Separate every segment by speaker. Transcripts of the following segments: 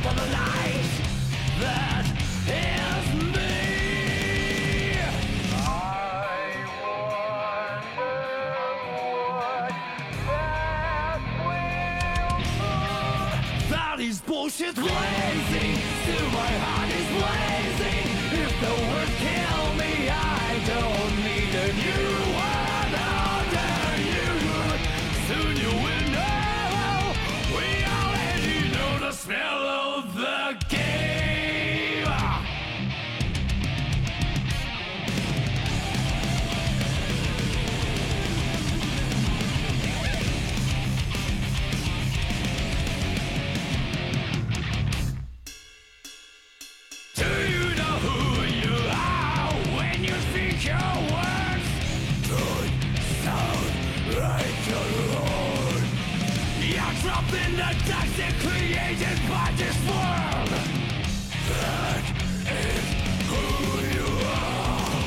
Speaker 1: of the night. That is me. I wonder what that is bullshit lazy. Still my heart is blazing. If the words kill me, I don't need a new one under you. Soon you will know. We already know the smell of the game. Do you know who you are when you think your words don't sound like your own? You're trapped in the toxic created by this world. That is who you are.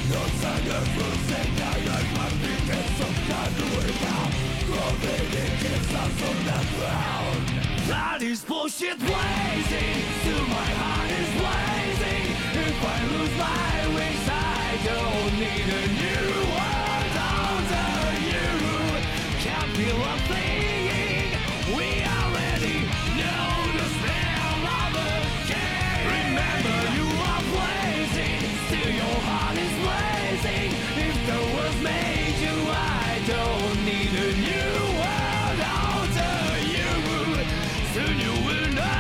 Speaker 1: No sign of losing. Now you're laughing at some kind of way now. Clothing it gives us on the ground. That is bullshit blazing. Still my heart is blazing. If I lose my wings, I don't need a new world under you. Can't feel a thing. We already know the smell of the game. Remember you are blazing. Still your heart is blazing. If the world made you, I don't need a new world under you. Soon you will know.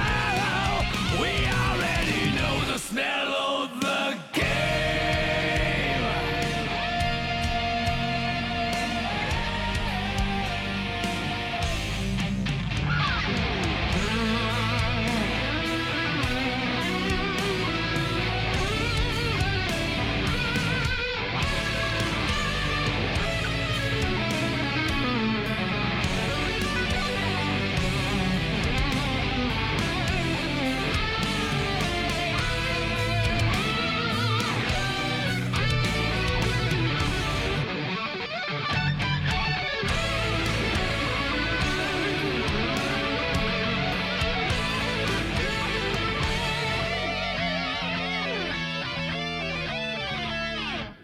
Speaker 1: We already know the smell of the game.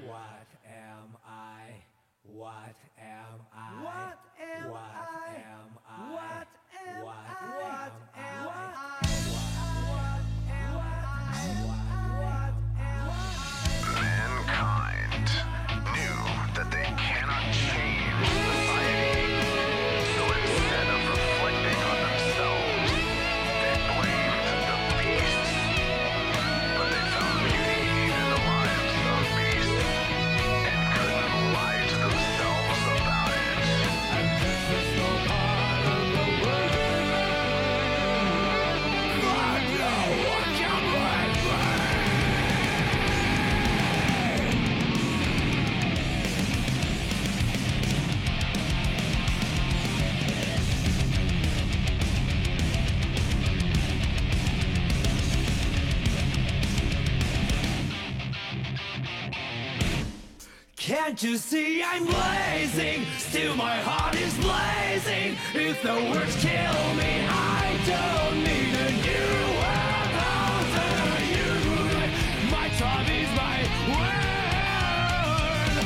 Speaker 1: What am I? What am I?
Speaker 2: What am
Speaker 1: What
Speaker 2: I?
Speaker 1: am I?
Speaker 2: What am
Speaker 1: What
Speaker 2: I?
Speaker 1: am
Speaker 2: What
Speaker 1: I?
Speaker 3: Mankind knew that they cannot change society, so instead of reflecting on themselves, they blamed the beasts. But they found beauty in the lives of beasts, and couldn't lie to themselves about it.
Speaker 1: And this is no part of the world. But no one can blame me. Can't you see I'm blazing? Still my heart is blazing. If the words kill me, I don't need a new world under you. My time is my word.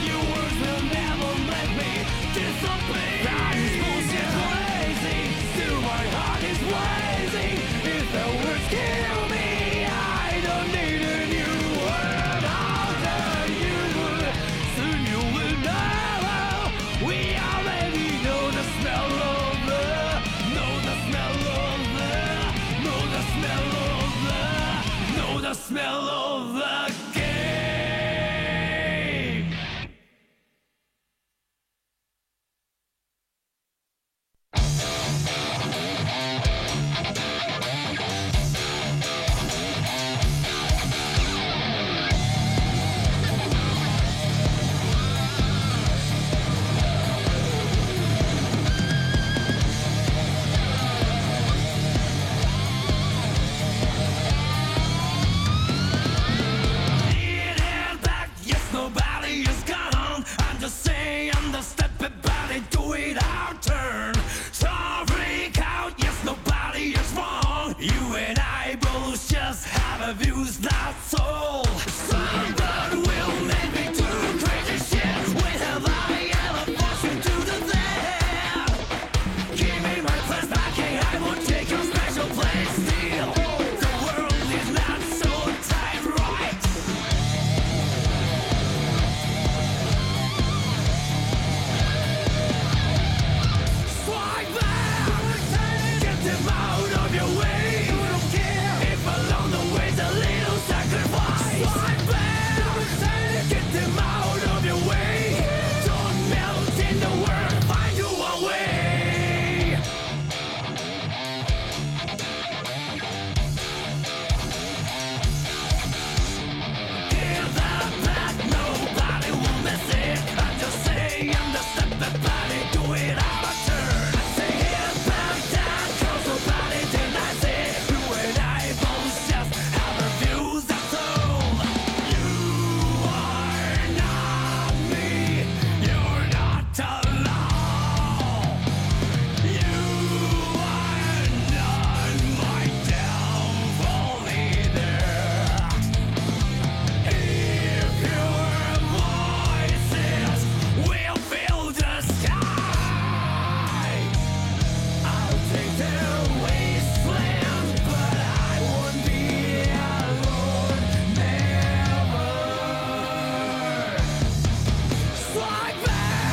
Speaker 1: Your words will never let me disappear. That is bullshit blazing. Still my heart is blazing. If the words kill me, I don't need a new world under you. Soon you will know. We already know the smell of the, know the smell of the, know the smell of the, know the smell of the game. and eyeballs just have a views, that's all. Someone will make me do crazy shit. When have I ever forced you to do that? Give me my place back, I won't take your special place. Still, the world is not so tight, right? Strike back, get them out of your way. You don't care if along the way's a little sacrifice. Strike back, get them out of your way. Don't melt in the world, find you a way. Give that back, nobody will miss it. I just say I'm the step that body, do it out of turn. I say hit back down, cause nobody denies it. You and I both just have our views, that's all. You are not me, you're not alone. You are not my downfall either. If your voices will fill the sky, I'll take their wasteland, but I won't be alone, never. Strike back,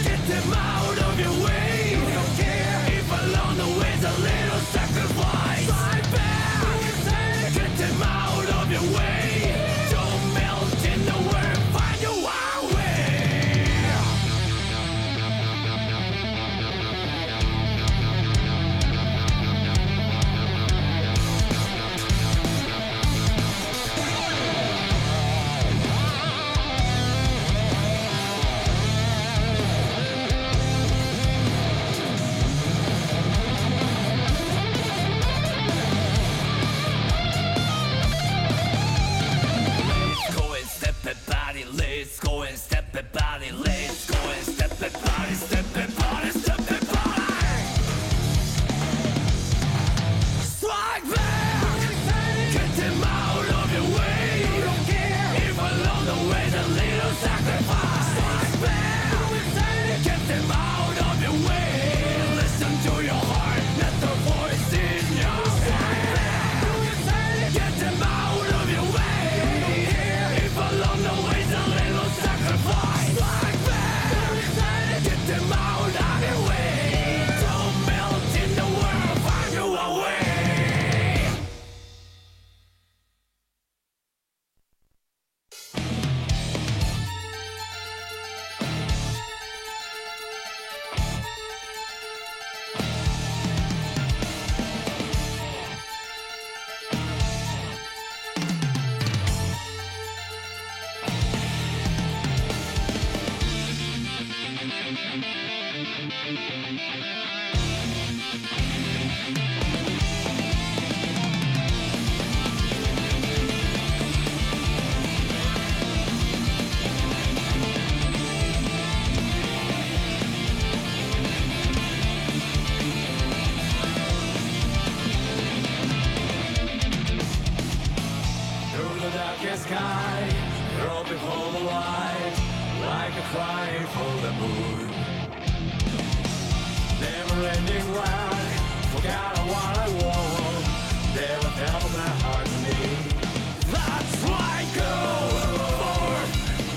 Speaker 1: get them out of your way. You don't care if along the way's a little sacrifice. Strike back, get them out of your way. Don't melt in the world, find your way. Let's go and step it body, let's go and step it body, let's go and step it body, step it body, step it body. Strike back, get them out of your way. You don't care if along the way's a little sacrifice. Strike back, get them out of your way. Listen to your heart, not the voice in your head. Get them out of your way. If along the way's a little sacrifice. Strike back, get them out of your way. Don't melt in the world, find you a way. Through the darkest sky, roll before the light, like a cry for the moon. Never ending ride, forgot what I want, never felt my heart to me. That's why go forward,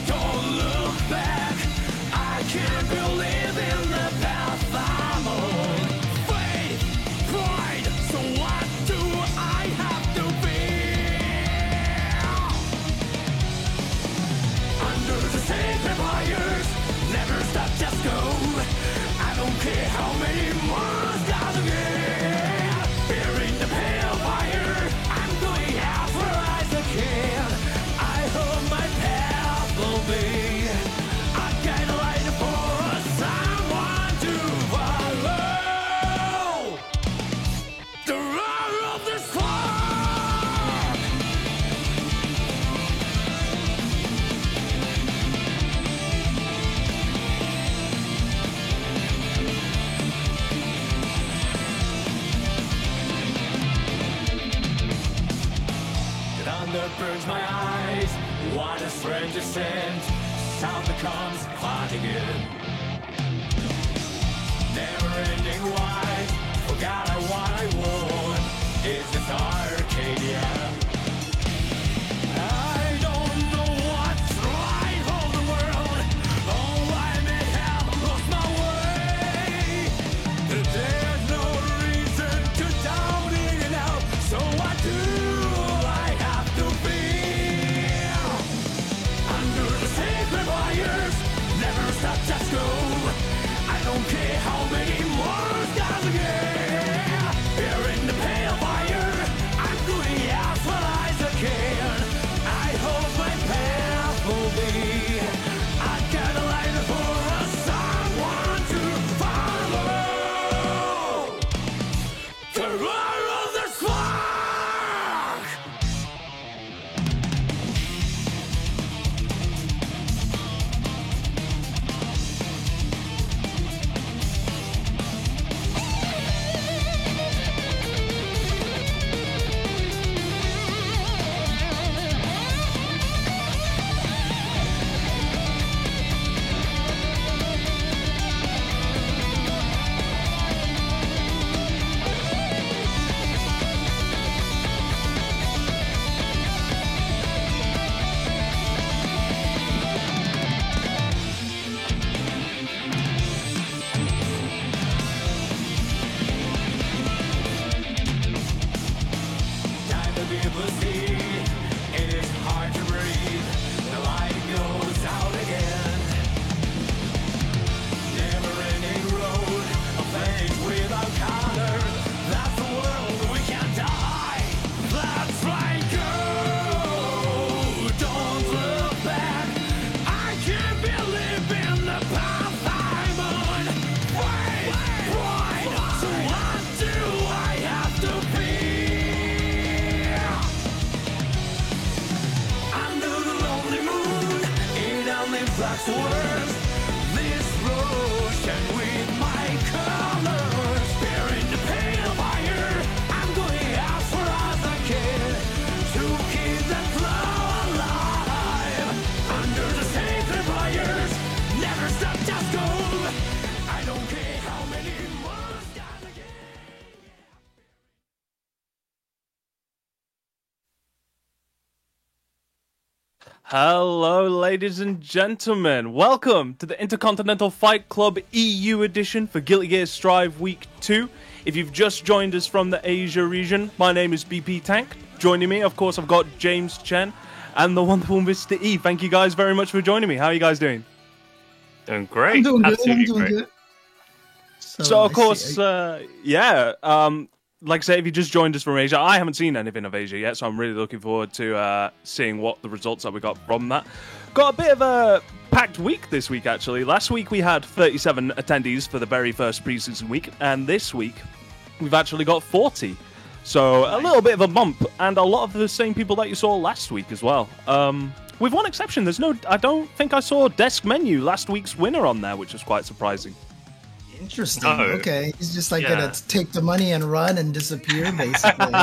Speaker 1: don't look back. I can't believe in the path I'm on. Faith, pride, so what do I have to be? Under the sacred wires, never stop, just go. I don't care how many more gotta get. Here in the pale fire, I'm going that burns my eyes. What a strange descent. Sound becomes haunting it. Never-ending wide. Forgot what I want. Is this Arcadia? I don't know what's right for the world. Oh, I may have lost my way. There's no reason to doubting it out. So what do I have to feel? Under the sacred wires, never stop, just go. I don't care how many more stars again. Here in the pale fire, I'm doing as well as I can. I hope my path will be. I got a light for someone to follow. The roar of the spark. Time to be able to see. It is hard to breathe. The light goes out again. Never-ending road, a place without color. That's the world we can't die. That's right, go. Don't look back. I can't believe in the path I'm on. Wait, so what do I have to feel? Under the lonely moon, it only blacks words. This ocean with my colors, bearing the pale fire. I'm going as far as I can to keep that flow alive. Under the sacred wires, never stop, just go. I don't care how many more stars again.
Speaker 4: Hello, ladies and gentlemen. Welcome to the Intercontinental Fight Club EU edition for Guilty Gear Strive Week 2. If you've just joined us from the Asia region, my name is BP Tank. Joining me, of course, I've got James Chen and the wonderful Mr. E. Thank you guys very much for joining me. How are you guys doing?
Speaker 5: Doing great.
Speaker 6: I'm doing good.
Speaker 5: Absolutely
Speaker 6: I'm doing
Speaker 5: great.
Speaker 6: good.
Speaker 4: So, of
Speaker 6: I
Speaker 4: course,
Speaker 6: see-
Speaker 4: like I say, if you just joined us from Asia, I haven't seen anything of Asia yet, so I'm really looking forward to seeing what the results that we got from that. Got a bit of a packed week this week, actually. Last week we had 37 attendees for the very first preseason week, and this week we've actually got 40. So a little bit of a bump, and a lot of the same people that you saw last week as well. With one exception, I don't think I saw Desk Menu, last week's winner, on there, which was quite surprising.
Speaker 6: Interesting.
Speaker 5: No.
Speaker 6: Okay, he's just like
Speaker 5: Yeah.
Speaker 6: gonna take the money and run and disappear, basically.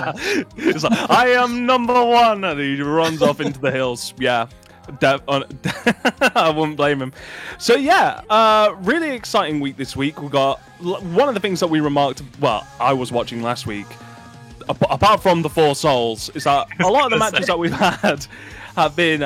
Speaker 4: It's like, I am number one, and he runs off into the hills. Yeah, I wouldn't blame him. So yeah, really exciting week this week. We got one of the things that we remarked. Well, I was watching last week. Apart from the Four Souls, is that a lot of the matches that we've had have been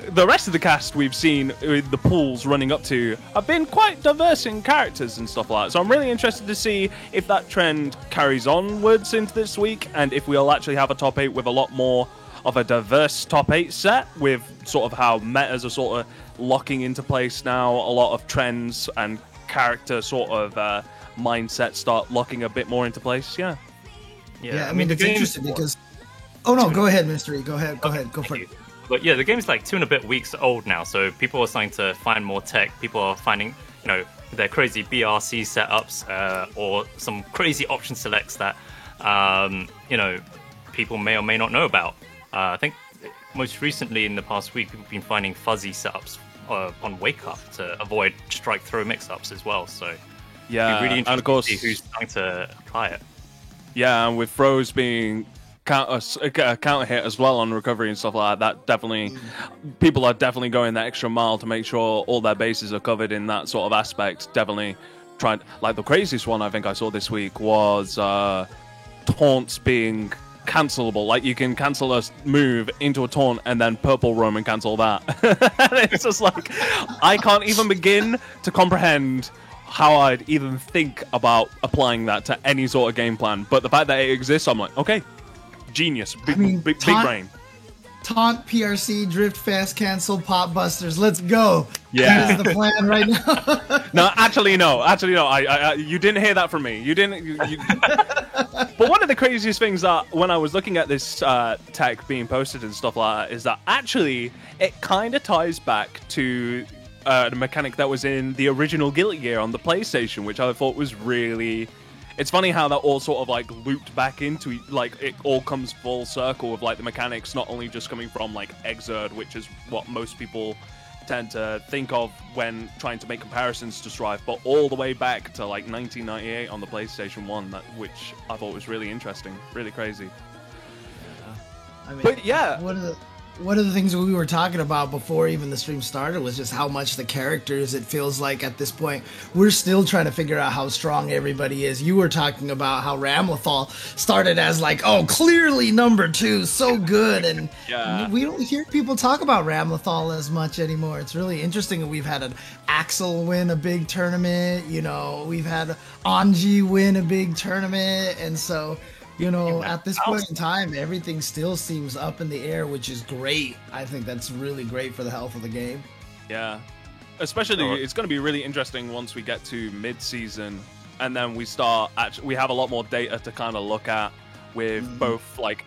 Speaker 4: the rest of the cast we've seen with the pools running up to have been quite diverse in characters and stuff like that. So I'm really interested to see if that trend carries onwards into this week, and if we'll actually have a top 8 with a lot more of a diverse top 8 set, with sort of how metas are sort of locking into place now. A lot of trends and character sort of mindset start locking a bit more into place. Yeah.
Speaker 6: Yeah, I mean,
Speaker 5: the
Speaker 6: it's
Speaker 5: game's
Speaker 6: interesting
Speaker 5: what,
Speaker 6: because. Oh no, go ahead, Mr. E. Go ahead, go for it.
Speaker 5: But yeah, the game's like 2 and a bit weeks old now, so people are starting to find more tech. People are finding, their crazy BRC setups or some crazy option selects that, people may or may not know about. I think most recently in the past week, people have been finding fuzzy setups on Wake Up to avoid strike throw mix-ups as well. So
Speaker 4: Yeah,
Speaker 5: it'd be really
Speaker 4: and
Speaker 5: interesting
Speaker 4: of course,
Speaker 5: to see who's starting to apply it.
Speaker 4: yeah, and with throws being counter hit as well on recovery and stuff like that. That definitely, people are definitely going that extra mile to make sure all their bases are covered in that sort of aspect. Definitely trying. Like the craziest one I think I saw this week was taunts being cancelable. Like you can cancel a move into a taunt and then purple roam and cancel that. It's just like I can't even begin to comprehend how I'd even think about applying that to any sort of game plan. But the fact that it exists, I'm like, okay, genius, big brain.
Speaker 6: Taunt, PRC, drift, fast cancel, pop busters. Let's go.
Speaker 4: Yeah.
Speaker 6: That is the plan right now.
Speaker 4: No, actually, no. I you didn't hear that from me. You didn't. But one of the craziest things that when I was looking at this tech being posted and stuff like that is that actually it kind of ties back to the mechanic that was in the original Guilty Gear on the PlayStation, which I thought was really. It's funny how that all sort of like looped back into like it all comes full circle with like the mechanics not only just coming from like Xrd, which is what most people tend to think of when trying to make comparisons to Strife, but all the way back to like 1998 on the PlayStation 1, which I thought was really interesting, really crazy.
Speaker 6: I mean,
Speaker 4: But yeah.
Speaker 6: One of the things we were talking about before even the stream started was just how much the characters, it feels like at this point, we're still trying to figure out how strong everybody is. You were talking about how Ramlethal started as like, oh, clearly number 2, so good. And
Speaker 4: Yeah.
Speaker 6: we don't hear people talk about Ramlethal as much anymore. It's really interesting. We've had an Axel win a big tournament, you know, we've had Anji win a big tournament. And so, you know, at this point in time, everything still seems up in the air, which is great. I think that's really great for the health of the game.
Speaker 4: Yeah. Especially, it's going to be really interesting once we get to mid-season, and then we have a lot more data to kind of look at with both, like,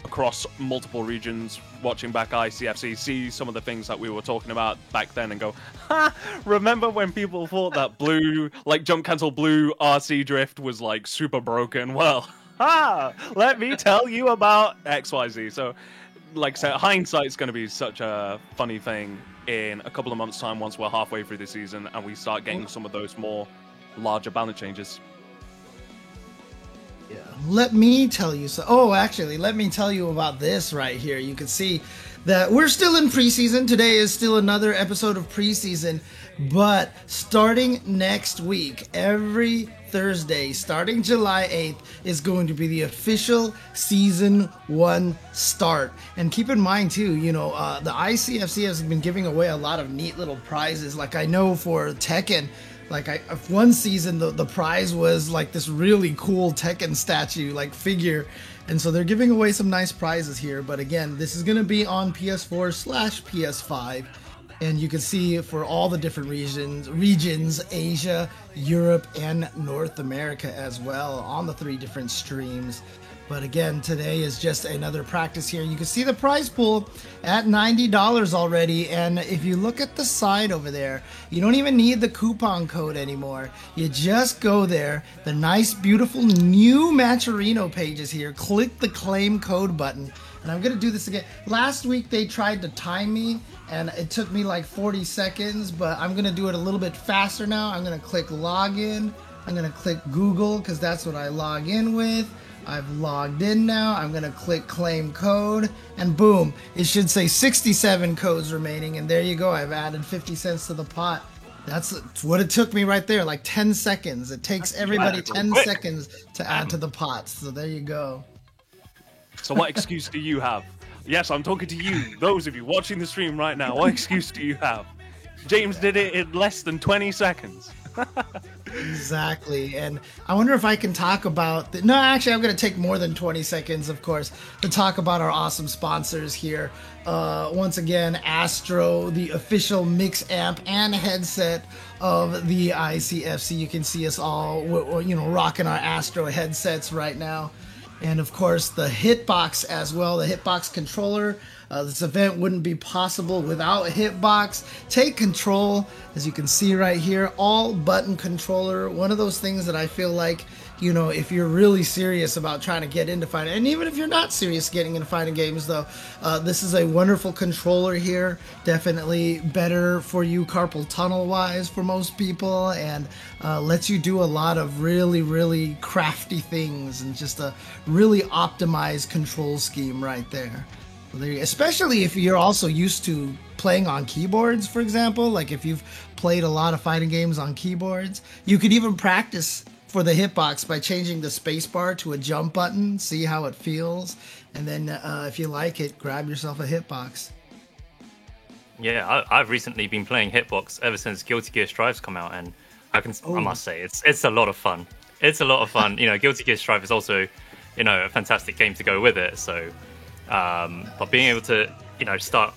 Speaker 4: across multiple regions, watching back ICFC, see some of the things that we were talking about back then and go, ha, remember when people thought that blue, like, jump cancel blue RC drift was, like, super broken? Well, let me tell you about XYZ. So, like I said, hindsight's going to be such a funny thing in a couple of months' time once we're halfway through the season and we start getting some of those more larger balance changes.
Speaker 6: Yeah. Let me tell you so. Oh, actually, let me tell you about this right here. You can see that we're still in preseason. Today is still another episode of preseason, but starting next week, every Thursday, starting July 8th, is going to be the official Season 1 start. And keep in mind, too, you know, the ICFC has been giving away a lot of neat little prizes. Like, I know for Tekken, like, one season, the prize was, like, this really cool Tekken statue, like, figure. And so they're giving away some nice prizes here. But again, this is going to be on PS4/PS5. And you can see for all the different regions, Asia, Europe, and North America as well on the 3 different streams. But again, today is just another practice here. You can see the prize pool at $90 already. And if you look at the side over there, you don't even need the coupon code anymore. You just go there, the nice, beautiful new Matcherino pages here. Click the claim code button. And I'm going to do this again. Last week, they tried to time me, and it took me like 40 seconds. But I'm going to do it a little bit faster now. I'm going to click login. I'm going to click Google because that's what I log in with. I've logged in now. I'm going to click claim code, and boom, it should say 67 codes remaining. And there you go. I've added 50 cents to the pot. That's what it took me right there, like 10 seconds. It takes everybody 10 seconds to add to the pot. So there you go.
Speaker 4: So what excuse do you have? Yes, I'm talking to you, those of you watching the stream right now. What excuse do you have? James did it in less than 20 seconds.
Speaker 6: Exactly. And I wonder if I can talk about no, actually I'm going to take more than 20 seconds, of course, to talk about our awesome sponsors here. Once again, Astro, the official mix amp and headset of the ICFC. You can see us all, you know, rocking our Astro headsets right now. And of course, the Hitbox as well, the Hitbox controller. This event wouldn't be possible without a Hitbox. Take control, as you can see right here, all button controller. One of those things that I feel like you know, if you're really serious about trying to get into fighting, and even if you're not serious getting into fighting games, though, this is a wonderful controller here. Definitely better for you carpal tunnel wise for most people, and lets you do a lot of really, really crafty things, and just a really optimized control scheme right there. Especially if you're also used to playing on keyboards, for example. Like if you've played a lot of fighting games on keyboards, you could even practice for the hitbox by changing the spacebar to a jump button, see how it feels, and then if you like it, grab yourself a hitbox.
Speaker 5: Yeah, I've recently been playing Hitbox ever since Guilty Gear Strive's come out, and I must say it's a lot of fun. It's a lot of fun. You know, Guilty Gear Strive is also, you know, a fantastic game to go with it. So, but being able to, you know, start,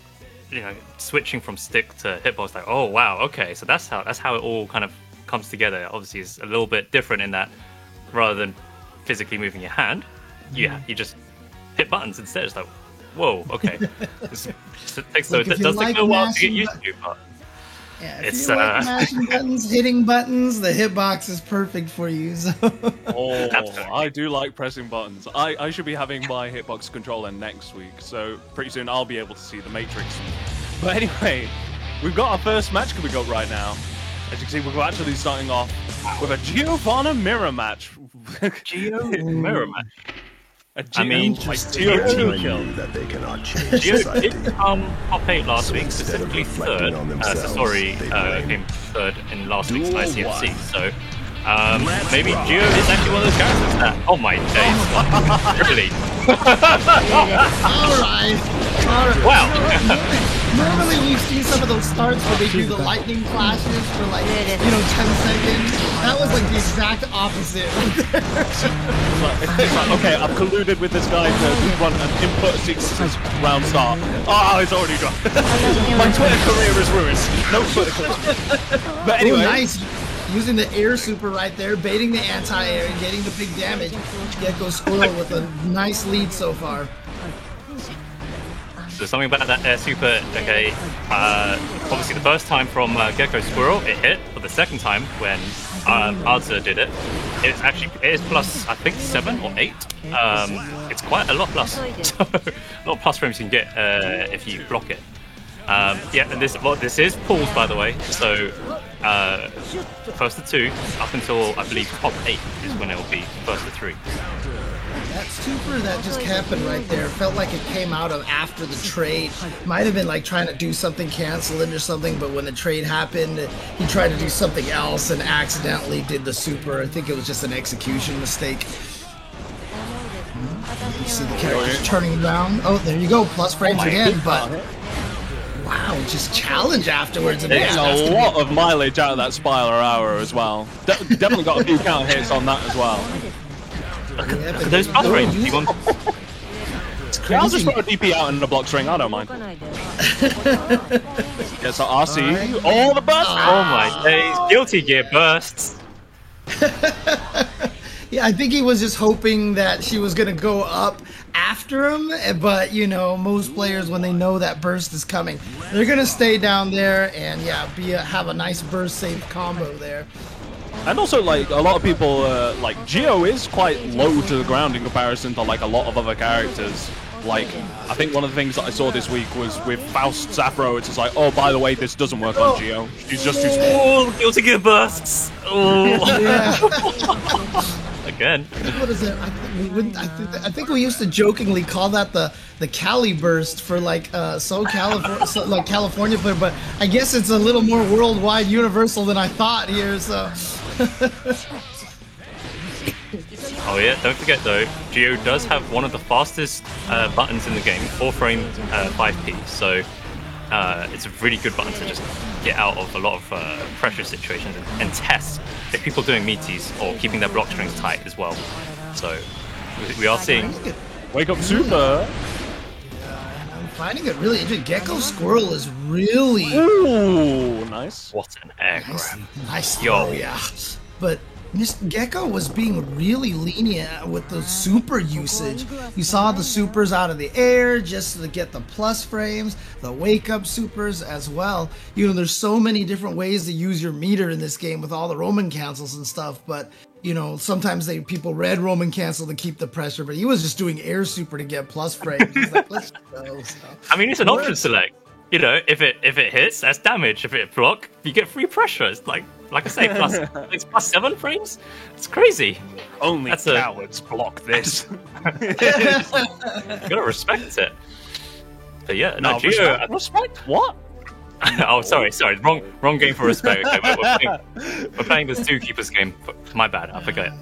Speaker 5: you know, switching from stick to hitbox, like, oh wow, okay, so that's how it all kind of comes together. Obviously, it's a little bit different in that rather than physically moving your hand, you just hit buttons instead. It's like, whoa, okay. It takes
Speaker 6: Look,
Speaker 5: it does
Speaker 6: like
Speaker 5: take a while to get
Speaker 6: mashing
Speaker 5: used to, but
Speaker 6: Yeah, if
Speaker 5: it's
Speaker 6: you like mashing buttons, hitting buttons, the hitbox is perfect for you. So.
Speaker 4: Oh,
Speaker 5: Absolutely.
Speaker 4: I do like pressing buttons. I should be having my hitbox controller next week, so pretty soon I'll be able to see the Matrix. But anyway, we've got our first match coming up right now. As you can see, we're actually starting off with a Giovanna mirror match.
Speaker 5: mirror match.
Speaker 4: I mean, like Gio kill.
Speaker 3: that they cannot change
Speaker 5: Gio
Speaker 3: society.
Speaker 5: did come top 8 last week,
Speaker 3: instead of
Speaker 5: specifically
Speaker 3: reflecting
Speaker 5: third.
Speaker 3: on themselves, they blame
Speaker 5: Came third in last week's
Speaker 3: Duel
Speaker 5: ICFC.
Speaker 3: one.
Speaker 5: So maybe Gio is actually one of those characters that. Oh my days! Really?
Speaker 6: All right.
Speaker 5: Wow.
Speaker 6: Normally we've seen some of those starts where they do the lightning flashes for like, 10 seconds. That was like the exact opposite.
Speaker 4: It's like, okay, I've colluded with this guy to run an input sequences round start. Oh, it's already gone. My Twitter career is ruined. No Twitter clips. But anyway,
Speaker 6: Ooh, nice. Using the air super right there, baiting the anti-air and getting the big damage. Gecko Squirrel with a nice lead so far.
Speaker 5: So something about that air super, okay, obviously the first time from Gecko Squirrel, it hit, but the second time when Arza did it, it is plus, I think, 7 or 8. It's quite a lot plus. So, a lot of plus frames you can get if you block it. Yeah, and this is pools, by the way, so first to 2, up until, I believe, top 8 is when it will be first to 3.
Speaker 6: That super that just happened right there felt like it came out of after the trade. Might have been like trying to do something, cancel it or something, but when the trade happened, he tried to do something else and accidentally did the super. I think it was just an execution mistake. You see the characters turning around. Oh, there you go, plus frames again, but wow, just challenge afterwards. And
Speaker 4: getting a lot of mileage out of that Spire Hour as well. Definitely got a few counter hits on that as well.
Speaker 5: Those plus frames, you want...
Speaker 4: Yeah, I'll just throw a DP out in the block string, I don't mind. Gets our RC, all the bursts!
Speaker 5: Oh my days, Guilty Gear bursts!
Speaker 6: Yeah, I think he was just hoping that she was going to go up after him, but, you know, most players, when they know that burst is coming, they're going to stay down there and, yeah, have a nice burst-safe combo there.
Speaker 4: And also, like, a lot of people, like, Gio is quite low to the ground in comparison to, like, a lot of other characters. Like, I think one of the things that I saw this week was with Faust's Afro, it's just like, oh, by the way, this doesn't work on Gio. She's just too small.
Speaker 5: Oh, Guilty Gear bursts! Oh. Again.
Speaker 6: What is it? I think we used to jokingly call that the Cali burst for like California player, but I guess it's a little more worldwide, universal than I thought here. So.
Speaker 5: Oh yeah, don't forget though, Gio does have one of the fastest buttons in the game, 4-frame 5p. So it's a really good button to just get out of a lot of pressure situations and test if people doing meaties or keeping their block strings tight as well. So we are seeing.
Speaker 4: Wake up super!
Speaker 6: I'm finding it really interesting. Gecko Squirrel is really
Speaker 4: Ooh, nice.
Speaker 5: What an air grab.
Speaker 6: nice.
Speaker 5: Yo.
Speaker 6: Throw, yeah. But Mr. Gecko was being really lenient with the super usage. You saw the supers out of the air just to get the plus frames, the wake up supers as well. You know, there's so many different ways to use your meter in this game with all the Roman cancels and stuff, but you know, sometimes people read Roman cancel to keep the pressure, but he was just doing air super to get plus frames. He's like, let's go. So.
Speaker 5: I mean, it's an option select. You know, if it hits, that's damage. If it block, you get free pressure. It's like I say, it's plus 7 frames. It's crazy.
Speaker 4: Only
Speaker 5: That's
Speaker 4: cowards block this.
Speaker 5: You gotta respect it. But yeah, no, Geo.
Speaker 4: Respect what?
Speaker 5: Oh, sorry, wrong game for respect. Okay, we're playing this Two Keepers game. My bad, I forgot.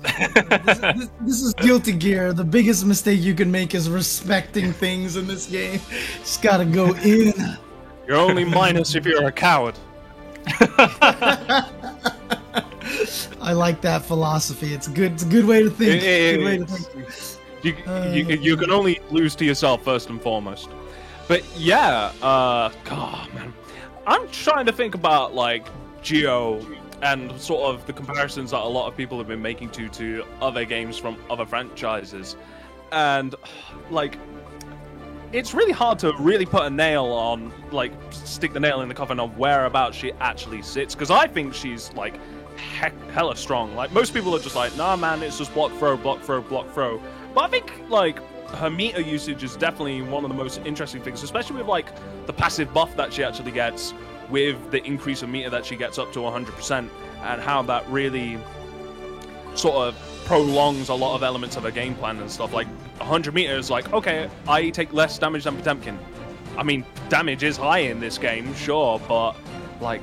Speaker 6: This is Guilty Gear. The biggest mistake you can make is respecting things in this game. Just gotta go in.
Speaker 4: You're only minus if you're a coward.
Speaker 6: I like that philosophy. It's good. It's a good way to think. Good way to think.
Speaker 4: You can only lose to yourself first and foremost. But yeah, God, man, I'm trying to think about like Geo and sort of the comparisons that a lot of people have been making to other games from other franchises, and like it's really hard to really put a nail on, like stick the nail in the coffin of whereabouts she actually sits, because I think she's like hella strong. Like most people are just like, nah man, it's just block throw, block throw, block throw. But I think like her meter usage is definitely one of the most interesting things, especially with like the passive buff that she actually gets with the increase of meter that she gets up to 100%, and how that really sort of prolongs a lot of elements of her game plan and stuff. Like 100 meters, like, okay, I take less damage than Potemkin. I mean, damage is high in this game, sure, but like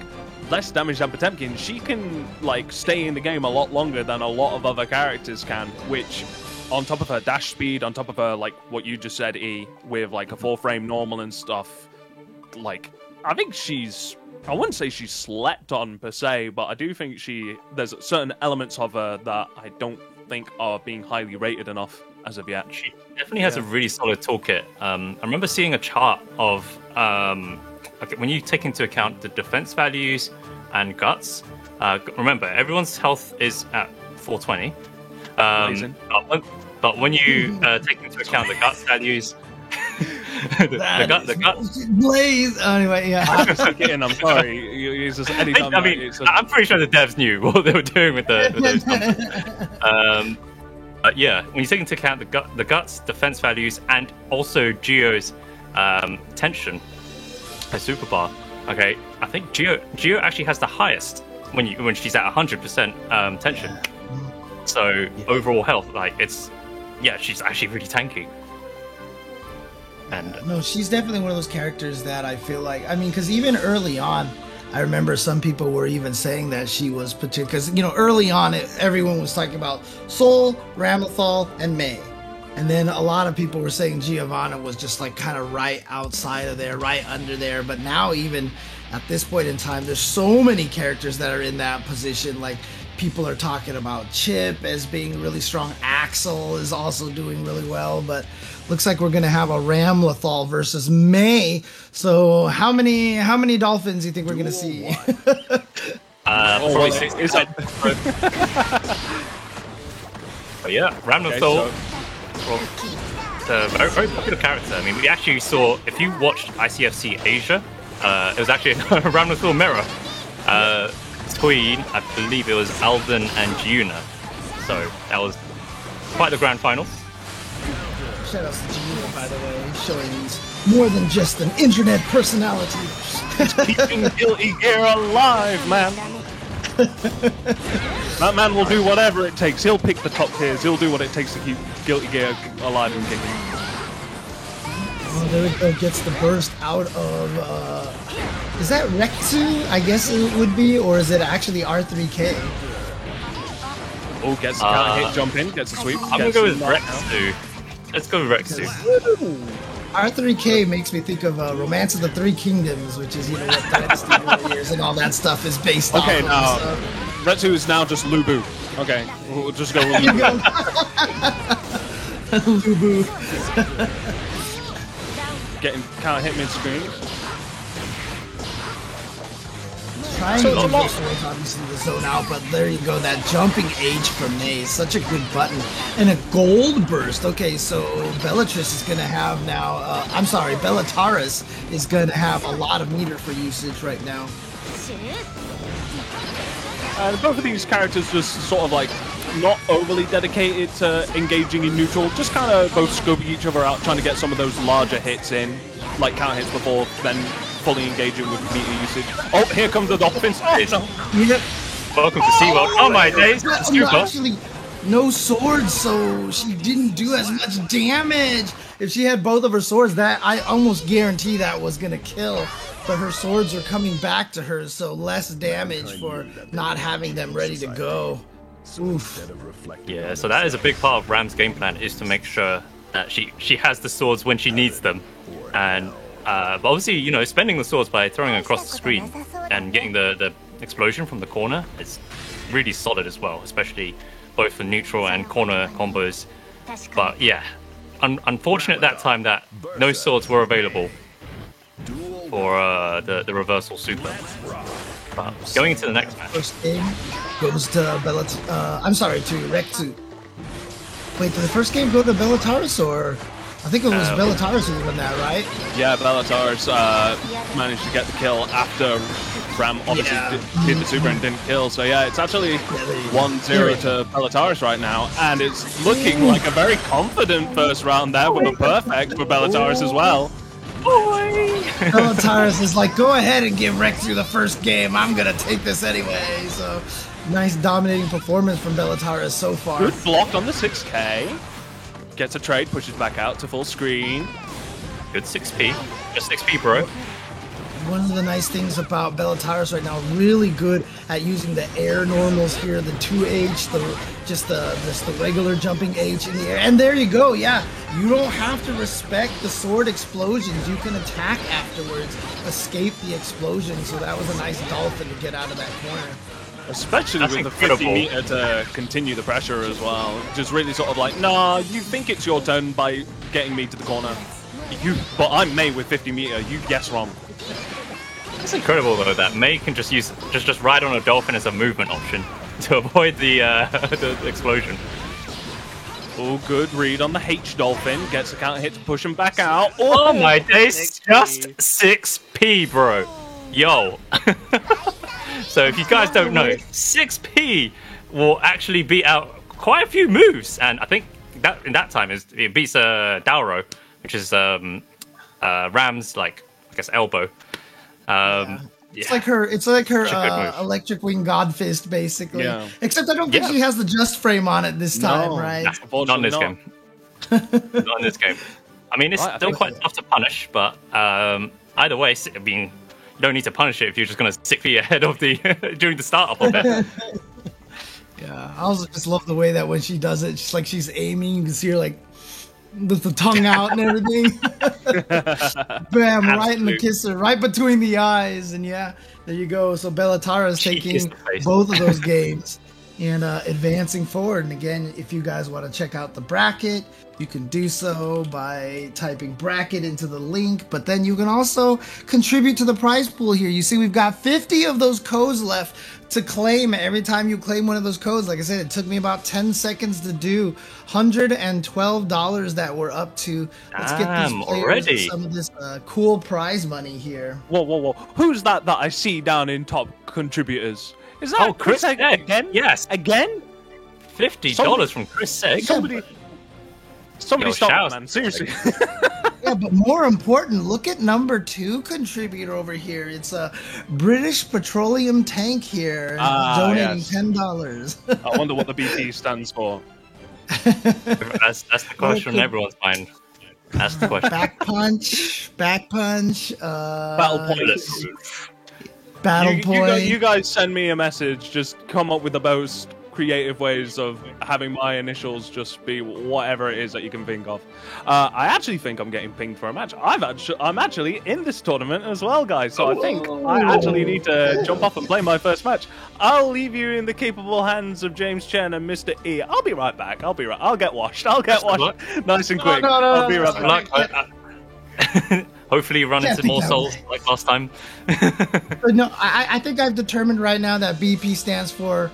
Speaker 4: less damage than Potemkin, she can like stay in the game a lot longer than a lot of other characters can, which on top of her dash speed, on top of her like what you just said, E, with like a 4-frame normal and stuff, like I think I wouldn't say she's slept on per se, but I do think there's certain elements of her that I don't think are being highly rated enough as of yet.
Speaker 5: She definitely has a really solid toolkit. I remember seeing a chart of okay, when you take into account the defense values and guts. Remember, everyone's health is at 420. But when you take into account the guts values, the guts.
Speaker 6: Blaze. Anyway, yeah.
Speaker 4: I'm just kidding. I'm sorry. It's just anytime.
Speaker 5: I mean, I'm pretty sure the devs knew what they were doing with those numbers. But yeah, when you take into account the guts, defense values, and also Geo's tension, her super bar. Okay, I think Geo actually has the highest when she's at 100% tension. So overall health, like she's actually really tanky. And
Speaker 6: no, she's definitely one of those characters that I feel like, I mean, because even early on, I remember some people were even saying that she was particular, because, you know, early on, everyone was talking about Sol, Ramlethal, and May. And then a lot of people were saying Giovanna was just like kind of right outside of there, right under there. But now, even at this point in time, there's so many characters that are in that position. Like, people are talking about Chip as being really strong. Axel is also doing really well, but looks like we're gonna have a Ramlethal versus May. So how many dolphins do you think we're gonna see?
Speaker 5: Probably 6. But yeah, Ramlethal, it's a very, very popular character. I mean, we actually saw, if you watched ICFC Asia, it was actually a Ramlethal mirror. Between, I believe it was Alden and Giuna. So that was quite the grand final.
Speaker 6: Shout out to Giuna, by the way, showing he's more than just an internet personality.
Speaker 4: Keeping Guilty Gear alive, man. That man will do whatever it takes. He'll pick the top tiers. He'll do what it takes to keep Guilty Gear alive and kicking.
Speaker 6: Oh, there it go. Gets the burst out of. Is that Rek'Sai? I guess it would be, or is it actually R3K?
Speaker 4: Oh, gets the counter hit, jump in, gets a sweep.
Speaker 5: I'm gonna go with Rek'Sai. Let's go with Rek'Sai.
Speaker 6: R3K makes me think of Romance of the Three Kingdoms, which is, you know, what Dynasty Warriors and all that stuff is based off of.
Speaker 4: Okay, now Retsu is now just Lubu. Okay, we'll just go with Lubu.
Speaker 6: Lubu.
Speaker 4: Getting counter hit mid-screen.
Speaker 6: Trying to use those swords, obviously, to zone out, but there you go. That jumping H from May, such a good button. And a gold burst. Okay, so Bellatrix is going to have now, Bellataris is going to have a lot of meter for usage right now.
Speaker 4: And both of these characters just sort of like not overly dedicated to engaging in neutral, just kind of both scoping each other out, trying to get some of those larger hits in, like counter hits before then fully engaging with meter usage. Oh, here comes the dolphins. Oh, no.
Speaker 6: Yep.
Speaker 5: Welcome to SeaWorld. Oh my days,
Speaker 6: No,
Speaker 5: Scuba.
Speaker 6: actually, no swords, so she didn't do as much damage. If she had both of her swords, that I almost guarantee that was gonna kill. But her swords are coming back to her, so less damage for not having them ready to go. Oof.
Speaker 5: Yeah, so that is a big part of Ram's game plan, is to make sure that she has the swords when she needs them. And but obviously, you know, spending the swords by throwing across the screen and getting the explosion from the corner is really solid as well, especially both for neutral and corner combos. But yeah, unfortunate that time that no swords were available for the reversal super. But going into the next match.
Speaker 6: First game goes to I'm sorry, to Rektu. Wait, did the first game go to Bellataris, or I think it was Bellataris who won that, right?
Speaker 4: Yeah, Bellataris managed to get the kill after Ram obviously did the super and didn't kill. So yeah, it's actually 1-0 to Bellataris right now, and it's looking like a very confident first round there with a perfect for Bellataris as well.
Speaker 6: Bellataris is like, go ahead and give Rektu the first game. I'm gonna take this anyway. So nice dominating performance from Bellataris so far.
Speaker 4: Good block on the 6K. Gets a trade, pushes back out to full screen.
Speaker 5: Good 6p. Just 6p, bro.
Speaker 6: One of the nice things about Bellataris right now, really good at using the air normals here, the 2H, the regular jumping H in the air. And there you go, yeah. You don't have to respect the sword explosions. You can attack afterwards, escape the explosion. So that was a nice dolphin to get out of that corner.
Speaker 4: Especially
Speaker 5: That's
Speaker 4: with
Speaker 5: incredible.
Speaker 4: the 50 meter to continue the pressure as well. Just really sort of like, nah, you think it's your turn by getting me to the corner. But I'm May with 50 meter. You guess wrong.
Speaker 5: It's incredible though that May can just ride on a dolphin as a movement option to avoid the explosion.
Speaker 4: Oh, good read on the H dolphin. Gets a counter hit to push him back out.
Speaker 5: Oh my days, just 6p, bro. Yo. So if you guys don't know, 6p will actually beat out quite a few moves, and I think that in that time it beats Dauro, which is Ram's, like, I guess, elbow.
Speaker 6: It's like her
Speaker 5: Such a good move.
Speaker 6: electric wing god fist, basically.
Speaker 4: Yeah.
Speaker 6: Except I don't think she has the just frame on it this time,
Speaker 4: No.
Speaker 6: right?
Speaker 5: Nah, not in this game. Not in this game. I mean, it's
Speaker 4: Right, I
Speaker 5: still
Speaker 4: think
Speaker 5: quite
Speaker 4: so.
Speaker 5: tough to punish, but either way, I mean, you don't need to punish it if you're just going to 6p ahead of the during the startup of it.
Speaker 6: Yeah, I also just love the way that when she does it, she's like she's aiming. You can see her like with the tongue out and everything. Bam! Right in the
Speaker 5: Absolute.
Speaker 6: kisser, right between the eyes, and yeah, there you go. So Bellatara is
Speaker 5: She
Speaker 6: taking
Speaker 5: kissed the face.
Speaker 6: both of those games and advancing forward. And again, if you guys want to check out the bracket, you can do so by typing bracket into the link, but then you can also contribute to the prize pool here. You see, we've got 50 of those codes left to claim. Every time you claim one of those codes, like I said, it took me about 10 seconds to do. $112 that we're up to. Let's get
Speaker 5: Damn,
Speaker 6: these players
Speaker 5: already.
Speaker 6: some of this cool prize money here.
Speaker 4: Whoa. Who's that I see down in top contributors? Is that
Speaker 5: Oh, Chris
Speaker 4: Egg
Speaker 5: Egg.
Speaker 4: again?
Speaker 5: Yes.
Speaker 4: Again?
Speaker 5: $50 from Chris Egg.
Speaker 4: Somebody
Speaker 5: Yo,
Speaker 4: stop
Speaker 5: shout
Speaker 4: that, man. Seriously.
Speaker 6: Yeah, but more important, look at number 2 contributor over here. It's a British Petroleum Tank here, donating
Speaker 4: yes.
Speaker 6: $10.
Speaker 4: I wonder what the BT stands for.
Speaker 5: That's the question on everyone's mind. That's the question.
Speaker 6: Back punch.
Speaker 4: Battle points.
Speaker 6: Battle
Speaker 4: You
Speaker 6: point.
Speaker 4: guys send me a message. Just come up with the most creative ways of having my initials just be whatever it is that you can think of. I actually think I'm getting pinged for a match. I'm actually in this tournament as well, guys. So I think I actually need to jump off and play my first match. I'll leave you in the capable hands of James Chen and Mr. E. I'll be right back. I'll get washed. Nice and quick. I'll be right back.
Speaker 5: Good luck. Hopefully you run
Speaker 6: Can't
Speaker 5: into
Speaker 6: think
Speaker 5: more
Speaker 6: that
Speaker 5: souls
Speaker 6: way.
Speaker 5: like last time.
Speaker 6: But no, I think I've determined right now that BP stands for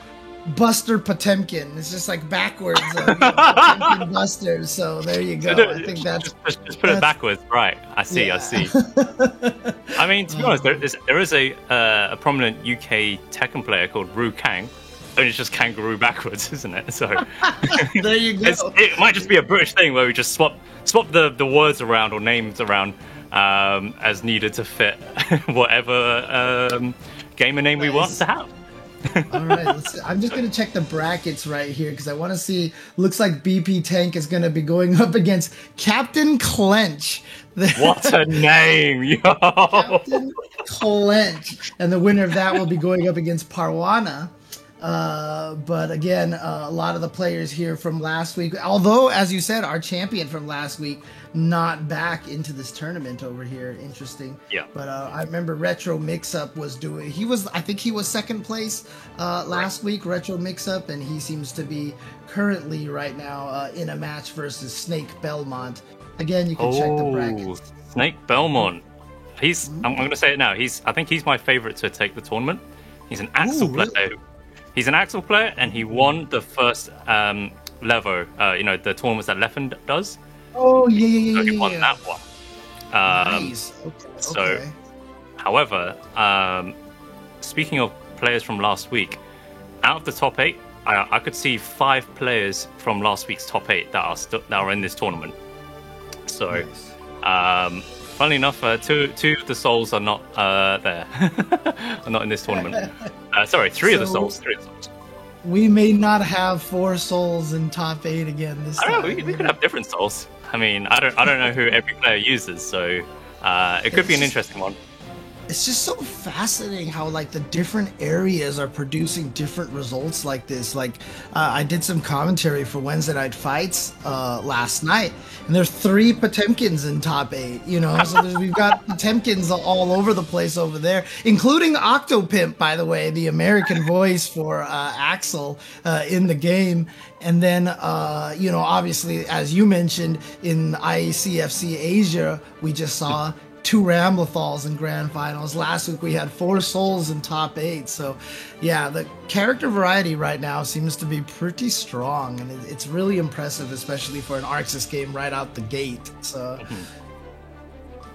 Speaker 6: Buster Potemkin. It's just like backwards of Potemkin Buster. So there you go. I think that's
Speaker 5: just put it backwards, right? I see.
Speaker 6: Yeah.
Speaker 5: I mean, to be honest, there is a prominent UK Tekken player called Ru Kang. it's just kangaroo backwards, isn't it? So
Speaker 6: There you go.
Speaker 5: it might just be a British thing where we just swap the words around or names around as needed to fit whatever gamer name we want to have.
Speaker 6: All right, I'm just gonna check the brackets right here because I want to see. Looks like BP Tank is gonna be going up against Captain Clench.
Speaker 5: What a name, yo!
Speaker 6: Captain Clench, and the winner of that will be going up against Parwana. But again, a lot of the players here from last week, although as you said, our champion from last week not back into this tournament over here. Interesting.
Speaker 5: Yeah.
Speaker 6: But I remember Retro Mix-Up was doing. I think he was second place last week. Retro Mix-Up, and he seems to be currently right now in a match versus Snake Belmont. Again, you can check the brackets.
Speaker 5: Snake Belmont. I'm going to say it now. I think he's my favorite to take the tournament. He's an Axel player.
Speaker 6: Really?
Speaker 5: He's an Axel player, and he won the first Levo. The tournaments that Leffen does.
Speaker 6: Oh yeah.
Speaker 5: So he won that one.
Speaker 6: Nice. Okay.
Speaker 5: However, speaking of players from last week, out of the top 8, I could see 5 players from last week's top 8 that are in this tournament. So,
Speaker 6: Nice.
Speaker 5: funnily enough, two of the souls are not there, are not in this tournament. Sorry, 3 of the souls. 3 of the souls.
Speaker 6: We may not have 4 souls in top 8 again this
Speaker 5: I
Speaker 6: time.
Speaker 5: don't know. We could have different souls. I mean, I don't know who every player uses, so it could be an interesting one.
Speaker 6: It's just so fascinating how like the different areas are producing different results like this. Like I did some commentary for Wednesday Night Fights last night, and there's 3 Potemkins in top 8. You know, so we've got Potemkins all over the place over there, including Octopimp, by the way, the American voice for Axel in the game. And then, obviously, as you mentioned in ICFC Asia, we just saw 2 Ramblethals in grand finals. Last week we had 4 souls in top 8. So yeah, the character variety right now seems to be pretty strong, and it's really impressive, especially for an Arxis game right out the gate. So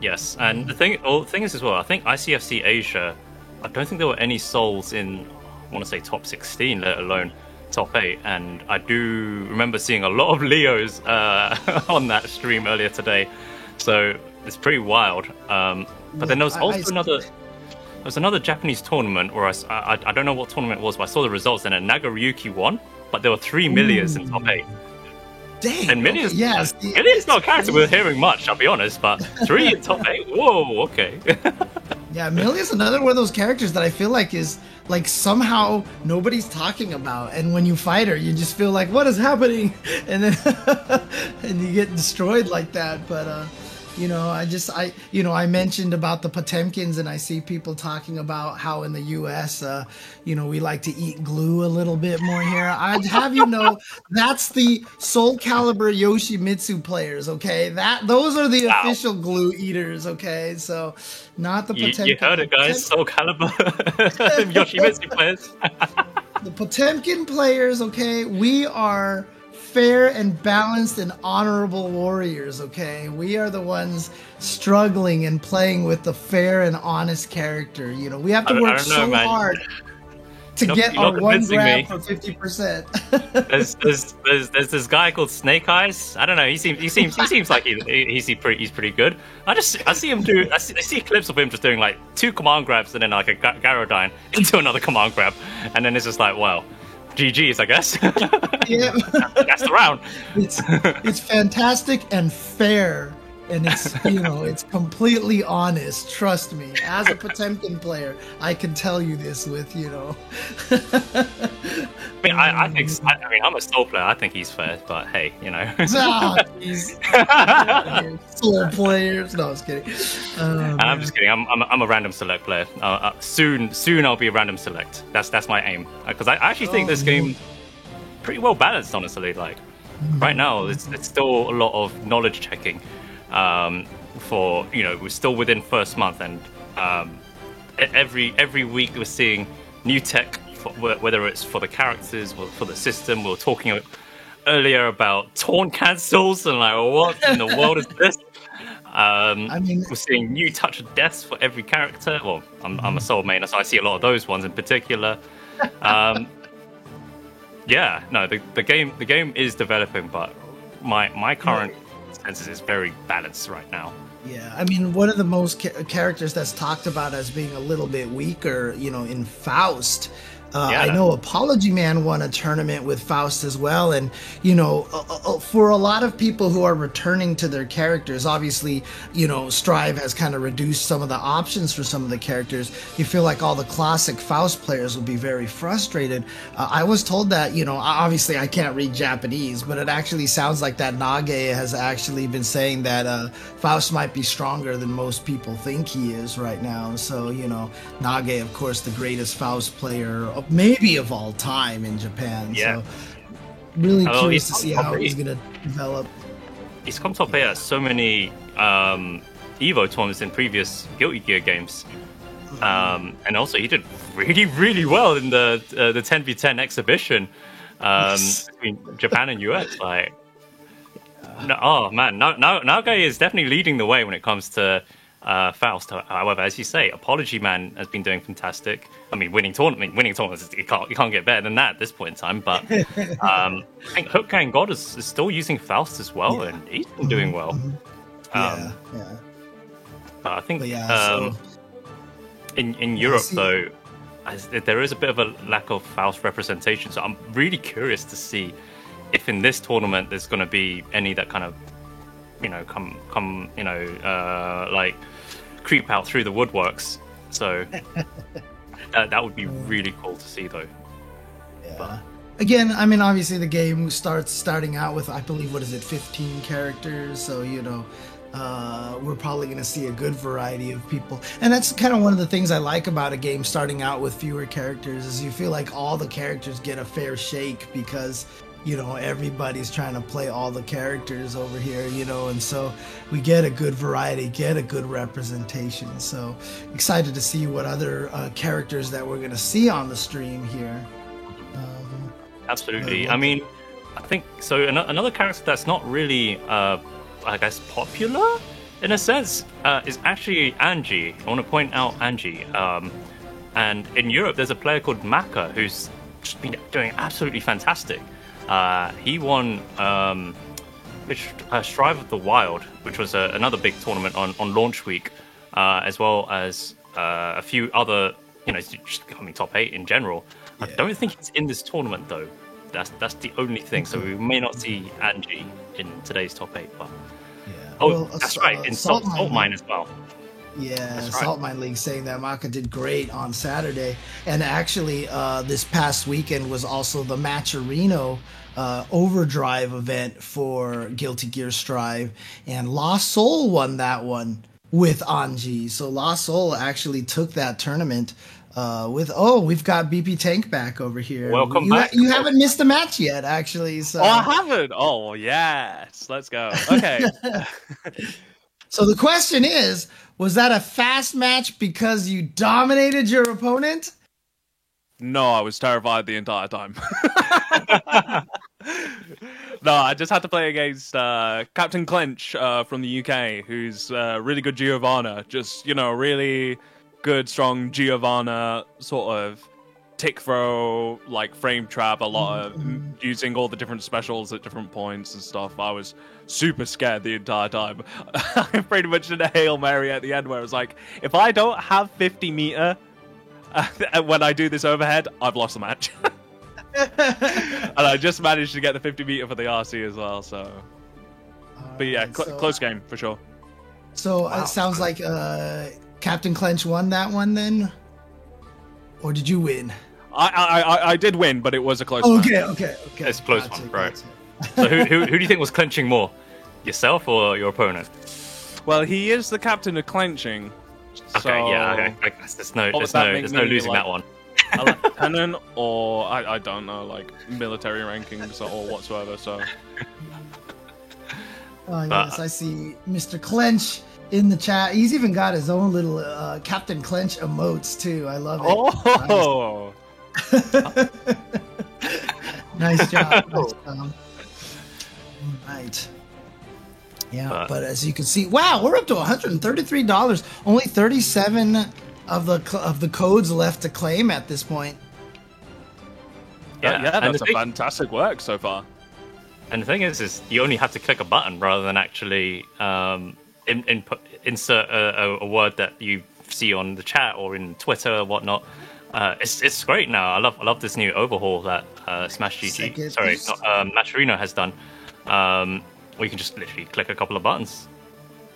Speaker 5: Yes, and the thing is as well, I think ICFC Asia, I don't think there were any souls in, I want to say top 16, let alone top 8, and I do remember seeing a lot of Leos on that stream earlier today. So it's pretty wild. But then there was also another Japanese tournament where I don't know what tournament it was, but I saw the results and Nagaryuki won, but there were 3 Millias in top 8.
Speaker 6: dang.
Speaker 5: And Millia's,
Speaker 6: okay, yes,
Speaker 5: Millia's not a character we're hearing much, I'll be honest, but 3 in top 8, whoa, okay.
Speaker 6: Yeah, Millia's another one of those characters that I feel like is like somehow nobody's talking about, and when you fight her, you just feel like, what is happening? And then and you get destroyed like that. But I mentioned about the Potemkins, and I see people talking about how in the U.S., we like to eat glue a little bit more here. I'd have you know, that's the Soul Calibur Yoshimitsu players, okay? Those are the official glue eaters, okay? So, not the Potemkin.
Speaker 5: You heard it, guys. Soul Calibur Yoshimitsu players.
Speaker 6: The Potemkin players, okay? We are fair and balanced and honorable warriors, okay? We are the ones struggling and playing with the fair and honest character. You know, we have to work so hard to get our 1 grab for 50%.
Speaker 5: there's this guy called Snake Eyes. I don't know. He seems like he's pretty good. I see clips of him just doing like 2 command grabs and then like a Gyrodyne into another command grab, and then it's just like, wow. GG's, I guess.
Speaker 6: Yeah.
Speaker 5: That's the round.
Speaker 6: It's fantastic and fair, and it's completely honest. Trust me, as a Potemkin player, I can tell you this with
Speaker 5: I'm a Soul player. I think he's fair, but hey,
Speaker 6: Soul players. No, I was kidding.
Speaker 5: I'm just kidding. I'm a random select player. Soon I'll be a random select. That's my aim, because I actually think this game pretty well balanced. Honestly, like right now, it's still a lot of knowledge checking. For we're still within first month, and every week we're seeing new tech, whether it's for the characters or for the system. We were talking earlier about taunt cancels and like, what in the world is this? We're seeing new touch of deaths for every character. Well, I'm a Soul mainer, so I see a lot of those ones in particular. Yeah, no, the game is developing, but my current senses is very balanced right now.
Speaker 6: Yeah, I mean, one of the most characters that's talked about as being a little bit weaker, in Faust. I know Apology Man won a tournament with Faust as well, and for a lot of people who are returning to their characters, obviously, Strive has kind of reduced some of the options for some of the characters. You feel like all the classic Faust players will be very frustrated. I was told that, obviously I can't read Japanese, but it actually sounds like that Nage has actually been saying that Faust might be stronger than most people think he is right now. So, Nage, of course, the greatest Faust player maybe of all time in Japan.
Speaker 5: Yeah.
Speaker 6: So really
Speaker 5: Well,
Speaker 6: curious to
Speaker 5: he's
Speaker 6: see how he's going to develop.
Speaker 5: He's come top 8 at so many Evo tournaments in previous Guilty Gear games. And also he did really, really well in the 10v10 exhibition between Japan and US. Nage is definitely leading the way when it comes to Faust. However, as you say, Apology Man has been doing fantastic. I mean, winning tournaments, you can't get better than that at this point in time. But I think Hook Gang God is still using Faust as well, and he's been doing well.
Speaker 6: Yeah.
Speaker 5: But I think
Speaker 6: So,
Speaker 5: in Europe, though, there is a bit of a lack of Faust representation. So I'm really curious to see if in this tournament there's going to be any that kind of, like creep out through the woodworks. So that would be really cool to see, though.
Speaker 6: Yeah. Again, I mean, obviously the game starting out with, I believe, 15 characters. So, we're probably going to see a good variety of people. And that's kind of one of the things I like about a game starting out with fewer characters is you feel like all the characters get a fair shake because, everybody's trying to play all the characters over here, and so we get a good variety, get a good representation. So excited to see what other characters that we're going to see on the stream here.
Speaker 5: Absolutely. I mean, I think so. Another character that's not really, I guess, popular in a sense, is actually Angie. I want to point out Angie. And in Europe, there's a player called Maka who's just been doing absolutely fantastic. He won Strive of the Wild, which was another big tournament on launch week, as well as a few other, just becoming top 8 in general. Yeah. I don't think he's in this tournament though. That's the only thing. So we may not see Angie in today's top 8. But that's right. In Salt Mine as well.
Speaker 6: Yeah, Salt Mine League saying that Maka did great on Saturday. And actually, this past weekend was also the Matcherino Overdrive event for Guilty Gear Strive. And Lost Soul won that one with Anji. So Lost Soul actually took that tournament we've got BP Tank back over here.
Speaker 5: Welcome back.
Speaker 6: You haven't missed a match yet, actually. So.
Speaker 4: Oh, I haven't? Oh, yes. Let's go. Okay.
Speaker 6: So the question is, was that a fast match because you dominated your opponent?
Speaker 4: No, I was terrified the entire time. No, I just had to play against Captain Clench from the UK, who's really good Giovanna. Just, really good, strong Giovanna sort of tick throw, like frame trap, a lot of using all the different specials at different points and stuff. I was super scared the entire time. I pretty much did a Hail Mary at the end where it was like, if I don't have 50 meter when I do this overhead, I've lost the match. And I just managed to get the 50 meter for the RC as well, so. But yeah, close game for sure.
Speaker 6: So it sounds like Captain Clench won that one then? Or did you win?
Speaker 4: I did win, but it was a close match.
Speaker 6: Okay.
Speaker 5: It's a close one, right. So who do you think was clenching more? Yourself or your opponent?
Speaker 4: Well, he is the captain of clenching.
Speaker 5: Okay,
Speaker 4: so
Speaker 5: okay. There's no losing that one.
Speaker 4: A lieutenant or I don't know, like military rankings or whatsoever. So.
Speaker 6: Oh yes, I see Mr. Clench in the chat. He's even got his own little Captain Clench emotes too. I love it.
Speaker 4: Oh.
Speaker 6: Nice job. Nice job. Right. Yeah, but as you can see, wow, we're up to $133. Only 37 of the codes left to claim at this point.
Speaker 4: Yeah,
Speaker 5: and
Speaker 4: that's a fantastic work so far.
Speaker 5: And the thing is you only have to click a button rather than actually insert a word that you see on the chat or in Twitter or whatnot. It's great now. I love this new overhaul that Smash GG, Matcherino has done. We can just literally click a couple of buttons.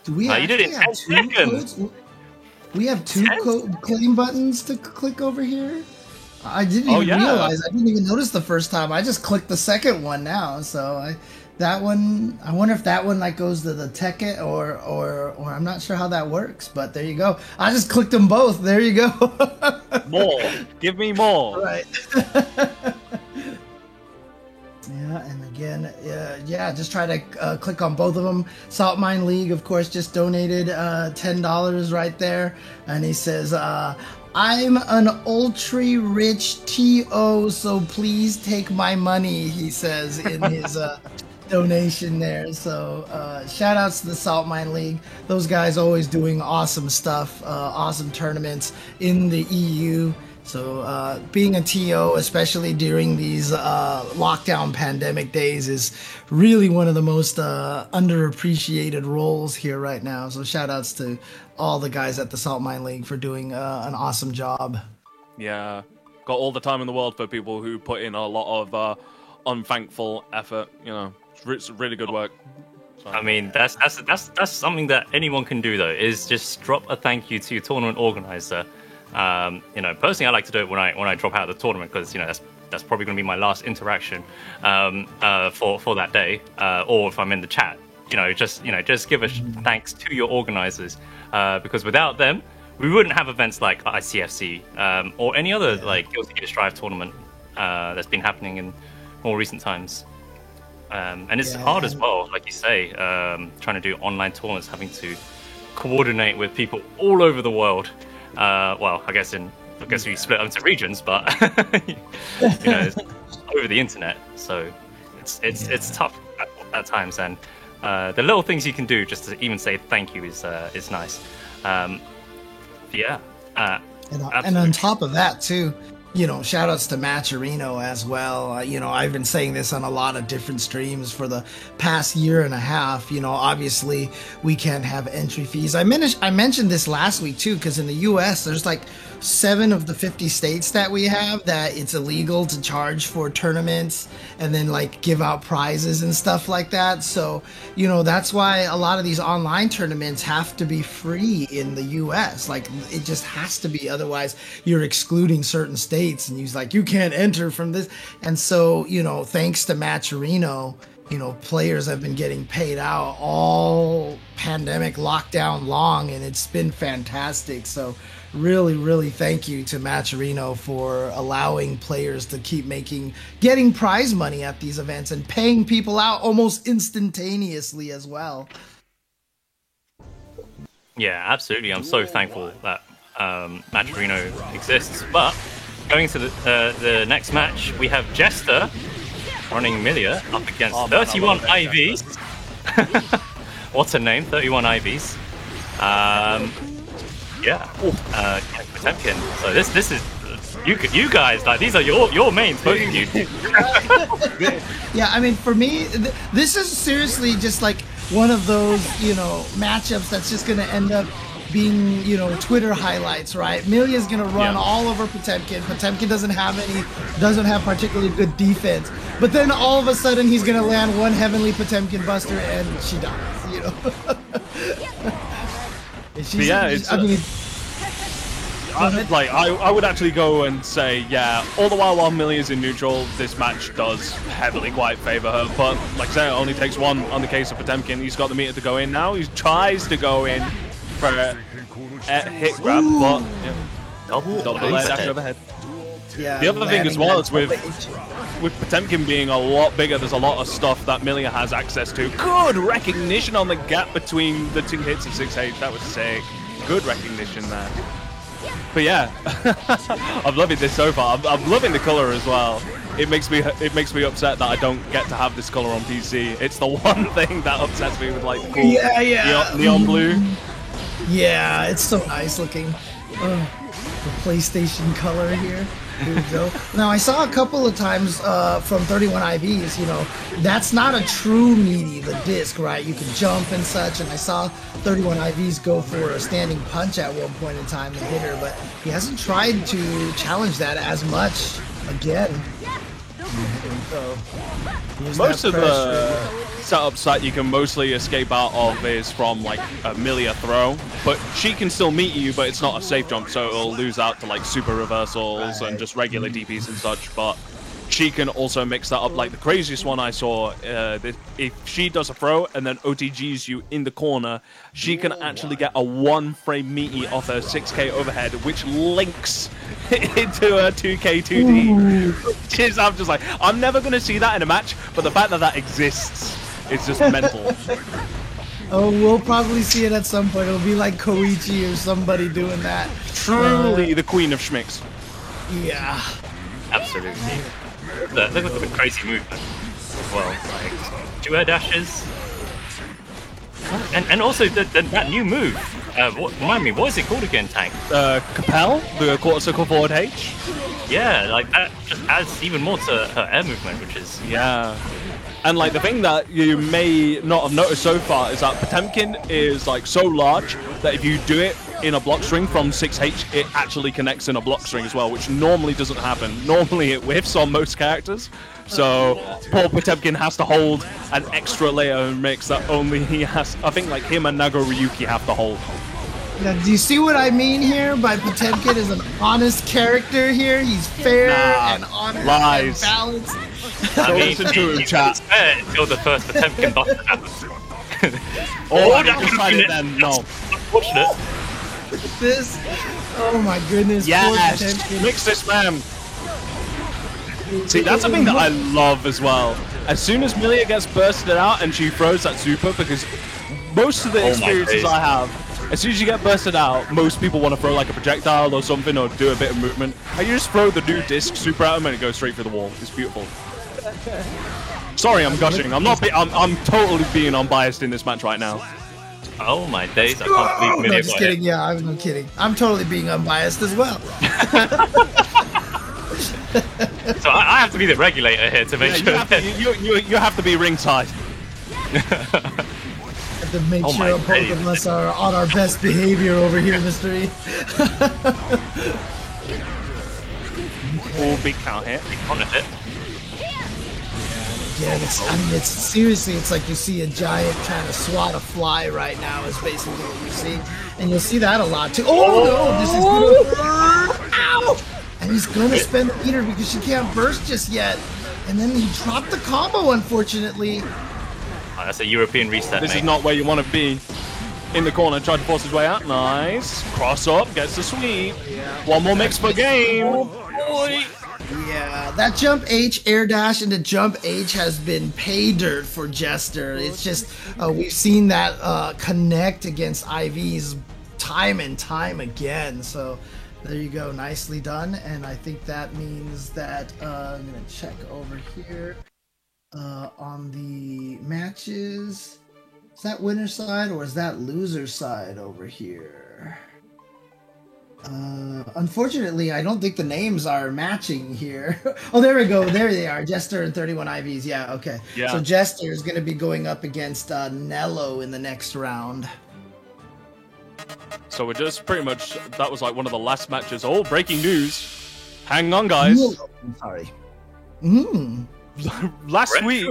Speaker 6: Do we
Speaker 5: you did it in 10 seconds.
Speaker 6: We have two claim buttons to click over here. I didn't even realize. I didn't even notice the first time. I just clicked the second one now. So that one. I wonder if that one like goes to the ticket or I'm not sure how that works. But there you go. I just clicked them both. There you go.
Speaker 4: More. Give me more.
Speaker 6: Right. Yeah, and again, just try to click on both of them. Salt Mine League, of course, just donated $10 right there, and he says, "I'm an ultra rich TO, so please take my money." He says in his donation there. So shout outs to the Salt Mine League. Those guys always doing awesome stuff, awesome tournaments in the EU. So being a TO, especially during these lockdown pandemic days, is really one of the most underappreciated roles here right now. So shout outs to all the guys at the Salt Mine League for doing an awesome job.
Speaker 4: Yeah, got all the time in the world for people who put in a lot of unthankful effort. You know, it's really good work. So.
Speaker 5: I mean, that's something that anyone can do though, is just drop a thank you to your tournament organizer. Personally, I like to do it when I drop out of the tournament because that's probably going to be my last interaction for that day, or if I'm in the chat, just give a thanks to your organizers because without them, we wouldn't have events like ICFC or any other like Guilty Gear Strive tournament that's been happening in more recent times. And it's hard as well, like you say, trying to do online tournaments, having to coordinate with people all over the world. I guess we split up into regions, but it's over the internet, so it's tough at times. And the little things you can do just to even say thank you is nice. And
Speaker 6: on top of that too, shout outs to Matcherino as well. I've been saying this on a lot of different streams for the past year and a half. Obviously we can't have entry fees. I mentioned this last week too, because in the US there's like 7 of the 50 states that we have that it's illegal to charge for tournaments and then like give out prizes and stuff like that. So, that's why a lot of these online tournaments have to be free in the US. Like it just has to be, otherwise you're excluding certain states and you can't enter from this. And so, thanks to Matcherino, players have been getting paid out all pandemic lockdown long, and it's been fantastic. So really, really thank you to Matcherino for allowing players to keep getting prize money at these events and paying people out almost instantaneously as well.
Speaker 5: Yeah, absolutely. I'm so thankful that Matcherino exists. But going to the next match, we have Jester running Milia up against 31 IVs. What's her name? 31 IVs. Potemkin. So this is you guys, like, these are your mains, both of you.
Speaker 6: Yeah, I mean, for me, this is seriously just like one of those matchups that's just gonna end up being Twitter highlights, right? Milia's gonna run all over Potemkin. Potemkin doesn't have particularly good defense, but then all of a sudden he's gonna land one Heavenly Potemkin Buster and she dies.
Speaker 4: I would actually go and say, all the while Milia's in neutral, this match does heavily quite favor her. But like I say, it only takes one on the case of Potemkin. He's got the meter to go in now. He tries to go in for a hit grab, but double air dash overhead.
Speaker 6: Yeah,
Speaker 4: the other thing as well is with Potemkin being a lot bigger, there's a lot of stuff that Milia has access to. Good recognition on the gap between the 2 hits of 6H. That was sick. Good recognition there. But yeah, I'm loving this so far. I'm loving the color as well. It makes me upset that I don't get to have this color on PC. It's the one thing that upsets me with like the cool neon blue.
Speaker 6: Yeah, it's so nice looking. the PlayStation color here. Here we go. Now, I saw a couple of times from 31 IVs, you know, that's not a true meaty, the disc, right? You can jump and such, and I saw 31 IVs go for a standing punch at one point in time and hit her, but he hasn't tried to challenge that as much again. So, here's
Speaker 4: Most
Speaker 6: that
Speaker 4: of the
Speaker 6: pressure.
Speaker 4: setups that you can mostly escape out of is from like a Milia throw, but she can still meet you, but it's not a safe jump, so it'll lose out to like super reversals and just regular DPs and such. But she can also mix that up. Like the craziest one I saw, if she does a throw and then OTGs you in the corner, she can actually get a 1-frame meaty off her 6K overhead, which links into a 2K 2D. Which is, I'm just like, I'm never going to see that in a match, but the fact that that exists is just mental.
Speaker 6: Oh, we'll probably see it at some point. It'll be like Koichi or somebody doing that.
Speaker 4: Truly the queen of schmicks.
Speaker 6: Yeah.
Speaker 5: Absolutely. Look at the crazy movement as well. Like 2 air dashes. And also that new move. Remind me, what is it called again, Tank?
Speaker 4: Capel, the quarter circle forward H.
Speaker 5: Yeah, like that just adds even more to her air movement, which is
Speaker 4: Yeah. And like the thing that you may not have noticed so far is that Potemkin is like so large that if you do it in a block string from 6H, it actually connects in a block string as well, which normally doesn't happen. Normally it whiffs on most characters. So poor Potemkin has to hold an extra layer of mix that only he has. I think like him and Nago Ryuki have to hold.
Speaker 6: Now, do you see what I mean here by Potemkin is an honest character here? He's fair
Speaker 4: Nah,
Speaker 6: and honest
Speaker 4: lies.
Speaker 6: and balanced.
Speaker 5: I mean,
Speaker 4: listen to him,
Speaker 5: he's
Speaker 4: chat.
Speaker 5: fair until the first Potemkin button happens.
Speaker 4: Oh, I
Speaker 5: that
Speaker 4: decided then, no.
Speaker 5: Unfortunate.
Speaker 6: This, oh my goodness, poor
Speaker 4: Yes,
Speaker 6: Potemkin.
Speaker 4: mix this, man. See, that's something that I love as well. As soon as Milia gets bursted out and she throws that super, because most of the
Speaker 5: my
Speaker 4: experiences
Speaker 5: days.
Speaker 4: I have, as soon as you get bursted out, most people want to throw like a projectile or something or do a bit of movement. And you just throw the new disc super at him and it goes straight through the wall. It's beautiful. Sorry, I'm gushing. I'm totally being unbiased in this match right now.
Speaker 5: Oh my days, I can't believe
Speaker 6: No,
Speaker 5: Milia
Speaker 6: just
Speaker 5: got
Speaker 6: kidding.
Speaker 5: hit.
Speaker 6: Yeah, I'm kidding. I'm totally being unbiased as well.
Speaker 5: So I have to be the regulator here to make
Speaker 4: You
Speaker 5: sure
Speaker 4: have
Speaker 5: that...
Speaker 4: you have to be ringside.
Speaker 6: Have to make
Speaker 5: Oh my
Speaker 6: sure both
Speaker 5: days.
Speaker 6: of us are on our best behavior over here, Mr. E.
Speaker 4: Oh, big count hit.
Speaker 5: on it.
Speaker 6: Yeah, I mean, it's seriously, it's like you see a giant trying to swat a fly right now is basically what you see. And you'll see that a lot too. Oh no, this is gonna, ow! And he's gonna spend the meter because she can't burst just yet. And then he dropped the combo, unfortunately.
Speaker 5: Oh, that's a European reset,
Speaker 4: This
Speaker 5: mate.
Speaker 4: is not where you want to be. In the corner, tried to force his way out. Nice. Cross up, gets the sweep. One more mix per game. Boy.
Speaker 6: Yeah, that jump H, air dash into jump H has been pay dirt for Jester. It's just, we've seen that connect against IVs time and time again. So there you go, nicely done. And I think that means that, I'm going to check over here on the matches. Is that winner side or is that loser side over here? Unfortunately, I don't think the names are matching here. Oh, there we go. There they are. Jester and 31 IVs. Yeah, okay.
Speaker 4: Yeah.
Speaker 6: So Jester is going to be going up against Nello in the next round.
Speaker 4: So we're just pretty much, that was like one of the last matches. Oh, breaking news. Hang on, guys.
Speaker 6: I'm sorry. Mm.
Speaker 4: Last week.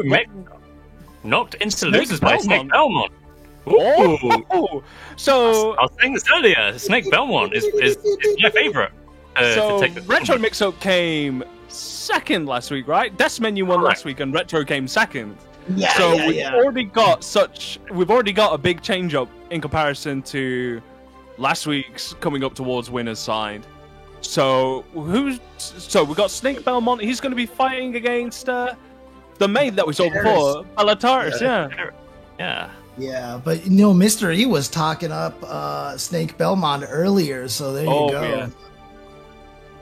Speaker 5: Knocked into
Speaker 4: Snake
Speaker 5: losers by Snake Belmont.
Speaker 4: Oh, so
Speaker 5: I was saying this earlier. Snake Belmont is my favorite.
Speaker 4: so
Speaker 5: to take the
Speaker 4: Retro Mix-Up came second last week, right? Death Menu won last week and Retro came second.
Speaker 6: Yeah,
Speaker 4: So
Speaker 6: yeah,
Speaker 4: we've
Speaker 6: yeah.
Speaker 4: already got a big change up in comparison to last week's coming up towards winner's side. So we got Snake Belmont. He's going to be fighting against the maid that we saw before, Bellatarus. Yeah.
Speaker 5: Yeah.
Speaker 6: Yeah, but you know, Mr. E was talking up Snake Belmont earlier, so there you
Speaker 4: Oh,
Speaker 6: go.
Speaker 4: yeah.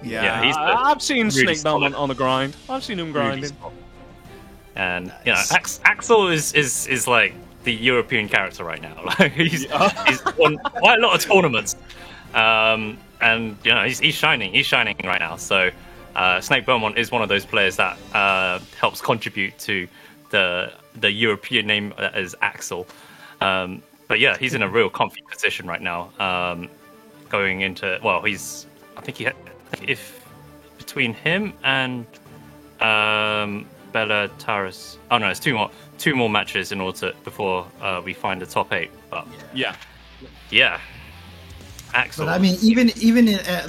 Speaker 5: Yeah, he's
Speaker 4: I've seen
Speaker 5: really
Speaker 4: Snake Belmont
Speaker 5: solid.
Speaker 4: on the grind. I've seen him
Speaker 5: Really
Speaker 4: grinding.
Speaker 5: solid. And you know, Axel is like the European character right now. Like he's won quite a lot of tournaments. and you know he's shining. He's shining right now. So Snake Beaumont is one of those players that helps contribute to the European name that is Axel. But yeah, he's in a real comfy position right now. Going into if between him and Bellatarus. Oh no, it's two more matches in order before we find the top 8. But yeah, Axel.
Speaker 6: But I mean, even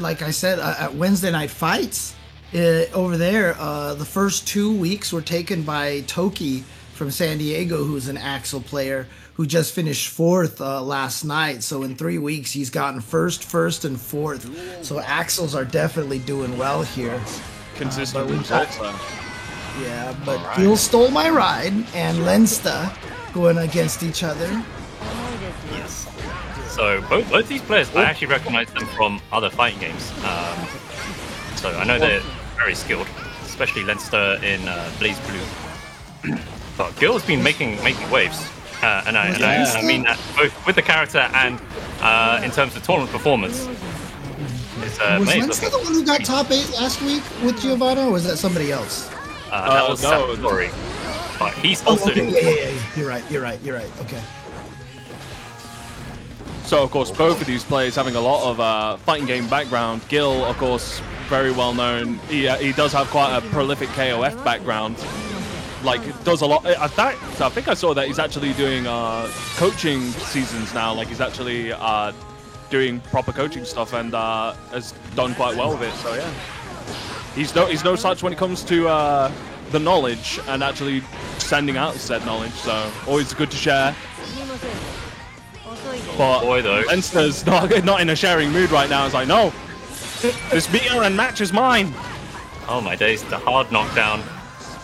Speaker 6: like I said, at Wednesday Night Fights over there, the first 2 weeks were taken by Toki from San Diego, who's an Axel player who just finished 4th last night. So in 3 weeks, he's gotten first, and 4th. So Axels are definitely doing well here.
Speaker 4: Consistent
Speaker 6: but
Speaker 4: results, though.
Speaker 6: Yeah, but Gil Stole My Ride and Lensta going against each other.
Speaker 5: Yes. So both these players, I actually recognize them from other fighting games. So I know they're very skilled, especially Lensta in Blaze Blue. But Gil's been making waves, and I mean that both with the character and in terms of tournament performance.
Speaker 6: Was Lensta the one who got top 8 last week with Giovanna, or was that somebody else?
Speaker 5: That was Satori. But he's also
Speaker 6: okay. Yeah. You're right. Okay.
Speaker 4: So, of course, both of these players having a lot of fighting game background. Gil, of course, very well known. He does have quite a prolific KOF background. Like, does a lot. I think I saw that he's actually doing coaching seasons now. Like, he's actually doing proper coaching stuff and has done quite well with it. So, yeah. He's no such when it comes to the knowledge and actually sending out said knowledge. So, always good to share. But Lensta's not in a sharing mood right now. It's like, no, this meter and match is mine.
Speaker 5: Oh my days, the hard knockdown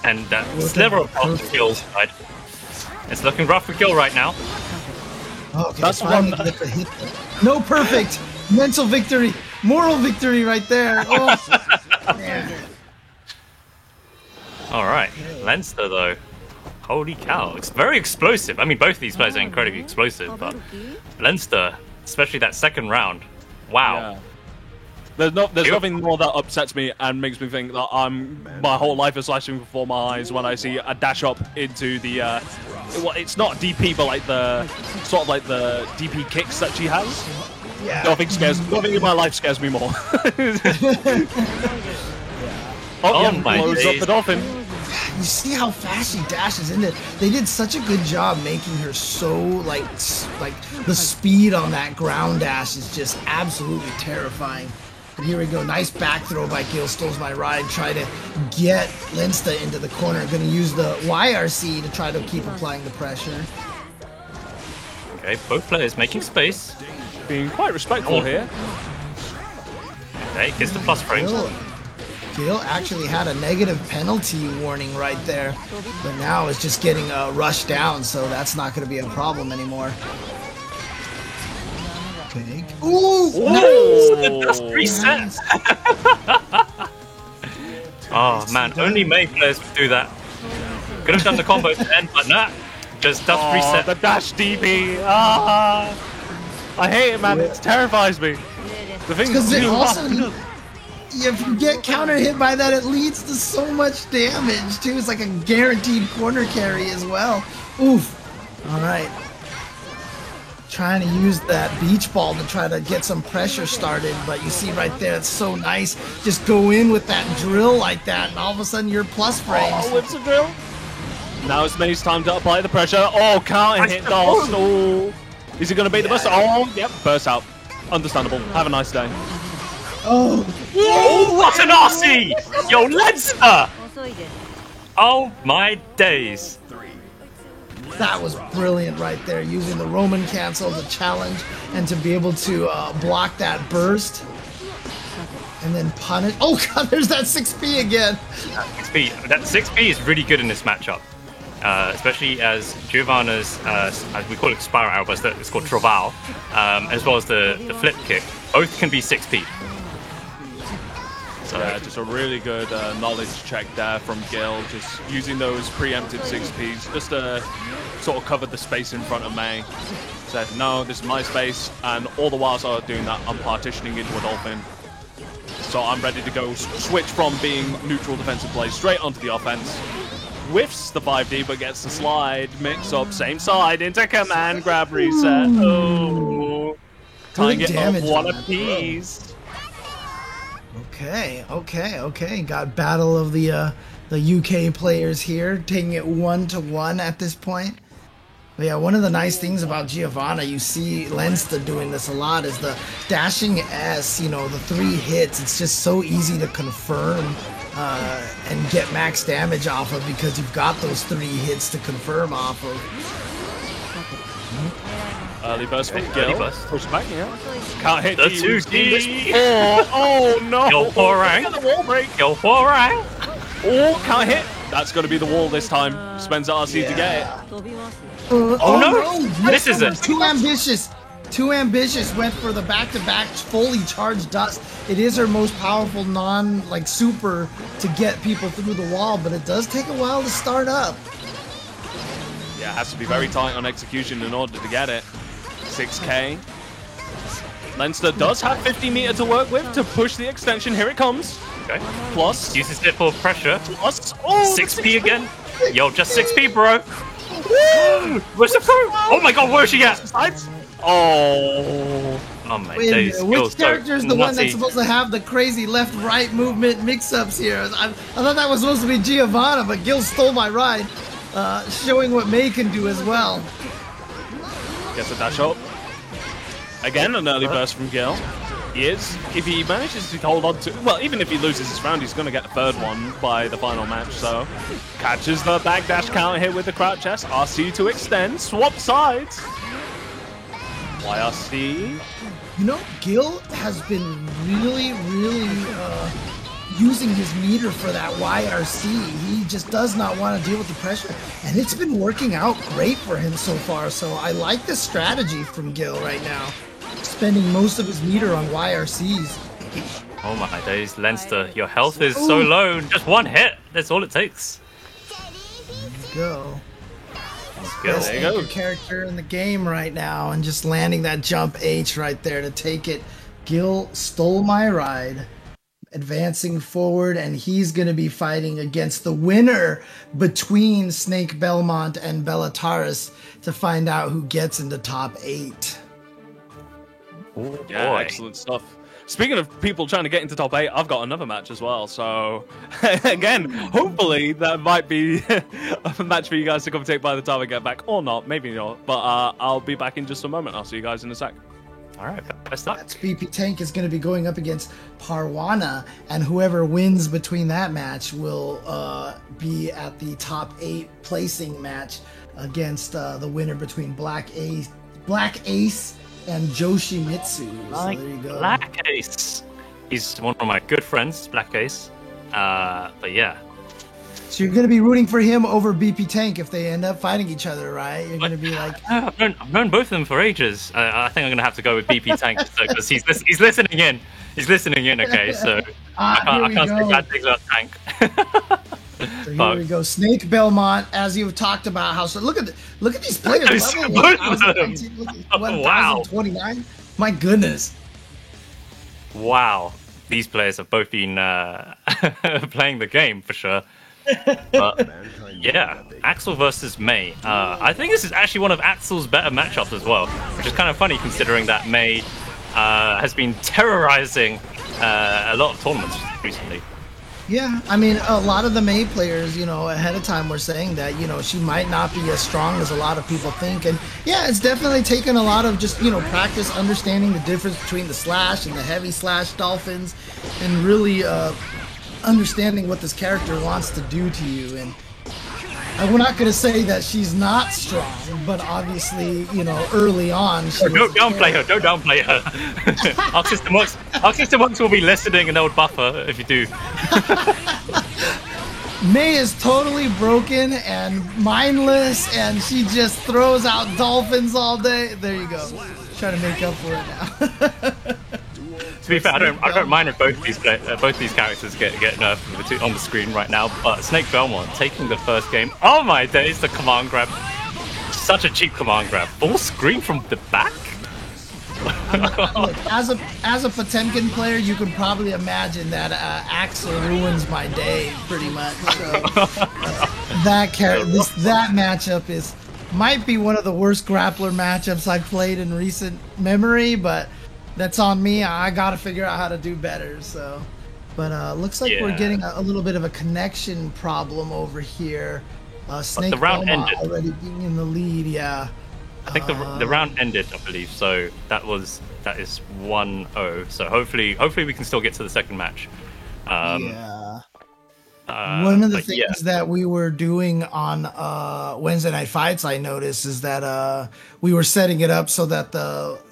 Speaker 5: and that sliver of pop to Gil's side. It's looking rough for Gil right now.
Speaker 6: Okay, that's one. No perfect mental victory, moral victory right there. Oh, man.
Speaker 5: All right, Lensta though. Holy cow, it's very explosive. I mean, both of these players are incredibly explosive, but Lensta, especially that second round, wow.
Speaker 4: Yeah. There's nothing more that upsets me and makes me think that my whole life is flashing before my eyes when I see a dash up into the well, it's not DP, but like the sort of like the DP kicks that she has.
Speaker 6: Yeah.
Speaker 4: Nothing in my life scares me more. Blows up the dolphin.
Speaker 6: You see how fast she dashes in there. They did such a good job making her so like the speed on that ground dash is just absolutely terrifying. And here we go, nice back throw by Gil Stoles My Ride. Try to get Lensta into the corner. Going to use the YRC to try to keep applying the pressure.
Speaker 5: Okay, both players making space.
Speaker 4: Being quite respectful here.
Speaker 5: Okay, gets the plus frames.
Speaker 6: Gil actually had a negative penalty warning right there, but now it's just getting rushed down, so that's not going to be a problem anymore. Okay. Ooh!
Speaker 5: That's 3 sets! Oh man, only May players would do that. Could have done the combo then, but nah. Just does 3 sets.
Speaker 4: The dash DP! I hate it, man. It terrifies me. The thing is,
Speaker 6: if you get counter hit by that, it leads to so much damage too. It's like a guaranteed corner carry as well. Oof. All right. Trying to use that beach ball to try to get some pressure started, but you see right there, it's so nice. Just go in with that drill like that, and all of a sudden you're plus frames.
Speaker 4: Oh, it's a drill. Now it's May's time to apply the pressure. Oh, counter hit Dust. Oh. Is he going to beat the burst? Oh, yep, burst out. Understandable. Have a nice day.
Speaker 6: Oh,
Speaker 5: what an RC! Yo, Lensta! Oh my days.
Speaker 6: that was brilliant right there, using the Roman cancel to challenge and to be able to block that burst. And then punish. Oh god, there's that 6P again.
Speaker 5: That 6P is really good in this matchup. Especially as Giovanna's, as we call it spiral, but it's called Travail, as well as the flip kick. Both can be 6P. So
Speaker 4: Yeah, just a really good knowledge check there from Gil, just using those preemptive 6Ps just to sort of cover the space in front of May. Said, no, this is my space, and all the whilst I was doing that, I'm partitioning into a Dolphin. So I'm ready to go switch from being neutral defensive play straight onto the offense. Whiffs the 5D, but gets the slide, mix up, same side, into command, grab, reset. Oh, tying
Speaker 6: Good
Speaker 4: it up
Speaker 6: damage
Speaker 4: one
Speaker 6: on that.
Speaker 4: apiece.
Speaker 6: Okay. Got battle of the UK players here, taking it 1-1 at this point. But yeah, one of the nice things about Giovanna, you see Lensta doing this a lot, is the dashing S, you know, the 3 hits. It's just so easy to confirm and get max damage off of because you've got those 3 hits to confirm off of.
Speaker 4: Early burst from
Speaker 5: Early
Speaker 4: Gil.
Speaker 5: burst.
Speaker 4: Push back, yeah. Can't hit
Speaker 5: The
Speaker 4: G. We've seen this
Speaker 5: 2D.
Speaker 4: before. Oh no!
Speaker 5: Go for rank.
Speaker 4: The wall break.
Speaker 5: Go for rank.
Speaker 4: Oh, can't hit. That's going to be the wall this time. Spends RC to get it.
Speaker 5: Oh, no. This is it.
Speaker 6: Too ambitious. Too ambitious. Went for the back-to-back fully charged dust. It is her most powerful super to get people through the wall, but it does take a while to start up.
Speaker 4: Yeah, it has to be very tight on execution in order to get it. 6K. Leinster does have 50 meter to work with to push the extension. Here it comes.
Speaker 5: Okay.
Speaker 4: Plus.
Speaker 5: Uses it for pressure.
Speaker 4: Plus. Oh,
Speaker 5: 6p again. Yo, just 6p, bro. Where's the crew? Oh my god, where's she at?
Speaker 4: Sides. Oh.
Speaker 5: Oh my
Speaker 6: Wait a
Speaker 5: days.
Speaker 6: minute, which
Speaker 5: Gil's so
Speaker 6: character is the one
Speaker 5: nutty.
Speaker 6: that's supposed to have the crazy left-right movement mix-ups here? I thought that was supposed to be Giovanna, but Gil stole my ride, showing what May can do as well.
Speaker 4: Gets a dash up. Again, an early burst from Gil. He is. If he manages to hold on to... Well, even if he loses this round, he's going to get the third one by the final match, so... Catches the backdash counter hit with the crouch S. RC to extend. Swap sides. YRC.
Speaker 6: You know, Gil has been really using his meter for that YRC. He just does not want to deal with the pressure, and it's been working out great for him so far. So I like this strategy from Gil right now, spending most of his meter on YRCs.
Speaker 5: Oh my days, Leinster, your health is so low. Just one hit. That's all it takes.
Speaker 6: Go.
Speaker 5: Go.
Speaker 6: Best
Speaker 4: There you go.
Speaker 6: anchor character in the game right now, and just landing that jump H right there to take it. Gil stole my ride, advancing forward, and he's going to be fighting against the winner between Snake Belmont and Bellataris to find out who gets into top 8.
Speaker 5: Oh,
Speaker 4: Yeah,
Speaker 5: boy.
Speaker 4: excellent stuff. Speaking of people trying to get into top 8, I've got another match as well. So, again, hopefully that might be a match for you guys to come take by the time I get back. Or not, maybe not. But I'll be back in just a moment. I'll see you guys in a sec.
Speaker 5: All right, best luck.
Speaker 6: That's BP Tank is going to be going up against Parwana, and whoever wins between that match will be at the top 8 placing match against the winner between Black Ace and Joshimitsu.
Speaker 5: Like
Speaker 6: So there you go.
Speaker 5: Black Ace. He's one of my good friends, Black Ace. But yeah.
Speaker 6: So you're going to be rooting for him over BP Tank if they end up fighting each other, right? You're going to be like,
Speaker 5: I've known both of them for ages. I think I'm going to have to go with BP Tank because he's listening in. He's listening in, okay? So I can't say bad things about Tank.
Speaker 6: so here we go. Snake Belmont, as you've talked about, how so look at these players.
Speaker 5: Look at
Speaker 6: Level
Speaker 5: both of them.
Speaker 6: 1019, look at
Speaker 5: Oh, wow.
Speaker 6: 1029. My goodness.
Speaker 5: Wow. These players have both been playing the game for sure. But yeah, Axel versus May. I think this is actually one of Axel's better matchups as well, which is kind of funny considering that May has been terrorizing a lot of tournaments recently.
Speaker 6: Yeah, I mean, a lot of the May players, ahead of time were saying that, she might not be as strong as a lot of people think. And yeah, it's definitely taken a lot of just, practice understanding the difference between the slash and the heavy slash dolphins and really understanding what this character wants to do to you. And we're not going to say that she's not strong, but obviously, early on, she
Speaker 5: Don't downplay her. Don't downplay her. Our system works will be listening and they'll buff her if you do.
Speaker 6: May is totally broken and mindless, and she just throws out dolphins all day. There you go. Trying to make up for it now.
Speaker 5: be fair, I don't mind if both these characters get nerfed on the screen right now. But Snake Belmont taking the first game. Oh my days, the command grab. Such a cheap command grab. Full screen from the back.
Speaker 6: Look, as a Potemkin player, you can probably imagine that Axel ruins my day pretty much. So, that matchup might be one of the worst grappler matchups I've played in recent memory, but that's on me. I gotta figure out how to do better. So, but looks like we're getting a little bit of a connection problem over here. Snake
Speaker 5: the round
Speaker 6: Belmont
Speaker 5: ended.
Speaker 6: already being in the lead. Yeah.
Speaker 5: I think the round ended, I believe. So that is 1-0. So hopefully we can still get to the second match.
Speaker 6: Yeah. One of the things that we were doing on Wednesday Night Fights, I noticed, is that we were setting it up so that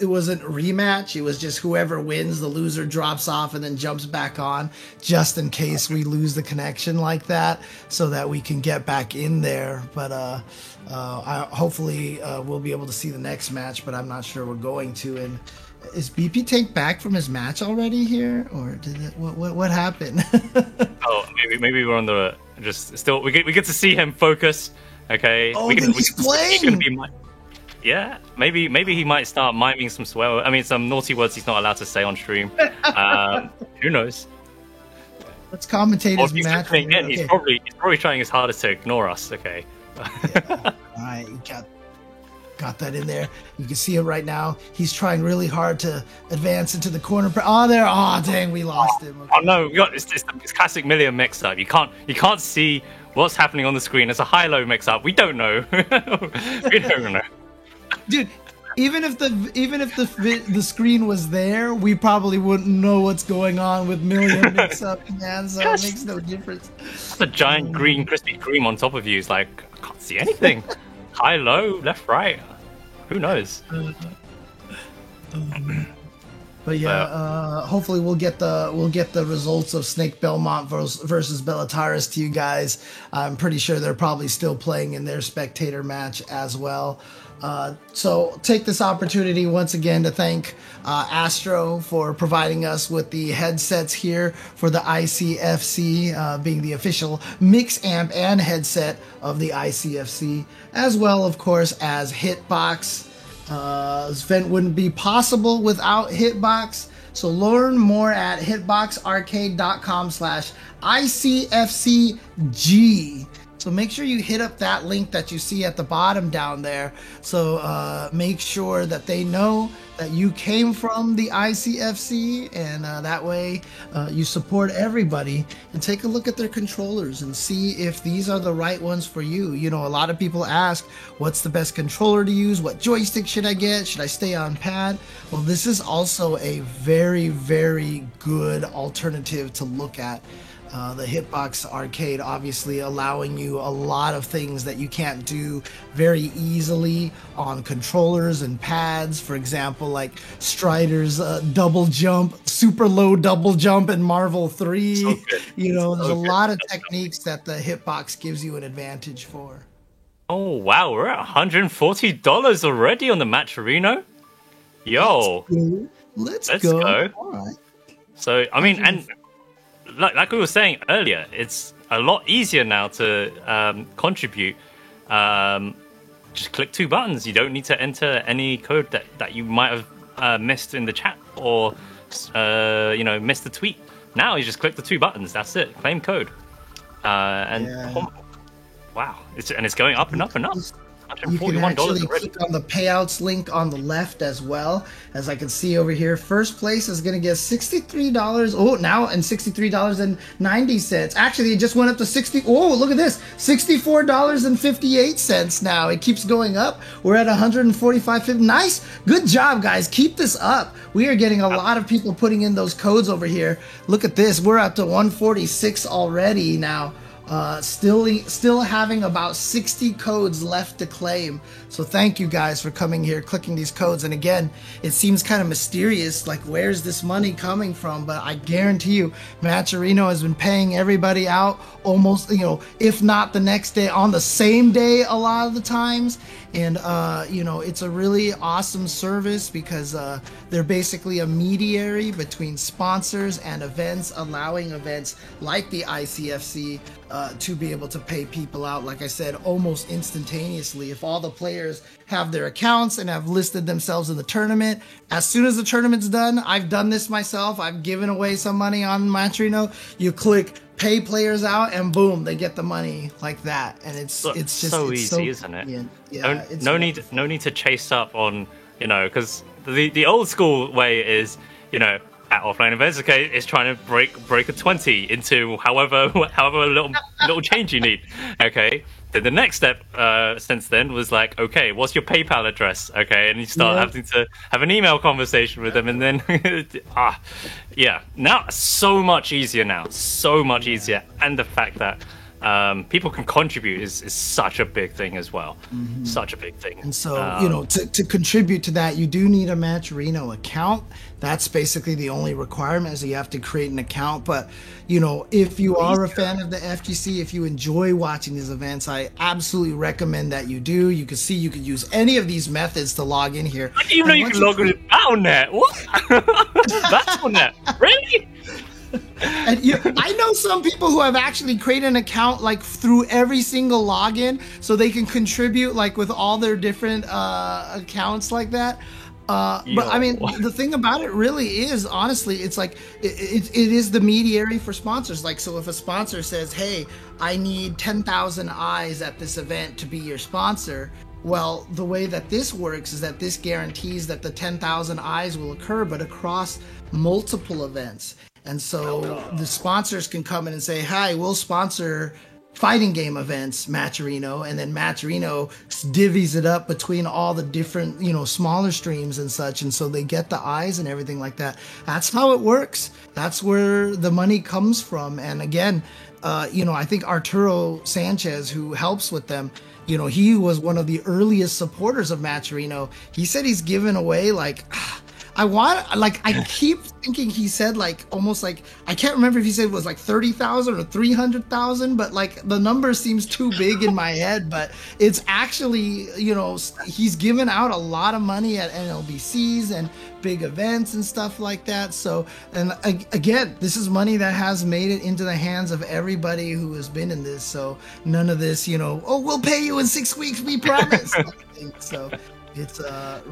Speaker 6: it wasn't a rematch. It was just whoever wins, the loser drops off and then jumps back on, just in case we lose the connection like that, so that we can get back in there. But hopefully we'll be able to see the next match, but I'm not sure we're going to. And is BP Tank back from his match already here, or did it, what happened?
Speaker 5: Oh, maybe we're on the we get to see him focus. Okay.
Speaker 6: Oh, he's playing.
Speaker 5: Maybe he might start miming some some naughty words he's not allowed to say on stream. Who knows?
Speaker 6: Let's commentate
Speaker 5: Or
Speaker 6: his
Speaker 5: if he's
Speaker 6: match.
Speaker 5: listening in, he's probably trying his hardest to ignore us. Okay.
Speaker 6: All right, you got that in there. You can see it right now. He's trying really hard to advance into the corner. Oh, there. Oh, dang, we lost him. Okay.
Speaker 5: Oh no, we got it's classic Million mix-up. You can't see what's happening on the screen. It's a high-low mix-up. We don't know. We don't know.
Speaker 6: Dude, even if the screen was there, we probably wouldn't know what's going on with Million mix-up, man. So it makes no difference.
Speaker 5: That's a giant green Krispy Kreme on top of you. It's like I can't see anything. High, low, left, right. Who knows?
Speaker 6: But yeah, hopefully we'll get the results of Snake Belmont versus Bellataris to you guys. I'm pretty sure they're probably still playing in their spectator match as well. So take this opportunity once again to thank Astro for providing us with the headsets here for the ICFC, being the official mix amp and headset of the ICFC, as well, of course, as Hitbox. This event wouldn't be possible without Hitbox. So learn more at hitboxarcade.com/ICFCG. So make sure you hit up that link that you see at the bottom down there. So make sure that they know that you came from the ICFC, and that way you support everybody. And take a look at their controllers and see if these are the right ones for you. You know, a lot of people ask, what's the best controller to use? What joystick should I get? Should I stay on pad? Well, this is also a very, very good alternative to look at. The Hitbox Arcade obviously allowing you a lot of things that you can't do very easily on controllers and pads. For example, like Strider's double jump, super low double jump in Marvel 3.
Speaker 5: So
Speaker 6: you know, there's a lot of techniques that the Hitbox gives you an advantage for.
Speaker 5: Oh wow, we're at $140 already on the Matcherino. Yo,
Speaker 6: Let's
Speaker 5: go.
Speaker 6: All right.
Speaker 5: So I mean, and like we were saying earlier, it's a lot easier now to contribute. Just click 2 buttons. You don't need to enter any code that you might have missed in the chat or missed the tweet. Now you just click the 2 buttons. That's it. Claim code. Wow, it's going up and up and up.
Speaker 6: You can actually
Speaker 5: already.
Speaker 6: click on the payouts link on the left as well. As I can see over here, first place is going to get $63. Oh, now and $63.90. Actually, it just went up to Oh, look at this, $64.58 now. It keeps going up. We're at $145.50. Nice, good job, guys. Keep this up. We are getting a lot of people putting in those codes over here. Look at this. We're up to $146 already now. Still having about 60 codes left to claim. So thank you guys for coming here, clicking these codes. And again, it seems kind of mysterious, like where's this money coming from? But I guarantee you, Matcherino has been paying everybody out almost, if not the next day, on the same day a lot of the times. And it's a really awesome service because they're basically a mediary between sponsors and events, allowing events like the ICFC to be able to pay people out, like I said, almost instantaneously. If all the players have their accounts and have listed themselves in the tournament, as soon as the tournament's done, I've done this myself, I've given away some money on Matcherino, you click pay players out and boom, they get the money like that. And it's just
Speaker 5: so
Speaker 6: it's
Speaker 5: easy, isn't it?
Speaker 6: Yeah,
Speaker 5: no need to chase up on, because the old school way is, at offline events, okay, it's trying to break a 20 into however little change you need, okay. Then the next step since then was like, okay, what's your PayPal address, okay, and you start having to have an email conversation with them, and then now so much easier and the fact that people can contribute is such a big thing as well. Such a big thing.
Speaker 6: And so, to contribute to that, you do need a Matcherino account. That's basically the only requirement, is that you have to create an account. But, if you are a fan of the FGC, if you enjoy watching these events, I absolutely recommend that you do. You can see you could use any of these methods to log in here.
Speaker 5: I didn't even know you could log in Battle.net. What? Battle.net? Really?
Speaker 6: And I know some people who have actually created an account like through every single login, so they can contribute like with all their different accounts like that. But I mean, the thing about it really is, honestly, it's like it is the mediary for sponsors. Like, so if a sponsor says, "Hey, I need 10,000 eyes at this event to be your sponsor," well, the way that this works is that this guarantees that the 10,000 eyes will occur, but across multiple events. And so the sponsors can come in and say, "Hi, we'll sponsor fighting game events, Matcherino," and then Matcherino divvies it up between all the different, smaller streams and such, and so they get the eyes and everything like that. That's how it works. That's where the money comes from. And again, I think Arturo Sanchez, who helps with them, he was one of the earliest supporters of Matcherino. He said he's given away I keep thinking he said almost I can't remember if he said it was 30,000 or 300,000, but the number seems too big in my head. But it's actually, he's given out a lot of money at NLBCs and big events and stuff like that. So, and again, this is money that has made it into the hands of everybody who has been in this. So none of this, we'll pay you in 6 weeks, we promise. So it's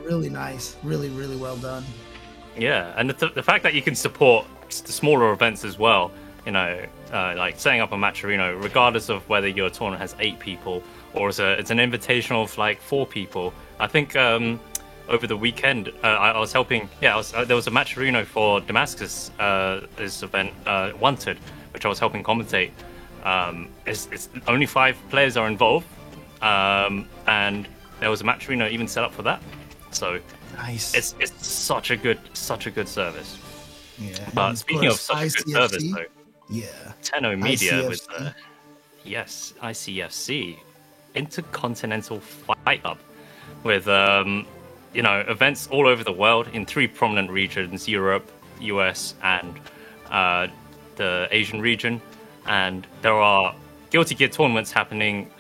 Speaker 6: really nice, really, really well done.
Speaker 5: Yeah, and the fact that you can support the smaller events as well, like setting up a Matcherino, regardless of whether your tournament has 8 people or it's an invitational of 4 people. I think over the weekend I was helping. There was a Matcherino for Damascus, this event, Wanted, which I was helping commentate. It's only 5 players are involved, and there was a Matcherino even set up for that. So
Speaker 6: nice.
Speaker 5: It's such a good service.
Speaker 6: Yeah.
Speaker 5: But speaking of such a good service, though,
Speaker 6: yeah,
Speaker 5: Tenno Media with
Speaker 6: ICFC.
Speaker 5: ICFC, Intercontinental Fight Hub, with events all over the world in 3 prominent regions: Europe, US, and the Asian region. And there are Guilty Gear tournaments happening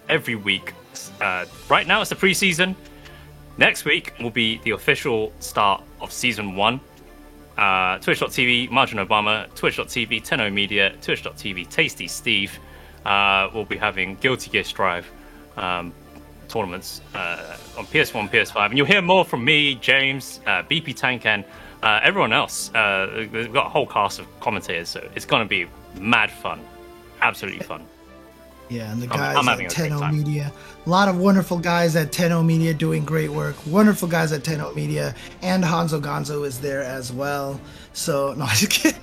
Speaker 5: every week. Right now it's the preseason. Next week will be the official start of season 1. Twitch.tv Margin Obama, Twitch.tv Tenno Media, Twitch.tv Tasty Steve will be having Guilty Gear Strive tournaments on PS1, PS5, and you'll hear more from me, James, BP Tank, and everyone else. We've got a whole cast of commentators, so it's going to be mad fun, absolutely fun.
Speaker 6: Yeah, and the guys
Speaker 5: I'm
Speaker 6: at Tenno Media, a lot of wonderful guys at Tenno Media doing great work. Wonderful guys at Tenno Media, and Hanzo Gonzo is there as well. So no, I just kidding.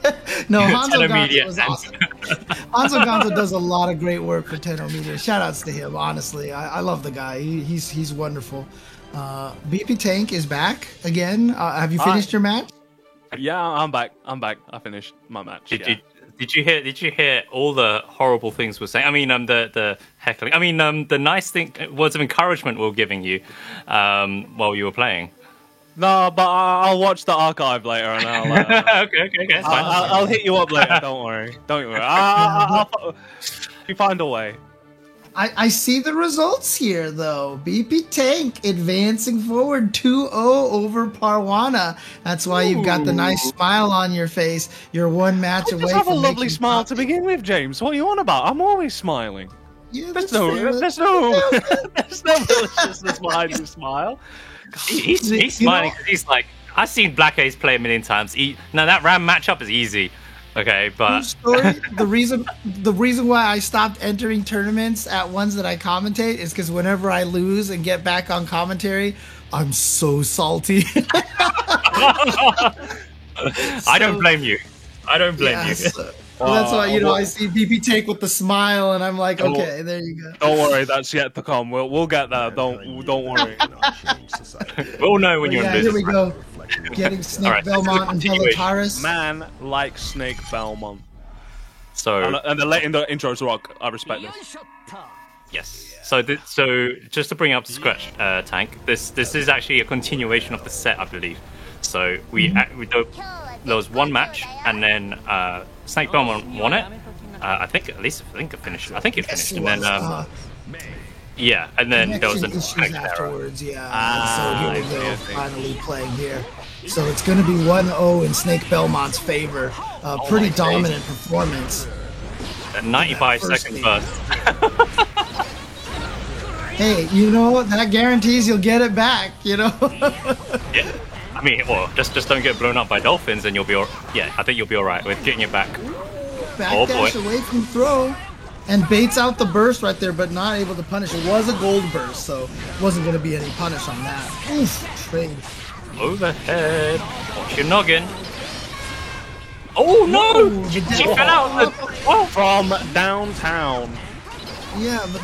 Speaker 6: No, Hanzo Gonzo is awesome. Hanzo Gonzo does a lot of great work for Tenno Media. Shout outs to him. Honestly, I love the guy. He's wonderful. BP Tank is back again. Have you finished your match?
Speaker 4: Yeah, I'm back. I finished my match.
Speaker 5: Did you hear all the horrible things we're saying? I mean, the heckling. I mean, the nice words of encouragement we're giving you while you were playing.
Speaker 4: No, but I'll watch the archive later, and
Speaker 5: okay, it's fine.
Speaker 4: I'll hit you up later. Don't worry. I'll find a way.
Speaker 6: I see the results here, though. BP Tank advancing forward 2-0 over Parwana. That's why you've got the nice smile on your face. You're one match away
Speaker 4: Just
Speaker 6: from
Speaker 4: have a lovely
Speaker 6: making
Speaker 4: smile
Speaker 6: top
Speaker 4: to begin with, James. What are you on about? I'm always smiling.
Speaker 6: Yeah,
Speaker 4: There's
Speaker 6: that's
Speaker 4: no
Speaker 6: fair.
Speaker 4: there's no maliciousness behind the smile.
Speaker 5: He's smiling because he's like, I've seen Black Ace play a million times. Now that Ram matchup is easy. Okay,
Speaker 6: True
Speaker 5: but
Speaker 6: story. The reason why I stopped entering tournaments at ones that I commentate is because whenever I lose and get back on commentary, I'm so salty.
Speaker 5: I don't blame you. I don't blame you.
Speaker 6: So that's why I see BP Tank with the smile, and I'm like, okay, there you go.
Speaker 4: Don't worry, that's yet to come. We'll get there. Don't worry.
Speaker 5: We'll know when you're in
Speaker 6: Here
Speaker 5: business.
Speaker 6: we go. Getting Snake
Speaker 5: Alright,
Speaker 6: Belmont and Belataris.
Speaker 4: Man like Snake Belmont.
Speaker 5: So
Speaker 4: And the late in the intros rock. I respect this.
Speaker 5: yes. So just to bring up to scratch, Tank. This is actually a continuation of the set, I believe. So there was one match, and then Snake Belmont won it. I think it finished. I think it finished, and then yeah, and then there was an
Speaker 6: issues
Speaker 5: connection error.
Speaker 6: afterwards. So here we go, finally playing here. So it's going to be 1-0 in Snake Belmont's favor. Pretty dominant performance.
Speaker 5: A 95-second burst.
Speaker 6: Hey, that guarantees you'll get it back.
Speaker 5: Yeah. I mean, well, just don't get blown up by dolphins, and you'll be I think you'll be all right with getting it back.
Speaker 6: Backdash away from throw. And baits out the burst right there, but not able to punish. It was a gold burst, so wasn't going to be any punish on that. Oof, trade.
Speaker 5: Overhead. Watch your noggin. Oh no! She fell out. Oh.
Speaker 4: From downtown.
Speaker 6: Yeah, but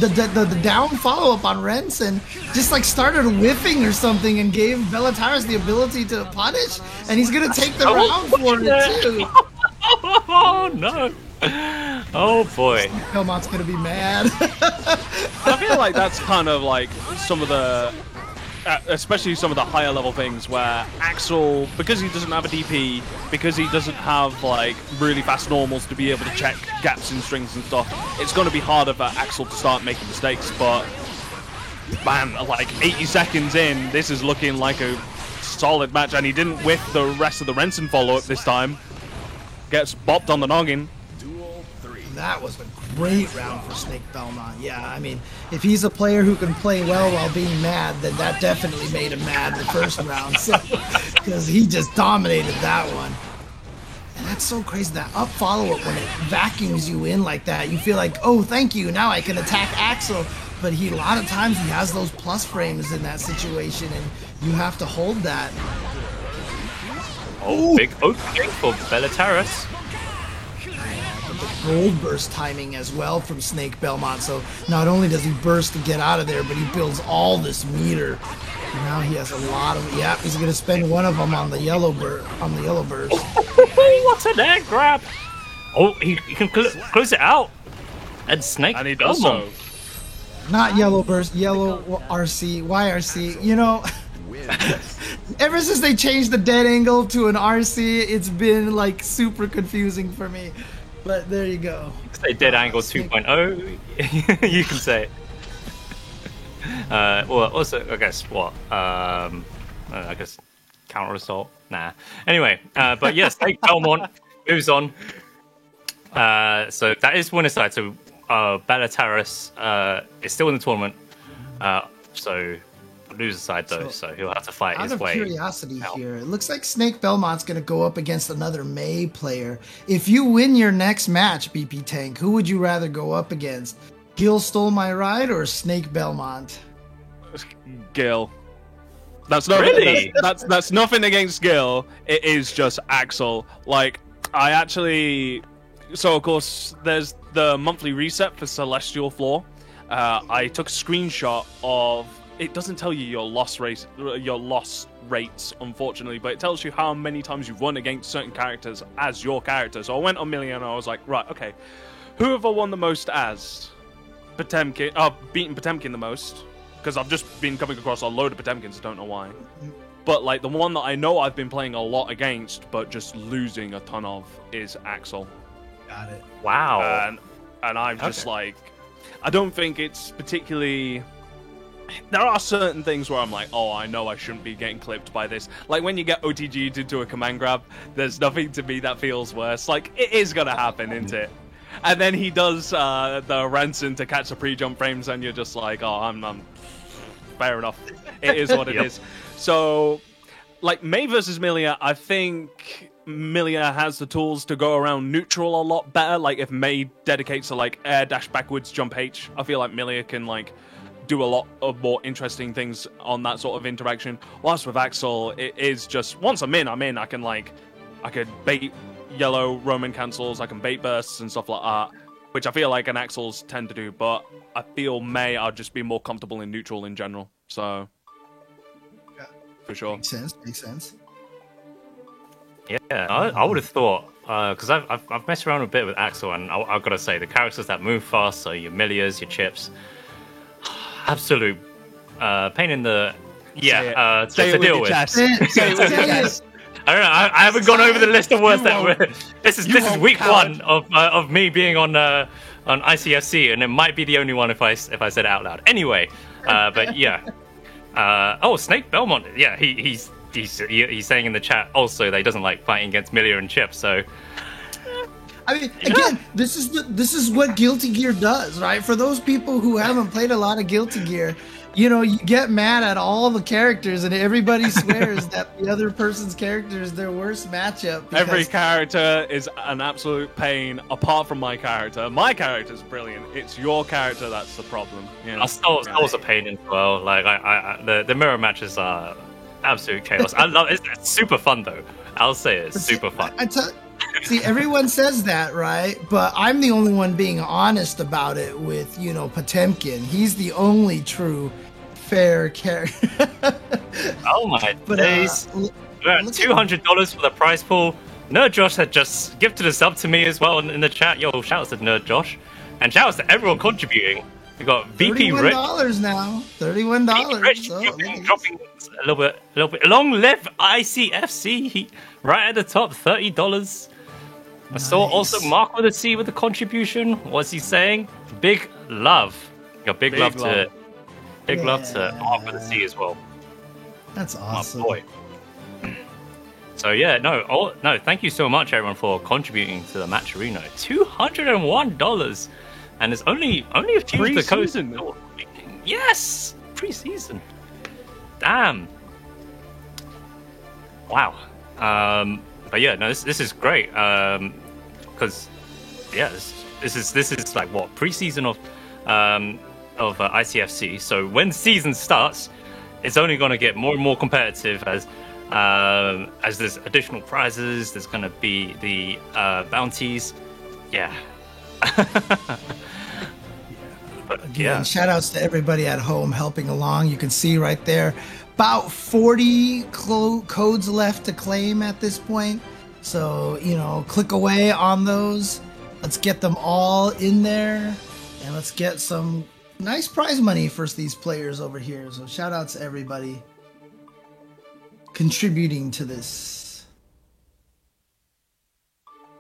Speaker 6: the down follow up on Renson just like started whiffing or something and gave Belataris the ability to punish, and he's gonna take the round for it too.
Speaker 5: Oh no! Oh boy!
Speaker 6: Belmont's gonna be mad.
Speaker 4: I feel like that's kind of like some of the, especially some of the higher level things where Axel, because he doesn't have a DP, because he doesn't have like really fast normals to be able to check gaps in strings and stuff, it's going to be harder for Axel to start making mistakes. But man, like 80 seconds in, this is looking like a solid match, and he didn't whiff the rest of the Renson follow up this time. Gets bopped on the noggin.
Speaker 6: That was a great round for Snake Belmont. Yeah, I mean, if he's a player who can play well while being mad, then that definitely made him mad the first round. So, because he just dominated that one. And that's so crazy, that up follow-up, when it vacuums you in like that, you feel like, oh, thank you, now I can attack Axel. But a lot of times he has those plus frames in that situation, and you have to hold that.
Speaker 5: Oh, big opening for Belataris.
Speaker 6: Gold burst timing as well from Snake Belmont, so not only does he burst to get out of there, but he builds all this meter. And now he has a lot of, he's gonna spend one of them on the yellow burst.
Speaker 5: What's an air grab? Oh, he can close it out. And Snake
Speaker 4: And he does so.
Speaker 6: Not yellow burst, yellow RC, YRC. Ever since they changed the dead angle to an RC, it's been like super confusing for me. But there you go.
Speaker 5: Say dead angle 2.0. You can say it. Well, also, I guess what? I guess counter assault. Nah. Anyway, but yes, Snake Belmont moves on. So that is winner side. So Belataris is still in the tournament. So loser side though, so he'll have to fight his way.
Speaker 6: Out of curiosity here, it looks like Snake Belmont's going to go up against another May player. If you win your next match, BP Tank, who would you rather go up against? Gil Stole My Ride or Snake Belmont?
Speaker 4: Gil. That's not
Speaker 5: Really?
Speaker 4: that's nothing against Gil. It is just Axel. Like, I actually, so of course there's the monthly reset for Celestial Floor. I took a screenshot of it doesn't tell you your loss rates, unfortunately, but it tells you how many times you've won against certain characters as your character. So I went on Millia and I was like, right, okay, who have I won the most as? Potemkin. Beaten Potemkin the most, because I've just been coming across a load of Potemkins. I don't know why. But like the one that I know I've been playing a lot against, but just losing a ton of, is Axel.
Speaker 6: Got it.
Speaker 5: Wow.
Speaker 4: And I'm just like, I don't think it's particularly. There are certain things where I'm like, oh, I know I shouldn't be getting clipped by this. Like when you get OTG'd into a command grab, there's nothing to me that feels worse. Like, it is gonna happen, isn't it? And then he does the Ransom to catch the pre-jump frames, and you're just like, oh, I'm fair enough. It is what it is. So, like, Mei versus Millia, I think Millia has the tools to go around neutral a lot better. Like, if Mei dedicates to, like, air dash backwards, jump H, I feel like Millia can, like, do a lot of more interesting things on that sort of interaction. Whilst with Axel, it is just, once I'm in, I can, like, I could bait yellow Roman cancels, I can bait bursts and stuff like that, which I feel like an Axels tend to do, but I feel Mei, I'd just be more comfortable in neutral in general. So, for sure.
Speaker 6: Makes sense.
Speaker 5: Yeah, I would have thought, because I've messed around a bit with Axel, and I've got to say, the characters that move fast, so your Millias, your Chips, absolute pain in the to deal with. I don't know. I haven't gone over the list of words that were. This is week one of me being on ICFC, and it might be the only one if I said it out loud. Anyway, but yeah. Snake Belmont. Yeah, he's saying in the chat also that he doesn't like fighting against Millia and Chip. So.
Speaker 6: I mean, again, this is what Guilty Gear does, right? For those people who haven't played a lot of Guilty Gear, you know, you get mad at all the characters, and everybody swears that the other person's character is their worst matchup.
Speaker 4: Every character is an absolute pain, apart from my character. My character's brilliant. It's your character that's the problem. Yeah.
Speaker 5: Soul's a pain as well. Like the mirror matches are absolute chaos. I love it. It's super fun though. I'll say it's super fun.
Speaker 6: See, everyone says that, right? But I'm the only one being honest about it with, you know, Potemkin. He's the only true fair character.
Speaker 5: Oh my days. $200 for the prize pool. Nerd Josh had just gifted a sub to me as well in the chat. Yo, shouts to Nerd Josh. And shouts to everyone contributing. We got VP Rich.
Speaker 6: $31 now. $31.
Speaker 5: Rich dropping a little bit. Long live ICFC. Right at the top, $30. I saw also Mark with a C with a contribution. What's he saying? Big love. Big love to Mark with a C as well.
Speaker 6: That's awesome.
Speaker 5: My boy. So yeah, no, thank you so much everyone for contributing to the Matcherino. $201. And there's only a few of the codes. Yes! Pre-season. Damn. Wow. But yeah, no, this is great. Because this is like what pre-season of ICFC. So when season starts, it's only going to get more and more competitive as there's additional prizes. There's going to be the bounties. Yeah. But
Speaker 6: again, shout outs to everybody at home helping along. You can see right there about 40 codes left to claim at this point. So, you know, click away on those. Let's get them all in there. And let's get some nice prize money for these players over here. So shout outs to everybody contributing to this.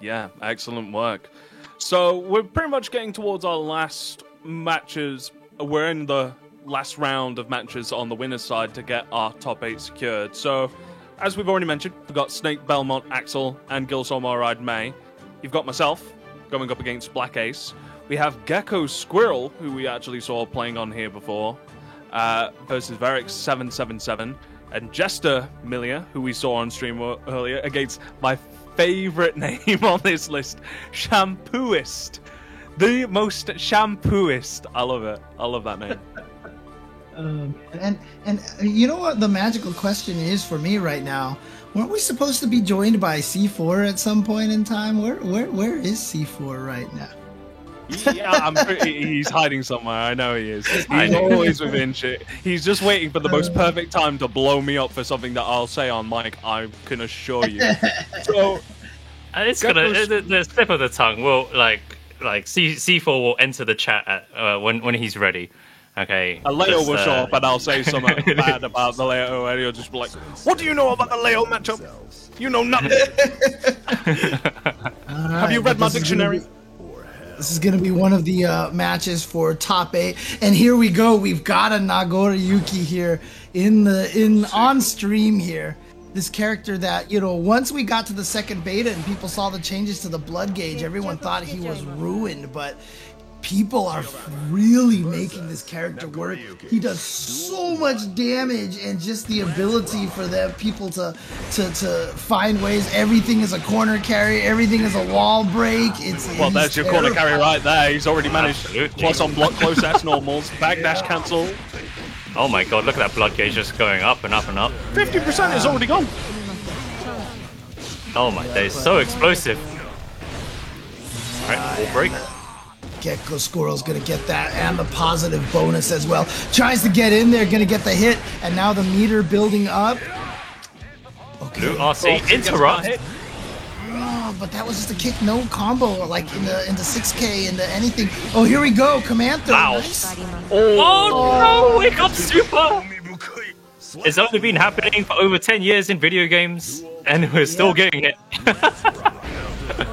Speaker 4: Yeah, excellent work. So we're pretty much getting towards our last matches. We're in the last round of matches on the winner's side to get our top 8 secured. So, as we've already mentioned, we've got Snake, Belmont, Axel, and Gilsomar Ride Mei. You've got myself going up against Black Ace. We have Gecko Squirrel, who we actually saw playing on here before, versus Verix 777, and Jester Millia, who we saw on stream earlier, against my favorite name on this list, Shampooist. The most shampooist. I love it. I love that name.
Speaker 6: And you know what the magical question is for me right now? Weren't we supposed to be joined by C4 at some point in time? Where is C4 right now?
Speaker 4: Yeah, he's hiding somewhere. I know he is. He's always within shit. He's just waiting for the most perfect time to blow me up for something that I'll say on mic. I can assure you. So
Speaker 5: it's gonna the slip of the tongue will like C4 will enter the chat at, when he's ready. Okay.
Speaker 4: A Leo will show up and I'll say something bad about the Leo and he'll just be like, "What do you know about the Leo matchup? You know nothing." Have you read my dictionary?
Speaker 6: This is going to be one of the matches for top 8, and here we go. We've got a Nagoriyuki here on stream here. This character that, you know, once we got to the second beta and people saw the changes to the blood gauge, everyone thought he was ruined, but people are really making this character work. He does so much damage, and just the ability for them people to find ways. Everything is a corner carry, everything is a wall break.
Speaker 4: Well, there's your corner carry right there. He's already managed plus on block close, that's normals. Backdash cancel.
Speaker 5: Oh my god, look at that blood gauge just going up and up and up.
Speaker 4: 50% is already gone.
Speaker 5: Oh my days, so explosive. Alright, wall break.
Speaker 6: Gecko Squirrel's gonna get that and the positive bonus as well. Tries to get in there, gonna get the hit, and now the meter building up. Okay.
Speaker 5: Blue RC interrupt.
Speaker 6: Oh, but that was just a kick, no combo, like in the 6K, into anything. Oh, here we go, Command throw.
Speaker 5: Wow.
Speaker 6: Nice.
Speaker 5: Oh no, it got super. It's only been happening for over 10 years in video games, and we're still getting it.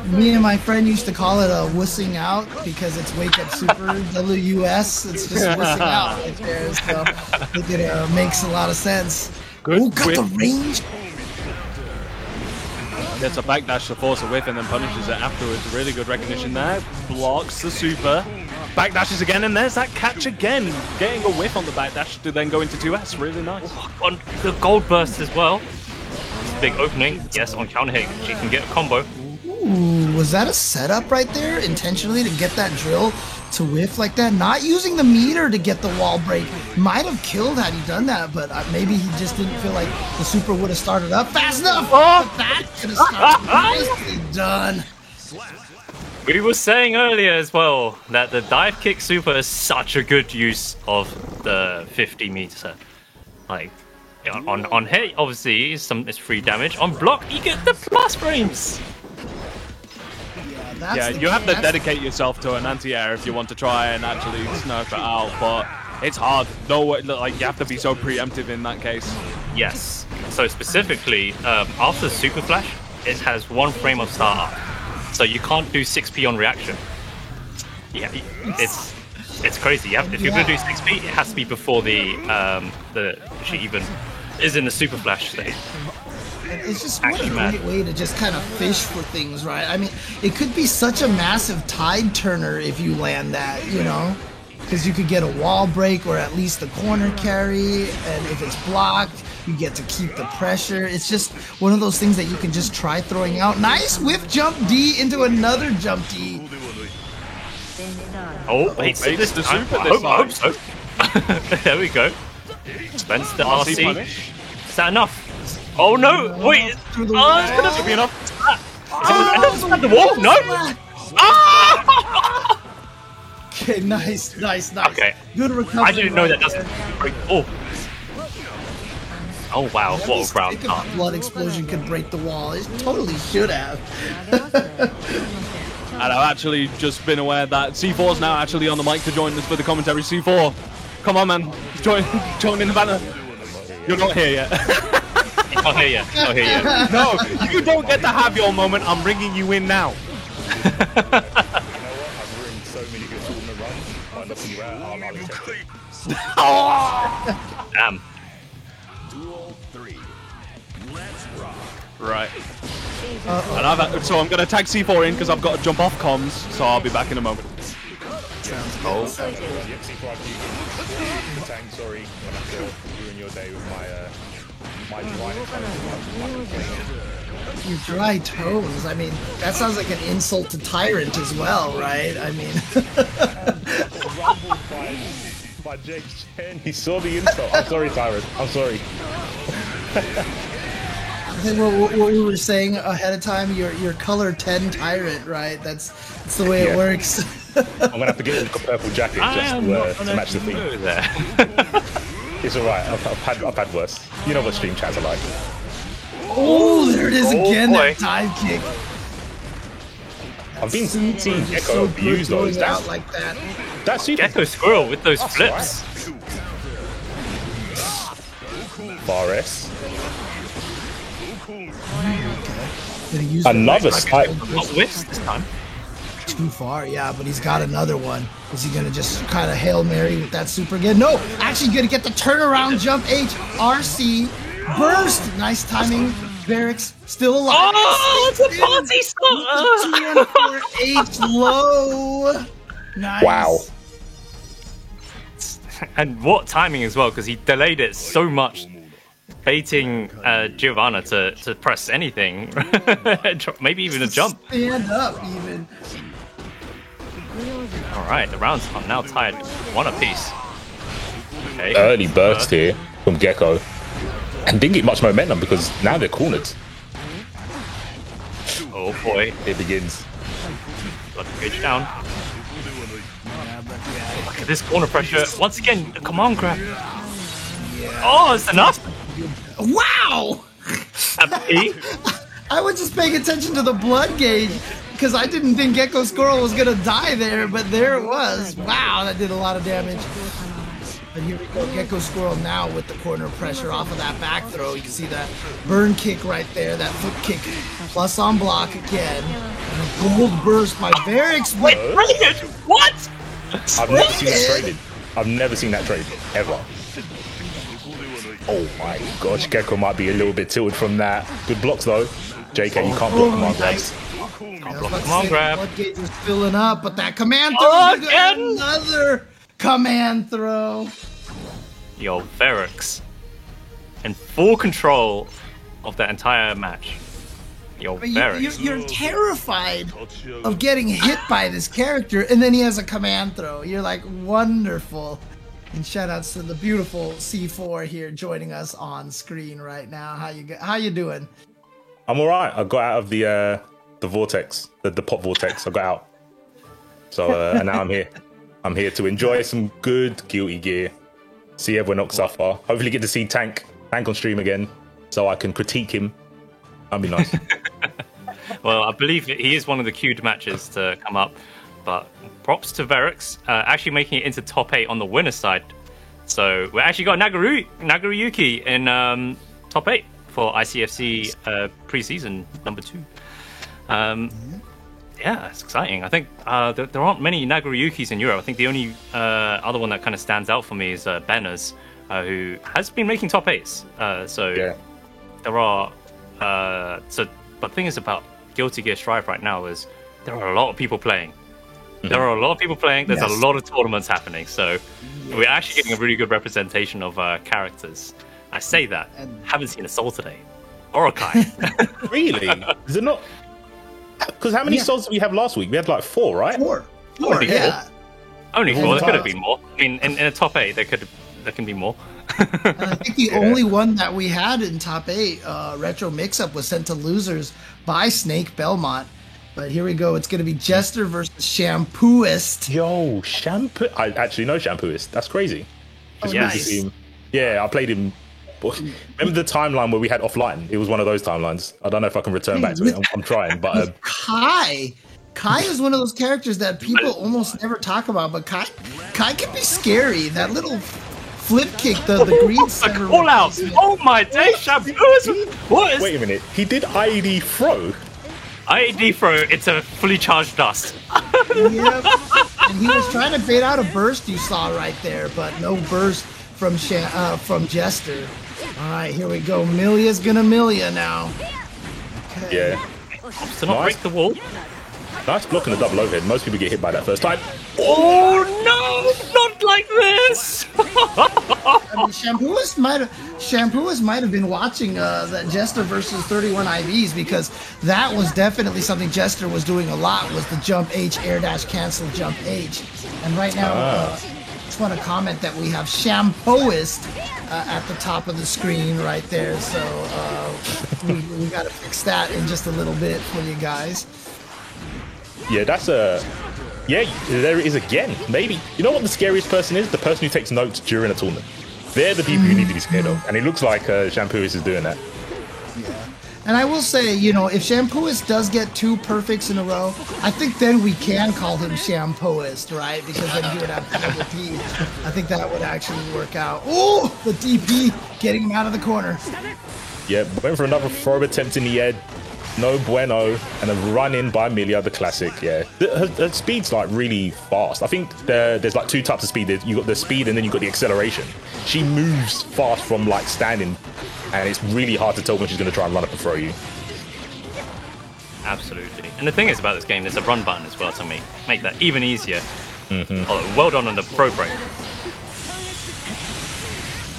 Speaker 6: Me and my friend used to call it a wussing out because it's Wake Up Super WUS. It's just wussing out right there. So I think it makes a lot of sense.
Speaker 4: Good.
Speaker 6: Oh, got the range.
Speaker 4: Gets a backdash to force a whiff and then punishes it afterwards. Really good recognition there. Blocks the super. Backdashes again, and there's that catch again. Getting a whiff on the backdash to then go into 2S. Really nice.
Speaker 5: On the gold burst as well. Big opening. Yes, on counter hit, she can get a combo.
Speaker 6: Ooh, was that a setup right there intentionally to get that drill to whiff like that? Not using the meter to get the wall break. Might have killed had he done that, but maybe he just didn't feel like the super would have started up fast enough. Oh, that could have started. Nicely done.
Speaker 5: We were saying earlier as well that the dive kick super is such a good use of the 50 meter. Like on hit, obviously it's free damage. On block, you get the plus frames.
Speaker 4: Yeah, you have to dedicate yourself to an anti-air if you want to try and actually nerf it out, but it's hard. No, like you have to be so preemptive in that case.
Speaker 5: Yes. So specifically, after super flash, it has 1 frame of startup, so you can't do 6p on reaction. Yeah, it's crazy. If you're gonna do 6p, it has to be before the she even is in the super flash state.
Speaker 6: It's just what a great way to just kind of fish for things, right? I mean, it could be such a massive tide turner if you land that, you know? Because you could get a wall break or at least the corner carry, and if it's blocked, you get to keep the pressure. It's just one of those things that you can just try throwing out. Nice whiff jump D into another jump D.
Speaker 5: Oh, baits the super this time. I hope so. There we go. Spence the RC. Is that enough? Oh no! Wait! Oh, it's gonna be enough. Is the wall? No! Ah!
Speaker 6: Okay, nice.
Speaker 5: Okay.
Speaker 6: Good recovery.
Speaker 5: I didn't know that doesn't break. Oh. Oh wow! What a ground cut.
Speaker 6: Blood explosion could break the wall. It totally should have.
Speaker 4: And I've actually just been aware that C4's now actually on the mic to join us for the commentary. C4, come on, man, join in the banner. You're not here yet.
Speaker 5: Not here yet.
Speaker 4: No, you don't get to have your moment. I'm bringing you in now.
Speaker 5: Damn.
Speaker 4: Right. And so I'm going to tag C4 in because I've got to jump off comms, so I'll be back in a moment.
Speaker 7: Oh. Sorry, when I feel ruin your day with my dry
Speaker 6: Your dry tones. I mean, that sounds like an insult to Tyrant as well, right? I mean.
Speaker 7: rumbled by Jake Chen. He saw the insult. I'm sorry, Tyrant. I'm sorry.
Speaker 6: I think what we were saying ahead of time, your color 10 tyrant, right? That's the way it
Speaker 7: Yeah.
Speaker 6: works.
Speaker 7: I'm gonna have to get a purple jacket just to match the theme.
Speaker 5: There.
Speaker 7: It's alright. I've had worse. You know what stream chats are like.
Speaker 6: Oh, there it is again,
Speaker 5: boy.
Speaker 6: that dive kick.
Speaker 7: I've been
Speaker 6: Super
Speaker 7: seeing
Speaker 6: just
Speaker 7: Gecko
Speaker 6: so
Speaker 7: abuse
Speaker 6: good
Speaker 7: those.
Speaker 6: going out like that.
Speaker 7: That's super.
Speaker 5: Gecko Squirrel with those
Speaker 7: That's
Speaker 5: flips.
Speaker 7: Fares.
Speaker 6: Did he use
Speaker 7: Another
Speaker 6: the
Speaker 7: spike.
Speaker 5: Not whiffs this time.
Speaker 6: Too far, yeah, but he's got another one. Is he gonna just kind of Hail Mary with that super again? No, actually gonna get the turnaround jump H. RC burst. Nice timing. Barracks still alive.
Speaker 5: Oh, it's a party starter.
Speaker 6: 214 H low. Nice.
Speaker 7: Wow.
Speaker 5: And what timing as well, because he delayed it so much, baiting Giovanna to press anything, maybe even a jump.
Speaker 6: Stand up even.
Speaker 5: All right, the rounds are now tied, one apiece. Okay.
Speaker 7: Early burst here from Gecko. And didn't get much momentum because now they're cornered.
Speaker 5: Oh boy,
Speaker 7: It begins.
Speaker 5: got the bridge down. Look at this corner pressure. Once again, a command grab. Oh, it's enough.
Speaker 6: Wow.
Speaker 5: Happy.
Speaker 6: I was just paying attention to the blood gauge because I didn't think Gecko Squirrel was gonna die there, but there it was. Wow, that did a lot of damage. But here we go, Gecko Squirrel now with the corner pressure off of that back throw. You can see that burn kick right there, that foot kick plus on block again. And a gold burst by Barracks.
Speaker 5: Wait, brilliant! What?
Speaker 7: I've never seen that traded. I've never seen that trade, ever. Oh my gosh, Gecko might be a little bit tilted from that. Good blocks though. JK, you can't block command grabs.
Speaker 5: Come on, grab.
Speaker 6: Blood gauge was filling up, but that command throw.
Speaker 5: Oh,
Speaker 6: is
Speaker 5: again?
Speaker 6: Another command throw.
Speaker 5: Yo, Verix in full control of that entire match. Yo,
Speaker 6: But
Speaker 5: Verix.
Speaker 6: you're terrified of getting hit by this character, and then he has a command throw. You're like, wonderful. And shout outs to the beautiful C4 here joining us on screen right now. How you doing?
Speaker 7: I'm alright. I got out of the vortex, the pop vortex. I got out. So and now I'm here. I'm here to enjoy some good Guilty Gear. See everyone else suffer. Hopefully get to see Tank on stream again, so I can critique him. That'd be nice.
Speaker 5: Well, I believe he is one of the queued matches to come up, but props to Verix, actually making it into top 8 on the winner's side. So we actually got Nagoriyuki in top 8 for ICFC preseason number 2. Yeah, it's exciting. I think there aren't many Nagoriyukis in Europe. I think the only other one that kind of stands out for me is Benners, who has been making top 8s. So
Speaker 7: Yeah.
Speaker 5: there are... but the thing is about Guilty Gear Strive right now is there are a lot of people playing. There are a lot of people playing. There's
Speaker 6: Yes.
Speaker 5: a lot of tournaments happening. So we're actually getting a really good representation of characters. I say that. Haven't seen a Soul today. Or a Kai.
Speaker 7: Really? Is it not? Because how many souls did we have last week? We had like 4, right?
Speaker 6: Four,
Speaker 5: Only
Speaker 6: yeah.
Speaker 5: Only 4. There could have
Speaker 6: times.
Speaker 5: been more. I mean, in a top 8, there can be more.
Speaker 6: And I think the only one that we had in top 8, Retro Mix-Up, was sent to losers by Snake Belmont. But here we go. It's going to be Jester versus Shampooist.
Speaker 7: Yo, Shampoo. I actually know Shampooist. That's crazy. It's
Speaker 5: Oh,
Speaker 7: good to
Speaker 5: nice.
Speaker 7: see him. Yeah, I played him. Remember the timeline where we had offline? It was one of those timelines. I don't know if I can return back to it. I'm trying, but
Speaker 6: Kai. Kai is one of those characters that people almost never talk about, but Kai can be scary. That little flip kick, the green
Speaker 5: The
Speaker 6: center
Speaker 5: call out!
Speaker 6: replacement.
Speaker 5: Oh my day, Shampoo! What is
Speaker 7: wait a minute. He did IED throw.
Speaker 5: IED throw? It's a fully charged dust.
Speaker 6: Yep. And he was trying to bait out a burst you saw right there, but no burst from Jester. All right, here we go. Milia's gonna Milia now. Okay.
Speaker 7: Yeah.
Speaker 5: To not
Speaker 7: Nice.
Speaker 5: break the wall.
Speaker 7: Nice blocking the double overhead. Most people get hit by that first time.
Speaker 5: Oh no! Not like this!
Speaker 6: I mean, Shampooist might have been watching that Jester versus 31 IVs, because that was definitely something Jester was doing a lot, was the jump H, air dash cancel jump H. And right now, just want to comment that we have Shampooist at the top of the screen right there. So we got to fix that in just a little bit for you guys.
Speaker 7: Yeah, that's a. Yeah, there it is again. Maybe. You know what the scariest person is? The person who takes notes during a tournament. They're the people you need to be scared of. And it looks like Shampooist is doing that.
Speaker 6: Yeah. And I will say, you know, if Shampooist does get 2 perfects in a row, I think then we can call him Shampooist, right? Because then he would have double P. I think that would actually work out. Oh, the DP getting him out of the corner.
Speaker 7: Yeah, went for another throw attempt in the air. No bueno, and a run in by Milia, the classic. Yeah, her speed's like really fast. I think there's like 2 types of speed. You got the speed, and then you got the acceleration. She moves fast from like standing, and it's really hard to tell when she's going to try and run up and throw you.
Speaker 5: Absolutely. And the thing is about this game, there's a run button as well to make that even easier. Oh, well done on the pro break.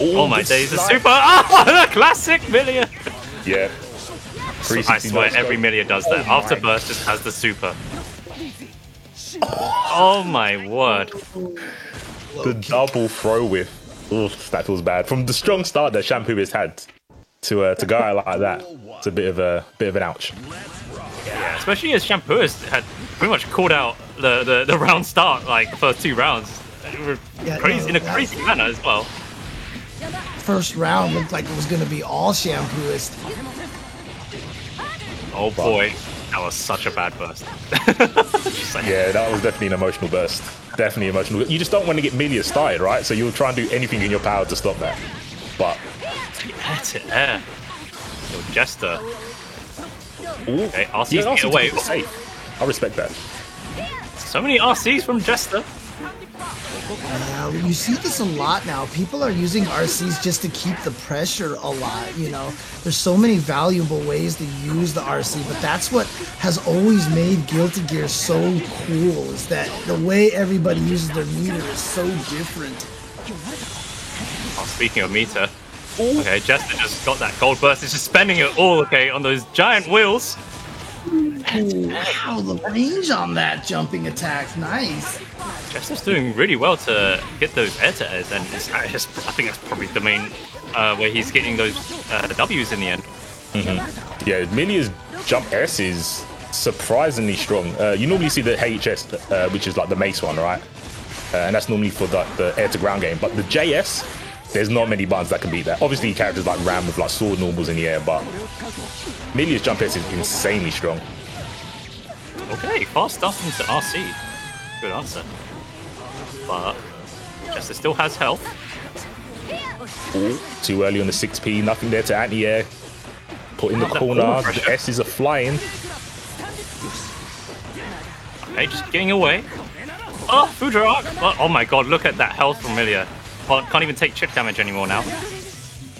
Speaker 5: Oh my days, the super! Oh, the classic Milia!
Speaker 7: Yeah.
Speaker 5: I swear every Milia does that. After burst just has the super. Oh my word.
Speaker 7: The double throw whiff. Ugh, that feels bad. From the strong start that Shampooist had to go out like that, it's a bit of an ouch.
Speaker 5: Yeah, especially as Shampooist had pretty much called out the round start, like the first 2 rounds. In a crazy manner as well.
Speaker 6: First round looked like it was going to be all Shampooist.
Speaker 5: Oh boy, that was such a bad burst.
Speaker 7: Yeah, that was definitely an emotional burst. Definitely emotional. You just don't want to get Milia started, right? So you'll try and do anything in your power to stop that. But
Speaker 5: that's it there. Yo, Jester.
Speaker 7: Ooh.
Speaker 5: Okay, RC's
Speaker 7: Yeah,
Speaker 5: get away.
Speaker 7: Safe. I respect that.
Speaker 5: So many RCs from Jester.
Speaker 6: Yeah, you see this a lot now. People are using RCs just to keep the pressure alive, you know. There's so many valuable ways to use the RC, but that's what has always made Guilty Gear so cool, is that the way everybody uses their meter is so different.
Speaker 5: Oh, speaking of meter, okay, Jester just got that gold burst. He's just spending it all, okay, on those giant wheels.
Speaker 6: Wow, the range on that jumping attack, nice.
Speaker 5: Jester's doing really well to get those air-to-airs, and I think that's probably the main where he's getting those W's in the end.
Speaker 7: Yeah, Milia's jump S is surprisingly strong. You normally see the HS, which is like the mace one, right? And that's normally for the air-to-ground game. But the JS, there's not many buttons that can beat that. Obviously, characters like Ram with like sword normals in the air, but Milia's jump S is insanely strong.
Speaker 5: Okay, fast stuff into RC. Good answer. But Jester still has health.
Speaker 7: Ooh, too early on the 6P, nothing there to anti-air. Put in the corner, the S's are flying.
Speaker 5: Okay, just getting away. Oh, Foudre Arc! Oh my god, look at that health from Milia. Can't even take chip damage anymore now.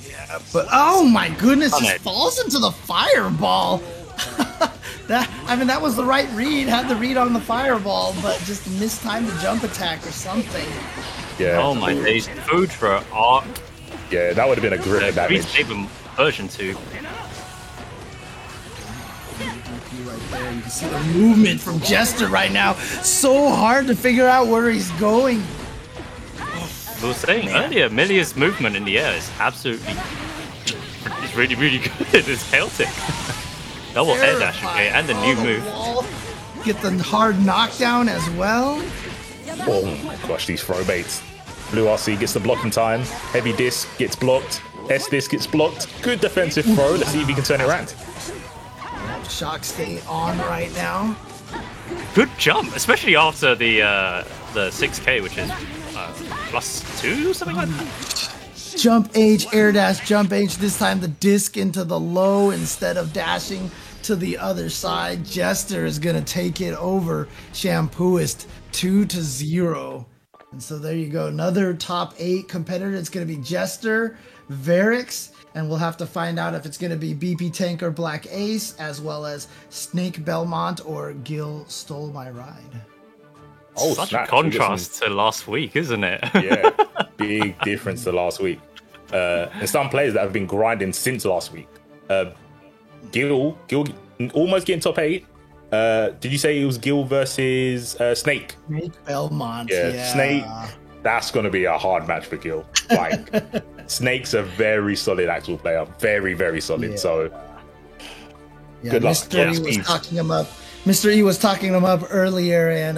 Speaker 6: Yeah, but oh my goodness, just falls into the fireball. That was the right read, had the read on the fireball, but just mistimed the jump attack or something.
Speaker 7: Yeah.
Speaker 5: Oh my days, Foudre Arc.
Speaker 7: Yeah, that would have been a grip damage.
Speaker 5: Saber version 2.
Speaker 6: Right there, you can see the movement from Jester right now. So hard to figure out where he's going.
Speaker 5: We were saying earlier, Milia's movement in the air is absolutely, it's really, really good. It's chaotic. Double air dash, okay, and the new move.
Speaker 6: Get the hard knockdown as well.
Speaker 7: Oh my gosh, these throw baits. Blue RC gets the block in time. Heavy disc gets blocked. S disc gets blocked. Good defensive throw. Let's see if he can turn it around.
Speaker 6: Shock stay on right now.
Speaker 5: Good jump, especially after the 6K, which is +2 or something like that.
Speaker 6: Jump H, air dash, jump H. This time the disc into the low instead of dashing to the other side. Jester is going to take it over Shampooist 2-0. And so there you go. Another top 8 competitor. It's going to be Jester, Varix, and we'll have to find out if it's going to be BP Tanker Black Ace, as well as Snake Belmont or Gil Stole My Ride.
Speaker 5: Oh, such a contrast to last week, isn't it?
Speaker 7: Yeah, big difference to last week. And some players that have been grinding since last week. Gil almost getting top 8. Did you say it was Gil versus Snake?
Speaker 6: Snake Belmont,
Speaker 7: yeah. Snake, that's going to be a hard match for Gil. Like, Snake's a very solid Axel player. Very, very solid.
Speaker 6: Yeah.
Speaker 7: So
Speaker 6: Yeah,
Speaker 7: Good luck.
Speaker 6: Mr. E was
Speaker 7: Godspeed.
Speaker 6: talking him up. Mr. E was talking him up earlier, and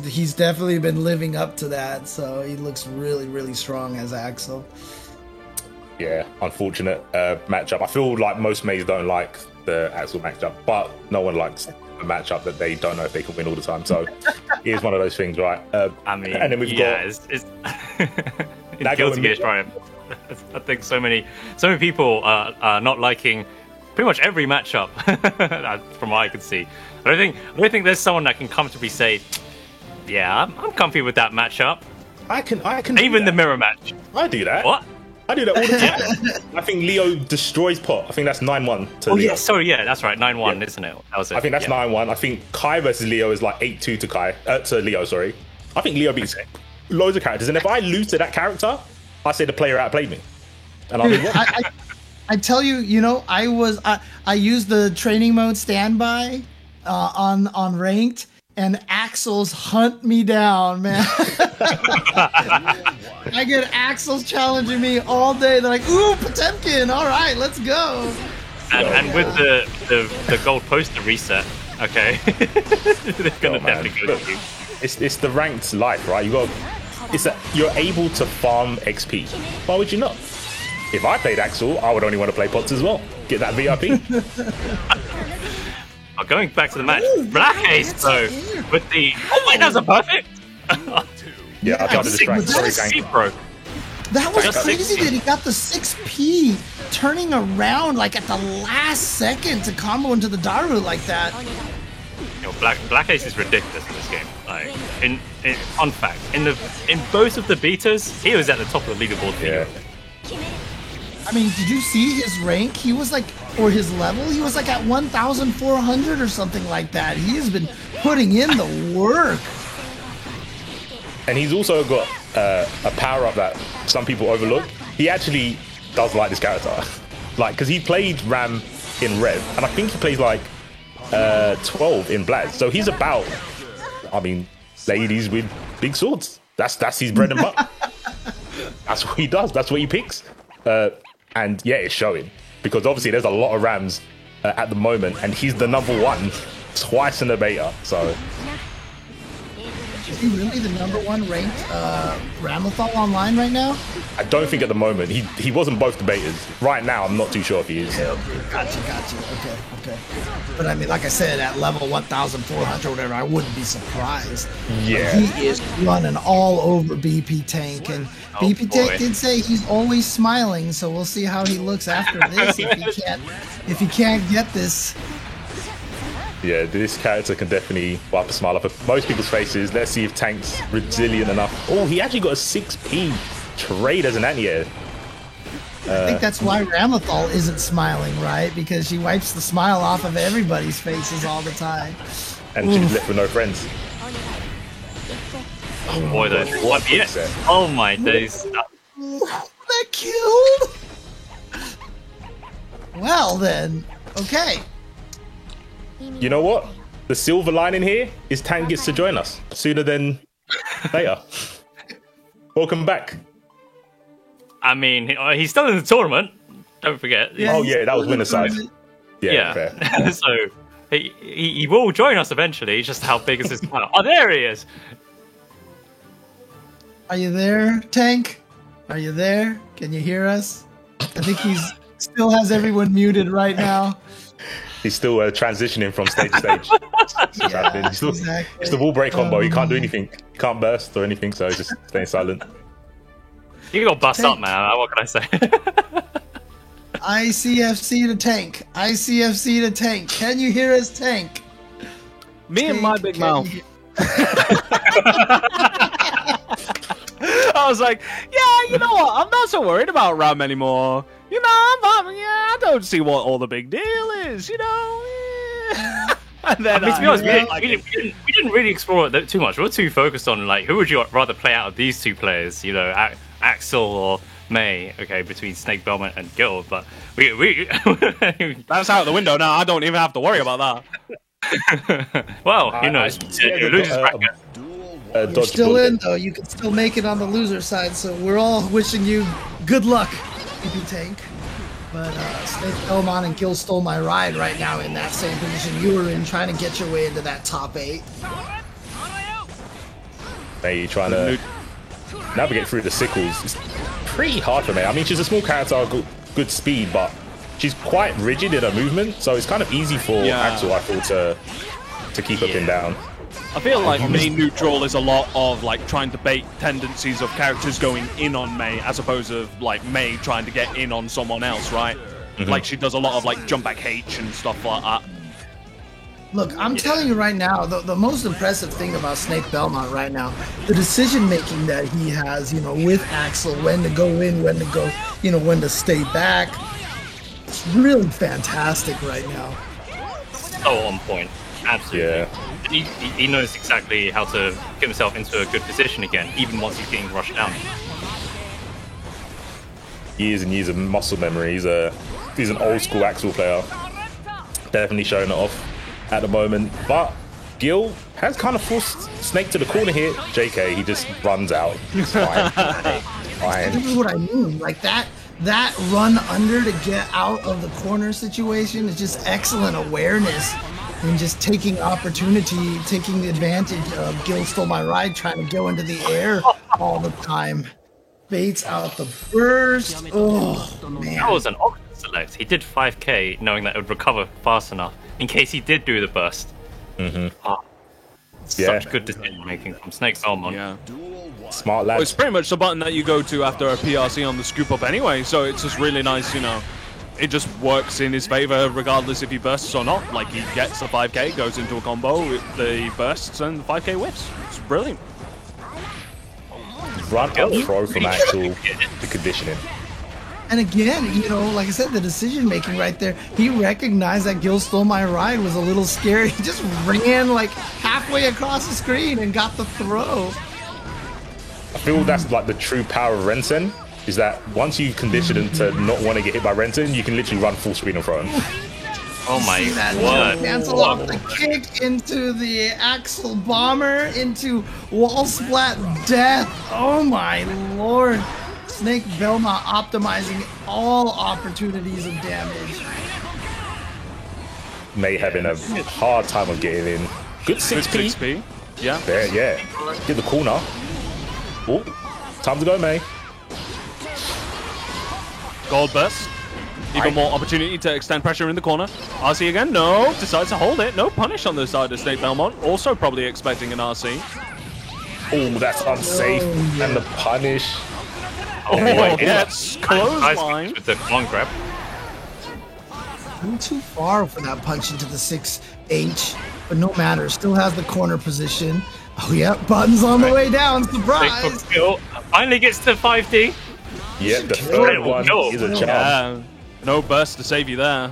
Speaker 6: he's definitely been living up to that. So he looks really, really strong as Axel.
Speaker 7: yeah, unfortunate matchup. I feel like most mates don't like the Axel matchup, but no one likes a matchup that they don't know if they can win all the time. So it is one of those things, right?
Speaker 5: I mean,
Speaker 7: and then we've
Speaker 5: yeah,
Speaker 7: got
Speaker 5: it's
Speaker 7: Now
Speaker 5: Guilty
Speaker 7: go
Speaker 5: Gear
Speaker 7: with-
Speaker 5: Strive. I think so many people are not liking pretty much every matchup from what I can see. I don't think there's someone that can comfortably say, yeah, I'm comfy with that matchup.
Speaker 7: I can do
Speaker 5: Even the
Speaker 7: that.
Speaker 5: mirror match.
Speaker 7: I do that.
Speaker 5: What?
Speaker 7: I do that all the time. I think Leo destroys Pot. I think that's 9-1 to
Speaker 5: Oh
Speaker 7: Leo.
Speaker 5: yeah, sorry, yeah, that's right, 9-1,
Speaker 7: Yeah.
Speaker 5: isn't it? That was it.
Speaker 7: I think that's
Speaker 5: yeah.
Speaker 7: 9-1. I think Kai versus Leo is like 8-2 to to Leo, sorry. I think Leo beats loads of characters. And if I lose to that character, I say the player outplayed me. And I'll be wrong.
Speaker 6: I tell you, I used the training mode standby on ranked, and Axel's hunt me down, man. I get Axel's challenging me all day. They're like, "Ooh, Potemkin! All right, let's go."
Speaker 5: And with the gold poster reset, okay, they're gonna
Speaker 7: Oh, man.
Speaker 5: definitely go
Speaker 7: Look,
Speaker 5: to you.
Speaker 7: It's the ranked life, right? It's that you're able to farm XP. Why would you not? If I played Axel, I would only want to play Pots as well. Get that VIP.
Speaker 5: Oh, going back to the match,
Speaker 6: Ooh,
Speaker 5: Black
Speaker 6: wow,
Speaker 5: Ace
Speaker 6: that's
Speaker 5: though,
Speaker 6: weird.
Speaker 5: with the that was a perfect.
Speaker 7: Yeah, I tried to
Speaker 6: was
Speaker 7: distract.
Speaker 6: that
Speaker 7: Sorry,
Speaker 6: a
Speaker 7: gang.
Speaker 5: Seat bro.
Speaker 6: That was
Speaker 5: Just
Speaker 6: crazy
Speaker 5: 6P.
Speaker 6: that he got the 6P turning around like at the last second to combo into the Daru like that.
Speaker 5: You know, Black Ace is ridiculous in this game. Like, in fun fact, in both of the beaters, he was at the top of the leaderboard. For
Speaker 7: Yeah.
Speaker 5: you.
Speaker 6: I mean, did you see his rank? He was like, or his level? He was like at 1,400 or something like that. He has been putting in the work.
Speaker 7: And he's also got a power up that some people overlook. He actually does like this character. Like, because he played Ram in Rev, and I think he plays like 12 in Blaz. So he's about, I mean, ladies with big swords. That's his bread and butter. That's what he does. That's what he picks. And yeah, it's showing. Because obviously there's a lot of Rams at the moment, and he's the number one twice in the beta. So
Speaker 6: Is he really the number one ranked Ramathal online right now?
Speaker 7: I don't think at the moment. He wasn't both the betas. Right now, I'm not too sure if he is.
Speaker 6: Gotcha. Okay. But I mean, like I said, at level 1,400 or whatever, I wouldn't be surprised.
Speaker 7: Yeah.
Speaker 6: He is running all over BP Tank, and
Speaker 5: Oh,
Speaker 6: BP Tank
Speaker 5: boy.
Speaker 6: did say he's always smiling. So we'll see how he looks after this. If he can't get this.
Speaker 7: Yeah, this character can definitely wipe a smile off of most people's faces. Let's see if Tank's resilient enough. Oh, he actually got a 6P trade as an anti-air.
Speaker 6: I think that's why Ramathal isn't smiling, right? Because she wipes the smile off of everybody's faces all the time.
Speaker 7: And she's left with no friends.
Speaker 5: Boy, those
Speaker 7: What
Speaker 5: yeah.
Speaker 7: a set.
Speaker 5: Oh my days.
Speaker 6: That killed. Well then, okay.
Speaker 7: You know what? The silver lining here is Tank gets to join us sooner than later. Welcome back.
Speaker 5: I mean, he's still in the tournament. Don't forget.
Speaker 7: Oh yeah, that was winner side. Yeah,
Speaker 5: Yeah.
Speaker 7: fair.
Speaker 5: So he will join us eventually. Just how big is his power? Oh, there he is.
Speaker 6: Are you there, Tank? Are you there? Can you hear us? I think he's still has everyone muted right now.
Speaker 7: He's still transitioning from stage to stage. It's happening. He's still-
Speaker 6: exactly.
Speaker 7: It's the wall break combo. He can't do anything. He can't burst or anything, so he's just staying silent.
Speaker 5: You got bust up,
Speaker 6: Tank.
Speaker 5: man. What can I say?
Speaker 6: ICFC to Tank. ICFC to Tank. Can you hear us, Tank?
Speaker 4: Me and my
Speaker 6: Tank,
Speaker 4: big
Speaker 6: can
Speaker 4: mouth.
Speaker 6: you-
Speaker 4: I was like, yeah, you know what? I'm not so worried about Ram anymore. You know, I don't see what all the big deal is. You know. Yeah. And then
Speaker 5: I mean, to be honest,
Speaker 4: like,
Speaker 5: we didn't really explore it too much. We were too focused on like who would you rather play out of these two players? You know, Axel or May? Okay, between Snake Belmont and Guild, but we
Speaker 4: that's out the window now. I don't even have to worry about that.
Speaker 5: well, who knows?
Speaker 7: Yeah,
Speaker 5: Who loses bracket?
Speaker 6: You're
Speaker 7: dodge
Speaker 6: still
Speaker 7: bullet.
Speaker 6: in though. You can still make it on the loser side. So we're all wishing you good luck, PP Tank. But Snake Belmont and Gil Stole My Ride right now in that same position you were in, trying to get your way into that top 8.
Speaker 7: May trying to navigate through the sickles. It's pretty hard for May. I mean, she's a small character, good speed, but she's quite rigid in her movement, so it's kind of easy for Axel, I feel, to keep her pinned down.
Speaker 4: I feel like main neutral is a lot of like trying to bait tendencies of characters going in on May, as opposed to like May trying to get in on someone else, right? Like she does a lot of like jump back H and stuff like that.
Speaker 6: Look, I'm telling you right now, the most impressive thing about Snake Belmont right now, the decision making that he has, you know, with Axel, when to go in, when to go, you know, when to stay back. It's really fantastic right now.
Speaker 5: So on point. Absolutely.
Speaker 7: Yeah.
Speaker 5: He knows exactly how to get himself into a good position again, even once he's getting rushed down.
Speaker 7: Years and years of muscle memory. He's an old school Axel player. Definitely showing it off at the moment. But Gil has kind of forced Snake to the corner here. JK, he just runs out. It's fine. Fine.
Speaker 6: This is what I mean. Like that run under to get out of the corner situation is just excellent awareness. And just taking opportunity, taking advantage of Gil Stole My Ride, trying to go into the air all the time. Baits out the burst. Oh, man.
Speaker 5: That was an option select. He did 5k knowing that it would recover fast enough in case he did do the burst. Such good decision making from Snake Belmont.
Speaker 4: Yeah.
Speaker 7: Smart lad.
Speaker 4: Well, it's pretty much the button that you go to after a PRC on the scoop up anyway, so it's just really nice, you know. It just works in his favor regardless if he bursts or not. Like, he gets a 5k, goes into a combo with the bursts, and the 5k whiffs. It's brilliant.
Speaker 7: Run up throw from Axel, the conditioning.
Speaker 6: And again, you know, like I said, the decision making right there, he recognized that Gil Stole My Ride was a little scary. He just ran like halfway across the screen and got the throw.
Speaker 7: I feel that's like the true power of Rensen, is that once you condition him to not want to get hit by Rensen, you can literally run full screen in front.
Speaker 5: Oh my
Speaker 6: See that
Speaker 5: word.
Speaker 6: cancel off the kick into the Axel Bomber, into wall splat death. Oh my lord. Snake Belmont optimizing all opportunities of damage.
Speaker 7: May having a hard time of getting in. Good 6p.
Speaker 4: 6p. Yeah.
Speaker 7: There, yeah. Get the corner. Oh, time to go, May.
Speaker 4: Gold burst. Even more opportunity to extend pressure in the corner. RC again? No. Decides to hold it. No punish on the side of Snake Belmont. Also probably expecting an RC.
Speaker 7: Oh, that's unsafe. And the punish.
Speaker 4: Oh,
Speaker 7: wait,
Speaker 4: gets clothesline.
Speaker 5: With the command grab.
Speaker 6: Too far for that punch into the 6H, but no matter. Still has the corner position. Oh yeah, Button's on the way down. Surprise!
Speaker 5: Finally gets to 5D.
Speaker 7: Yeah, the third one is a charm.
Speaker 4: Yeah. No burst to save you there.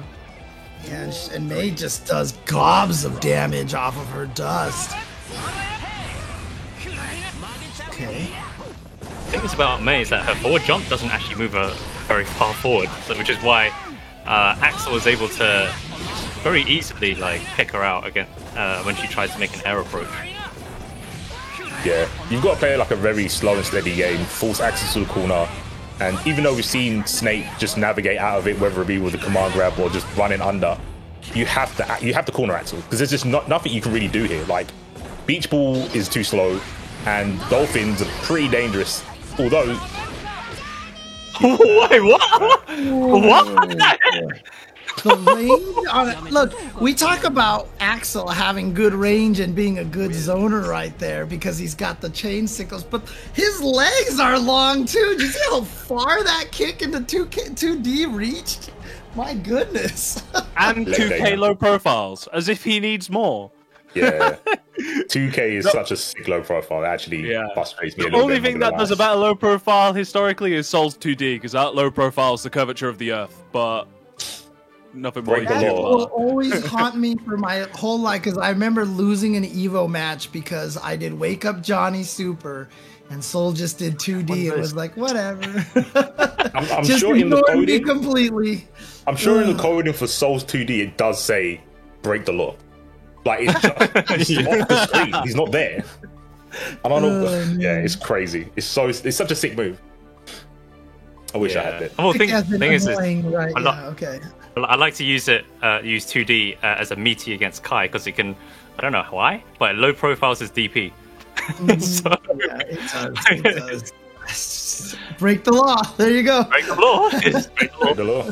Speaker 6: Yeah, and May just does gobs of damage off of her dust. Okay.
Speaker 5: The thing about May is that her forward jump doesn't actually move her very far forward, so which is why Axel was able to very easily like pick her out again when she tries to make an air approach.
Speaker 7: Yeah, you've got to play like a very slow and steady game, force Axel to the corner, and even though we've seen Snake just navigate out of it, whether it be with a command grab or just running under, you have to corner Axel, because there's just nothing you can really do here. Like, Beach Ball is too slow, and Dolphins are pretty dangerous. Although,
Speaker 5: Wait, what? What?
Speaker 6: The range on it. Look, we talk about Axel having good range and being a good zoner right there because he's got the chain sickles, but his legs are long too. Do you see how far that kick into 2D reached? My goodness.
Speaker 4: And 2k low profiles, as if he needs more.
Speaker 7: yeah, 2K is such a sick low profile. It actually frustrates me a
Speaker 4: The
Speaker 7: little
Speaker 4: only
Speaker 7: bit.
Speaker 4: thing that does a better low profile historically is Soul's 2D, because that low profile is the curvature of the earth, but nothing more.
Speaker 7: Break the
Speaker 6: That
Speaker 7: law.
Speaker 6: will always haunt me for my whole life because I remember losing an Evo match because I did Wake Up Johnny Super and Soul just did 2D and was like, whatever.
Speaker 7: I'm
Speaker 6: Just
Speaker 7: sure in the
Speaker 6: ignored me
Speaker 7: coding,
Speaker 6: completely.
Speaker 7: I'm sure in the coding for Souls 2D, it does say break the law. Like, it's just, he's off the screen. He's not there. I don't know. Yeah, it's crazy. It's such a sick move. I wish I had it.
Speaker 5: Well,
Speaker 6: Thick as in
Speaker 5: thing is,
Speaker 6: annoying, right?
Speaker 5: I'm not-
Speaker 6: Yeah, okay.
Speaker 5: I like to use 2D as a meaty against Kai because it can. I don't know why, but at low profiles is DP. So,
Speaker 6: Yeah, it does. It does. Break the law. There you go.
Speaker 5: break the law. Just break the law.
Speaker 7: The law.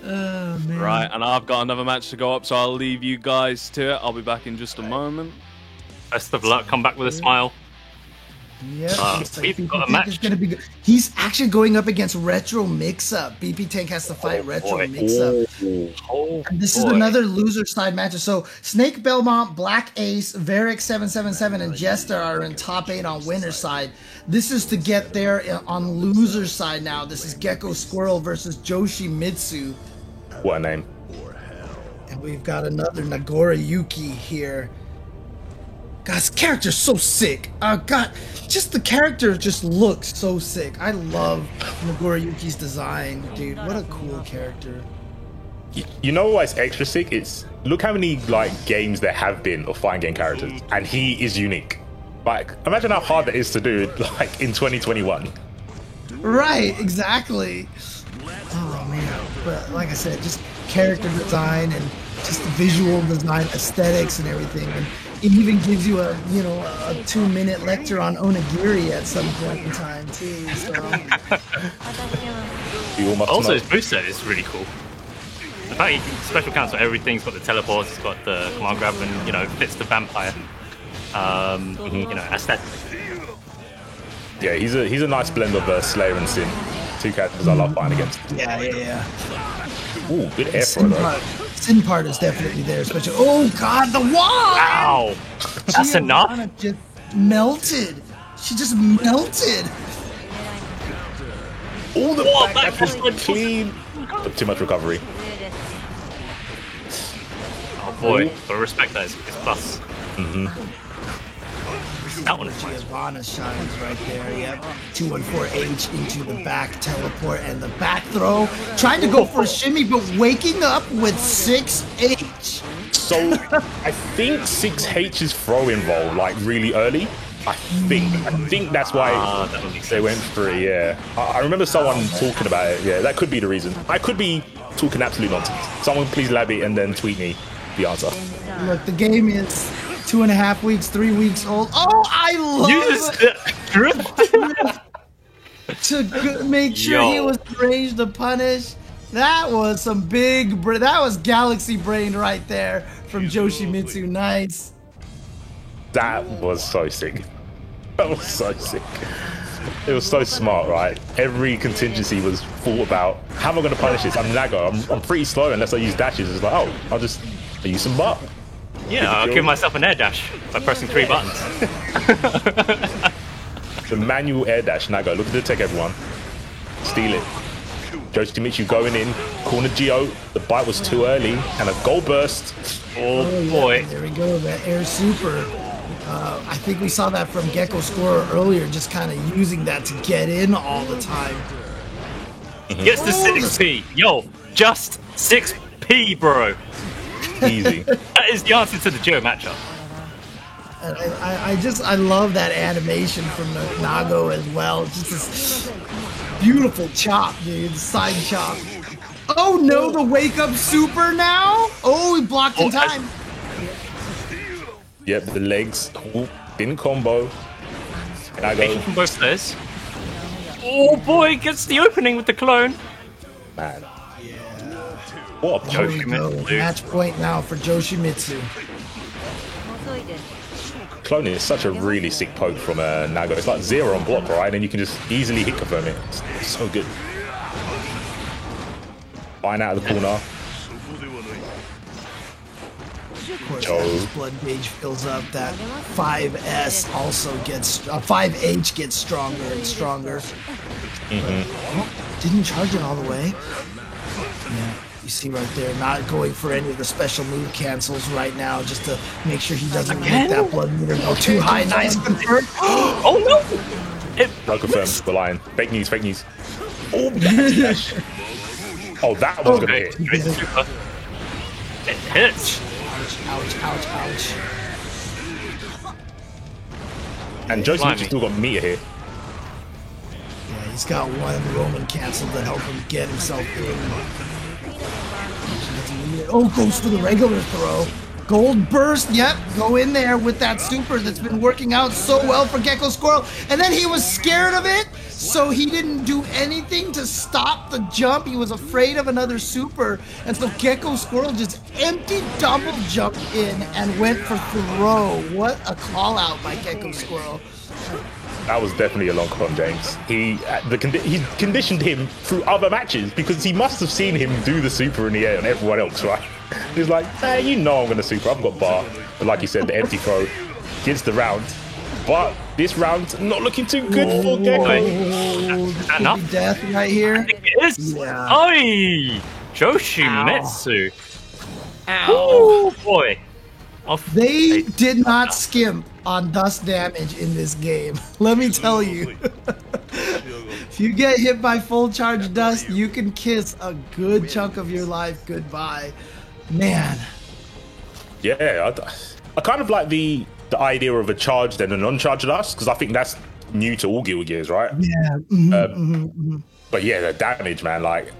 Speaker 6: Oh, man.
Speaker 4: Right, and I've got another match to go up, so I'll leave you guys to it. I'll be back in just a moment.
Speaker 5: Best of luck. Come back with a smile.
Speaker 6: Yep. looks like
Speaker 5: we've
Speaker 6: BP
Speaker 5: got a
Speaker 6: Tank
Speaker 5: match.
Speaker 6: is gonna be good. He's actually going up against Retro Mix-Up. BP Tank has to fight Retro
Speaker 5: boy.
Speaker 6: Mix-Up.
Speaker 5: Oh,
Speaker 6: And this is
Speaker 5: boy.
Speaker 6: another loser side match. So Snake Belmont, Black Ace, Varric 777, and Jester are in top 8 on winner side. This is to get there on loser side now. This is Gecko Squirrel versus Joshi Mitsu.
Speaker 7: What a name.
Speaker 6: And we've got another Nagora Yuki here. God's character's so sick. God, just the character just looks so sick. I love Nagora Yuki's design, dude. What a cool character.
Speaker 7: You know what's extra sick? It's look how many like games there have been of fighting game characters, and he is unique. Like, imagine how hard that is to do, like in 2021.
Speaker 6: Right, exactly. Oh man, but like I said, just character design and just the visual design, aesthetics, and everything. And it even gives you a 2-minute lecture on onigiri at some point in time too. So
Speaker 7: You all must
Speaker 5: Also,
Speaker 7: know.
Speaker 5: his moveset is really cool. The fact he can special counts for everything. He's got the teleports. He's got the command grab, and fits the vampire. Aesthetic.
Speaker 7: Yeah, he's a nice blend of Slayer and Sin. Two characters I love fighting against.
Speaker 6: yeah.
Speaker 7: Ooh, good air throw though.
Speaker 6: Sin part is definitely there, especially. Oh God, the wall!
Speaker 5: Wow, that's enough.
Speaker 6: Giovanna just melted. She just melted.
Speaker 7: All the
Speaker 5: Whoa,
Speaker 7: back
Speaker 5: that
Speaker 7: dash
Speaker 5: was
Speaker 7: is clean. Too much recovery.
Speaker 5: Oh boy, gotta respect that. It's plus. That one is nice.
Speaker 6: Giovanna shines right there. Yep. 214H into the back teleport and the back throw. Trying to go for a shimmy, but waking up with 6H.
Speaker 7: So I think 6H's throw involved like really early. I think that's why
Speaker 5: that would make
Speaker 7: they went for it. Yeah, I remember someone talking about it. Yeah, that could be the reason. I could be talking absolute nonsense. Someone please lab it and then tweet me the answer.
Speaker 6: Look, the game is 2.5 weeks, 3 weeks old. Oh, I love
Speaker 5: You just
Speaker 6: to make sure he
Speaker 5: Yo.
Speaker 6: was range to punish. That was some big, that was galaxy brain right there from Yoshimitsu. Nice.
Speaker 7: That was so sick. That was so sick. It was so smart, right? Every contingency was thought about. How am I going to punish this? I'm Nago. I'm pretty slow unless I use dashes. It's like, oh, I'll use some butt.
Speaker 5: Yeah, I'll give myself an air dash by pressing 3 buttons.
Speaker 7: The manual air dash, Nago. Look at the tech, everyone. Steal it. Yoshimitsu going in. Corner Geo. The bite was too early. And a goal burst.
Speaker 5: Oh boy.
Speaker 6: There we go, that air super. I think we saw that from Gecko Scorer earlier, just kind of using that to get in all the time.
Speaker 5: Gets the 6p. Yo, just 6p, bro.
Speaker 7: Easy.
Speaker 5: That is the answer to the Geo matchup.
Speaker 6: And I love that animation from Nago as well. Just this beautiful chop, dude. Side chop. Oh no, the wake up super now? Oh, he blocked in time.
Speaker 7: Yep, the legs. Ooh, didn't combo. Nago.
Speaker 5: From both players. Oh boy, gets the opening with the clone.
Speaker 7: Man. What a
Speaker 6: Here we
Speaker 7: poke.
Speaker 6: go. Match point now for Yoshimitsu.
Speaker 7: Cloning is such a really sick poke from Nago. It's like 0 on block, right? And you can just easily hit confirm it. It's so good. Fine out of the corner.
Speaker 6: Of course,
Speaker 7: Joe.
Speaker 6: as his blood gauge fills up, that 5S also gets, 5H gets stronger and stronger. Oh, didn't charge it all the way. Yeah, you see right there, not going for any of the special move cancels right now, just to make sure he doesn't make that blood meter go too high. Nice confirm.
Speaker 5: Oh no!
Speaker 7: No confirmed. The line. Fake news, fake news. Oh, dash. Oh, that one's gonna hit.
Speaker 5: Great super. It hits.
Speaker 6: Ouch, ouch, ouch.
Speaker 7: And Joe Smith
Speaker 5: Blimey.
Speaker 7: still got meter here.
Speaker 6: Yeah, he's got one Roman canceled to help him get himself in. Oh, goes for the regular throw. Gold burst, yep, go in there with that super that's been working out so well for Gecko Squirrel. And then he was scared of it, so he didn't do anything to stop the jump. He was afraid of another super. And so Gecko Squirrel just empty double jumped in and went for throw. What a call out by Gecko Squirrel.
Speaker 7: That was definitely a long con, James. He conditioned him through other matches because he must have seen him do the super in the air on everyone else, right? He's like, hey, you know I'm going to super. I've got bar. But like you said, the empty throw gets the round. But this round, not looking too good for Gecko.
Speaker 5: Enough.
Speaker 6: Death right here.
Speaker 5: I think it is.
Speaker 6: Yeah.
Speaker 5: Oi! Joshimitsu.
Speaker 6: Ow.
Speaker 5: Oh boy. Off.
Speaker 6: They did not skimp on dust damage in this game. Let me tell you. If you get hit by full charge dust, you can kiss a good chunk of your life goodbye. Man.
Speaker 7: Yeah, I kind of like the idea of a charged and a non-charged dust because I think that's new to all Guilty Gears, right?
Speaker 6: Yeah.
Speaker 7: But yeah, the damage, man. Like,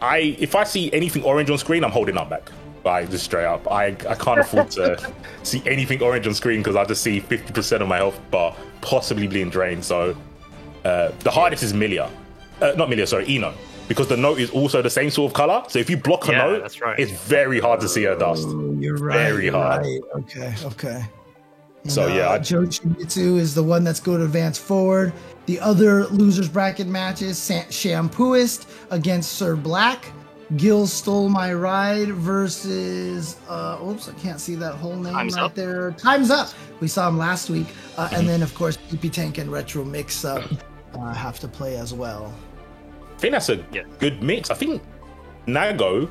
Speaker 7: if I see anything orange on screen, I'm holding up back. Like, just straight up. I can't afford to see anything orange on screen because I just see 50% of my health bar possibly being drained. So the hardest is Milia. Not Milia, sorry, Eno. Because the note is also the same sort of color. So if you block a note,
Speaker 5: that's right.
Speaker 7: it's very hard to see her dust.
Speaker 6: You're right.
Speaker 7: Very
Speaker 6: you're
Speaker 7: hard.
Speaker 6: Right. Okay.
Speaker 7: So yeah,
Speaker 6: Joshimitsu is the one that's going to advance forward. The other losers bracket matches: Shampooist against Sir Black. Gil Stole My Ride versus oops, I can't see that whole name
Speaker 5: Time's
Speaker 6: right
Speaker 5: Up.
Speaker 6: there. Time's Up. We saw him last week, and then of course PP Tank and Retro Mix Up have to play as well.
Speaker 7: I think that's a
Speaker 5: Yeah.
Speaker 7: good mix. I think Nago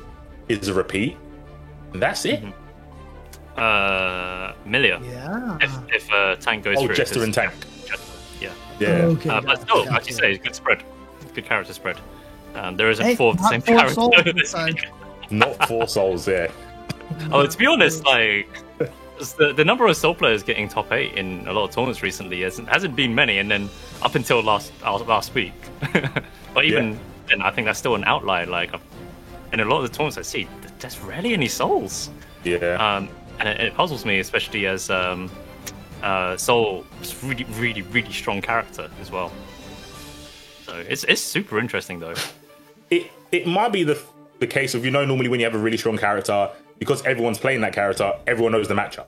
Speaker 7: is a repeat. And that's it.
Speaker 5: Milia.
Speaker 6: Yeah.
Speaker 5: If Tank goes
Speaker 7: Oh,
Speaker 5: through.
Speaker 7: Jester and Tank.
Speaker 5: Yeah.
Speaker 7: Yeah.
Speaker 6: Okay.
Speaker 5: But still,
Speaker 6: gotcha.
Speaker 5: as you say, good spread. Good character spread. There isn't
Speaker 6: Hey,
Speaker 5: four of the
Speaker 6: not
Speaker 5: same
Speaker 6: four souls
Speaker 5: character.
Speaker 6: inside.
Speaker 7: Not 4 souls there.
Speaker 5: Oh, to be honest, like the number of soul players getting top 8 in a lot of tournaments recently hasn't been many, and then up until last week. But even then, I think that's still an outlier. Like in a lot of the tournaments I see, there's rarely any souls.
Speaker 7: Yeah.
Speaker 5: And it puzzles me, especially as Soul is really, really, really strong character as well. So it's super interesting though.
Speaker 7: It might be the case of, normally when you have a really strong character, because everyone's playing that character, everyone knows the matchup.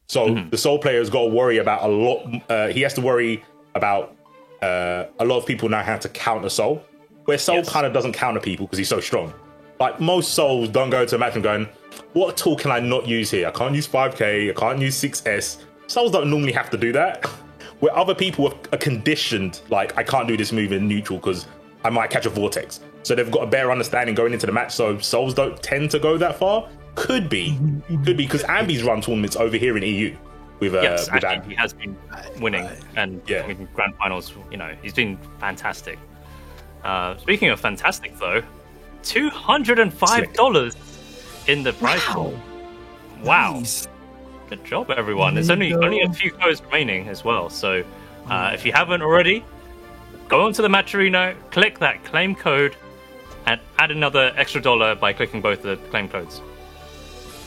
Speaker 7: So the Soul player's got to worry about a lot. He has to worry about a lot of people know how to counter Soul, where Soul kind of doesn't counter people because he's so strong. Like most Souls don't go to a match and going, what tool can I not use here? I can't use 5k, I can't use 6s. Souls don't normally have to do that. Where other people are conditioned, like, I can't do this move in neutral because I might catch a vortex. So they've got a better understanding going into the match. So Souls don't tend to go that far. Could be because Ambi's run tournaments over here in EU with
Speaker 5: Yes,
Speaker 7: with
Speaker 5: actually,
Speaker 7: Ambi.
Speaker 5: he has been winning, and
Speaker 7: Yeah.
Speaker 5: I mean, grand finals. He's been fantastic. Speaking of fantastic, though, $205 in the prize pool. Wow.
Speaker 6: Nice.
Speaker 5: Good job, everyone. There's
Speaker 6: There you
Speaker 5: only a
Speaker 6: go.
Speaker 5: few codes remaining as well. So if you haven't already, go onto the Match Arena, click that claim code, and add another extra $1 by clicking both the claim codes.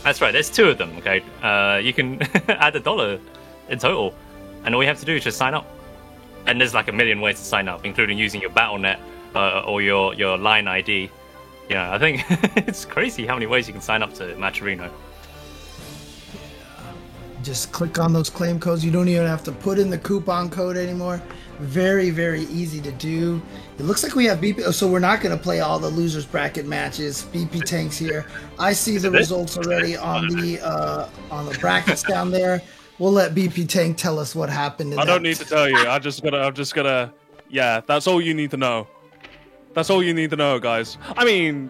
Speaker 5: That's right, there's 2 of them, okay? You can add $1 in total, and all you have to do is just sign up. And there's like a million ways to sign up, including using your Battle.net or your line ID. I think it's crazy how many ways you can sign up to Match Arena.
Speaker 6: Just click on those claim codes. You don't even have to put in the coupon code anymore. Very, very easy to do. It looks like we have BP. So we're not going to play all the losers bracket matches. BP Tank's here. I see the results already on the brackets down there. We'll let BP Tank tell us what happened.
Speaker 4: I don't need to tell you. I'm just gonna. Yeah, that's all you need to know. That's all you need to know, guys. I mean,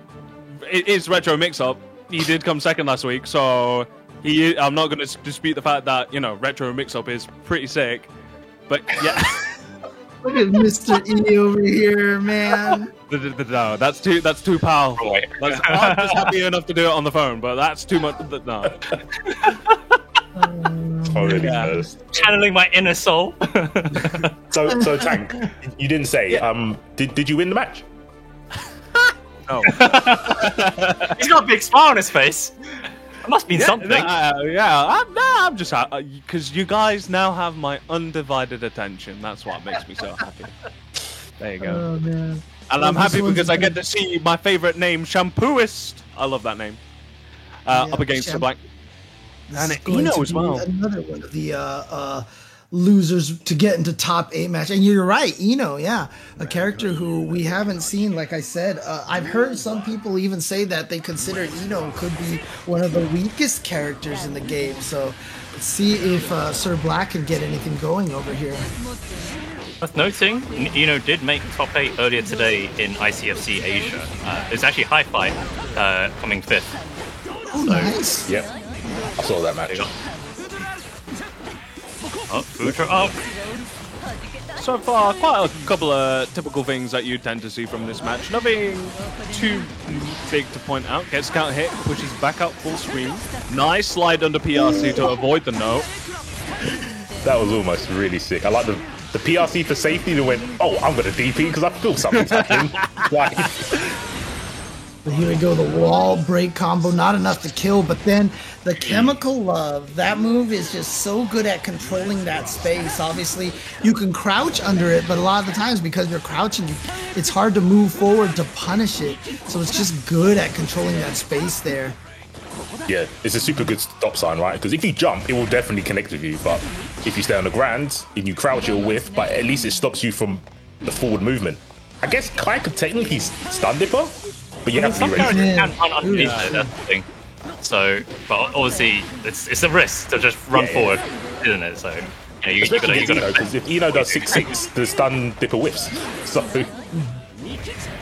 Speaker 4: it is Retro Mix-Up. He did come second last week, so I'm not going to dispute the fact that Retro Mix-Up is pretty sick. But yeah.
Speaker 6: Look at Mr. E over here, man.
Speaker 4: No, that's too powerful. I'm just happy enough to do it on the phone, but that's too much. No.
Speaker 7: already
Speaker 4: Yeah.
Speaker 7: first.
Speaker 5: Channeling my inner soul.
Speaker 7: So Tank, you didn't say. Did you win the match?
Speaker 4: No.
Speaker 5: He's got a big smile on his face. It must mean something.
Speaker 4: I'm just because you guys now have my undivided attention. That's what makes me so happy. There you go.
Speaker 6: Oh man.
Speaker 4: And I'm
Speaker 6: Well, this
Speaker 4: happy
Speaker 6: one's
Speaker 4: because I
Speaker 6: good.
Speaker 4: get to see my favorite name, Shampooist. I love that name. Up against the black.
Speaker 6: This
Speaker 4: And
Speaker 6: is going
Speaker 4: Eno
Speaker 6: to
Speaker 4: as
Speaker 6: be
Speaker 4: well.
Speaker 6: Another one of the losers to get into top 8 match. And you're right, Eno, yeah. A character who we haven't seen, like I said. I've heard some people even say that they consider Eno could be one of the weakest characters in the game. So let's see if Sir Black can get anything going over here.
Speaker 5: Worth noting, Eno did make top 8 earlier today in ICFC Asia. It's actually Hi-Fi coming 5th.
Speaker 6: Oh, nice.
Speaker 7: Yep. I saw that match.
Speaker 5: Oh, Future up.
Speaker 4: So far, quite a couple of typical things that you tend to see from this match. Nothing too big to point out. Gets counter hit, pushes back up full screen. Nice slide under PRC to avoid the note.
Speaker 7: That was almost really sick. I like the PRC for safety that went, oh, I'm going to DP because I feel something's happening. Like,
Speaker 6: But here we go, the wall break combo, not enough to kill, but then the chemical love, that move is just so good at controlling that space. Obviously, you can crouch under it, but a lot of the times because you're crouching, it's hard to move forward to punish it. So it's just good at controlling that space there.
Speaker 7: yeah, it's a super good stop sign, right? Because if you jump, it will definitely connect with you. But if you stay on the ground and you crouch, it'll whiff, but at least it stops you from the forward movement. I guess Kai could technically stun Dipper, but you have to
Speaker 5: Some
Speaker 7: be ready.
Speaker 5: characters
Speaker 6: Yeah.
Speaker 5: can run underneath it, that's the thing. So, but obviously, it's a risk to just run
Speaker 7: Yeah, yeah.
Speaker 5: forward, isn't it? So, you
Speaker 7: Especially
Speaker 5: gotta.
Speaker 7: because if Eno does 6-6, the stun Dipper whiffs. So,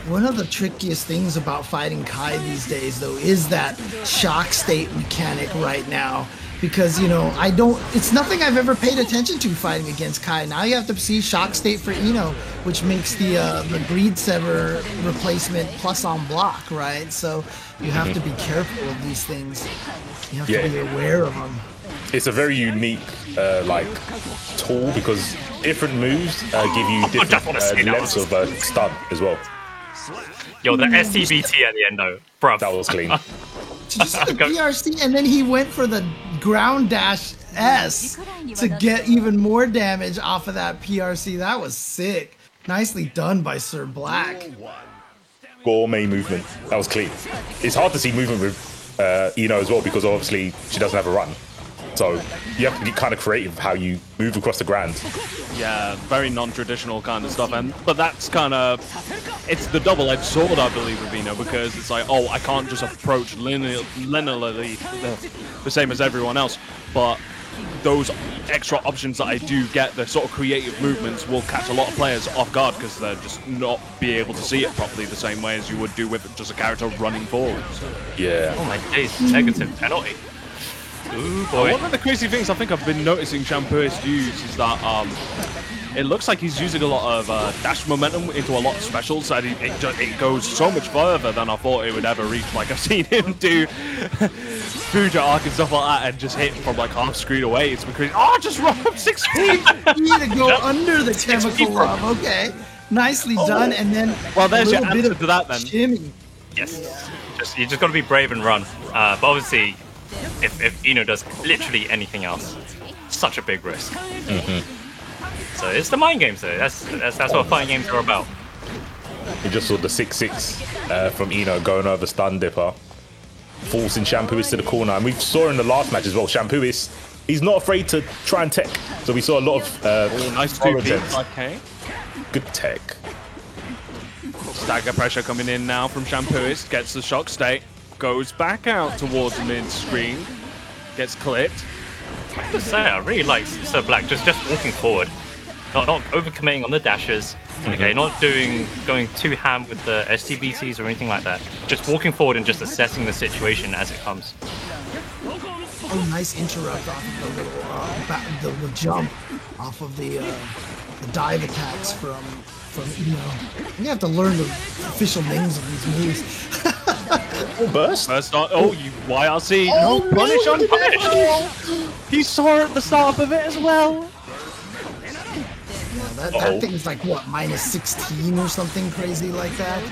Speaker 6: One of the trickiest things about fighting Kai these days, though, is that shock state mechanic right now. Because, you know, it's nothing I've ever paid attention to fighting against Kai. Now you have to see shock state for Eno, which makes the Greed Sever replacement plus on block, right? So you have to be careful of these things. You have to be aware of them.
Speaker 7: it's a very unique tool because different moves give you
Speaker 5: just
Speaker 7: different
Speaker 5: wanna say that
Speaker 7: lengths
Speaker 5: was-
Speaker 7: of stun as well.
Speaker 5: Yo, the STBT at the end, though, bruv.
Speaker 7: That was clean.
Speaker 6: Did you see the PRC? And then he went for the ground dash S to get even more damage off of that PRC. That was sick. Nicely done by Sir Black.
Speaker 7: Gourmet movement. That was clean. It's hard to see movement with Eno as well because obviously she doesn't have a run. So you have to be kind of creative how you move across the ground.
Speaker 4: Yeah, very non-traditional kind of stuff, but that's kind of it's the double-edged sword, I believe, with Eno, because it's like, oh, I can't just approach linearly the same as everyone else, but those extra options that I do get, the sort of creative movements, will catch a lot of players off guard because they're just not be able to see it properly the same way as you would do with just a character running forward.
Speaker 7: Yeah.
Speaker 5: Oh my days, negative penalty. Ooh, boy.
Speaker 4: One of the crazy things I think I've been noticing Shampooist use is that it looks like he's using a lot of dash momentum into a lot of specials, and it goes so much further than I thought it would ever reach. Like, I've seen him do Fuja Arc and stuff like that and just hit from like half screen away. It's been crazy. Oh, just run up 6 feet!
Speaker 6: You need to go under the chemical love. Okay. Nicely done. And then
Speaker 4: Well, there's
Speaker 6: a
Speaker 4: your
Speaker 6: little bit
Speaker 4: answer
Speaker 6: of
Speaker 4: to that then.
Speaker 6: shimmy.
Speaker 5: Yes. You just got to be brave and run. But obviously, if Eno does literally anything else, such a big risk. So it's the mind games, though. That's what fighting games are about.
Speaker 7: You just saw the 6-6 from Eno going over stun Dipper, forcing Shampooist to the corner. And we saw in the last match as well, Shampooist, he's not afraid to try and tech. So we saw a lot of
Speaker 4: Nice
Speaker 7: forward
Speaker 4: 2P,
Speaker 7: tens.
Speaker 4: 5K.
Speaker 7: Good tech.
Speaker 4: Stagger pressure coming in now from Shampooist. Gets the shock state. Goes back out towards mid-screen. Gets clipped.
Speaker 5: I have to say, I really like Sir Black just walking forward, not overcommitting on the dashes. Okay, not going too ham with the STBCs or anything like that. Just walking forward and just assessing the situation as it comes.
Speaker 6: Oh, nice interrupt off of the little the jump off of the dive attacks from Eno. We have to learn the official names of these moves.
Speaker 7: Burst.
Speaker 4: First on. Oh, you YRC.
Speaker 6: Oh,
Speaker 4: no, punish
Speaker 6: no,
Speaker 4: on punish. He saw at the start of it as well.
Speaker 6: That thing's like what, minus 16 or something crazy like that.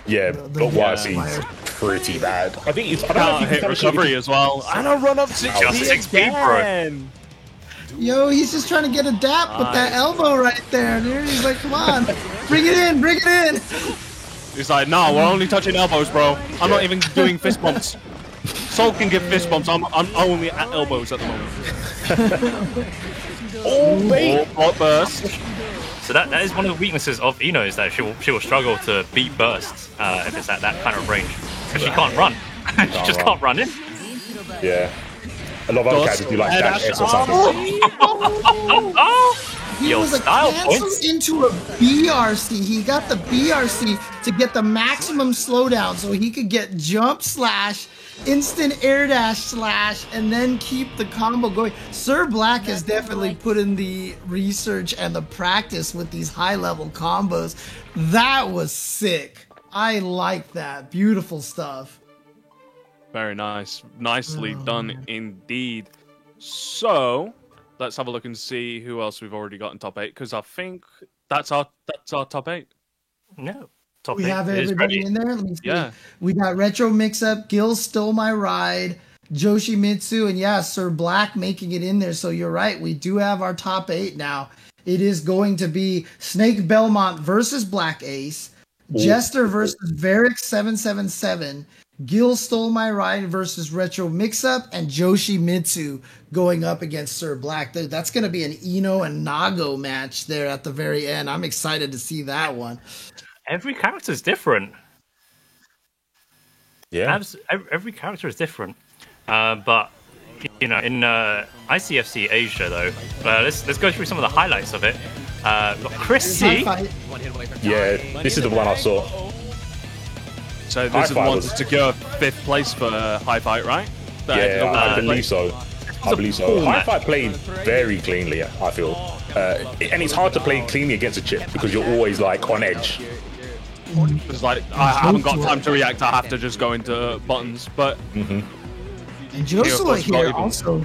Speaker 7: Yeah, but YRC
Speaker 6: fire.
Speaker 7: is pretty bad. I think it's. I don't know
Speaker 4: Can't
Speaker 7: if
Speaker 4: hit
Speaker 7: you can
Speaker 4: recovery as well. And a run up 60
Speaker 5: Just 6p, bro.
Speaker 4: again.
Speaker 6: Yo, he's just trying to get a dap with that elbow right there. Dude. He's like, come on, bring it in, bring it in.
Speaker 4: He's like, no, we're only touching elbows, bro. I'm not even doing fist bumps. Soul can give fist bumps. I'm only at elbows at the moment.
Speaker 7: Oh, mate.
Speaker 4: What burst?
Speaker 5: So that is one of the weaknesses of Ino, is that she will struggle to beat bursts if it's at that kind of range, because she can't run. She just can't run in.
Speaker 7: Yeah. A lot of other characters do like dash S or something.
Speaker 6: He
Speaker 5: Yo,
Speaker 6: was a
Speaker 5: style
Speaker 6: cancel
Speaker 5: points.
Speaker 6: into a BRC. He got the BRC to get the maximum slowdown so he could get jump slash, instant air dash slash, and then keep the combo going. Sir Black has definitely put in the research and the practice with these high level combos. That was sick. I like that. Beautiful stuff.
Speaker 4: Very nice. Nicely done indeed. So, let's have a look and see who else we've already got in top 8, because I think that's our top 8.
Speaker 5: No. Top
Speaker 6: We
Speaker 5: eight
Speaker 6: have
Speaker 5: is
Speaker 6: everybody
Speaker 5: ready.
Speaker 6: in there. Let me see.
Speaker 4: Yeah.
Speaker 6: We got Retro Mix Up, Gil Stole My Ride, Joshimitsu, and yeah, Sir Black making it in there. So you're right. We do have our top 8 now. It is going to be Snake Belmont versus Black Ace, Jester versus Varric 777, Gil Stole My Ride versus Retro Mix Up, and Joshimitsu going up against Sir Black. That's going to be an Ino and Nago match there at the very end. I'm excited to see that one.
Speaker 5: Every character is different.
Speaker 7: Yeah.
Speaker 5: Every character is different. But you know, in ICFC Asia though, let's go through some of the highlights of it. We've got Chris C.
Speaker 7: Yeah, this is the one I saw.
Speaker 4: So this
Speaker 7: High
Speaker 4: is the
Speaker 7: Five
Speaker 4: one
Speaker 7: was-
Speaker 4: to secure 5th place for High Fight, right?
Speaker 7: Yeah, I believe so. I believe so.
Speaker 5: pool
Speaker 7: High
Speaker 5: match.
Speaker 7: Five played very cleanly, I feel. And it's hard to play cleanly against a chip because you're always like on edge.
Speaker 4: It's like, I haven't got time to react, I have to just go into buttons. But
Speaker 6: And Joshua here also,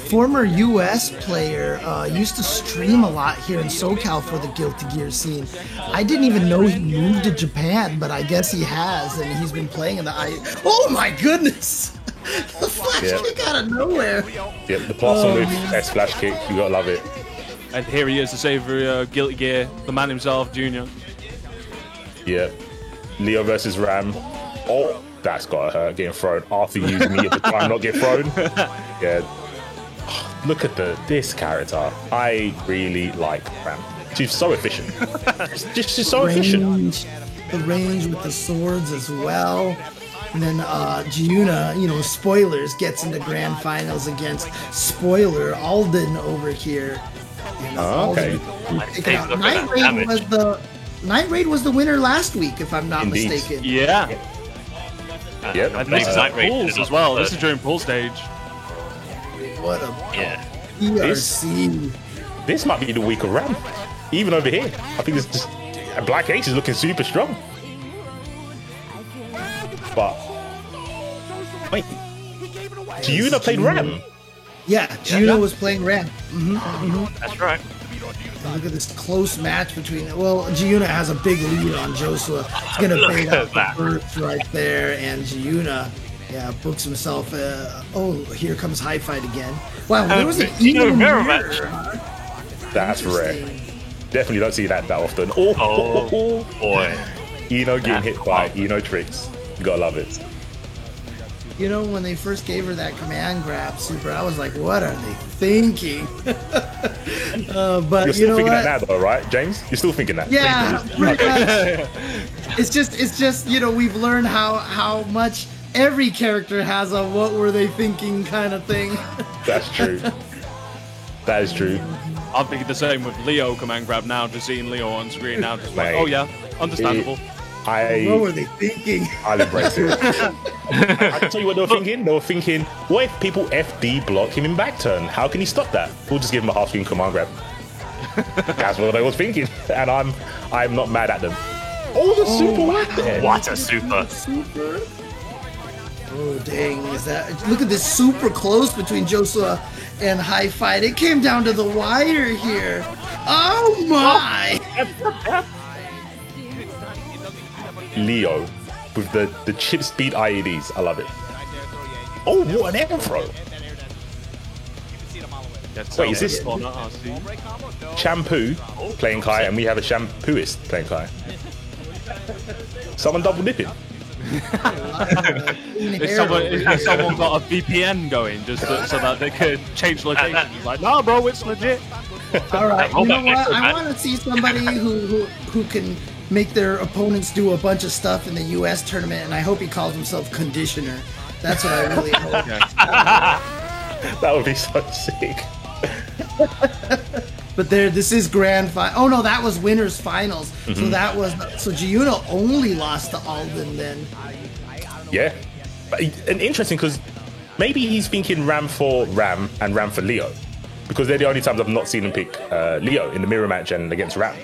Speaker 6: former US player, used to stream a lot here in SoCal for the Guilty Gear scene. I didn't even know he moved to Japan, but I guess he has, and he's been playing in the Oh my goodness! The flash
Speaker 7: Yeah.
Speaker 6: kick out of nowhere.
Speaker 7: Yeah, the plus on with S flash kick, you gotta love it.
Speaker 4: and here he is, the savior of Guilty Gear, the man himself, Junior.
Speaker 7: Yeah. Leo versus Ram. Oh, that's gotta hurt getting thrown after using me at the time, not get thrown. Yeah. Look at this character. I really like Ram. She's so efficient. She's so efficient.
Speaker 6: The range with the swords as well. And then Giuna, spoilers, gets into grand finals against spoiler Alden over here. And,
Speaker 7: Okay.
Speaker 6: Alden taking
Speaker 5: Take a
Speaker 6: out-
Speaker 5: look at
Speaker 6: Night
Speaker 5: that
Speaker 6: Raid
Speaker 5: damage.
Speaker 6: was the Night Raid was the winner last week, if I'm not
Speaker 7: Indeed.
Speaker 6: mistaken.
Speaker 4: Yeah.
Speaker 7: Yep.
Speaker 4: And this is
Speaker 5: Night
Speaker 4: at
Speaker 5: Raid
Speaker 4: pools
Speaker 5: ended
Speaker 4: as
Speaker 5: up
Speaker 4: well.
Speaker 5: third.
Speaker 4: This is during pool stage.
Speaker 6: What a
Speaker 5: Yeah.
Speaker 6: PRC.
Speaker 7: This might be the week of Ram. Even over here. I think this just Black Ace is looking super strong. But wait. Giuna played Ram.
Speaker 6: Yeah, Giuna was playing Ram.
Speaker 5: That's right.
Speaker 6: Look at this close match between. Well, Giuna has a big lead on Joshua. It's gonna
Speaker 5: Look
Speaker 6: fade
Speaker 5: at
Speaker 6: out the
Speaker 5: that.
Speaker 6: burst right there, and Giuna, books himself. Here comes High Fight again. Wow, there was an
Speaker 5: Eno
Speaker 6: Eno
Speaker 5: mirror
Speaker 6: mirror.
Speaker 5: match.
Speaker 7: That's rare.
Speaker 6: Interesting.
Speaker 7: Definitely don't see that often.
Speaker 5: Oh boy.
Speaker 7: Eno getting hit by Eno tricks. You gotta love it.
Speaker 6: When they first gave her that command grab, Super, I was like, what are they thinking? But
Speaker 7: You're still thinking
Speaker 6: what?
Speaker 7: that now, though, right, James? You're still thinking that.
Speaker 6: Yeah, pretty much. It's just we've learned how much every character has a what were they thinking kind of thing.
Speaker 7: That's true. That is true.
Speaker 4: I'm thinking the same with Leo command grab now, just seeing Leo on screen now, just like,
Speaker 7: Mate.
Speaker 4: oh yeah, understandable.
Speaker 6: What were they thinking?
Speaker 7: I'll embrace it. I can tell you what they were thinking. They were thinking, what if people FD block him in back turn? How can he stop that? We'll just give him a half screen command grab. That's what I was thinking, and I'm not mad at them. Oh, the super weapon.
Speaker 5: What a super!
Speaker 6: Super. Oh dang! Is that? Look at this super close between Joshua and High Fight. It came down to the wire here. Oh my!
Speaker 7: Leo with the chip speed IEDs. I love it. Oh, what an air throw! Wait, is this Shampoo playing Kai and we have a shampooist playing Kai? Someone double dipping.
Speaker 4: If someone got a VPN going just so that they could change location. It's like, nah, bro, it's legit.
Speaker 6: All right, you know what? I
Speaker 5: man.
Speaker 6: want to see somebody who can make their opponents do a bunch of stuff in the U.S. tournament, and I hope he calls himself Conditioner. That's what I really hope.
Speaker 7: That would be so sick.
Speaker 6: But this is grand final. Oh no, that was winners finals.
Speaker 7: Mm-hmm.
Speaker 6: So Giuna only lost to Alden then.
Speaker 7: Yeah, and interesting because maybe he's thinking Ram for Ram and Ram for Leo, because they're the only times I've not seen him pick Leo in the mirror match and against Ram.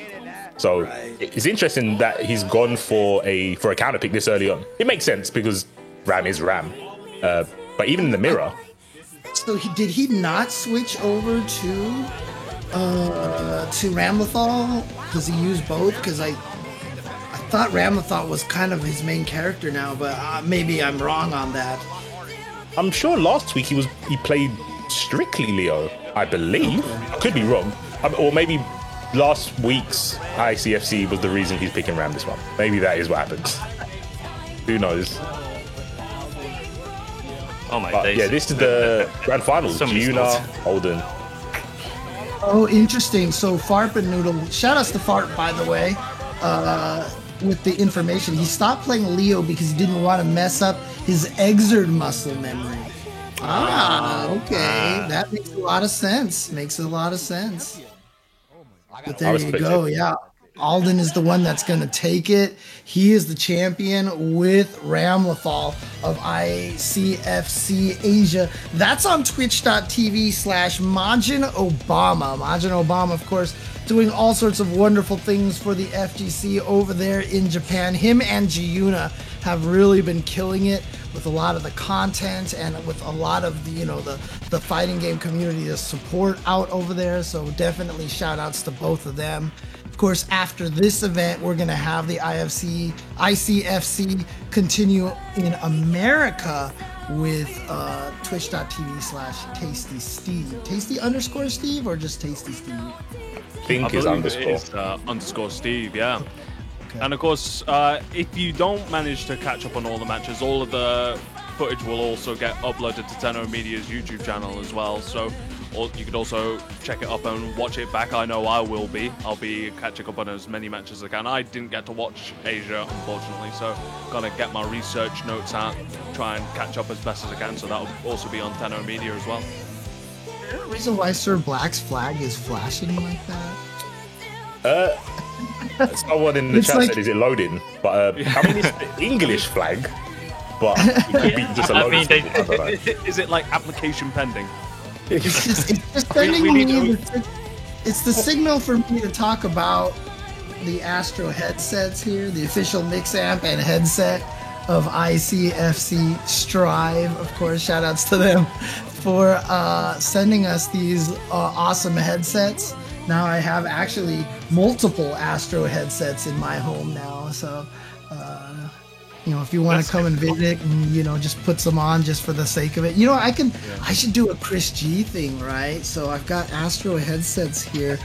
Speaker 7: So it's interesting that he's gone for a counter pick this early on. It makes sense because Ram is Ram, but even in the mirror.
Speaker 6: So did he not switch over to Ramlethal? Does he use both? Because I thought Ramlethal was kind of his main character now, but maybe I'm wrong on that.
Speaker 7: I'm sure last week he played strictly Leo, I believe. I could be wrong, or maybe last week's ICFC was the reason he's picking Ram this one. Maybe that is what happened. Who knows?
Speaker 5: Oh my
Speaker 7: But
Speaker 5: days.
Speaker 7: yeah, this is the grand finals.
Speaker 5: So many
Speaker 7: Giuna,
Speaker 5: skills.
Speaker 7: Holden.
Speaker 6: Oh, interesting. So Farp and Noodle, shout outs to Farp, by the way, with the information. He stopped playing Leo because he didn't want to mess up his exert muscle memory. Okay. That makes a lot of sense. But there you go. Yeah. Alden is the one that's going to take it. He is the champion with Ramlethal of ICFC Asia. That's on twitch.tv/Majin Obama. Majin Obama, of course, doing all sorts of wonderful things for the FGC over there in Japan. Him and Giuna have really been killing it with a lot of the content and with a lot of the fighting game community to support out over there. So definitely shout outs to both of them. Of course, after this event, we're going to have the ICFC continue in America with twitch.tv/Tasty Steve. Tasty_Steve or just Tasty Steve?
Speaker 7: I think is underscore.
Speaker 4: It's underscore Steve, yeah. Okay. And of course, if you don't manage to catch up on all the matches, all of the footage will also get uploaded to Tenno Media's YouTube channel as well. So you could also check it up and watch it back. I know I will be. I'll be catching up on as many matches as I can. I didn't get to watch Asia, unfortunately, so gonna get my research notes out, try and catch up as best as I can. So that'll also be on Tenno Media as well.
Speaker 6: Is there a reason why Sir Black's flag is flashing like that?
Speaker 7: Someone in the
Speaker 6: It's
Speaker 7: chat
Speaker 6: like-
Speaker 7: said, "Is it loading?" But I mean, it's the English flag, but it could be just a
Speaker 5: I
Speaker 7: loading.
Speaker 5: mean, they-
Speaker 7: I don't know.
Speaker 4: Is it like application pending?
Speaker 6: It's just sending
Speaker 4: we
Speaker 6: me
Speaker 4: need
Speaker 6: it's the signal for me to talk about the Astro headsets here, the official mix amp and headset of ICFC Strive. Of course, shout outs to them for sending us these awesome headsets. Now I have actually multiple Astro headsets in my home now, so if you want to come and visit and just put some on just for the sake of it. I should do a Chris G thing, right? So I've got Astro headsets here.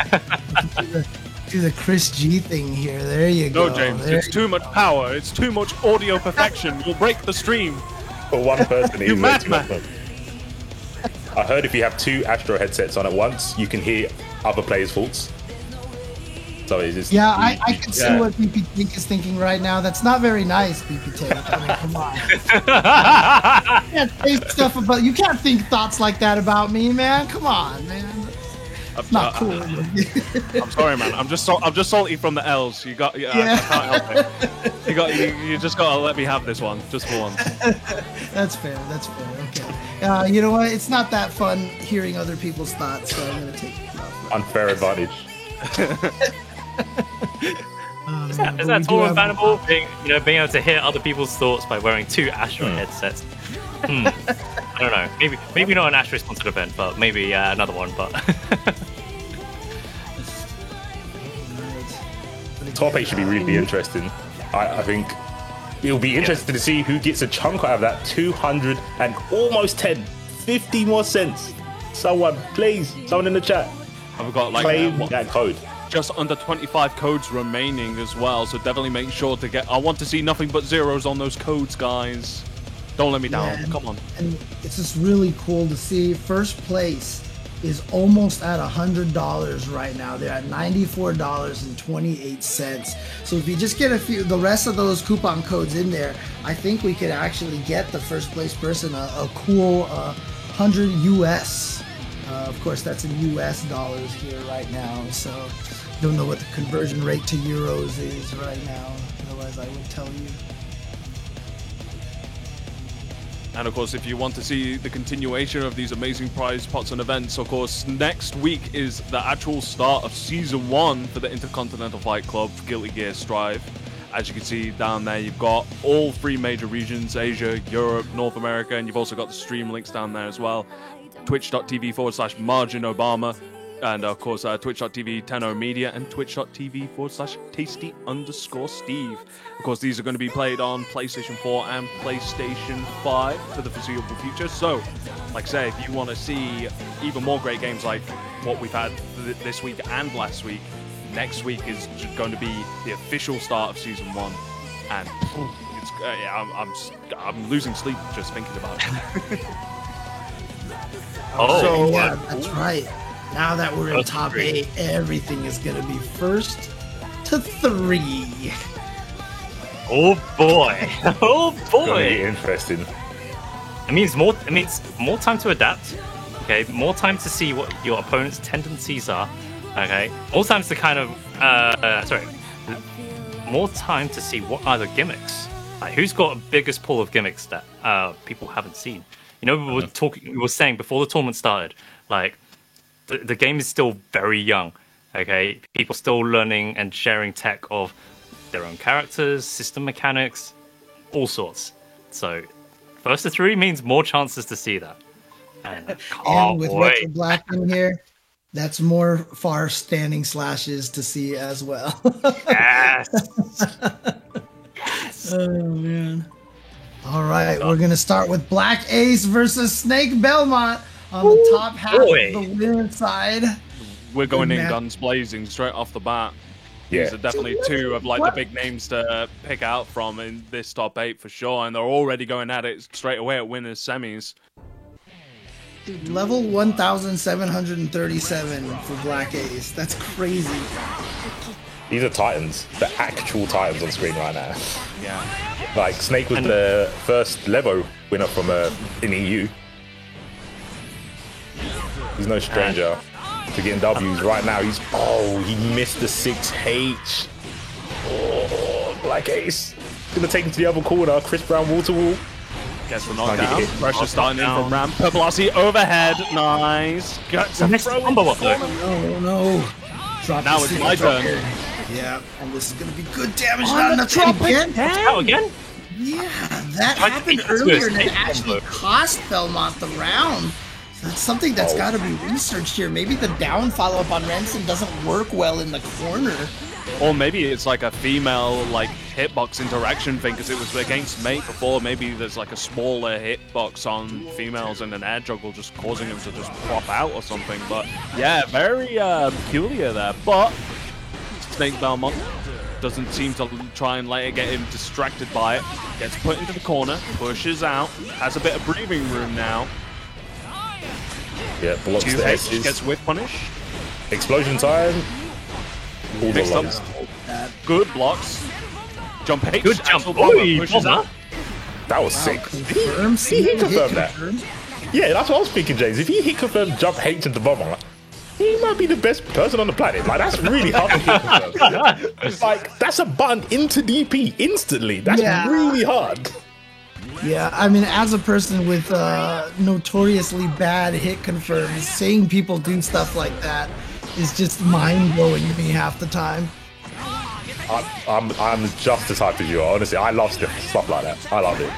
Speaker 6: do the Chris G thing here. There you go.
Speaker 4: No, James,
Speaker 6: There
Speaker 4: it's too much power. It's too much audio perfection. You'll break the stream.
Speaker 7: For one person,
Speaker 4: You
Speaker 7: it's way too
Speaker 4: madman.
Speaker 7: much. I heard if you have two Astro headsets on at once, you can hear other players' faults. So it's just
Speaker 6: Yeah, I can see
Speaker 7: Yeah.
Speaker 6: what BP Tank is thinking right now. That's not very nice, BP Tank. I mean, come on. You can't say stuff about. You can't think thoughts like that about me, man. Come on, man. It's not cool.
Speaker 4: I'm sorry, man. I'm just salty from the L's. I can't help it. You just gotta let me have this one, just for once.
Speaker 6: That's fair. Okay. You know what? It's not that fun hearing other people's thoughts, so I'm gonna take it off.
Speaker 7: unfair advantage.
Speaker 5: Is
Speaker 6: but
Speaker 5: that
Speaker 6: we do
Speaker 5: tournament
Speaker 6: have-
Speaker 5: bannable? Being able to hear other people's thoughts by wearing two Astro headsets. I don't know. Maybe not an Astro sponsored event, but maybe another one. But
Speaker 7: Top 8 should be really interesting. I think it'll be interesting to see who gets a chunk out of that 200 and almost 50 more cents. Someone, please, someone in the chat,
Speaker 4: I've got like
Speaker 7: claim that code.
Speaker 4: just under 25 codes remaining as well, so definitely make sure to get. I want to see nothing but zeros on those codes, guys. Don't let me down.
Speaker 6: Yeah,
Speaker 4: Come on.
Speaker 6: And it's just really cool to see. First place is almost at $100 right now. They're at $94.28. So if you just get the rest of those coupon codes in there, I think we could actually get the first place person a cool 100 US. Of course, that's in US dollars here right now. So don't know what the conversion rate to euros is right now. Otherwise, I would tell you.
Speaker 4: And of course, if you want to see the continuation of these amazing prize pots and events, of course, next week is the actual start of Season 1 for the Intercontinental Fight Club Guilty Gear Strive. As you can see down there, you've got all 3 major regions, Asia, Europe, North America, and you've also got the stream links down there as well. Twitch.tv/Margin Obama, and of course, Twitch.tv Tenno Media, and Twitch.tv/Tasty_Steve. Of course, these are going to be played on PlayStation 4 and PlayStation 5 for the foreseeable future. So, like I say, if you want to see even more great games like what we've had this week and last week, next week is going to be the official start of Season 1. And it's, I'm losing sleep just thinking about it.
Speaker 6: So yeah, that's right. Now that we're in
Speaker 5: First
Speaker 6: top
Speaker 5: to 3.
Speaker 6: 8, everything is gonna be first to 3.
Speaker 5: oh boy, oh
Speaker 7: Gonna be
Speaker 5: boy!
Speaker 7: interesting.
Speaker 5: It means more time to adapt. Okay, more time to see what your opponent's tendencies are. Okay, more time to kind of more time to see what are the gimmicks. Like, who's got a biggest pool of gimmicks that people haven't seen? We were saying before the tournament started, like the game is still very young. Okay, people still learning and sharing tech of their own characters, system mechanics, all sorts. So, first to 3 means more chances to see that. And I can't
Speaker 6: And with
Speaker 5: wait.
Speaker 6: Retro Black in here, that's more far standing slashes to see as well.
Speaker 5: Yes.
Speaker 6: Oh man. All right, we're gonna start with Black Ace versus Snake Belmont on the top half
Speaker 5: boy.
Speaker 6: of the winner side.
Speaker 4: We're going in
Speaker 6: Matt.
Speaker 4: guns blazing straight off the bat.
Speaker 7: Yeah.
Speaker 4: These are definitely 2 of like the big names to pick out from in this top 8 for sure, and they're already going at it straight away at winners semis.
Speaker 6: Level 1,737 for Black Ace. That's crazy.
Speaker 7: These are Titans, the actual Titans on screen right now.
Speaker 4: Yeah.
Speaker 7: Like, Snake was the first Levo winner from in EU. He's no stranger to getting W's right now. He missed the 6H. Oh, Black Ace. Gonna take him to the other corner. Chris Brown wall to wall.
Speaker 4: Gets the
Speaker 7: Can't get
Speaker 4: knockdown.
Speaker 7: hit.
Speaker 4: Pressure starting in from Ram. Perblasi overhead. Nice. Gets a
Speaker 5: Missed
Speaker 4: throw.
Speaker 5: combo up though.
Speaker 6: Oh no. Drop
Speaker 4: Now
Speaker 6: the
Speaker 4: it's
Speaker 6: super
Speaker 4: my
Speaker 6: drop.
Speaker 4: turn.
Speaker 6: Yeah, and this is gonna be good damage on the drop again.
Speaker 5: Oh, again?
Speaker 6: Yeah, that
Speaker 5: Tried to
Speaker 6: happened
Speaker 5: beat it to
Speaker 6: earlier
Speaker 5: a
Speaker 6: and it
Speaker 5: snake
Speaker 6: actually
Speaker 5: combo.
Speaker 6: cost Belmont the round. So that's something that's got to be researched here. Maybe the down follow-up on Renson doesn't work well in the corner.
Speaker 4: Or maybe it's like a female like hitbox interaction thing because it was against mate before. Maybe there's like a smaller hitbox on females and an air juggle just causing them to just pop out or something. But yeah, very peculiar there. But Snake Belmont doesn't seem to try and get him distracted by it. Gets put into the corner, pushes out, has a bit of breathing room now.
Speaker 7: Yeah, blocks
Speaker 4: 2
Speaker 7: the
Speaker 4: hits,
Speaker 7: S's.
Speaker 4: gets whip punish.
Speaker 7: Explosion time. All the
Speaker 4: Mixed up.
Speaker 7: lows.
Speaker 4: Good blocks. Jump H.
Speaker 5: Good jump.
Speaker 4: Axel Bomber
Speaker 5: Oi,
Speaker 4: pushes
Speaker 5: Bomber.
Speaker 4: out.
Speaker 7: That was sick.
Speaker 6: Confirm,
Speaker 7: He
Speaker 6: single hit
Speaker 7: confirmed that.
Speaker 6: confirmed.
Speaker 7: Yeah, that's what I was thinking, James. If he hit confirm jump H into bomber, he might be the best person on the planet. Like, that's really hard to hit confirm. It's like, that's a button into DP instantly. That's
Speaker 6: Yeah.
Speaker 7: really hard.
Speaker 6: Yeah, I mean, as a person with notoriously bad hit confirms, seeing people do stuff like that is just mind blowing to me half the time.
Speaker 7: I'm just as hyped as you are. Honestly, I love stuff like that. I love it.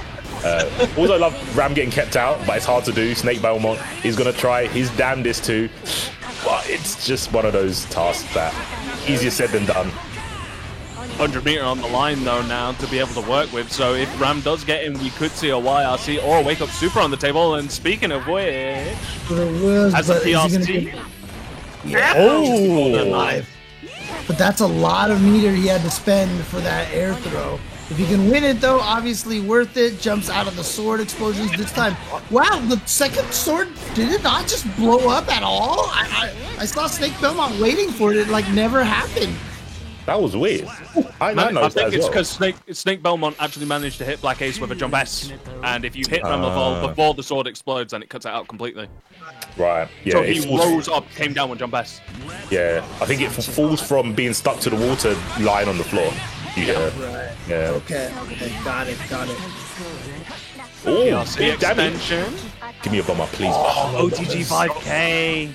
Speaker 7: Also, I love Ram getting kept out, but it's hard to do. Snake Belmont is gonna try his damnedest too, but it's just one of those tasks that easier said than done.
Speaker 4: 100 meter on the line though now to be able to work with. So if Ram does get him, we could see a YRC or a Wake Up Super on the table. And speaking of which, as a PRC,
Speaker 6: alive. But that's a lot of meter he had to spend for that air throw. If he can win it though, obviously worth it. Jumps out of the sword explosions this time. Wow, the second sword, did it not just blow up at all? I saw Snake Belmont waiting for it. It like never happened.
Speaker 7: That was weird. I
Speaker 4: I think it's because Snake Belmont actually managed to hit Black Ace with a jump S, and if you hit Ramleval before the sword explodes, then it cuts it out completely.
Speaker 7: Right. Yeah.
Speaker 4: So he rose up, came down with jump S.
Speaker 7: Yeah. I think it falls from being stuck to the water lying on the floor. Yeah.
Speaker 6: Right.
Speaker 7: Yeah.
Speaker 6: Okay. Got it.
Speaker 7: Oh,
Speaker 4: PRC extension.
Speaker 7: Give me a bomber, please.
Speaker 4: OTG 5K.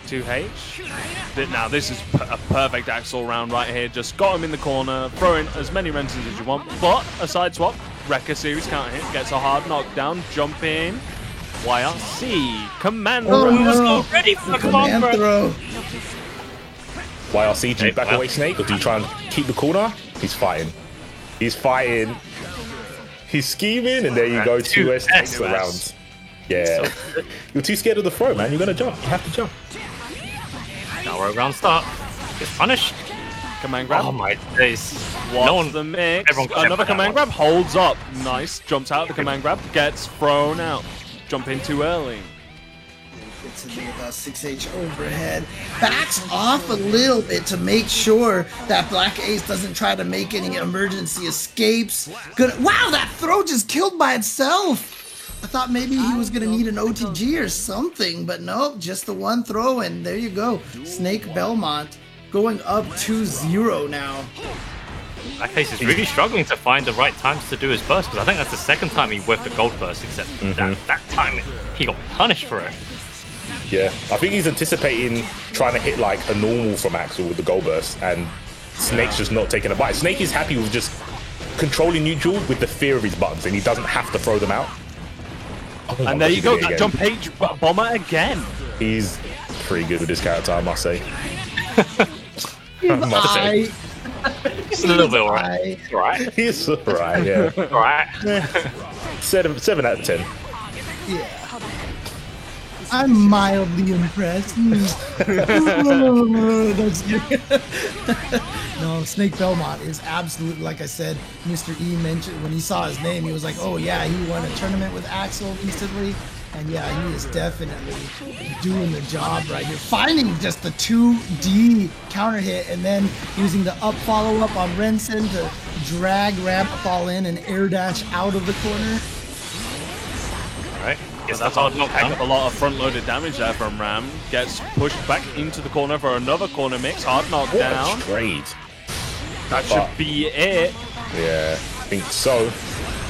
Speaker 4: 2H. Now this is a perfect Axel round right here. Just got him in the corner, throw in as many Rensons as you want, but a side swap. Wrecker series counter hit, gets a hard knockdown, jump in. YRC, command
Speaker 6: Oh,
Speaker 4: throw.
Speaker 6: no.
Speaker 5: Ready for the
Speaker 6: Command throw.
Speaker 7: YRC, do you back away Snake or do you try and keep the corner? He's fighting. He's scheming, and there you go, 2S takes the round. Yeah. You're too scared of the throw, man. You're gonna jump. You have to jump.
Speaker 5: Now we're round start. Gets punished.
Speaker 4: Command grab.
Speaker 5: Oh my days.
Speaker 4: What's the mix?
Speaker 5: everyone got
Speaker 4: Another
Speaker 5: hit by
Speaker 4: command
Speaker 5: that
Speaker 4: grab, holds up. Nice. Jumps out of the command grab, gets thrown out. Jump in too early.
Speaker 6: Gets in the 6H overhead. Backs off a little bit to make sure that Black Ace doesn't try to make any emergency escapes. Good. Wow, that throw just killed by itself. I thought maybe he was going to need an OTG or something, but nope, just the one throw, and there you go. Snake Belmont going up 2-0 now.
Speaker 5: Black Ace is really struggling to find the right times to do his burst, because I think that's the second time he whiffed a gold burst, except that time he got punished for it.
Speaker 7: Yeah. I think he's anticipating trying to hit like a normal from Axel with the gold burst, and Snake's just not taking a bite. Snake is happy with just controlling neutral with the fear of his buttons, and he doesn't have to throw them out. Oh
Speaker 4: And there you go, that jump H bomber again.
Speaker 7: He's pretty good with this character, I must say.
Speaker 5: It's a little bit alright. Alright.
Speaker 7: He's alright, yeah.
Speaker 5: Alright.
Speaker 7: 7 out of 10.
Speaker 6: Yeah. I'm mildly impressed. No, Snake Belmont is absolutely, like I said, Mr. E mentioned when he saw his name, he was like, oh yeah, he won a tournament with Axel recently. And yeah, he is definitely doing the job right here. Finding just the 2D counter hit and then using the up follow-up on Renson to drag Ramleval in and air dash out of the corner.
Speaker 5: Alright. Guess
Speaker 4: That's
Speaker 5: that's hard
Speaker 4: hard
Speaker 5: knockdown.
Speaker 4: knockdown. A lot of front-loaded damage there from Ram. Gets pushed back into the corner for another corner mix. Hard
Speaker 7: What
Speaker 4: knockdown.
Speaker 7: a trade.
Speaker 4: That should be it.
Speaker 7: Yeah, I think so.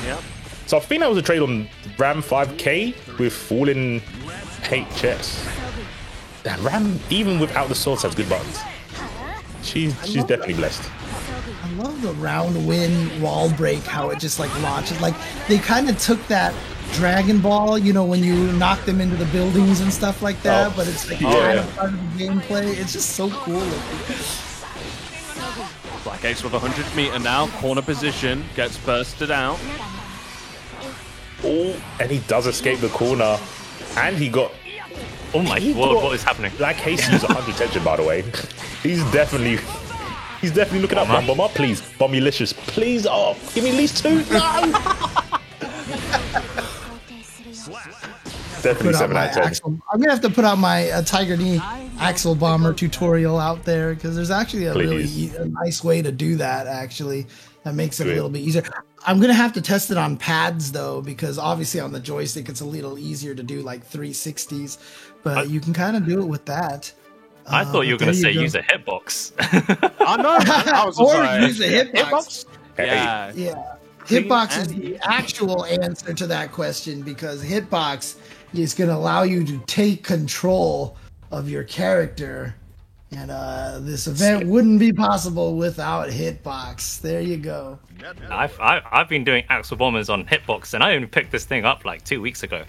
Speaker 4: Yep.
Speaker 7: So I think that was a trade on Ram 5K with Fallen HS. Damn, Ram, even without the swords, has good buttons. She's definitely blessed.
Speaker 6: I love the round win wall break, how it just like launches. Like they kind of took that Dragon Ball, you know, when you knock them into the buildings and stuff like that, but it's like kind of part of the gameplay. It's just so cool looking.
Speaker 4: Black Ace with 100 meter now. Corner position. Gets bursted out.
Speaker 7: Oh, and he does escape the corner. And he got...
Speaker 5: Oh my, what is happening?
Speaker 7: Black Ace uses 100 tension, by the way. He's definitely looking up. Bomb up, please. Bombulicious, please. Oh, give me at least 2. No! Definitely 7 out of 10.
Speaker 6: Axel. I'm gonna have to put out my Tiger Knee Axel Bomber tutorial out there because there's actually a
Speaker 7: Please.
Speaker 6: really nice way to do that. Actually, that makes it a little bit easier. I'm gonna have to test it on pads though because obviously on the joystick it's a little easier to do like 360s, but you can kind of do it with with
Speaker 5: I thought you were going to say use a hitbox.
Speaker 4: I know. I was
Speaker 6: Or
Speaker 4: sorry.
Speaker 6: use a hitbox.
Speaker 4: Yeah.
Speaker 6: Yeah. Hitbox is the actual answer to that question because Hitbox is going to allow you to take control of your character And this event wouldn't be possible without Hitbox. There you go.
Speaker 5: I've been doing Axel Bombers on Hitbox, and I only picked this thing up like 2 weeks ago.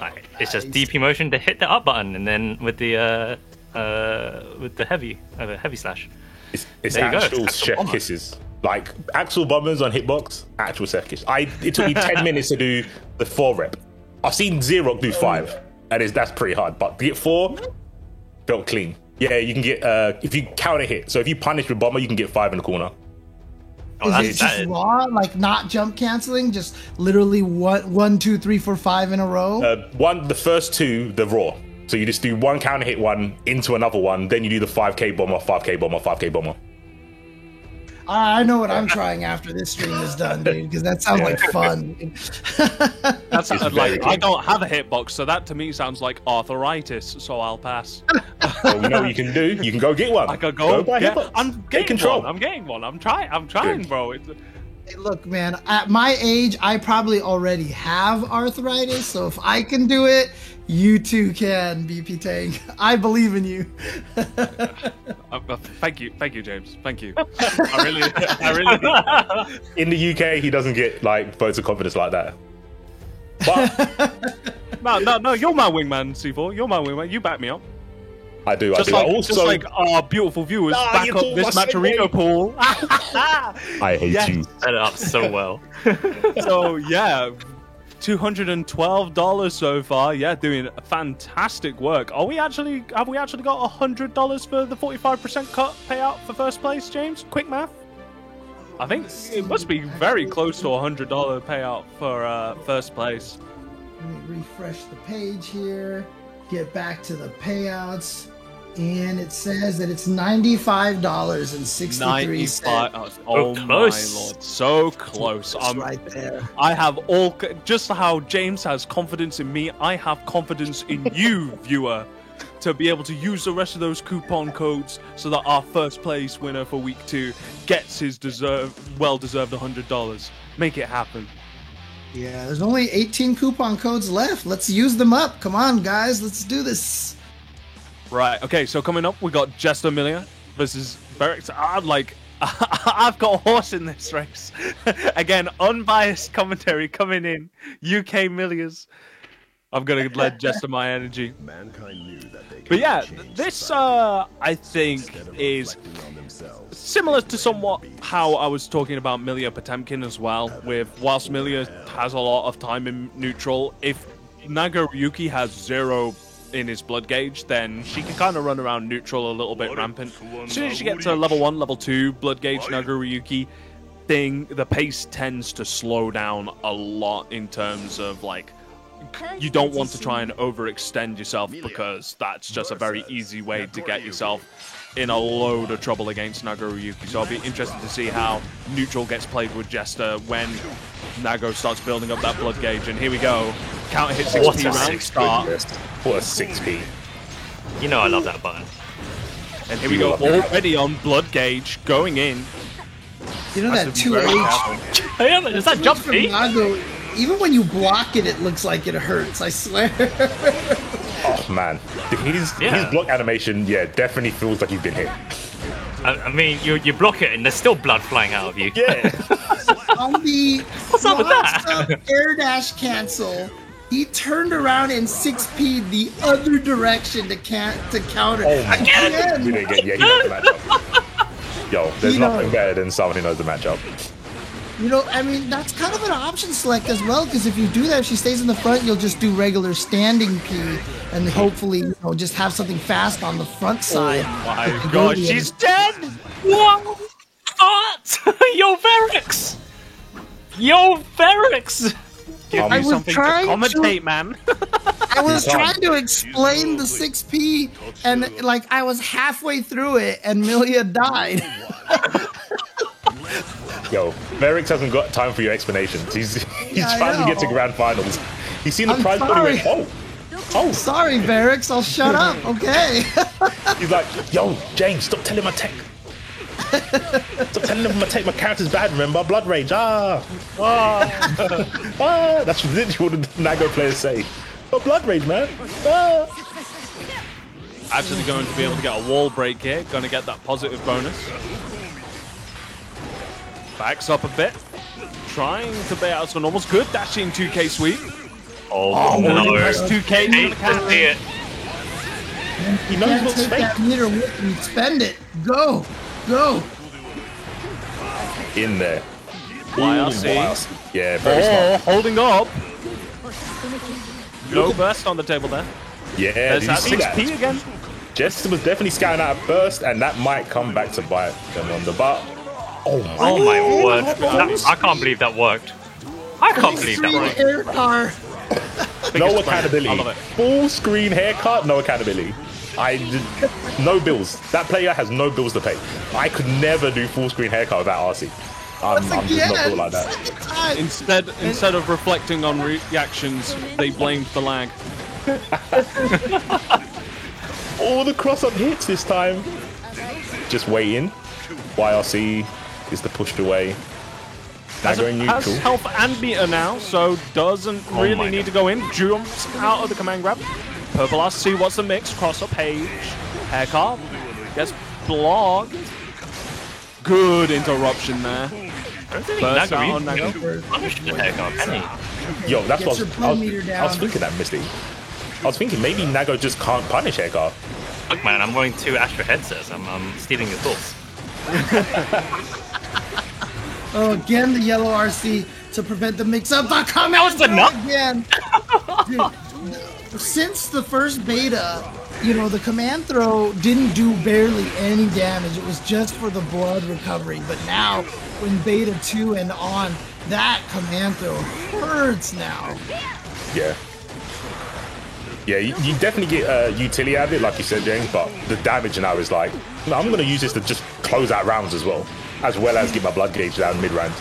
Speaker 5: Like, it's just DP motion to hit the up button, and then with the heavy slash.
Speaker 7: It's
Speaker 5: There you go.
Speaker 7: actual
Speaker 5: Axel
Speaker 7: chef
Speaker 5: Bomber.
Speaker 7: kisses. Like Axel Bombers on Hitbox, actual chef kiss. It took me 10 minutes to do the 4 rep. I've seen Xerox do 5, and that's pretty hard. But to get 4, felt clean. Yeah, you can get if you counter hit. So if you punish with bomber, you can get 5 in the corner.
Speaker 5: Oh,
Speaker 6: Is it just raw, like not jump canceling, just literally 1, 2, 3, 4, 5 in a row?
Speaker 7: The first 2, the raw. So you just do 1 counter hit one into another one, then you do the 5k bomber, 5k bomber, 5k bomber.
Speaker 6: I know what I'm trying after this stream is done, dude, because that sounds like fun.
Speaker 4: That's
Speaker 7: It's
Speaker 4: like
Speaker 7: very
Speaker 4: I don't have a hitbox, so that to me sounds like arthritis. So I'll pass.
Speaker 7: Well, you know what you can do? You can go get one.
Speaker 4: I could go.
Speaker 7: buy
Speaker 4: Get,
Speaker 7: Hitbox.
Speaker 4: I'm
Speaker 7: Take
Speaker 4: getting
Speaker 7: control.
Speaker 4: one. I'm getting one. I'm trying,
Speaker 7: Good.
Speaker 4: bro. It's,
Speaker 6: Hey, look, man, at my age, I probably already have arthritis, so if I can do it, you too can, BP Tank. I believe in you.
Speaker 4: thank you, James. Thank you. I really.
Speaker 7: In the UK, he doesn't get like votes of confidence like that. But
Speaker 4: No. You're my wingman, C4. You're my wingman. You back me up.
Speaker 7: I do.
Speaker 4: Just like our beautiful viewers
Speaker 7: Nah,
Speaker 4: back
Speaker 7: you
Speaker 4: up
Speaker 7: talk
Speaker 4: this
Speaker 7: about
Speaker 4: Maturino
Speaker 7: segue.
Speaker 4: pool.
Speaker 7: I hate
Speaker 4: Yes.
Speaker 7: you.
Speaker 5: set it up so well.
Speaker 4: So yeah, $212 so far. Yeah, doing fantastic work. Have we actually got $100 for the 45% cut payout for first place, James? Quick math. I think it must be very close to $100 payout for first place.
Speaker 6: Let me refresh the page here, get back to the payouts, and it says that it's $95.63.
Speaker 4: 95. Oh my
Speaker 5: close.
Speaker 4: lord, so close.
Speaker 6: It's right there.
Speaker 4: I have just how James has confidence in me, I have confidence in you, viewer, to be able to use the rest of those coupon codes so that our first place winner for week 2 gets his well-deserved $100. Make it happen.
Speaker 6: Yeah, there's only 18 coupon codes left. Let's use them up. Come on, guys. Let's do this.
Speaker 4: Right, okay, so coming up, we got Jester Millia versus Berix. I've got a horse in this race. Again, unbiased commentary coming in. UK Millias. I'm gonna let Jester my energy. But yeah, this I think is similar to somewhat how I was talking about Millia Potemkin as well. Whilst Millia has a lot of time in neutral, if Nagaryuki has 0 in his blood gauge, then she can kind of run around neutral a little bit rampant. As soon as you get to level 1, level 2 blood gauge Nagaryuki the pace tends to slow down a lot in terms of like, you don't want to try and overextend yourself because that's just a very easy way to get yourself in a load of trouble against Nagaryuki. So I'll be interested to see how neutral gets played with Jester when Nago starts building up that blood gauge. And here we go. Counter hit 6p round start.
Speaker 7: What a 6p.
Speaker 5: You know I love that button.
Speaker 4: And here we go, already on blood gauge, going in.
Speaker 6: You know that
Speaker 4: Has to be very
Speaker 6: 2H?
Speaker 4: careful.
Speaker 5: Hey, is that jump
Speaker 6: from
Speaker 5: P?
Speaker 6: Nago, even when you block it, it looks like it hurts. I swear.
Speaker 7: Oh man, his block animation, definitely feels like you've been hit.
Speaker 5: I mean, you block it and there's still blood flying out of you.
Speaker 7: Yeah.
Speaker 6: On the
Speaker 5: What's up with that?
Speaker 6: up air dash cancel, he turned around and 6P'd the other direction to counter.
Speaker 7: Oh my
Speaker 6: Again.
Speaker 7: he knows the matchup. Yo, there's
Speaker 6: He
Speaker 7: nothing
Speaker 6: knows.
Speaker 7: better than someone who knows the matchup.
Speaker 6: You know, I mean, that's kind of an option select as well, because if you do that, if she stays in the front, you'll just do regular standing P, and hopefully, just have something fast on the front side.
Speaker 4: My gosh, she's dead!
Speaker 5: What? Yo, Verix! Yo, Verix!
Speaker 4: Give
Speaker 6: I
Speaker 4: me
Speaker 6: was
Speaker 4: something to
Speaker 6: trying to-
Speaker 4: commentate, man.
Speaker 6: I was
Speaker 7: He's on.
Speaker 6: trying to explain the 6P, and I was halfway through it, and Millia died.
Speaker 7: Yo, Verix hasn't got time for your explanations. He's
Speaker 6: I
Speaker 7: trying to get to
Speaker 6: know.
Speaker 7: grand finals. He's seen the
Speaker 6: I'm
Speaker 7: prize money and went, oh.
Speaker 6: Sorry, Varix, I'll shut up, okay?
Speaker 7: He's like, yo, James, stop telling my tech. Stop telling them my character's bad, remember? Blood rage, That's literally what the Nago players say. Oh, blood rage, man.
Speaker 4: Actually going to be able to get a wall break here. Going to get that positive bonus. Backs up a bit. Trying to bait out some normals. Good dashing 2K sweep.
Speaker 5: Oh, no.
Speaker 4: Press 2K.
Speaker 5: Hate to see it.
Speaker 7: He knows
Speaker 6: Can't
Speaker 7: what's
Speaker 6: take
Speaker 7: fake.
Speaker 6: that meter with you. Spend it. Go. Go.
Speaker 7: In there.
Speaker 4: YRC.
Speaker 7: Yeah, very smart.
Speaker 4: Holding up. No burst on the table there.
Speaker 7: Yeah,
Speaker 4: There's
Speaker 7: did you
Speaker 4: that
Speaker 7: see
Speaker 4: 6P
Speaker 7: that?
Speaker 4: again.
Speaker 7: Jester was definitely scouting out a burst, and that might come back to bite them on the butt. Oh my
Speaker 5: Oh my word. I can't believe that worked. I can't believe that
Speaker 6: Extreme
Speaker 5: worked.
Speaker 6: air car.
Speaker 7: No accountability.
Speaker 4: I love it.
Speaker 7: Full screen haircut, no accountability. No bills. That player has no bills to pay. I could never do full screen haircut without RC. I'm just not built like that.
Speaker 6: Second time.
Speaker 4: Instead of reflecting on reactions, they blamed the lag.
Speaker 7: All the cross-up hits this time. Just waiting. YRC is the pushed away.
Speaker 4: Has
Speaker 7: Nago in neutral.
Speaker 4: health and meter now, so doesn't
Speaker 5: my
Speaker 4: really need
Speaker 5: God.
Speaker 4: to go in. Jumps out of the command grab. Purple RC, what's the mix? Cross up page. Haircut. Gets blocked. Good interruption there.
Speaker 5: I don't think
Speaker 4: Burst out
Speaker 5: Nago
Speaker 4: on Nago.
Speaker 5: even punished the heck up, can he?
Speaker 7: Yo, that's
Speaker 6: Get
Speaker 7: what
Speaker 6: your
Speaker 7: I
Speaker 6: blood
Speaker 7: was,
Speaker 6: meter
Speaker 7: I was
Speaker 6: down.
Speaker 7: thinking that, Misty. I was thinking maybe Nago just can't punish haircut.
Speaker 5: Look, man, I'm wearing 2 Astra headsets. I'm stealing your thoughts.
Speaker 6: Oh, again, the yellow RC to prevent the mix-up. The command
Speaker 5: was the nut.
Speaker 6: again. Dude, since the first beta, you know, the command throw didn't do barely any damage. It was just for the blood recovery. But now, when beta 2 and on, that command throw hurts now.
Speaker 7: Yeah. Yeah, you definitely get utility out of it, like you said, James, but the damage now is like, I'm going to use this to just close out rounds as well as get my blood gauge down mid-round.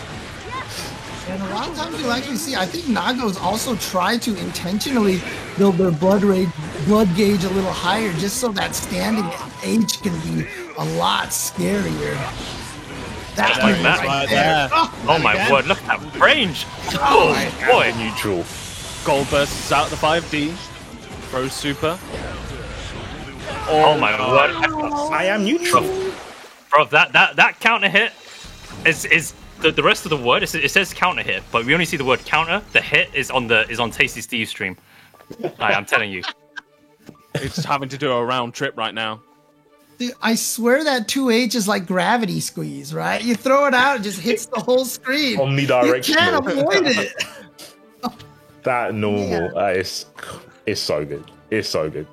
Speaker 6: And a lot of times you'll actually see, I think Nagos also try to intentionally build their blood gauge a little higher, just so that standing H can be a lot scarier. That
Speaker 5: like
Speaker 6: one
Speaker 5: that.
Speaker 6: right there.
Speaker 5: Oh my word, look at that range! Oh boy!
Speaker 7: Neutral.
Speaker 4: Gold bursts out the 5D. Throws super.
Speaker 5: Oh my word!
Speaker 7: I am neutral.
Speaker 5: Bro, that counter hit is the rest of the word. It says counter hit, but we only see the word counter. The hit is on Tasty Steve's stream. I'm telling you.
Speaker 4: It's having to do a round trip right now.
Speaker 6: Dude, I swear that 2H is like gravity squeeze, right? You throw it out, it just hits the whole screen.
Speaker 7: Omnidirectional.
Speaker 6: You can't avoid it.
Speaker 7: That normal is so good. It's so good.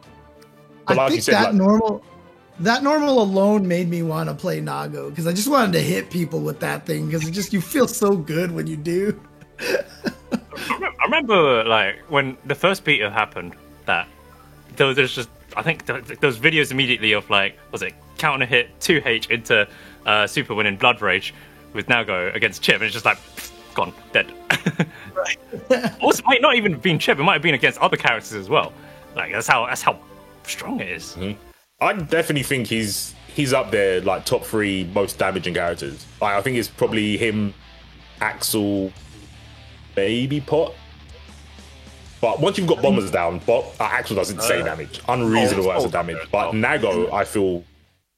Speaker 7: But
Speaker 6: I
Speaker 7: like you
Speaker 6: think
Speaker 7: said,
Speaker 6: that
Speaker 7: like,
Speaker 6: normal alone made me want to play Nago because I just wanted to hit people with that thing because you feel so good when you do.
Speaker 5: I remember like when the first beta happened that there's just I think those videos immediately of like was it counter hit 2H into super winning Blood Rage with Nago against Chip and it's just like gone dead.
Speaker 6: Right.
Speaker 5: Also, it might not even have been Chip. It might have been against other characters as well. Like that's how strong it is.
Speaker 7: I definitely think he's up there, like top 3 most damaging characters. Like, I think it's probably him, Axel, Baby Pot. But once you've got bombers down, Axel does insane damage, unreasonable amounts of damage. But Nago, I feel,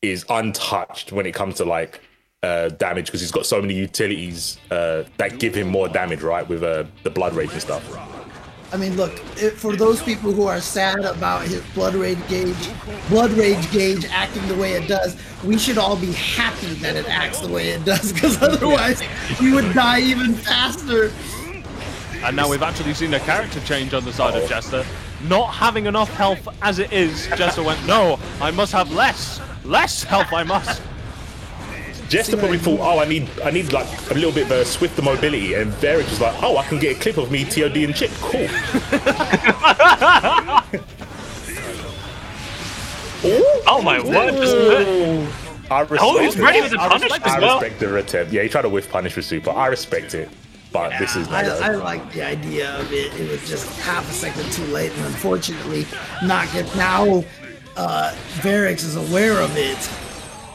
Speaker 7: is untouched when it comes to like damage because he's got so many utilities that give him more damage, right? With the blood rage and stuff.
Speaker 6: I mean, look, for those people who are sad about his blood rage gauge acting the way it does, we should all be happy that it acts the way it does, because otherwise he would die even faster.
Speaker 4: And now we've actually seen a character change on the side of Jester. Not having enough health as it is, Jester went, no, I must have less health I must.
Speaker 7: Jester probably thought, oh, I need like a little bit of swifter mobility, and Varric was like, oh, I can get a clip of me TOD and Chip. Cool.
Speaker 5: Oh my word!
Speaker 7: I respect
Speaker 5: Oh, he's
Speaker 7: it.
Speaker 5: ready with the punish as
Speaker 7: I
Speaker 5: well.
Speaker 7: respect the attempt. Yeah, he tried to whiff punish with super. I respect it, but this is
Speaker 6: I
Speaker 7: Nago.
Speaker 6: like the idea of it. It was just half a second too late, and unfortunately, not get now. Varix is aware of it,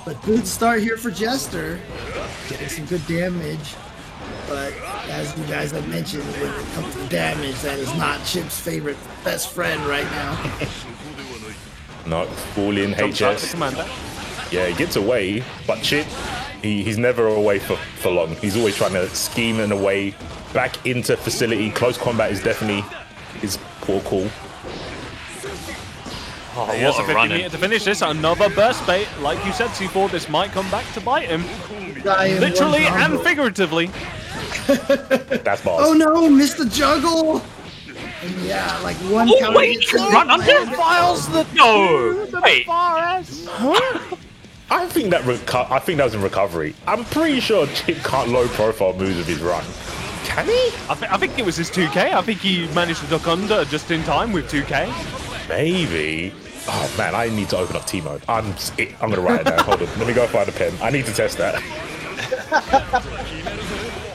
Speaker 6: but good start here for Jester, getting some good damage. But as you guys have mentioned, when it comes to damage, that is not Chip's best friend right now.
Speaker 7: No, fall in
Speaker 4: Jumps out the
Speaker 7: HS.
Speaker 4: commander.
Speaker 7: Yeah, he gets away, but Chip, he's never away for long. He's always trying to scheme and away back into facility. Close combat is definitely his poor call.
Speaker 5: Oh,
Speaker 4: He has a
Speaker 5: what a
Speaker 4: 50
Speaker 5: run!
Speaker 4: meter to finish this. Another burst bait. Like you said, C4, this might come back to bite him.
Speaker 6: Guy in
Speaker 4: Literally
Speaker 6: one
Speaker 4: and
Speaker 6: combo.
Speaker 4: figuratively.
Speaker 7: That's bars.
Speaker 6: Oh no, missed the juggle. And yeah, like one counter.
Speaker 5: wait,
Speaker 6: hit
Speaker 5: he can run under?
Speaker 6: and-
Speaker 4: Files the
Speaker 5: No, wait.
Speaker 7: I think that was in recovery. I'm pretty sure Chip can't low profile moves with his run. Can he?
Speaker 4: I think it was his 2K. I think he managed to duck under just in time with 2K.
Speaker 7: Maybe. Oh man, I need to open up T mode. I'm gonna write it down. Hold on, let me go find a pen. I need to test that.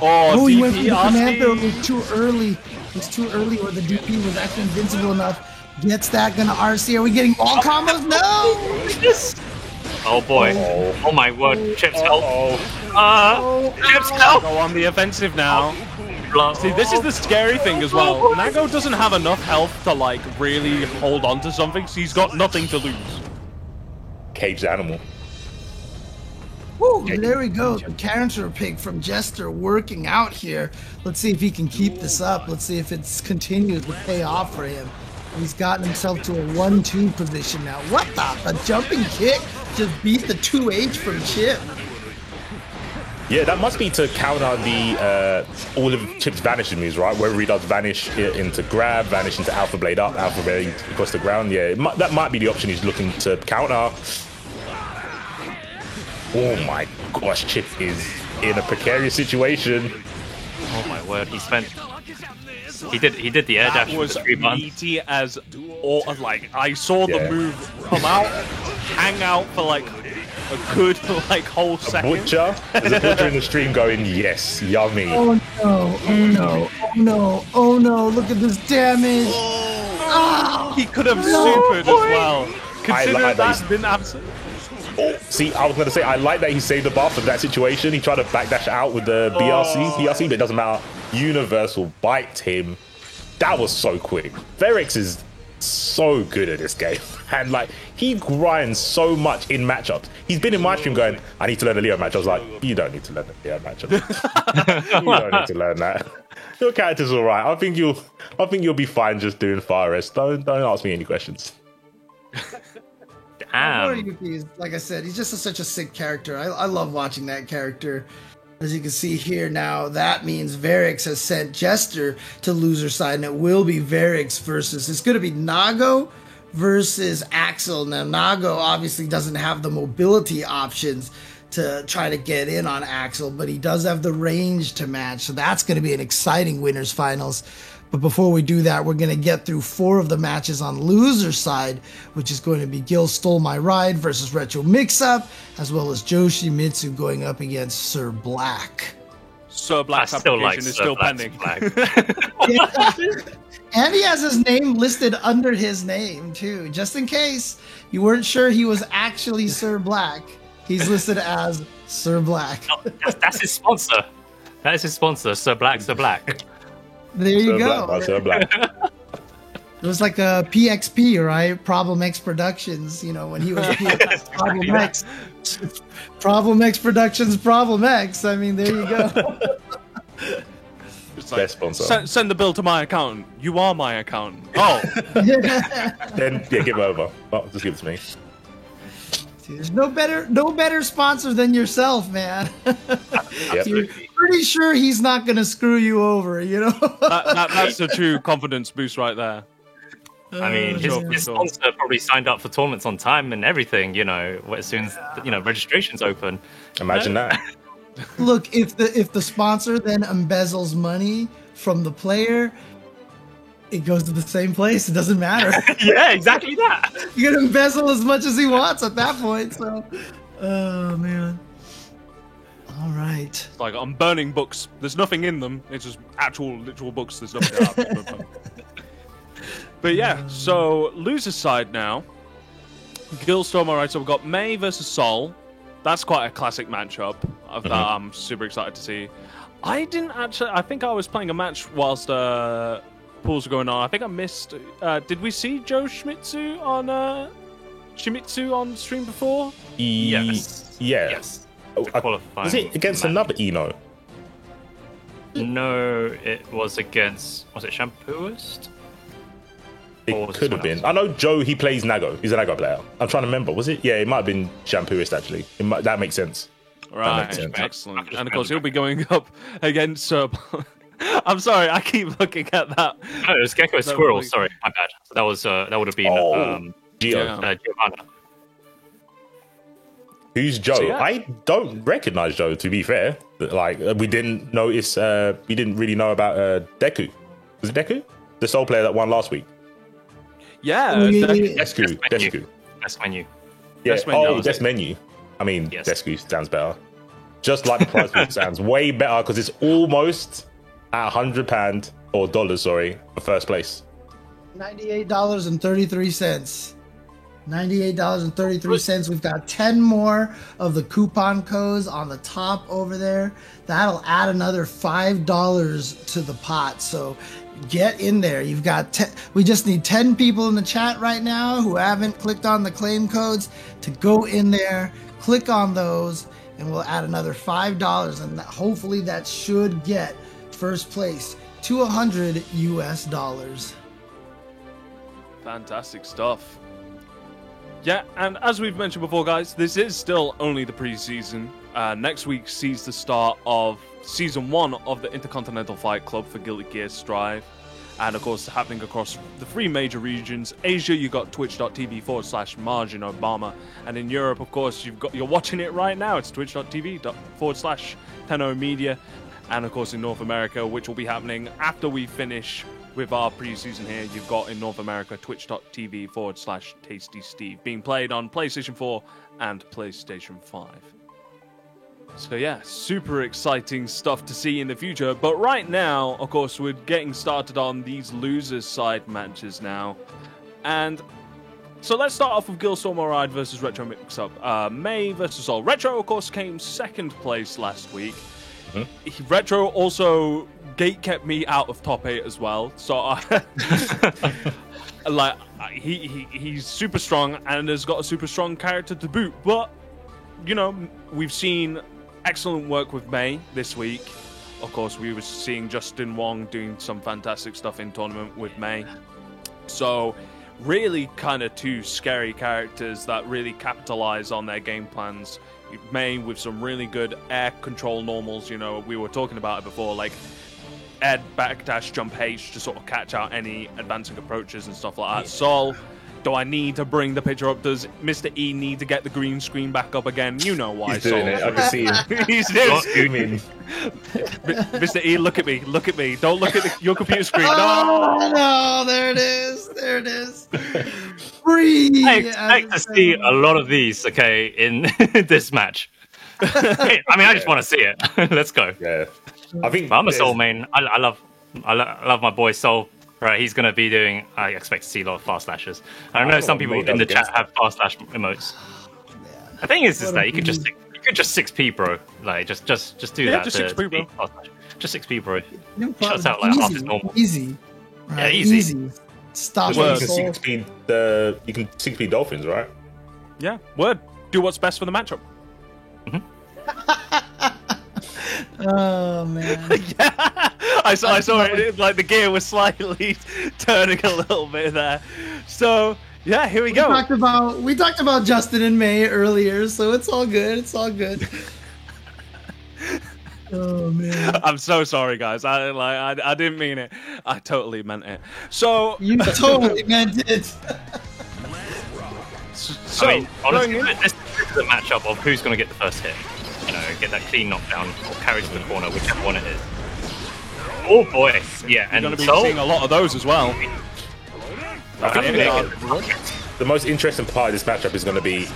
Speaker 6: Oh, he went for
Speaker 4: DP
Speaker 6: the command throw.
Speaker 4: asking.
Speaker 6: It was too early. It was too early where the DP was actually invincible enough. Gets that, gonna RC. Are we getting all combos? No!
Speaker 5: Oh boy!
Speaker 7: Oh.
Speaker 5: Oh my word! Chip's help!
Speaker 7: Oh,
Speaker 5: Chip's help!
Speaker 4: Go on the offensive now.
Speaker 5: Blow.
Speaker 4: See, this is the scary thing as well. Nago doesn't have enough health to like really hold on to something, so he's got nothing to lose.
Speaker 7: caged animal.
Speaker 6: Woo, there we go. The counter pick from Jester working out here. Let's see if he can keep this up. Let's see if it's continues to pay off for him. He's gotten himself to a 1-2 position now. What the? The jumping kick just beat the 2H from Chip.
Speaker 7: Yeah, that must be to counter the all of Chip's vanishing moves, right? Whether he does vanish into grab, vanish into Alpha Blade up, Alpha Blade across the ground. Yeah, that might be the option he's looking to counter. Oh my gosh, Chip is in a precarious situation.
Speaker 5: Oh my word! He did the air dash
Speaker 4: That
Speaker 5: with
Speaker 4: was
Speaker 5: the 3 button.
Speaker 4: meaty as all. Like I saw the
Speaker 7: Yeah.
Speaker 4: move come out, hang out for like a good like whole second.
Speaker 7: Butcher, there's a butcher in the stream going, yes, yummy.
Speaker 6: Oh no, oh no, oh no, oh no, look at this damage.
Speaker 4: He could have
Speaker 6: No,
Speaker 4: supered as well.
Speaker 7: I
Speaker 4: Consider
Speaker 7: like that
Speaker 4: that
Speaker 7: he's-
Speaker 4: didn't happen.
Speaker 7: See, I was going to say, I like that he saved the buff for that situation. He tried to backdash out with the BRC, but it doesn't matter. Universal bites him. That was so quick. Verix is so good at this game. And, like, he grinds so much in matchups. He's been in my stream going, I need to learn the Leo match. I was like, you don't need to learn the Leo matchup. You don't need to learn that. Your character's all right. I think you'll be fine just doing fire rest. Don't ask me any questions.
Speaker 5: Damn.
Speaker 6: Moriyuki is, like I said, he's just such a sick character. I love watching that character. As you can see here now, that means Varix has sent Jester to loser side, and it will be Varix versus. It's going to be Nago versus Axel. Now, Nago obviously doesn't have the mobility options to try to get in on Axel, but he does have the range to match. So that's going to be an exciting winners finals. But before we do that, we're going to get through 4 of the matches on loser side, which is going to be Gil Stole My Ride versus Retro Mix-Up, as well as Yoshimitsu going up against Sir Black.
Speaker 4: Sir
Speaker 5: I
Speaker 4: Black's
Speaker 5: still like
Speaker 4: application is
Speaker 5: Sir
Speaker 4: still
Speaker 5: Black's
Speaker 4: pending.
Speaker 5: flag.
Speaker 6: And he has his name listed under his name, too. Just in case you weren't sure he was actually Sir Black, he's listed as Sir Black.
Speaker 5: That's his sponsor. That is his sponsor, Sir Black. Sir Black.
Speaker 6: There you
Speaker 7: Sir
Speaker 6: go.
Speaker 7: Black, Sir Black.
Speaker 6: It was like a PXP, right? Problem X Productions, when he was Problem X. Problem X Productions, Problem X. I mean, there you go.
Speaker 4: It's
Speaker 7: Best sponsor.
Speaker 4: Send the bill to my accountant. You are my accountant. Oh,
Speaker 7: Then yeah, give it over. Oh, just give it to me.
Speaker 6: There's no better sponsor than yourself, man.
Speaker 7: Yep.
Speaker 6: You're pretty sure he's not gonna screw you over,
Speaker 4: that's a true confidence boost right there.
Speaker 5: I mean, his
Speaker 4: Sure.
Speaker 5: sponsor probably signed up for tournaments on time and everything. As soon as registration's open.
Speaker 7: Imagine that.
Speaker 6: Look, if the sponsor then embezzles money from the player, it goes to the same place. It doesn't matter.
Speaker 5: Yeah, exactly that.
Speaker 6: You can embezzle as much as he wants at that point. So, oh man. All right.
Speaker 4: It's like I'm burning books. There's nothing in them. It's just actual, literal books. There's nothing out. But yeah, so loser side now. Gilstorm, alright, so we've got May versus Sol. That's quite a classic matchup that I'm super excited to see. I think I was playing a match whilst pools were going on. I think I missed. Did we see Joe Schmitzu on Shimizu on stream before?
Speaker 5: Yes.
Speaker 7: Yeah.
Speaker 5: Yes.
Speaker 7: I-
Speaker 5: Qualifying
Speaker 7: was it against
Speaker 5: match.
Speaker 7: another Eno?
Speaker 5: No, it was against. Was it Shampooist? Or
Speaker 7: It
Speaker 5: was it
Speaker 7: could have
Speaker 5: someone
Speaker 7: been.
Speaker 5: else?
Speaker 7: I know Joe. He plays Nago. He's a Nago player. I'm trying to remember. Was it? Yeah, it might have been Shampooist actually. That makes sense.
Speaker 4: Right,
Speaker 7: makes sense.
Speaker 4: excellent. And of course, he'll be going up against. I'm sorry, I keep looking at that.
Speaker 5: No, it was Gecko
Speaker 4: That
Speaker 5: Squirrel.
Speaker 4: was-
Speaker 5: Sorry, my bad. That was that would have been
Speaker 7: Oh, Gio.
Speaker 4: yeah.
Speaker 5: Giovanna.
Speaker 7: Who's Joe?
Speaker 4: So, yeah.
Speaker 7: I don't recognize Joe. To be fair, like we didn't notice. We didn't really know about Deku. Was it Deku? The soul player that won last week.
Speaker 4: Yeah,
Speaker 6: Oh, yeah,
Speaker 4: that-
Speaker 6: yeah, yeah.
Speaker 7: Desku.
Speaker 5: Menu.
Speaker 7: Desku.
Speaker 5: Best menu.
Speaker 7: Yeah.
Speaker 4: Best menu,
Speaker 7: Oh,
Speaker 4: was
Speaker 7: best
Speaker 4: it?
Speaker 7: menu. I mean,
Speaker 5: Yes.
Speaker 7: Desku sounds better. Just like the price point sounds way better because it's almost at £100 or dollars, sorry, for first place.
Speaker 6: $98.33. $98.33. We've got 10 more of the coupon codes on the top over there. That'll add another $5 to the pot. So get in there. You've got 10, we just need 10 people in the chat right now who haven't clicked on the claim codes to go in there, click on those, and we'll add another $5. And hopefully that should get first place to $100 US.
Speaker 4: Fantastic stuff. Yeah, and as we've mentioned before, guys, this is still only the preseason. Next week sees the start of Season 1 of the Intercontinental Fight Club for Guilty Gear Strive. And of course, happening across the 3 major regions. Asia, you got twitch.tv/Margin Obama. And in Europe, of course, you're watching it right now. It's twitch.tv/Tenno Media. And of course, in North America, which will be happening after we finish with our preseason here, you've got in North America, twitch.tv/Tasty Steve, being played on PlayStation 4 and PlayStation 5. So yeah, super exciting stuff to see in the future. But right now, of course, we're getting started on these losers side matches now. And so let's start off with Gilstorm Ride versus Retro Mix-Up. May versus All. Retro, of course, came second place last week. Retro also gate kept me out of top 8 as well. So like he's super strong and has got a super strong character to boot. But you know, we've seen excellent work with May this week. Of course, we were seeing Justin Wong doing some fantastic stuff in tournament with May. So really kind of 2 scary characters that really capitalize on their game plans. May with some really good air control normals, you know, we were talking about it before, like air backdash jump H to sort of catch out any advancing approaches and stuff like that. Sol, do I need to bring the picture up? Does Mr. E need to get the green screen back up again? You know why,
Speaker 7: He's doing it. I
Speaker 4: Sol.
Speaker 7: can see him.
Speaker 4: He's doing it.
Speaker 7: Zooming.
Speaker 4: Mr. E, look at me. Look at me. Don't look at your computer screen.
Speaker 6: Oh,
Speaker 4: No!
Speaker 6: no, there it is. There it is. Free.
Speaker 5: I expect to see a lot of these, okay, in this match. I mean, I just want to see it. Let's go.
Speaker 7: Yeah. I think
Speaker 5: But I'm a
Speaker 7: there's-
Speaker 5: Soul main. I love my boy Soul. Right, he's going to be doing. I expect to see a lot of fast slashes. I know some people in the chat have fast slash emotes. The thing is that you could just 6p, bro. Like just do
Speaker 4: Yeah,
Speaker 5: that.
Speaker 4: just
Speaker 5: to
Speaker 4: 6p, bro.
Speaker 5: beat fast slash. Just 6p, bro.
Speaker 6: No
Speaker 5: Shuts
Speaker 6: problem.
Speaker 5: out like half his
Speaker 6: Easy,
Speaker 5: normal.
Speaker 6: Easy. Right,
Speaker 5: easy.
Speaker 6: Stop
Speaker 7: Well,
Speaker 6: it.
Speaker 7: you can
Speaker 6: Soul.
Speaker 7: 6p you can 6p dolphins, right?
Speaker 4: Yeah, word. Do what's best for the matchup.
Speaker 6: Oh man.
Speaker 4: I saw it. Like the gear was slightly turning a little bit there. So yeah, here we go.
Speaker 6: We talked about Justin and May earlier, so it's all good. It's all good. Oh man.
Speaker 4: I'm so sorry, guys. I didn't mean it. I totally meant it. So
Speaker 6: You totally meant it.
Speaker 4: so
Speaker 5: I mean, honestly,
Speaker 4: going in-
Speaker 5: this is a matchup of who's going to get the first hit. You know, get that clean knockdown or carry to the corner, whichever one it is. Oh boy, yeah,
Speaker 4: you're
Speaker 5: and
Speaker 4: going to be
Speaker 5: Soul.
Speaker 4: seeing a lot of those as well.
Speaker 7: I think
Speaker 5: Yeah.
Speaker 7: the most interesting part of this matchup is going to be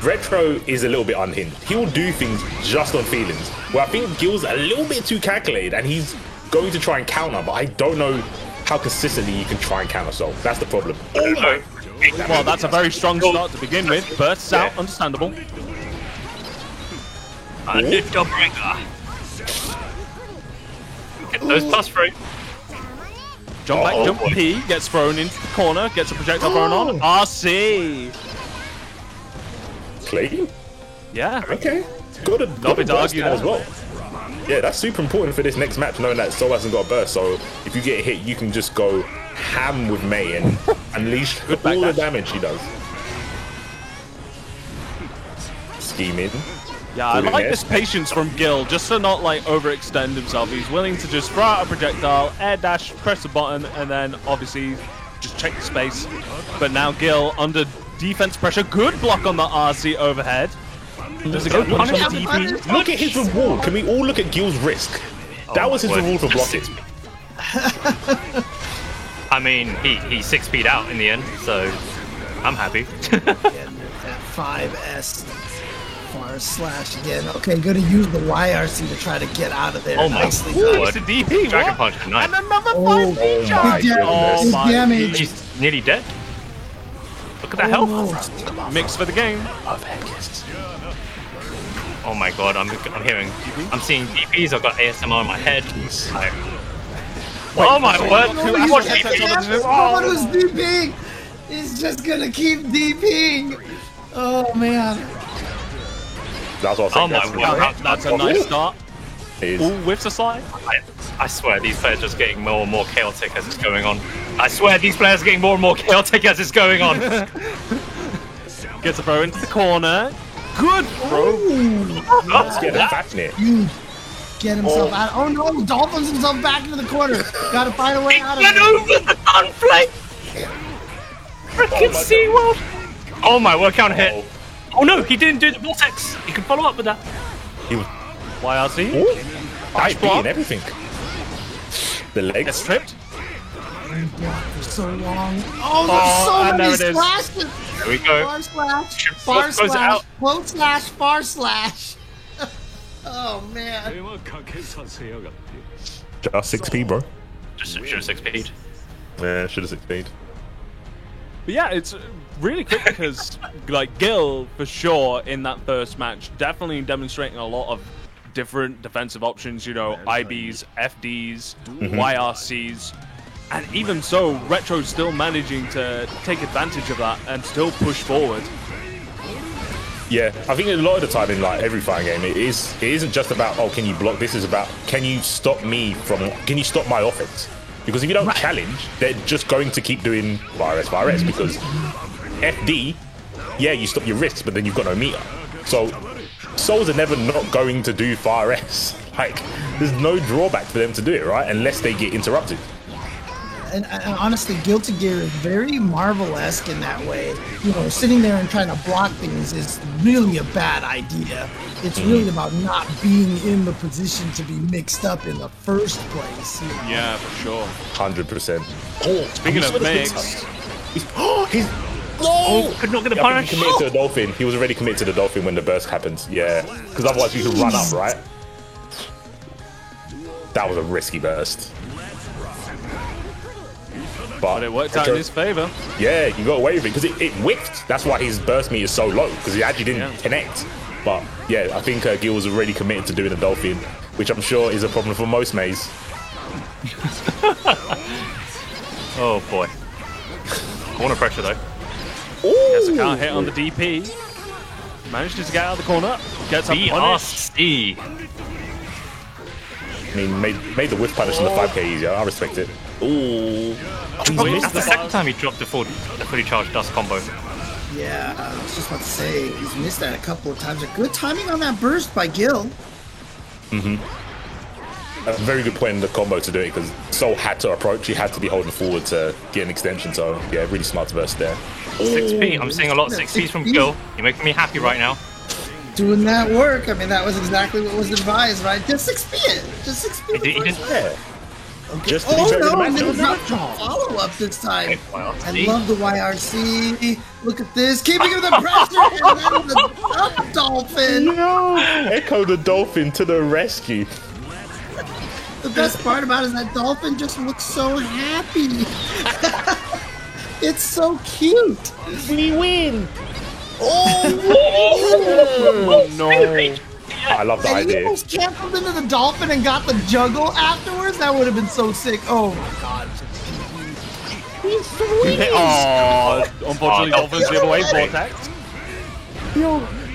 Speaker 7: Retro is a little bit unhinged. He will do things just on feelings. Well, I think Gil's a little bit too calculated, and he's going to try and counter, but I don't know how consistently you can try and counter Soul. That's the problem. Oh my!
Speaker 4: Well, that's a very strong start to begin with. Bursts out,
Speaker 7: Yeah.
Speaker 4: understandable.
Speaker 5: Underdog-breaker. Get those plus through.
Speaker 4: Jump back,
Speaker 7: Oh,
Speaker 4: jump
Speaker 7: boy.
Speaker 4: P, gets thrown into the corner, gets a projectile thrown on. RC!
Speaker 7: clean.
Speaker 4: Yeah.
Speaker 7: Okay. Got a
Speaker 4: Nothing to
Speaker 7: burst
Speaker 4: argue
Speaker 7: now as
Speaker 4: there.
Speaker 7: well. Yeah, that's super important for this next match, knowing that Soul hasn't got a burst. So if you get hit, you can just go ham with Mei and unleash all the
Speaker 4: backdash.
Speaker 7: damage she does. Scheming.
Speaker 4: Yeah, I
Speaker 7: Pulling
Speaker 4: like
Speaker 7: it.
Speaker 4: this patience from Gil, just to not like overextend himself. He's willing to just throw out a projectile, air dash, press a button, and then obviously just check the space. But now Gil under defense pressure, good block on the RC overhead. Does it get punished on the DP?
Speaker 7: Look at his reward. Can we all look at Gil's risk? That was his
Speaker 5: my word.
Speaker 7: reward for blocking.
Speaker 5: I mean, he's 6 feet out in the end, so I'm happy.
Speaker 6: That 5S far slash again. Okay, gonna use the YRC to try to get out of there.
Speaker 5: Oh my
Speaker 6: Nicely
Speaker 5: God.
Speaker 6: done.
Speaker 4: It's a DP.
Speaker 5: Dragon
Speaker 4: what?
Speaker 5: Punch tonight.
Speaker 4: And another
Speaker 6: Oh,
Speaker 4: 5
Speaker 7: my
Speaker 6: big
Speaker 7: goodness.
Speaker 6: big
Speaker 4: my
Speaker 6: damage.
Speaker 5: He's nearly dead. Look at that health.
Speaker 6: Almost.
Speaker 4: Mix for the game.
Speaker 5: Oh my god, I'm seeing DPs, I've got ASMR in my head. Oh my word,
Speaker 6: Oh,
Speaker 5: I
Speaker 6: he's
Speaker 5: watch
Speaker 6: just
Speaker 5: DP.
Speaker 6: careful. Someone who's DPing is just gonna keep DPing. Oh man.
Speaker 7: That's what
Speaker 5: Oh
Speaker 7: I'm
Speaker 5: my
Speaker 7: saying.
Speaker 5: word.
Speaker 4: That's a nice start.
Speaker 7: It is.
Speaker 4: Ooh, whiffs aside.
Speaker 5: I swear these players are just getting more and more chaotic as it's going on. I swear these players are getting more and more chaotic as it's going on.
Speaker 4: Gets a throw into the corner. Good throw.
Speaker 7: Let's get a fat net.
Speaker 6: Huge. Get himself out. Oh no, Dolphins himself back into the corner. Gotta find a way out of
Speaker 5: Get
Speaker 6: it.
Speaker 5: over the gunplay! Freaking SeaWorld! Oh my word, counter hit. Oh no, he didn't do the vortex. He could follow up with that.
Speaker 7: He was
Speaker 4: YRC.
Speaker 7: IP and everything. The legs.
Speaker 4: Gets tripped.
Speaker 6: Blocked for so long. Oh, there's so
Speaker 4: and
Speaker 6: many
Speaker 4: there it is.
Speaker 6: splashes.
Speaker 5: There we go.
Speaker 6: Bar slash,
Speaker 5: Both
Speaker 6: bar
Speaker 5: goes
Speaker 6: slash,
Speaker 5: out.
Speaker 6: quote slash, far slash. Oh man.
Speaker 7: Just 6p, bro.
Speaker 5: Just should have 6P'd.
Speaker 7: Yeah, should have 6p'd.
Speaker 4: But yeah, it's really quick because like Gil for sure in that first match definitely demonstrating a lot of different defensive options. You know, IBs, FDs, YRCs. And even so, Retro's still managing to take advantage of that and still push forward.
Speaker 7: Yeah, I think a lot of the time in like every fighting game, it isn't just about, oh, can you block? This is about, can you stop can you stop my offense? Because if you don't challenge, they're just going to keep doing fire S, because FD, yeah, you stop your risks, but then you've got no meter. So Souls are never not going to do fire S. Like, there's no drawback for them to do it, right? Unless they get interrupted.
Speaker 6: And honestly, Guilty Gear is very Marvel-esque in that way. You know, sitting there and trying to block things is really a bad idea. It's really about not being in the position to be mixed up in the first place. You know?
Speaker 4: Yeah, for sure.
Speaker 7: 100%.
Speaker 4: Speaking of mix,
Speaker 7: He's
Speaker 5: Could not get a
Speaker 7: I
Speaker 5: punish.
Speaker 7: think he committed to the dolphin. He was already committed to the dolphin when the burst happened. Yeah, because otherwise you could run up, right? That was a risky burst.
Speaker 4: but it worked out in his favor.
Speaker 7: Yeah, you got away with it because it whiffed. That's why his burst meter is so low, because he actually didn't connect. But yeah, I think Gil was already committed to doing a dolphin, which I'm sure is a problem for most maze.
Speaker 5: Oh boy. I want to pressure though.
Speaker 4: Gets a counter hit on the DP. Manages to get out of the corner. Gets a punish.
Speaker 5: BRC.
Speaker 7: I mean, made the whiff punish in the 5k easier. I respect it. Ooh.
Speaker 5: That's the second time he dropped the fully charged dust combo.
Speaker 6: Yeah, I was just about to say, he's missed that a couple of times. A good timing on that burst by Gil.
Speaker 7: A very good point in the combo to do it, because Soul had to approach. He had to be holding forward to get an extension. So yeah, really smart burst there.
Speaker 5: 6P. I'm seeing a lot of 6Ps from Gil. You're making me happy right now.
Speaker 6: Doing that work. I mean, that was exactly what was advised, right? Just 6P it. Just 6P
Speaker 5: He
Speaker 6: the
Speaker 5: didn't.
Speaker 6: first
Speaker 7: Yeah.
Speaker 6: Okay.
Speaker 7: Just to be
Speaker 6: Oh
Speaker 7: fair to the
Speaker 6: no,
Speaker 7: match,
Speaker 6: and
Speaker 7: it
Speaker 6: then
Speaker 7: was
Speaker 6: drop
Speaker 7: not
Speaker 6: follow up this time.
Speaker 5: Okay,
Speaker 6: I
Speaker 5: YRC.
Speaker 6: love the YRC. Look at this, keeping him the pressure, and then the dolphin.
Speaker 7: No! Echo the dolphin to the rescue.
Speaker 6: The best part about it is that dolphin just looks so happy. It's so cute.
Speaker 7: We win!
Speaker 4: Oh no.
Speaker 7: I love the
Speaker 6: And he
Speaker 7: idea.
Speaker 6: almost canceled into the dolphin and got the juggle afterwards. That would have been so sick. Oh my god.
Speaker 4: Oh, unfortunately, Dolphins give away Vortex.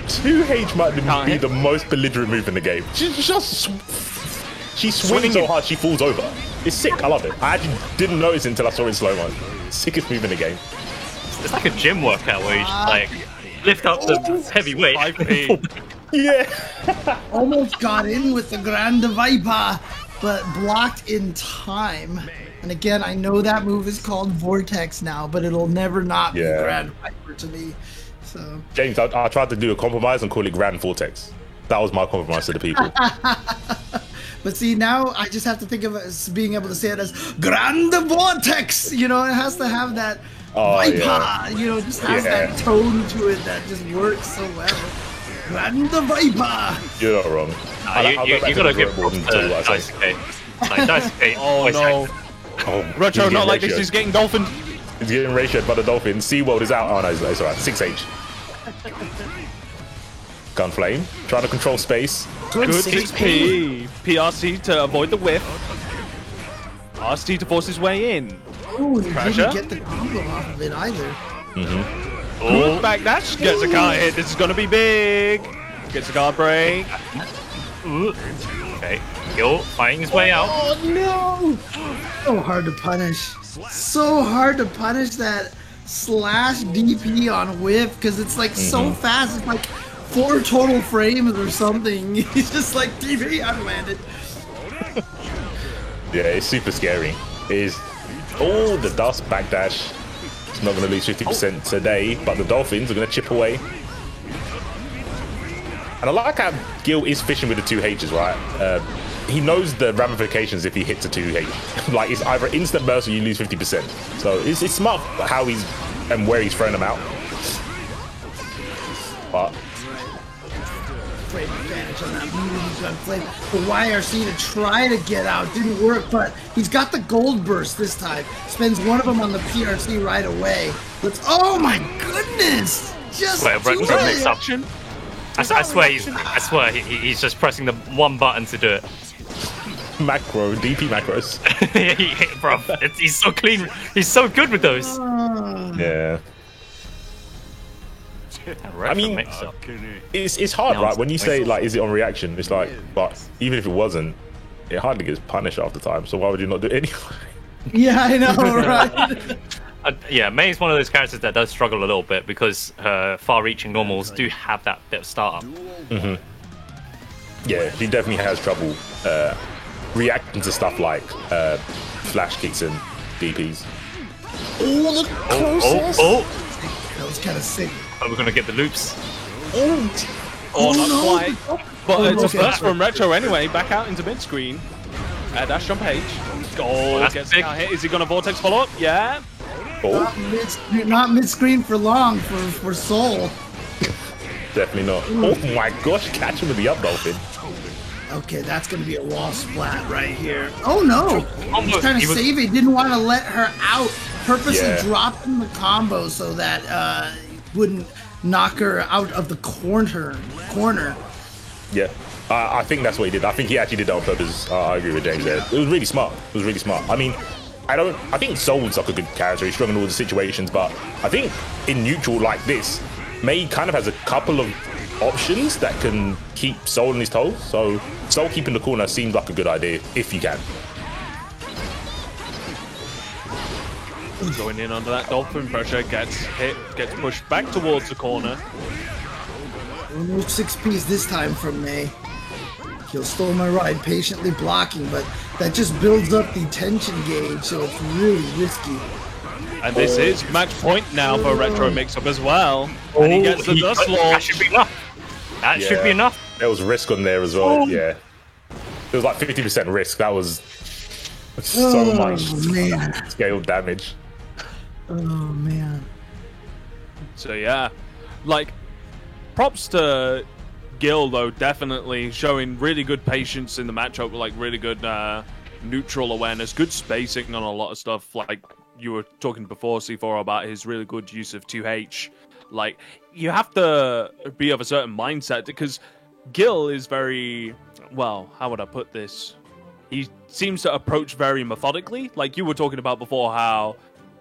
Speaker 7: 2H might
Speaker 4: Can't
Speaker 7: be
Speaker 4: hit.
Speaker 7: the most belligerent move in the game. She swings
Speaker 4: Swinging
Speaker 7: so
Speaker 4: it.
Speaker 7: hard she falls over. It's sick. I love it. I actually didn't notice it until I saw it in slow mo. Sickest move in the game.
Speaker 5: It's like a gym workout where you just like lift up the heavy weight.
Speaker 4: 5P.
Speaker 7: Yeah.
Speaker 6: Almost got in with the Grand Viper, but blocked in time. And again, I know that move is called Vortex now, but it'll never not be
Speaker 7: Yeah.
Speaker 6: Grand Viper to me. So
Speaker 7: James, I tried to do a compromise and call it Grand Vortex. That was my compromise to the people.
Speaker 6: but see, now I just have to think of it as being able to say it as Grand Vortex. You know, it has to have that Viper.
Speaker 7: yeah.
Speaker 6: You know, just has
Speaker 7: Yeah.
Speaker 6: that tone to it that just works so well. Grand Viper.
Speaker 7: You're not wrong.
Speaker 5: You gotta give props to Daisuke. Like Daisuke.
Speaker 4: Oh
Speaker 5: always
Speaker 4: no.
Speaker 7: Oh,
Speaker 4: Retro,
Speaker 7: he's
Speaker 4: not
Speaker 7: getting
Speaker 4: like this.
Speaker 7: ratioed.
Speaker 4: He's getting dolphined.
Speaker 7: He's getting ratioed by the Dolphin. SeaWorld is out. Oh, no, it's alright. 6H. Gunflame. Trying to control space.
Speaker 4: Good 6P. PRC to avoid the whiff. RC to force his way in.
Speaker 6: Oh, he
Speaker 4: Pressure.
Speaker 6: didn't get the combo off of it either.
Speaker 4: Good backdash. Gets a card hit. This is going to be big. Gets a guard break.
Speaker 5: Ooh. Okay. Gil fighting his way out.
Speaker 6: Oh no! So hard to punish. So hard to punish that slash DP on whiff because it's like so fast. It's like 4 total frames or something. He's just like DP unlanded.
Speaker 7: Yeah, it's super scary. It is. Oh, the dust backdash. It's not going to lose 50% today, but the Dolphins are going to chip away. And I like how Gil is fishing with the 2Hs, right? He knows the ramifications if he hits a 2H. Like, it's either instant burst or you lose 50%. So it's smart how he's and where he's throwing them out. But
Speaker 6: Frame advantage on that move. Gun flame. The YRC to try to get out didn't work, but he's got the gold burst this time. Spends one of them on the PRC right away. Let's. Oh my goodness! Just
Speaker 5: Wait, Brett,
Speaker 6: do
Speaker 5: was that
Speaker 6: it.
Speaker 5: mixed up? I swear he's just pressing the one button to do it.
Speaker 7: macro, DP macros.
Speaker 5: Bro, he's so clean. He's so good with those.
Speaker 7: Yeah. I mean,
Speaker 5: mix up.
Speaker 7: it's hard, right? When you say, like, is it on reaction? It's like, but even if it wasn't, it hardly gets punished after time. So why would you not do it anyway?
Speaker 6: Yeah, I know, right?
Speaker 5: Yeah, May is one of those characters that does struggle a little bit because her far-reaching normals do have that bit of startup.
Speaker 7: Yeah, she definitely has trouble reacting to stuff like flash kicks and DPs.
Speaker 6: Oh, the closest.
Speaker 5: Oh,
Speaker 6: That was kind of sick.
Speaker 5: are we gonna get the loops?
Speaker 4: Oh, not
Speaker 6: no.
Speaker 4: quite. But it's a
Speaker 6: okay.
Speaker 4: burst from Retro anyway. Back out into mid screen. Dash jump H. Oh,
Speaker 5: That's
Speaker 4: gets
Speaker 5: big.
Speaker 4: a hit. Is he going to Vortex follow up? Yeah.
Speaker 7: Oh,
Speaker 6: Not mid-screen for long for Soul.
Speaker 7: definitely not. Oh my gosh, catch him with the up dolphin.
Speaker 6: Okay, that's gonna be a wall splat right here. Oh no! He's trying to
Speaker 5: He was-
Speaker 6: save it. Didn't want to let her out. Purposely
Speaker 7: Yeah.
Speaker 6: dropping the combo so that wouldn't knock her out of the corner.
Speaker 7: Yeah, I think that's what he did. I think he actually did that on purpose. I agree with James there. It was really smart. It was really smart. I mean, I think Soul's like a good character. He's strong in all the situations, but I think in neutral like this, May kind of has a couple of options that can keep Soul on his toes. So Soul keeping the corner seems like a good idea if you can.
Speaker 4: Going in under that dolphin pressure. Gets hit. Gets pushed back towards the corner.
Speaker 6: No 6Ps this time from May. He'll stole my ride, patiently blocking, but that just builds up the tension gauge, so it's really risky.
Speaker 4: And this is match point now for Retro Mix-Up as well. And he gets the dust
Speaker 5: That
Speaker 4: launch.
Speaker 5: should be enough. That should be
Speaker 7: Yeah.
Speaker 5: enough.
Speaker 7: There was risk on there as well. Yeah, it was like 50% risk. That was so much
Speaker 6: Man.
Speaker 7: scale damage.
Speaker 6: Oh man.
Speaker 4: So yeah, like, props to Gil though, definitely showing really good patience in the matchup, like really good neutral awareness, good spacing on a lot of stuff. Like you were talking before, C4, about his really good use of 2H. Like, you have to be of a certain mindset because Gil is very, well, how would I put this? He seems to approach very methodically. Like you were talking about before, how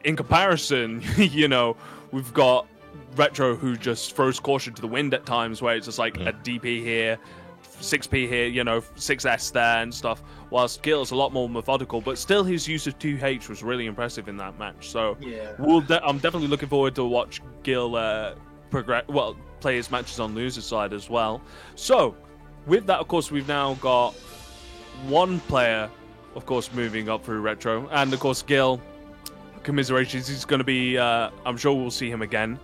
Speaker 4: in comparison, you know, we've got Retro, who just throws caution to the wind at times, where it's just like a DP here, 6P here, 6S there and stuff, whilst Gil's a lot more methodical, but still his use of 2H was really impressive in that match. So I'm definitely looking forward to watch Gil play his matches on loser's side as well. So with that, of course, we've now got one player, of course, moving up through Retro, and of course Gil, commiserations, he's going to be, I'm sure we'll see him again.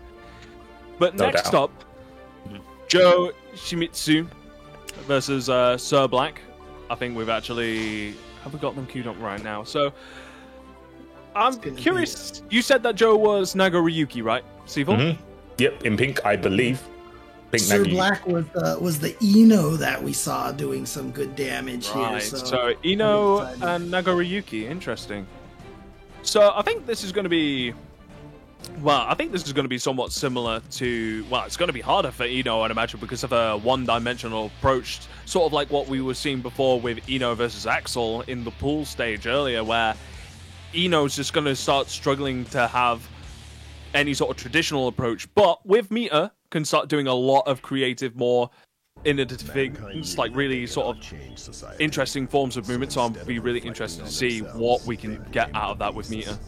Speaker 4: But
Speaker 7: No
Speaker 4: next
Speaker 7: doubt.
Speaker 4: up, Joe Shimizu versus Sir Black. I think have we got them queued up right now? So I'm curious. You said that Joe was Nago Ryuki, right? C4?
Speaker 7: Yep, in pink, I believe. Pink
Speaker 6: Sir
Speaker 7: Nagi.
Speaker 6: Black was the Eno that we saw doing some good damage here.
Speaker 4: Right.
Speaker 6: So,
Speaker 4: So Eno and Nago Ryuki. Interesting. So I think this is going to be. Well, I think this is going to be somewhat similar to... Well, it's going to be harder for Eno, I'd imagine, because of a one-dimensional approach, sort of like what we were seeing before with Eno versus Axel in the pool stage earlier, where Eno's just going to start struggling to have any sort of traditional approach, but with Mita, can start doing a lot of creative, more innovative things, like really sort of interesting forms of movement, so I'll be really interested to see what we can get out of that with Mita.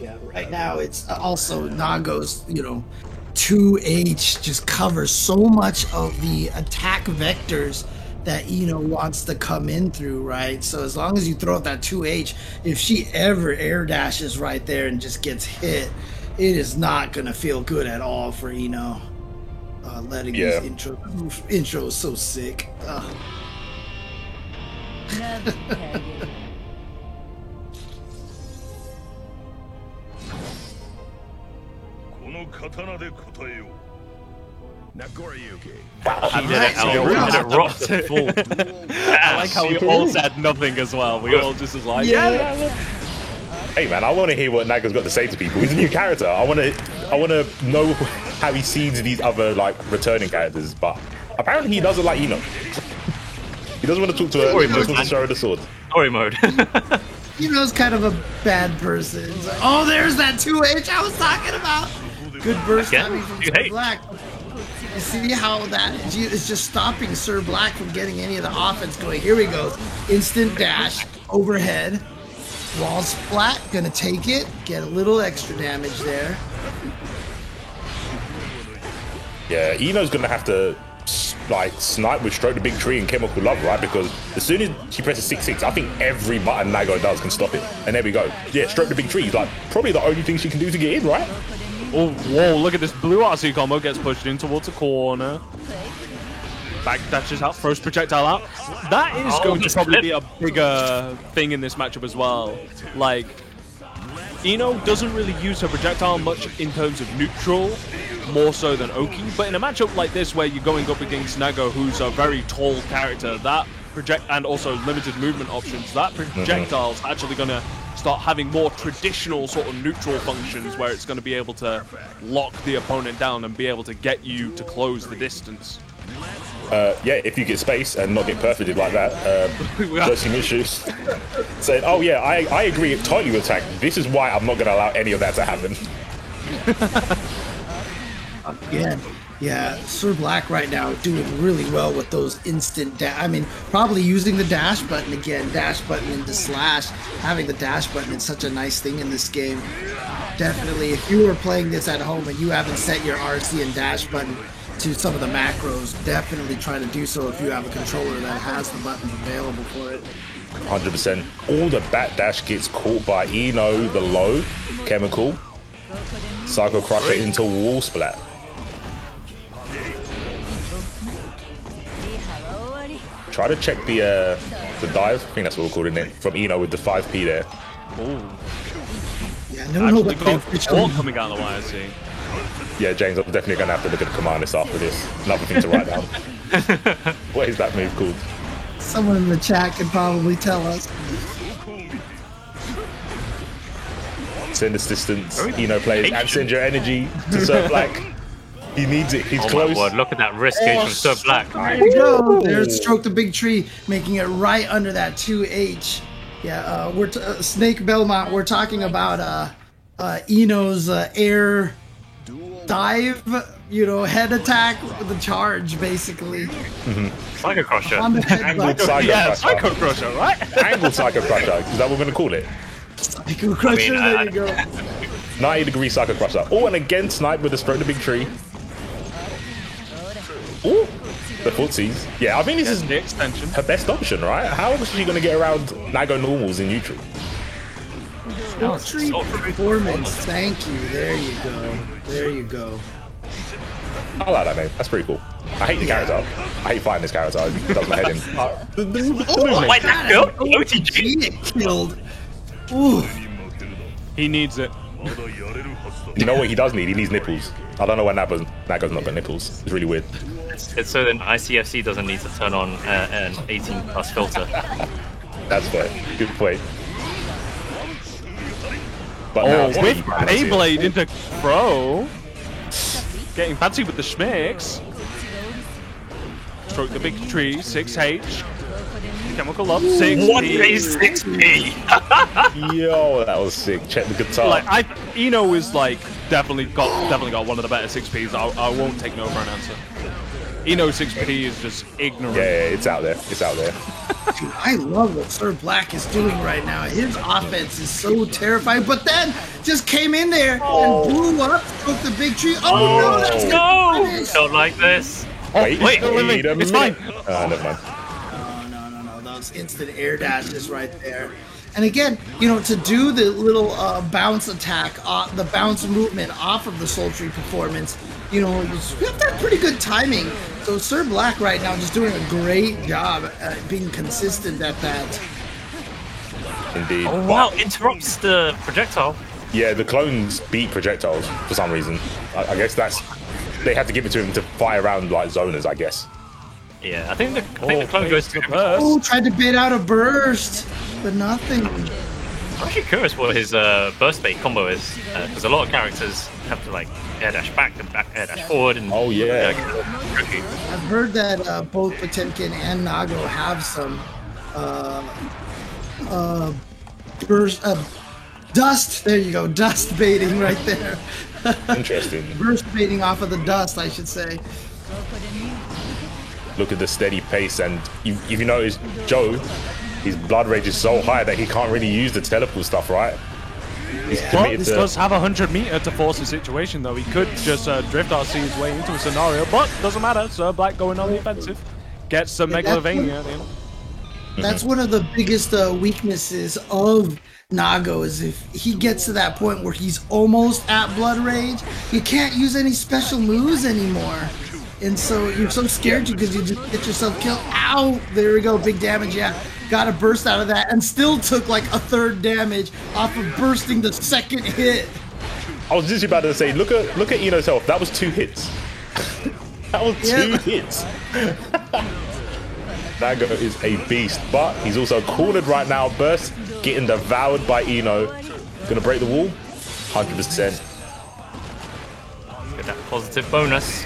Speaker 6: yeah, right now it's also Nago's, 2H just covers so much of the attack vectors that Eno wants to come in through, right? So as long as you throw out that 2H, if she ever air dashes right there and just gets hit, it is not going to feel good at all for Eno. Letting
Speaker 7: Yeah.
Speaker 6: these intro is so sick. Ugh.
Speaker 1: この刀で答えよう
Speaker 2: Nagoriyuki.
Speaker 5: He did it, Al. He did it rocked.
Speaker 4: I like how we all said nothing as well. We all just was like,
Speaker 7: Hey man, I want to hear what Naga's got to say to people. He's a new character. I want to know how he sees these other returning characters. But apparently he doesn't like Eno. He doesn't want to talk to her. He just wants to show her the sword.
Speaker 5: Story mode.
Speaker 6: Eno's kind of a bad person. So- oh, there's that 2H I was talking about. Good burst
Speaker 5: Yeah,
Speaker 6: timing from
Speaker 5: 2H.
Speaker 6: Sir Black. You see how that is just stopping Sir Black from getting any of the offense going. Here he goes. Instant dash, overhead. Wall splat, gonna take it. Get a little extra damage there.
Speaker 7: Yeah, Eno's gonna have to snipe with Stroke the Big Tree and Chemical Love, right? Because as soon as she presses 6-6, I think every button Nago does can stop it. And there we go. Yeah, Stroke the Big Tree is probably the only thing she can do to get in, right?
Speaker 4: Oh, whoa, look at this blue RC combo, gets pushed in towards the corner. Back dashes out, throws projectile out. That is going to probably be a bigger thing in this matchup as well. Eno doesn't really use her projectile much in terms of neutral, more so than Oki. But in a matchup like this, where you're going up against Nago, who's a very tall character, and also limited movement options, that projectile's actually going to start having more traditional sort of neutral functions, where it's going to be able to lock the opponent down and be able to get you to close the distance.
Speaker 7: Yeah, if you get space and not get perforated like that, there's some issues. Saying, oh yeah, I agree totally with Tank. This is why I'm not going to allow any of that to happen.
Speaker 6: Yeah, Sir Black right now doing really well with those instant probably using the dash button again, dash button into slash. Having the dash button is such a nice thing in this game. Definitely, if you were playing this at home and you haven't set your RC and dash button to some of the macros, definitely try to do so if you have a controller that has the buttons available for it.
Speaker 7: 100%. All the back dash gets caught by Eno, the low, Chemical, Psycho Crusher into wall splat. Try to check the dive. I think that's what we're calling it. From Eno with the 5P there.
Speaker 6: Yeah, I don't know what
Speaker 4: Actually got
Speaker 6: official
Speaker 4: all coming out of the wire, see.
Speaker 7: Yeah, James, I'm definitely going to have to look at the command list after this. Another thing to write down. What is that move called?
Speaker 6: someone in the chat can probably tell us.
Speaker 7: Send assistance, Eno plays, and send your energy to Sir Black. He needs it. He's
Speaker 5: Oh
Speaker 7: close.
Speaker 5: my word, look at that wrist gauge from Sir Black.
Speaker 6: There you go. There's Stroke the Big Tree, making it right under that 2H. Yeah, we're Snake Belmont. We're talking about Eno's air dive, you know, head attack with the charge, basically.
Speaker 5: Psycho Crusher.
Speaker 6: On the head
Speaker 7: Angled
Speaker 6: butt.
Speaker 7: Psycho
Speaker 4: Yeah,
Speaker 7: Crusher.
Speaker 4: Psycho Crusher, right?
Speaker 7: Angled Psycho Crusher. Is that what we're going to call it?
Speaker 6: Psycho Crusher, there you go.
Speaker 7: 90-degree Psycho Crusher. Oh, and again, snipe with the stroke the big tree. Oh, the footsies. Yeah, I think this is
Speaker 4: The extension.
Speaker 7: her best option, right? How is she going to get around Nago normals in neutral?
Speaker 6: Sultry performance. Thank you. There you go. There you go.
Speaker 7: I like that name. That's pretty cool. I hate the character. I hate fighting this character. It does my head in. The movement.
Speaker 5: Wait, that girl? OTG?
Speaker 6: She get killed. Ooh.
Speaker 4: He needs it.
Speaker 7: You know what he does need? He needs nipples. I don't know why Nago's not got nipples. It's really weird.
Speaker 5: It's so then ICFC doesn't need to turn on an 18 plus filter.
Speaker 7: That's fair. Good point. But
Speaker 4: Oh,
Speaker 7: now it's
Speaker 4: with
Speaker 7: like, that's it.
Speaker 4: Beyblade into Crow. Getting fancy with the schmicks. Stroke the big tree, 6H. Chemical love, 6P.
Speaker 5: What is 6P?
Speaker 7: Yo, that was sick. Check the guitar.
Speaker 4: Like, Eno is like definitely got one of the better 6Ps. I won't take no for an answer. Eno 6P is just ignorant.
Speaker 7: yeah, it's out there. It's out there.
Speaker 6: Dude, I love what Sir Black is doing right now. His offense is so terrifying, but then just came in there and blew up, broke the big tree. Oh, no, that's
Speaker 5: No!
Speaker 6: finish.
Speaker 5: Don't like this.
Speaker 7: Wait,
Speaker 4: wait,
Speaker 7: a
Speaker 4: it's
Speaker 7: minute.
Speaker 4: fine.
Speaker 7: Never mind.
Speaker 6: No, those instant air dashes right there. And again, you know, to do the little bounce attack, the bounce movement off of the sultry performance, you know, you have to have pretty good timing. So Sir Black right now just doing a great job at being consistent at that.
Speaker 7: Indeed.
Speaker 5: Oh, wow, interrupts the projectile.
Speaker 7: Yeah, the clones beat projectiles for some reason. I guess that's... They had to give it to him to fight around like zoners, I guess.
Speaker 5: Yeah, I think the clone goes to
Speaker 4: burst.
Speaker 6: Oh, tried to bait out a burst, but nothing.
Speaker 5: I'm actually curious what his burst bait combo is, because a lot of characters have to like air dash back and back air dash forward. And
Speaker 7: Oh, yeah.
Speaker 5: tricky.
Speaker 6: I've heard that both Potemkin and Nago have some burst, dust. There you go, dust baiting right there.
Speaker 7: Interesting.
Speaker 6: Burst baiting off of the dust, I should say.
Speaker 7: Look at the steady pace, and if you notice, Joe, his blood rage is so high that he can't really use the teleport stuff, right? He's
Speaker 4: But
Speaker 7: committed
Speaker 4: this
Speaker 7: to...
Speaker 4: does have 100 meter to force the situation, though. He could just drift RC his way into a scenario, but doesn't matter. Sir Black going on the offensive. Gets some Megalovania at the end.
Speaker 6: That's one of the biggest weaknesses of Nago is if he gets to that point where he's almost at blood rage, you can't use any special moves anymore. And so you're so scared because you just get yourself killed. Ow! There we go, big damage, yeah. Got a burst out of that and still took like a third damage off of bursting the second hit.
Speaker 7: I was just about to say, look at Eno's health. That was 2 hits. That was 2
Speaker 6: Yeah.
Speaker 7: hits. Nago is a beast, but he's also cornered right now. Burst getting devoured by Eno. Gonna break the wall? 100%.
Speaker 5: Get that positive bonus.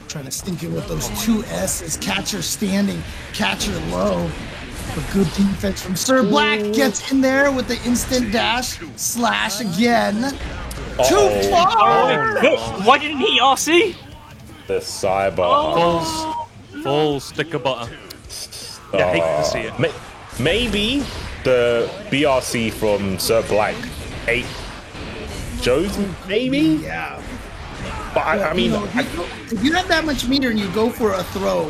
Speaker 6: Trying to stink it with those 2 S's. Catcher standing, catcher low. A good defense from Sir Black. Gets in there with the instant dash slash again. Too far!
Speaker 5: Why didn't he RC?
Speaker 7: The cyber.
Speaker 4: Full stick of butter. Yeah, I hate to see it.
Speaker 7: Maybe the BRC from Sir Black ate Joe's, maybe?
Speaker 6: Yeah.
Speaker 7: But I mean,
Speaker 6: You know, if you have that much meter and you go for a throw,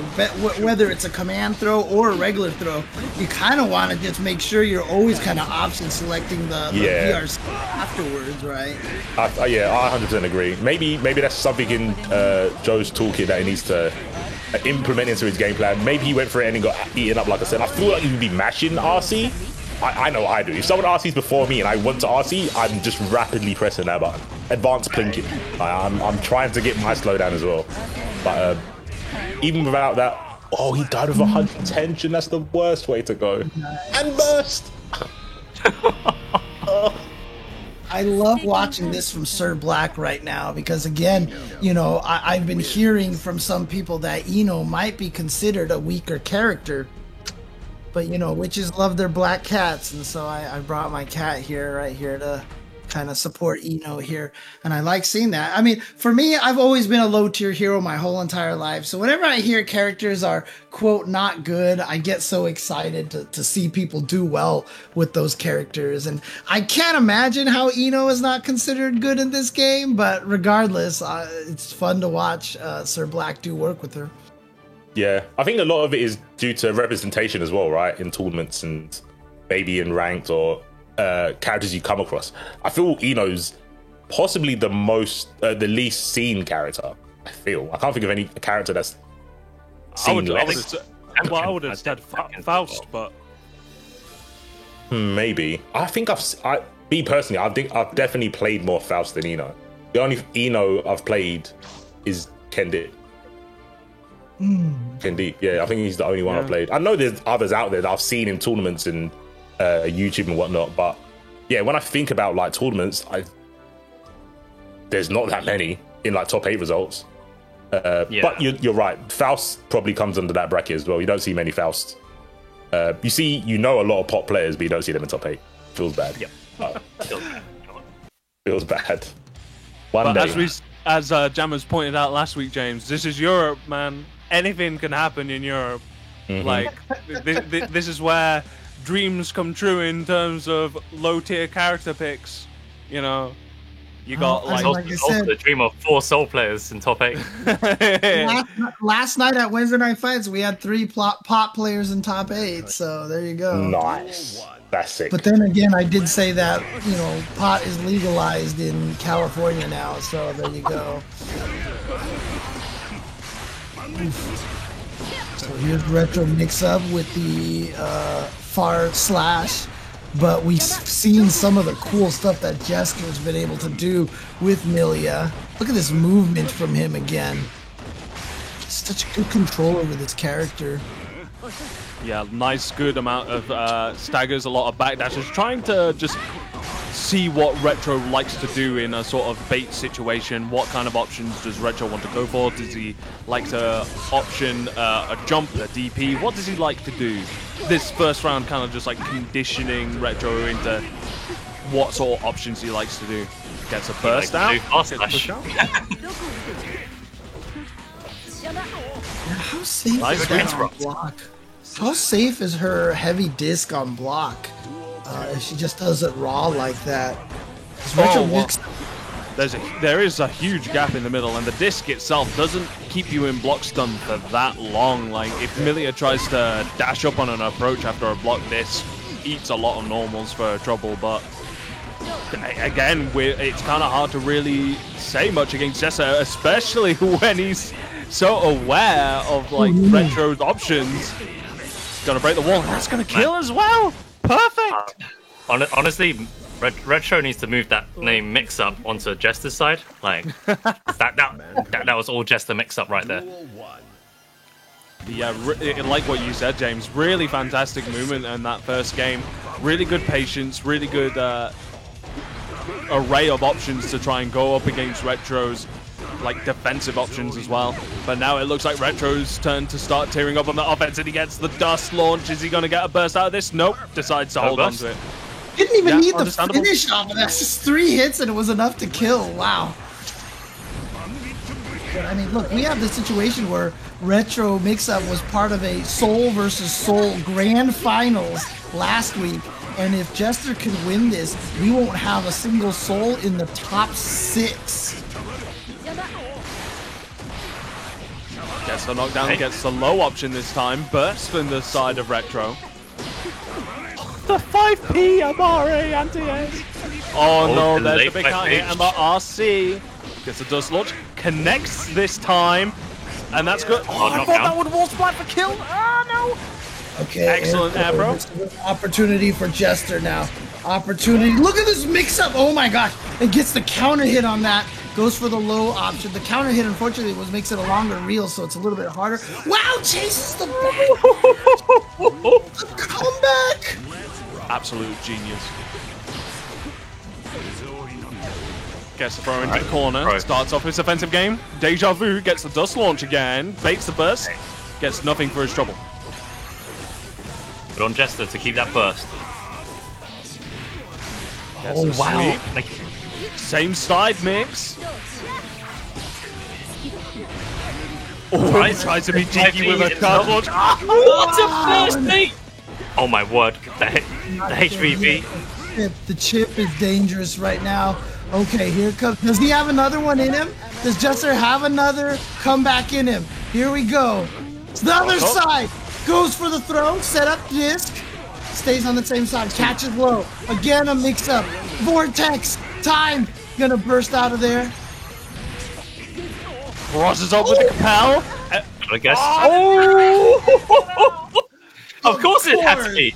Speaker 6: whether it's a command throw or a regular throw, you kind of want to just make sure you're always kind of option selecting the
Speaker 7: Yeah.
Speaker 6: VRC afterwards, right?
Speaker 7: yeah, I 100% agree. Maybe that's something in Joe's toolkit that he needs to implement into his game plan. Maybe he went for it and he got eaten up, like I said. I feel like he would be mashing RC. I know I do. If someone RCs before me and I want to RC, I'm just rapidly pressing that button. Advanced plinking. I'm trying to get my slowdown as well. But even without that, oh, he died with 100 tension. That's the worst way to go. And burst.
Speaker 6: I love watching this from Sir Black right now because, again, you know, I've been hearing from some people that Eno might be considered a weaker character. But, you know, witches love their black cats, and so I brought my cat here, right here, to kind of support Ino here, and I like seeing that. I mean, for me, I've always been a low tier hero my whole entire life, so whenever I hear characters are quote not good, I get so excited to see people do well with those characters, and I can't imagine how Ino is not considered good in this game, but regardless, it's fun to watch Sir Black do work with her.
Speaker 7: Yeah, I think a lot of it is due to representation as well, right? In tournaments and maybe in ranked or characters you come across. I feel Ino's possibly the least seen character. I can't think of any character that's seen less.
Speaker 4: I would have said Faust, but
Speaker 7: maybe. I think me personally, I think I've definitely played more Faust than Ino. The only Ino I've played is Kendit. Kendit, yeah, I think he's the only one I've played. I know there's others out there that I've seen in tournaments and YouTube and whatnot, but yeah, when I think about like tournaments, there's not that many in like top 8 results. But you're right, Faust probably comes under that bracket as well. You don't see many Fausts. You know a lot of pop players, but you don't see them in top 8. Feels bad.
Speaker 5: Yeah.
Speaker 7: Feels bad.
Speaker 4: But as Jammers pointed out last week, James, this is Europe, man. Anything can happen in Europe.
Speaker 7: Mm-hmm.
Speaker 4: Like this is where dreams come true in terms of low tier character picks. You know, you got
Speaker 5: also the dream of 4 Soul players in top 8.
Speaker 6: last night at Wednesday Night Fights, we had 3 pop players in top 8. So there you go.
Speaker 7: Nice. That's sick.
Speaker 6: But then again, I did say that, pot is legalized in California now, so there you go. So here's Retro Mix-Up with the far slash, but we've seen some of the cool stuff that Jester's been able to do with Millia. Look at this movement from him again. Such good control over this character.
Speaker 4: Yeah, nice, good amount of staggers, a lot of backdashes, trying to just see what Retro likes to do in a sort of bait situation. What kind of options does Retro want to go for? Does he like to option a jump, a DP? What does he like to do? This first round kind of just like conditioning Retro into what sort of options he likes to do. Gets a burst out. Gets push out.
Speaker 6: How safe is that on block? How safe is her heavy disc on block if she just does it raw like that?
Speaker 4: There is a huge gap in the middle, and the disc itself doesn't keep you in block stun for that long. Like, if Millia tries to dash up on an approach after a block disc, eats a lot of normals for trouble, but again, it's kind of hard to really say much against Jester, especially when he's so aware of like Retro's options. Gonna break the wall. That's gonna kill as well. Perfect.
Speaker 5: Honestly, Retro needs to move that name Mix-Up onto Jester's side. Like that was all Jester Mix-Up right there.
Speaker 4: Yeah, like what you said, James. Really fantastic movement in that first game. Really good patience. Really good array of options to try and go up against Retro's like defensive options as well. But now it looks like Retro's turn to start tearing up on the offense, and he gets the dust launch. Is he going to get a burst out of this? Nope. Decides to hold on to it.
Speaker 6: Didn't even need the finish off of that. Just 3 hits and it was enough to kill. Wow. But I mean, look, we have this situation where Retro Mix-Up was part of a Soul versus Soul Grand Finals last week. And if Jester can win this, we won't have a single Soul in the top 6.
Speaker 4: Gets the knockdown, gets the low option this time. Burst in the side of Retro. The 5p Amare anti-air. Oh no, there's a big counter hit, and the RC gets a dust launch. Connects this time. And that's good. Oh, I thought that would wall splat for kill. Oh no.
Speaker 6: Okay.
Speaker 4: Excellent air, bro.
Speaker 6: Opportunity for Jester now. Opportunity. Look at this mix-up. Oh my gosh. It gets the counter hit on that. Goes for the low option. The counter hit, unfortunately, makes it a longer reel, so it's a little bit harder. Wow, chases the back. The comeback.
Speaker 4: Absolute genius. Gets the throw into the corner. Starts off his offensive game. Deja Vu gets the dust launch again. Baits the burst. Gets nothing for his trouble.
Speaker 5: Put on Jester to keep that burst.
Speaker 4: Oh wow! Same side mix. Oh,
Speaker 5: Right.
Speaker 4: he tries to be cheeky with a
Speaker 5: It's
Speaker 4: charge
Speaker 5: not-
Speaker 4: launch.
Speaker 5: What a first mate! Oh my word, the HVV.
Speaker 6: The chip is dangerous right now. Okay, here comes. Does he have another one in him? Does Jester have another comeback in him? Here we go. It's the other side. Goes for the throw. Set up disc. Stays on the same side. Catches low. Again, a mix up. Vortex. Time. Gonna burst out of there.
Speaker 4: Crosses up with the Capel.
Speaker 5: I guess. Oh! Of course it had to be.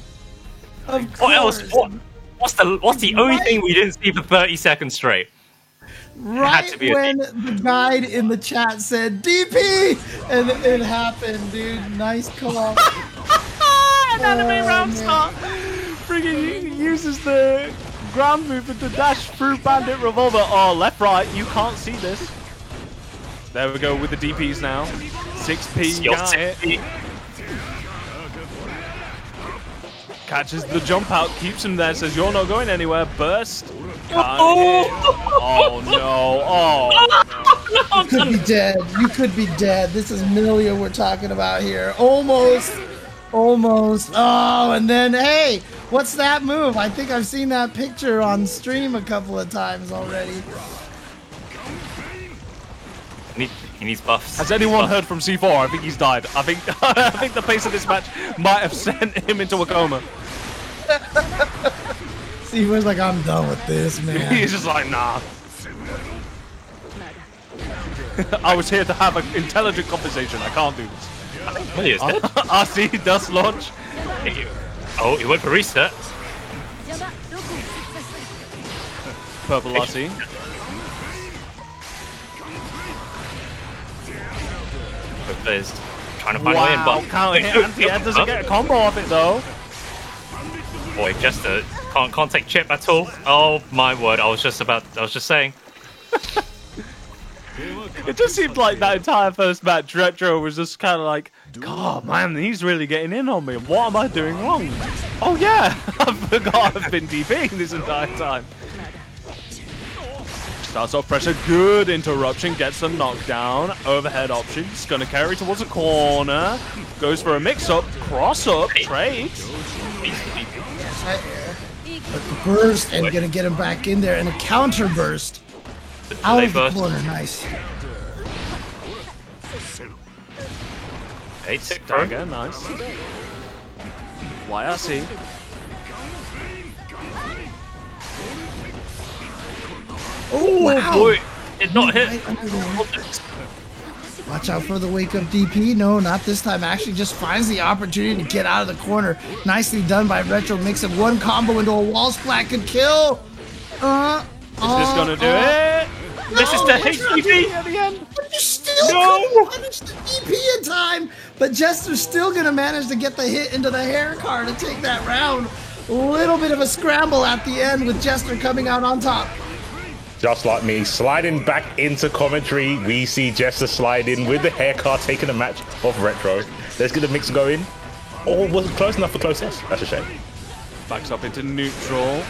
Speaker 6: Of
Speaker 5: What else?
Speaker 6: course.
Speaker 5: What's the only thing we didn't see for 30 seconds straight?
Speaker 6: Right
Speaker 5: to be a
Speaker 6: when the guide in the chat said DP, and it happened, dude. Nice call.
Speaker 4: An anime round
Speaker 6: man.
Speaker 4: start. Friggin' uses the ground movement to dash through Bandit Revolver. Oh, left, right. You can't see this. There we go with the DPs now. 6P.
Speaker 5: Your
Speaker 4: Got it.
Speaker 5: 60.
Speaker 4: Catches the jump out, keeps him there, says you're not going anywhere. Burst.
Speaker 5: Oh!
Speaker 4: Oh no. Oh.
Speaker 6: You could be dead. You could be dead. This is Milia we're talking about here. Almost. Almost. Oh, and then, hey, what's that move? I think I've seen that picture on stream a couple of times already.
Speaker 5: He needs buffs.
Speaker 4: Has anyone heard from C4? I think he's died. I think I think the pace of this match might have sent him into a coma.
Speaker 6: See, was like, I'm done with this, man.
Speaker 4: He's just like, nah. I was here to have an intelligent conversation. I can't do this.
Speaker 5: Milia's dead.
Speaker 4: RC dust launch.
Speaker 5: Oh, he went for reset.
Speaker 4: Purple RC.
Speaker 5: Both players trying to find a way in,
Speaker 4: Wow,
Speaker 5: but
Speaker 4: can't hit anti-air. Doesn't get a combo off it though.
Speaker 5: boy, Jester can't take chip at all. Oh my word! I was just saying.
Speaker 4: It just seemed like that entire first match, Retro was just kind of like, God, man, he's really getting in on me. What am I doing wrong? Oh yeah, I forgot I've been DPing this entire time. Starts off pressure, good interruption, gets the knockdown, overhead options, gonna carry towards a corner, goes for a mix-up, cross-up, trades.
Speaker 6: Right here. But the burst and gonna get him back in there, and a counter burst out
Speaker 5: Delay
Speaker 6: of the
Speaker 5: burst.
Speaker 6: corner. Nice.
Speaker 5: 8-tick
Speaker 4: Dagger, nice. YRC.
Speaker 6: Oh wow!
Speaker 5: Boy, did not hit.
Speaker 6: Right under there. Watch out for the wake up DP. No, not this time. Actually, just finds the opportunity to get out of the corner. Nicely done by Retro. Makes it one combo into a wall splat. Could kill.
Speaker 4: Is this gonna do it?
Speaker 5: This is the HTV.
Speaker 4: At the end.
Speaker 6: But you still couldn't punish the DP in time. But Jester's still gonna manage to get the hit into the hair car to take that round. Little bit of a scramble at the end with Jester coming out on top.
Speaker 7: Just like me, sliding back into commentary, we see Jester slide in with the hair car, taking a match of Retro. Let's get the mix going. Oh, wasn't close enough for closest. That's a shame.
Speaker 4: Backs up into neutral.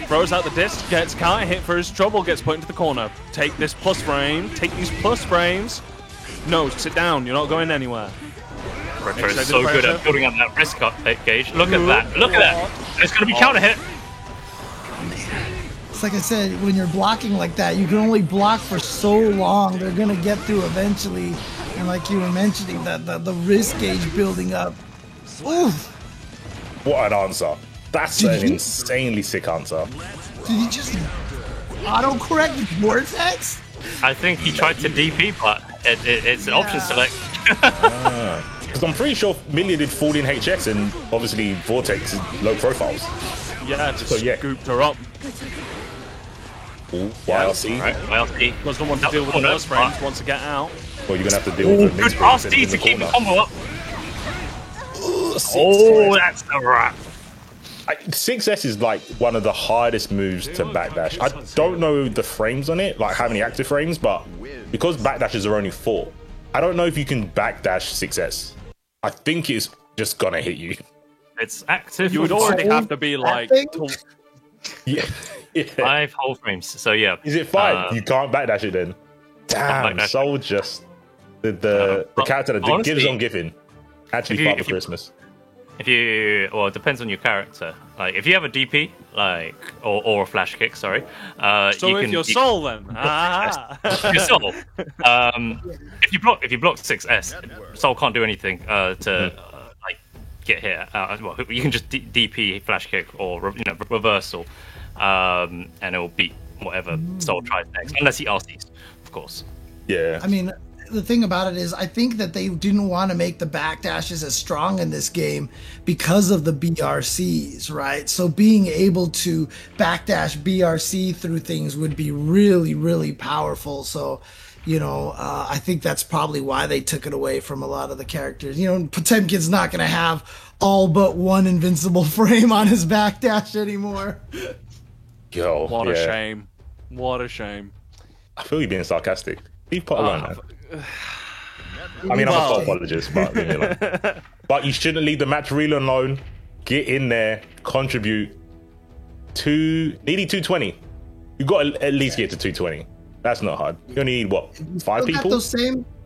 Speaker 4: Throws out the disc, gets counter hit for his trouble, gets put into the corner. Take this plus frame, take these plus frames. No, sit down, you're not going anywhere.
Speaker 5: Retro is
Speaker 4: Extended
Speaker 5: so good
Speaker 4: pressure.
Speaker 5: at building up that risk up gauge. Look at that. Look at that. It's going to be counter hit.
Speaker 6: It's like I said, when you're blocking like that, you can only block for so long. They're gonna get through eventually. And like you were mentioning, that the risk gauge building up. Oof!
Speaker 7: What an answer. That's
Speaker 6: Did
Speaker 7: an
Speaker 6: you-
Speaker 7: insanely sick answer.
Speaker 6: Did he just auto-correct with Vortex?
Speaker 5: I think he tried to DP, but it's an option select.
Speaker 7: Because I'm pretty sure Milia did 14 HS and obviously Vortex is low profiles.
Speaker 4: Yeah, just
Speaker 7: So, yeah.
Speaker 4: scooped her up.
Speaker 7: Ooh, YRC.
Speaker 5: Right, YLC.
Speaker 4: Doesn't want to deal with the plus frames, wants to get out.
Speaker 7: Well, you're going to have to deal with the
Speaker 5: Good
Speaker 7: mix frames in
Speaker 5: RC to
Speaker 7: the
Speaker 5: keep the
Speaker 7: corner.
Speaker 5: combo up. Oh, that's the wrap.
Speaker 7: 6S is like one of the hardest moves to backdash. I don't know the frames on it, like how many active frames, but because backdashes are only 4, I don't know if you can backdash 6S. I think it's just gonna hit you.
Speaker 5: It's active.
Speaker 4: You would already have to be like,
Speaker 6: think-
Speaker 7: Yeah. Yeah.
Speaker 5: 5 whole frames. So yeah.
Speaker 7: Is it 5? You can't backdash it then. Damn,
Speaker 5: backdash.
Speaker 7: Soul just the character that
Speaker 5: honestly,
Speaker 7: gives on giving. Actually, Father Christmas.
Speaker 5: If you, well, it depends on your character. Like, if you have a DP, like, or a flash kick, sorry.
Speaker 4: So
Speaker 5: you
Speaker 4: if
Speaker 5: can,
Speaker 4: your Soul then.
Speaker 5: your Soul. If you block 6S, Soul can't do anything to like get hit. Well, you can just DP flash kick or reversal, and it will beat whatever Soul tries next, unless he RCs, of course.
Speaker 7: Yeah.
Speaker 6: I mean, the thing about it is, I think that they didn't want to make the backdashes as strong in this game because of the BRCs, right? So being able to backdash BRC through things would be really, really powerful. So, I think that's probably why they took it away from a lot of the characters. Potemkin's not going to have all but one invincible frame on his backdash anymore.
Speaker 7: Yo,
Speaker 4: What a shame. What a shame.
Speaker 7: I feel you being sarcastic. Leave Pot alone, man. I mean, I'm
Speaker 4: Well.
Speaker 7: a apologist, but leave me alone. But you shouldn't leave the match reel alone. Get in there, contribute. Nearly 220. You got to at least get to 220. That's not hard. You only need what? 5
Speaker 6: Still
Speaker 7: people?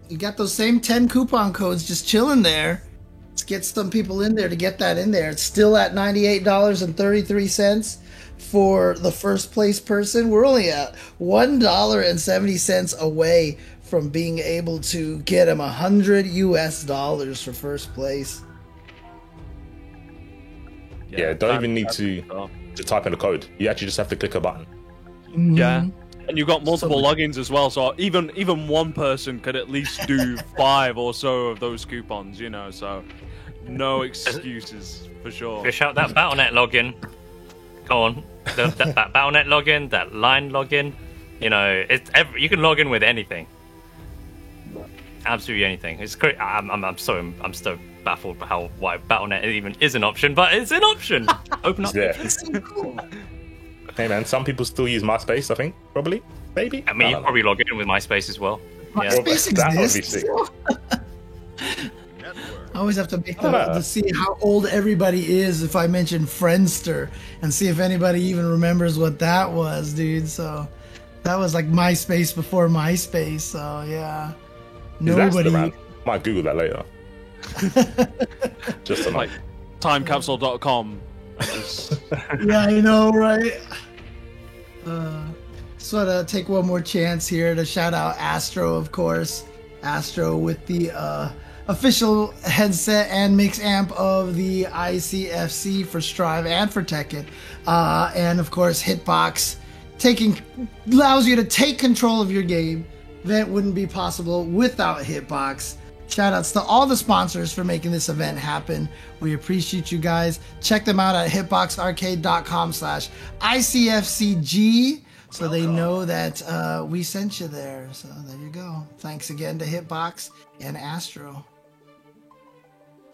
Speaker 6: You got those same 10 coupon codes just chilling there. Let's get some people in there to get that in there. It's still at $98.33 for the first place person. We're only at $1.70 away from being able to get him $100 for first place.
Speaker 7: Yeah, don't even need to type in the code. You actually just have to click a button.
Speaker 4: Yeah. And you've got multiple logins as well, so even one person could at least do 5 or so of those coupons, so no excuses for sure.
Speaker 5: Fish out that Battle.net login. Go on. That Battle.net login, that line login. You can log in with anything. Absolutely anything. It's great. I'm so baffled by why Battle.net even is an option, but it's an option. Open up.
Speaker 7: Yeah.
Speaker 6: It's so cool.
Speaker 7: Hey man, some people still use MySpace, I think. Probably. Maybe.
Speaker 5: I mean, you probably log in with MySpace as well. Yeah.
Speaker 6: MySpace
Speaker 7: That would be
Speaker 6: exists.
Speaker 7: sick.
Speaker 6: I always have to make to see how old everybody is if I mention Friendster and see if anybody even remembers what that was, dude. So that was like MySpace before MySpace. So yeah,
Speaker 7: Is that still
Speaker 6: nobody.
Speaker 7: around? Might Google that later. Just to know.
Speaker 4: Like timecapsule.com.
Speaker 6: Yeah, I know, right? Just want to take one more chance here to shout out Astro, of course. Astro with the official headset and mix amp of the ICFC for Strive and for Tekken. And of course, Hitbox allows you to take control of your game. That wouldn't be possible without Hitbox. Shoutouts to all the sponsors for making this event happen. We appreciate you guys. Check them out at hitboxarcade.com/ICFCG so they know that we sent you there. So there you go. Thanks again to Hitbox and Astro.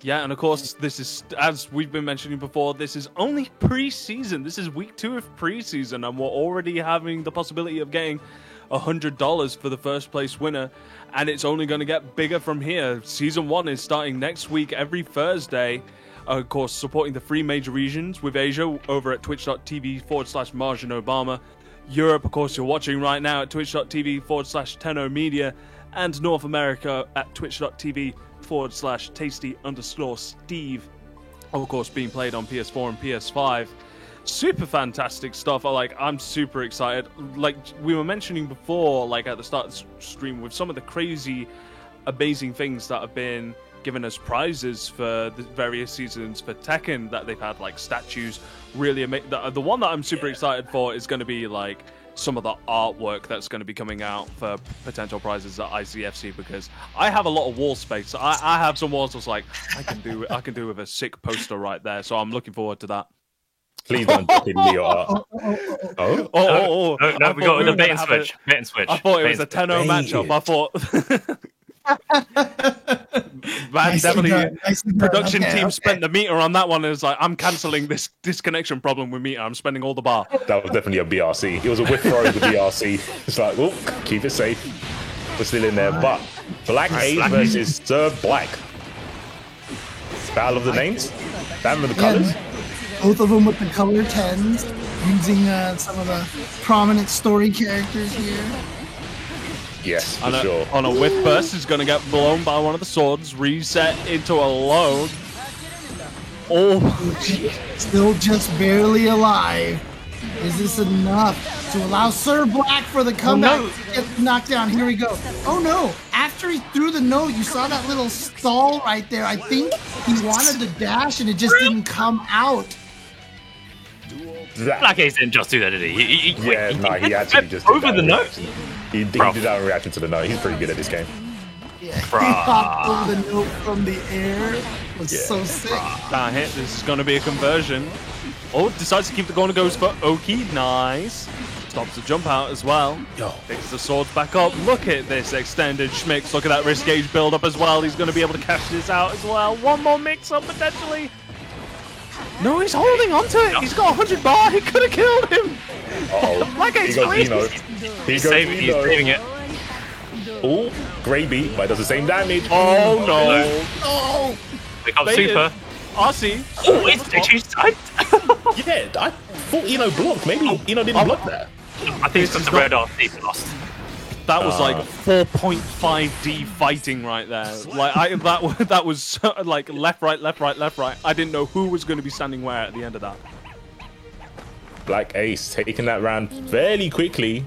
Speaker 4: Yeah, and of course, this is, as we've been mentioning before, this is only pre-season. This is week 2 of pre-season, and we're already having the possibility of getting $100 for the first place winner, and it's only going to get bigger from here. Season 1 is starting next week, every Thursday. Of course, supporting the 3 major regions with Asia over at twitch.tv/Margin Obama. Europe, of course, you're watching right now at twitch.tv/Tenno Media, and North America at twitch.tv/Tasty_Steve. Of course, being played on PS4 and PS5. Super fantastic stuff. I'm super excited. Like we were mentioning before, like at the start of the stream, with some of the crazy, amazing things that have been given as prizes for the various seasons for Tekken that they've had, like statues. Really amazing. The one that I'm super excited for is going to be like some of the artwork that's going to be coming out for potential prizes at ICFC, because I have a lot of wall space. I have some walls that's like I can do with a sick poster right there. So I'm looking forward to that.
Speaker 7: Please don't drop in Leo art. Oh?
Speaker 5: No, we got the bait and switch. Bait and switch.
Speaker 4: I thought it was a Tenno matchup. I thought. Man, definitely. Production team spent the meter on that one. It was like, I'm cancelling this disconnection problem with meter. I'm spending all the bar.
Speaker 7: That was definitely a BRC. It was a whiff throw with the BRC. It's like, oh, keep it safe. We're still in there. But Black Ace versus Sir Black. Battle of the names? Battle of the colours?
Speaker 6: Both of them with the color 10s. using some of the prominent story characters here.
Speaker 7: Yes, for
Speaker 4: On a,
Speaker 7: sure.
Speaker 4: on a whiff burst, he's going to get blown by one of the swords, reset into a load. Oh,
Speaker 6: Still just barely alive. Is this enough to allow Sir Black for the comeback to get knocked down? Here we go. Oh no! After he threw the note, you saw that little stall right there. I think he wanted to dash and it just didn't come out.
Speaker 5: Black Ace didn't just do that, did he?
Speaker 7: He actually just
Speaker 5: over
Speaker 7: did
Speaker 5: the
Speaker 7: that
Speaker 5: note.
Speaker 7: He did that in reaction to the note. He's pretty good at this game.
Speaker 6: Yeah, he popped over the note from the air. It was so sick.
Speaker 4: that hit. This is going to be a conversion. Oh, decides to keep the corner, goes for Oki. Nice. Stops the jump out as well. Picks the swords back up. Look at this extended schmicks. Look at that risk gauge build up as well. He's going to be able to cash this out as well. One more mix up potentially. No, he's holding on to it. He's got 100 bar. He could have killed him.
Speaker 7: Uh-oh.
Speaker 4: Black Ace
Speaker 7: He goes
Speaker 4: crazy.
Speaker 7: Eno.
Speaker 5: He's saving it.
Speaker 7: Oh, great beat, but it does the same damage.
Speaker 4: Oh no.
Speaker 6: Oh,
Speaker 5: Pick up
Speaker 4: Baited.
Speaker 5: Super.
Speaker 4: Aussie.
Speaker 5: Oh, it's they changed side.
Speaker 7: Yeah, I thought Eno blocked. Maybe Eno didn't block that.
Speaker 5: I think it's got the red off. He's lost.
Speaker 4: That was like 4.5D fighting right there. Like that was so, like left, right, left, right, left, right. I didn't know who was going to be standing where at the end of that.
Speaker 7: Black Ace taking that round fairly quickly.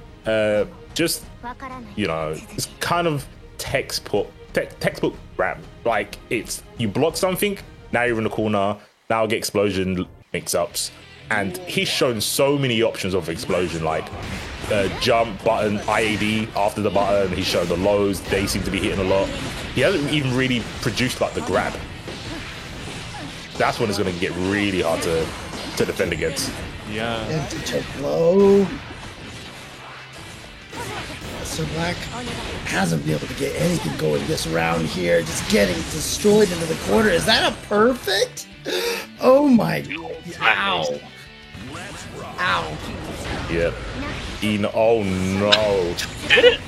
Speaker 7: Just, it's kind of textbook rap. Like, it's, you block something, now you're in the corner, now get explosion mix-ups. And he's shown so many options of explosion, like jump, button, IAD after the button. He's shown the lows, they seem to be hitting a lot. He hasn't even really produced like the grab. That's when it's going to get really hard to defend against.
Speaker 4: Yeah.
Speaker 6: empty check low. Sir Black hasn't been able to get anything going this round here. Just getting destroyed into the corner. Is that a perfect? Oh my! Ow! Ow!
Speaker 7: Yep. Eno, oh no.
Speaker 5: Did it?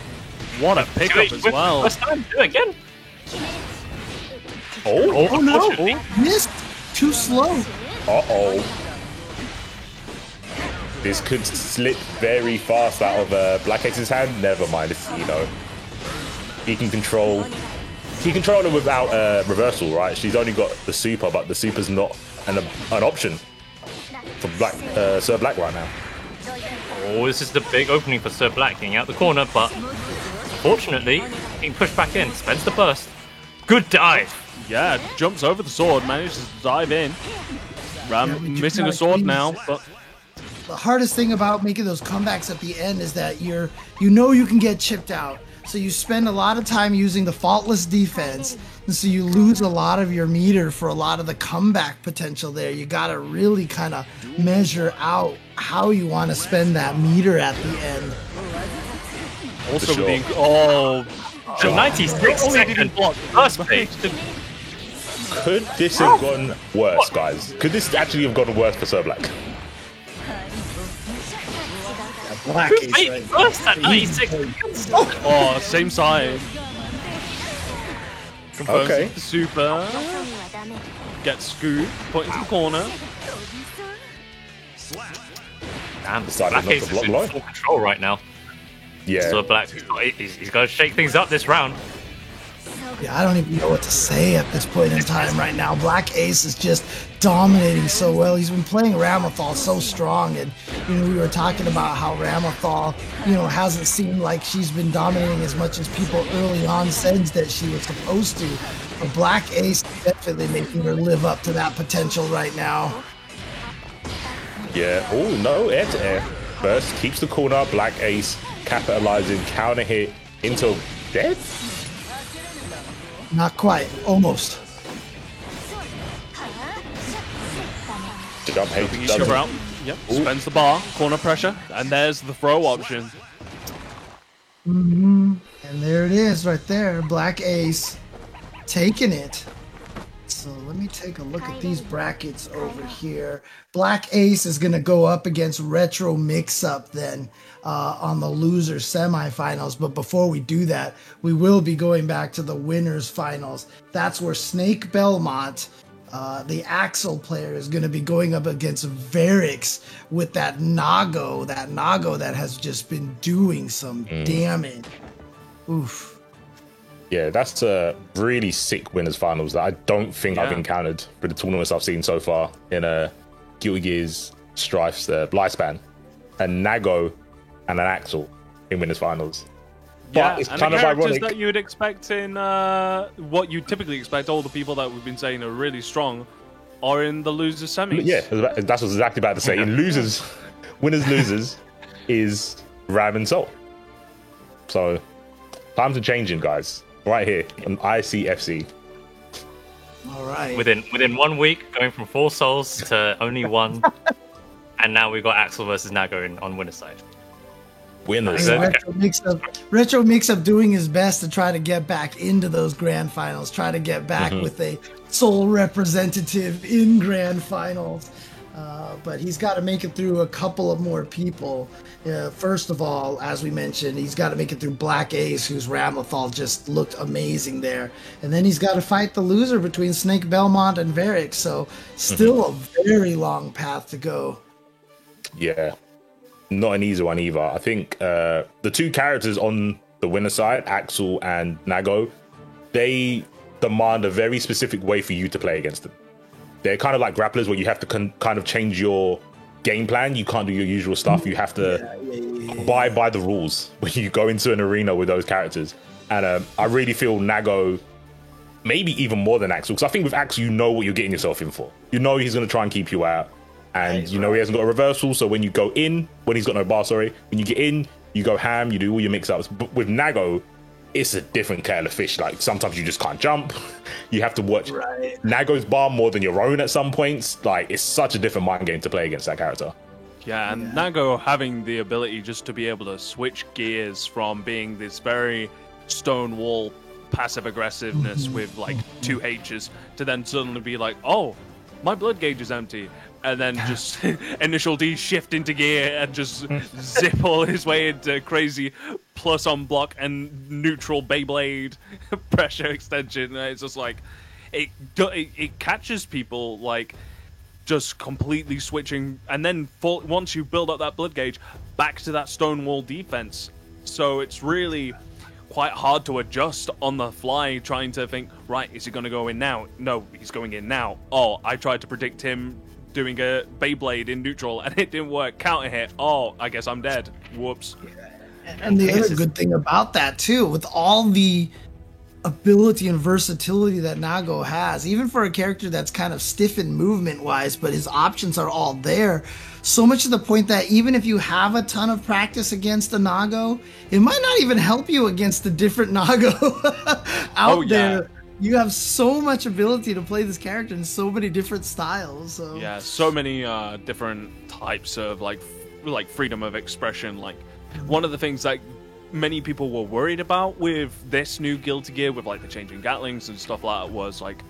Speaker 4: What a pickup as well.
Speaker 5: First time. Do it again.
Speaker 7: Oh,
Speaker 6: Oh no!
Speaker 5: Unfortunately.
Speaker 6: Missed. Too slow.
Speaker 7: uh-oh. This could slip very fast out of Black Ace's hand. Never mind, it's Eno. He can control it without reversal, right? She's only got the super, but the super's not an option for Sir Black right now.
Speaker 5: Oh, this is the big opening for Sir Black getting out the corner, but fortunately, being pushed back in. Spends the burst. Good dive.
Speaker 4: Yeah, jumps over the sword, manages to dive in. Ram
Speaker 6: Yeah, we do
Speaker 4: missing a
Speaker 6: gotta
Speaker 4: sword
Speaker 6: keep-
Speaker 4: now, but
Speaker 6: The hardest thing about making those comebacks at the end is that you can get chipped out. So you spend a lot of time using the faultless defense, and so you lose a lot of your meter for a lot of the comeback potential there. You gotta really kind of measure out how you want to spend that meter at the end.
Speaker 4: also
Speaker 7: sure.
Speaker 4: being oh,
Speaker 5: So 96
Speaker 4: only did he
Speaker 5: seconds.
Speaker 4: block.
Speaker 5: First page.
Speaker 7: Could this have gone worse, guys? Could this actually have gone worse for Sir Black?
Speaker 6: Black Ace,
Speaker 5: Wait,
Speaker 6: right?
Speaker 5: first at 96 seconds.
Speaker 4: Oh, same side. Confirms
Speaker 7: Okay.
Speaker 4: the super. Gets scooped, put into the corner.
Speaker 5: Damn,
Speaker 7: Decided
Speaker 5: Black
Speaker 7: not to
Speaker 5: Ace is
Speaker 7: block
Speaker 5: in
Speaker 7: low.
Speaker 5: full control right now.
Speaker 7: Yeah.
Speaker 5: Sir Black, he's got to shake things up this round.
Speaker 6: Yeah, I don't even know what to say at this point in time right now. Black Ace is just dominating so well. He's been playing Ramathal so strong, and we were talking about how Ramathal, hasn't seemed like she's been dominating as much as people early on said that she was supposed to. But Black Ace is definitely making her live up to that potential right now.
Speaker 7: Yeah. Oh no, air to air. First keeps the corner. Black Ace capitalizing, counter hit into dead.
Speaker 6: Not quite, almost.
Speaker 7: Jump head.
Speaker 4: Sugar
Speaker 7: doesn't-
Speaker 4: out. Yep. Spends the bar, corner pressure, and there's the throw option.
Speaker 6: And there it is right there. Black Ace taking it. So let me take a look at these brackets over here. Black Ace is going to go up against Retro Mix-Up then on the loser semifinals. But before we do that, we will be going back to the winners finals. That's where Snake Belmont The Axel player is going to be going up against Varix with that Nago that has just been doing some damage. Oof.
Speaker 7: Yeah, that's a really sick winners finals that I don't think I've encountered for the tournaments I've seen so far in Guilty Gear's Strife's lifespan. A Nago and an Axel in winners finals.
Speaker 4: Yeah,
Speaker 7: But it's
Speaker 4: and
Speaker 7: kind
Speaker 4: the
Speaker 7: of
Speaker 4: characters
Speaker 7: ironic.
Speaker 4: that you would expect in what you typically expect, all the people that we've been saying are really strong, are in the loser semis.
Speaker 7: Yeah, that's what I was exactly about to say. In losers, winners losers is Ram and Soul. So, times are changing, guys. Right here on ICFC.
Speaker 6: All right.
Speaker 5: Within 1 week, going from 4 souls to only 1, and now we've got Axel versus Nago on winner's side.
Speaker 7: Winners.
Speaker 6: Hey, Retro Mix-Up doing his best to try to get back into those grand finals, try to get back with a Soul representative in grand finals. But he's got to make it through a couple of more people. First of all, as we mentioned, he's got to make it through Black Ace, whose Ramlethal just looked amazing there. And then he's got to fight the loser between Snake Belmont and Varix. So still a very long path to go.
Speaker 7: Yeah, not an easy one either. I think the two characters on the winner side, Axel and Nago, they demand a very specific way for you to play against them. They're kind of like grapplers where you have to kind of change your game plan. You can't do your usual stuff. You have to abide by the rules when you go into an arena with those characters. And I really feel Nago, maybe even more than Axel, because I think with Axel, you know what you're getting yourself in for. You know he's going to try and keep you out. And you know he hasn't got a reversal, so when you go in, when he's got no bar, when you get in, you go ham, you do all your mix-ups. But with Nago, it's a different kettle of fish. Like, sometimes you just can't jump. You have to watch Nago's bar more than your own at some points. Like, it's such a different mind game to play against that character.
Speaker 4: Yeah, and Nago having the ability just to be able to switch gears from being this very stonewall passive aggressiveness with like 2 H's to then suddenly be like, oh, my blood gauge is empty. And then just initial D shift into gear and just zip all his way into crazy plus on block and neutral Beyblade pressure extension. It's just like it catches people like just completely switching, and then once you build up that blood gauge, back to that stonewall defense. So it's really quite hard to adjust on the fly, trying to think, right, is he going to go in now? No, he's going in now. Oh, I tried to predict him doing a Beyblade in neutral and it didn't work. Counter hit. Oh, I guess I'm dead. Whoops.
Speaker 6: And the other good thing about that too, with all the ability and versatility that Nago has, even for a character that's kind of stiffened movement wise, but his options are all there. So much to the point that even if you have a ton of practice against a Nago, it might not even help you against the different Nago out there. You have so much ability to play this character in so many different styles. So.
Speaker 4: Yeah, so many different types of like freedom of expression. Like, one of the things that many people were worried about with this new Guilty Gear, with like the changing Gatlings and stuff like that, was like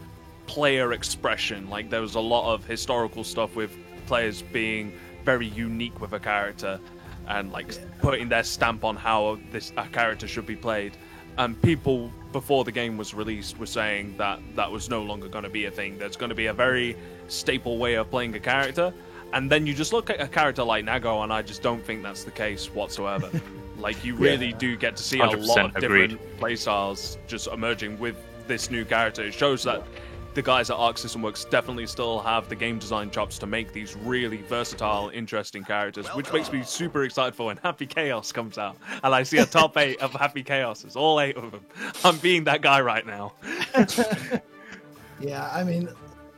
Speaker 4: player expression. Like, there was a lot of historical stuff with players being very unique with a character and like putting their stamp on how a character should be played. And people, before the game was released, were saying that that was no longer going to be a thing. There's going to be a very staple way of playing a character. And then you just look at a character like Nago, and I just don't think that's the case whatsoever. Like, you really do get to see a lot of different playstyles just emerging with this new character. It shows that the guys at Arc System Works definitely still have the game design chops to make these really versatile, interesting characters, which makes me super excited for when Happy Chaos comes out. And I see a top 8 of Happy Chaos. It's all 8 of them. I'm being that guy right now.
Speaker 6: Yeah, I mean,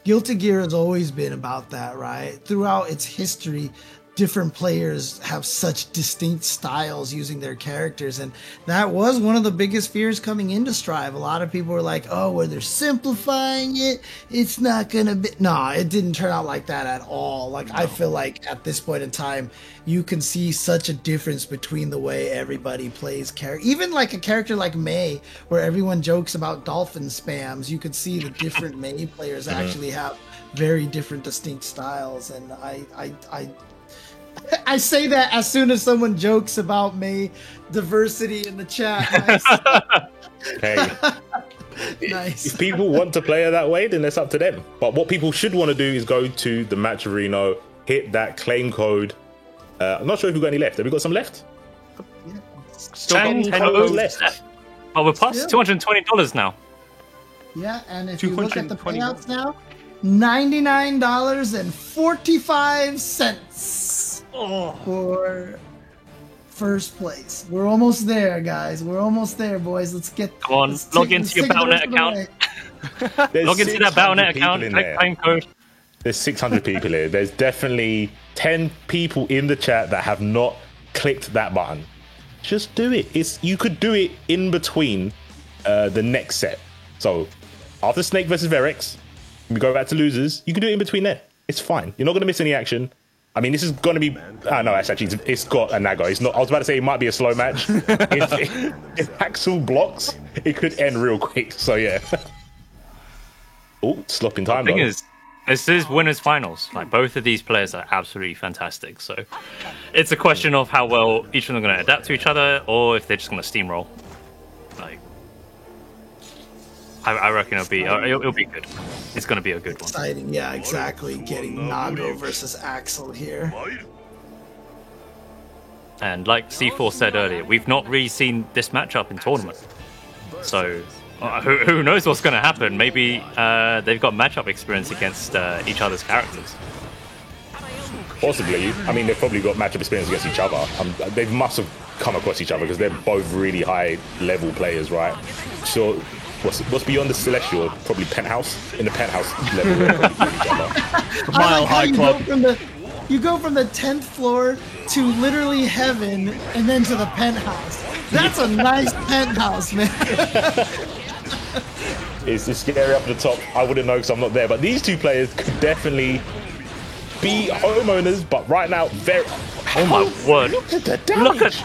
Speaker 6: Guilty Gear has always been about that, right? Throughout its history, different players have such distinct styles using their characters, and that was one of the biggest fears coming into Strive. A lot of people were like, oh, well, they're simplifying it, it's not gonna be... No, it didn't turn out like that at all. Like, no. I feel like at this point in time, you can see such a difference between the way everybody plays character. Even like a character like Mei, where everyone jokes about dolphin spams, you could see the different Mei players actually have very different distinct styles. And I say that as soon as someone jokes about Mei diversity in the chat.
Speaker 7: Hey,
Speaker 6: Nice.
Speaker 7: If people want to play her that way, then that's up to them. But what people should want to do is go to the Match Arena, hit that claim code. I'm not sure if we've got any left. Have we got some left?
Speaker 4: Still got
Speaker 5: 10
Speaker 4: 10
Speaker 5: codes
Speaker 7: left.
Speaker 5: left. Oh, we're past $220 now.
Speaker 6: Yeah, and if you look at the
Speaker 4: 221.
Speaker 6: payouts now, $99.45 for first place. We're almost there, guys. We're almost there, boys. Let's get.
Speaker 5: Come on,
Speaker 6: let's
Speaker 5: log
Speaker 6: take-
Speaker 5: into
Speaker 6: let's
Speaker 5: your
Speaker 6: take the
Speaker 5: Battle.net
Speaker 6: rest of the
Speaker 5: account.
Speaker 6: way.
Speaker 7: There's
Speaker 5: Log into that
Speaker 7: 600
Speaker 5: Battle.net
Speaker 7: people
Speaker 5: account,
Speaker 7: in
Speaker 5: click
Speaker 7: there.
Speaker 5: claim code.
Speaker 7: There's 600 people here. There's definitely 10 people in the chat that have not clicked that button. Just do it. You could do it in between the next set. So after Snake versus Verex, we go back to losers. You can do it in between there. It's fine. You're not going to miss any action. I mean, this is going to be. No, it's got a Nago. It's not. I was about to say it might be a slow match. if Axel blocks, it could end real quick. So yeah. Oh, slopping time.
Speaker 5: The thing
Speaker 7: though.
Speaker 5: is, this is winners finals. Like, both of these players are absolutely fantastic. So it's a question of how well each of them are going to adapt to each other, or if they're just going to steamroll. Like, I reckon it'll be good. It's going to be a good one.
Speaker 6: Exciting, yeah, exactly. Getting Nago versus Axel here.
Speaker 5: And like C4 said earlier, we've not really seen this matchup in tournament. So who knows what's going to happen? Maybe they've got matchup experience against each other's characters.
Speaker 7: Possibly. I mean, they've probably got matchup experience against each other. They must have come across each other because they're both really high level players, right? So, what's beyond the Celestial? Probably Penthouse. In the Penthouse level, they're probably each other.
Speaker 6: I
Speaker 4: Mile
Speaker 6: like how
Speaker 4: High Club.
Speaker 6: you go from the 10th floor to literally heaven and then to the penthouse. That's a nice penthouse, man.
Speaker 7: It's scary up at the top. I wouldn't know because I'm not there. But these two players could definitely be homeowners. But right now,
Speaker 5: Oh my word!
Speaker 7: look at the damage.
Speaker 5: Look at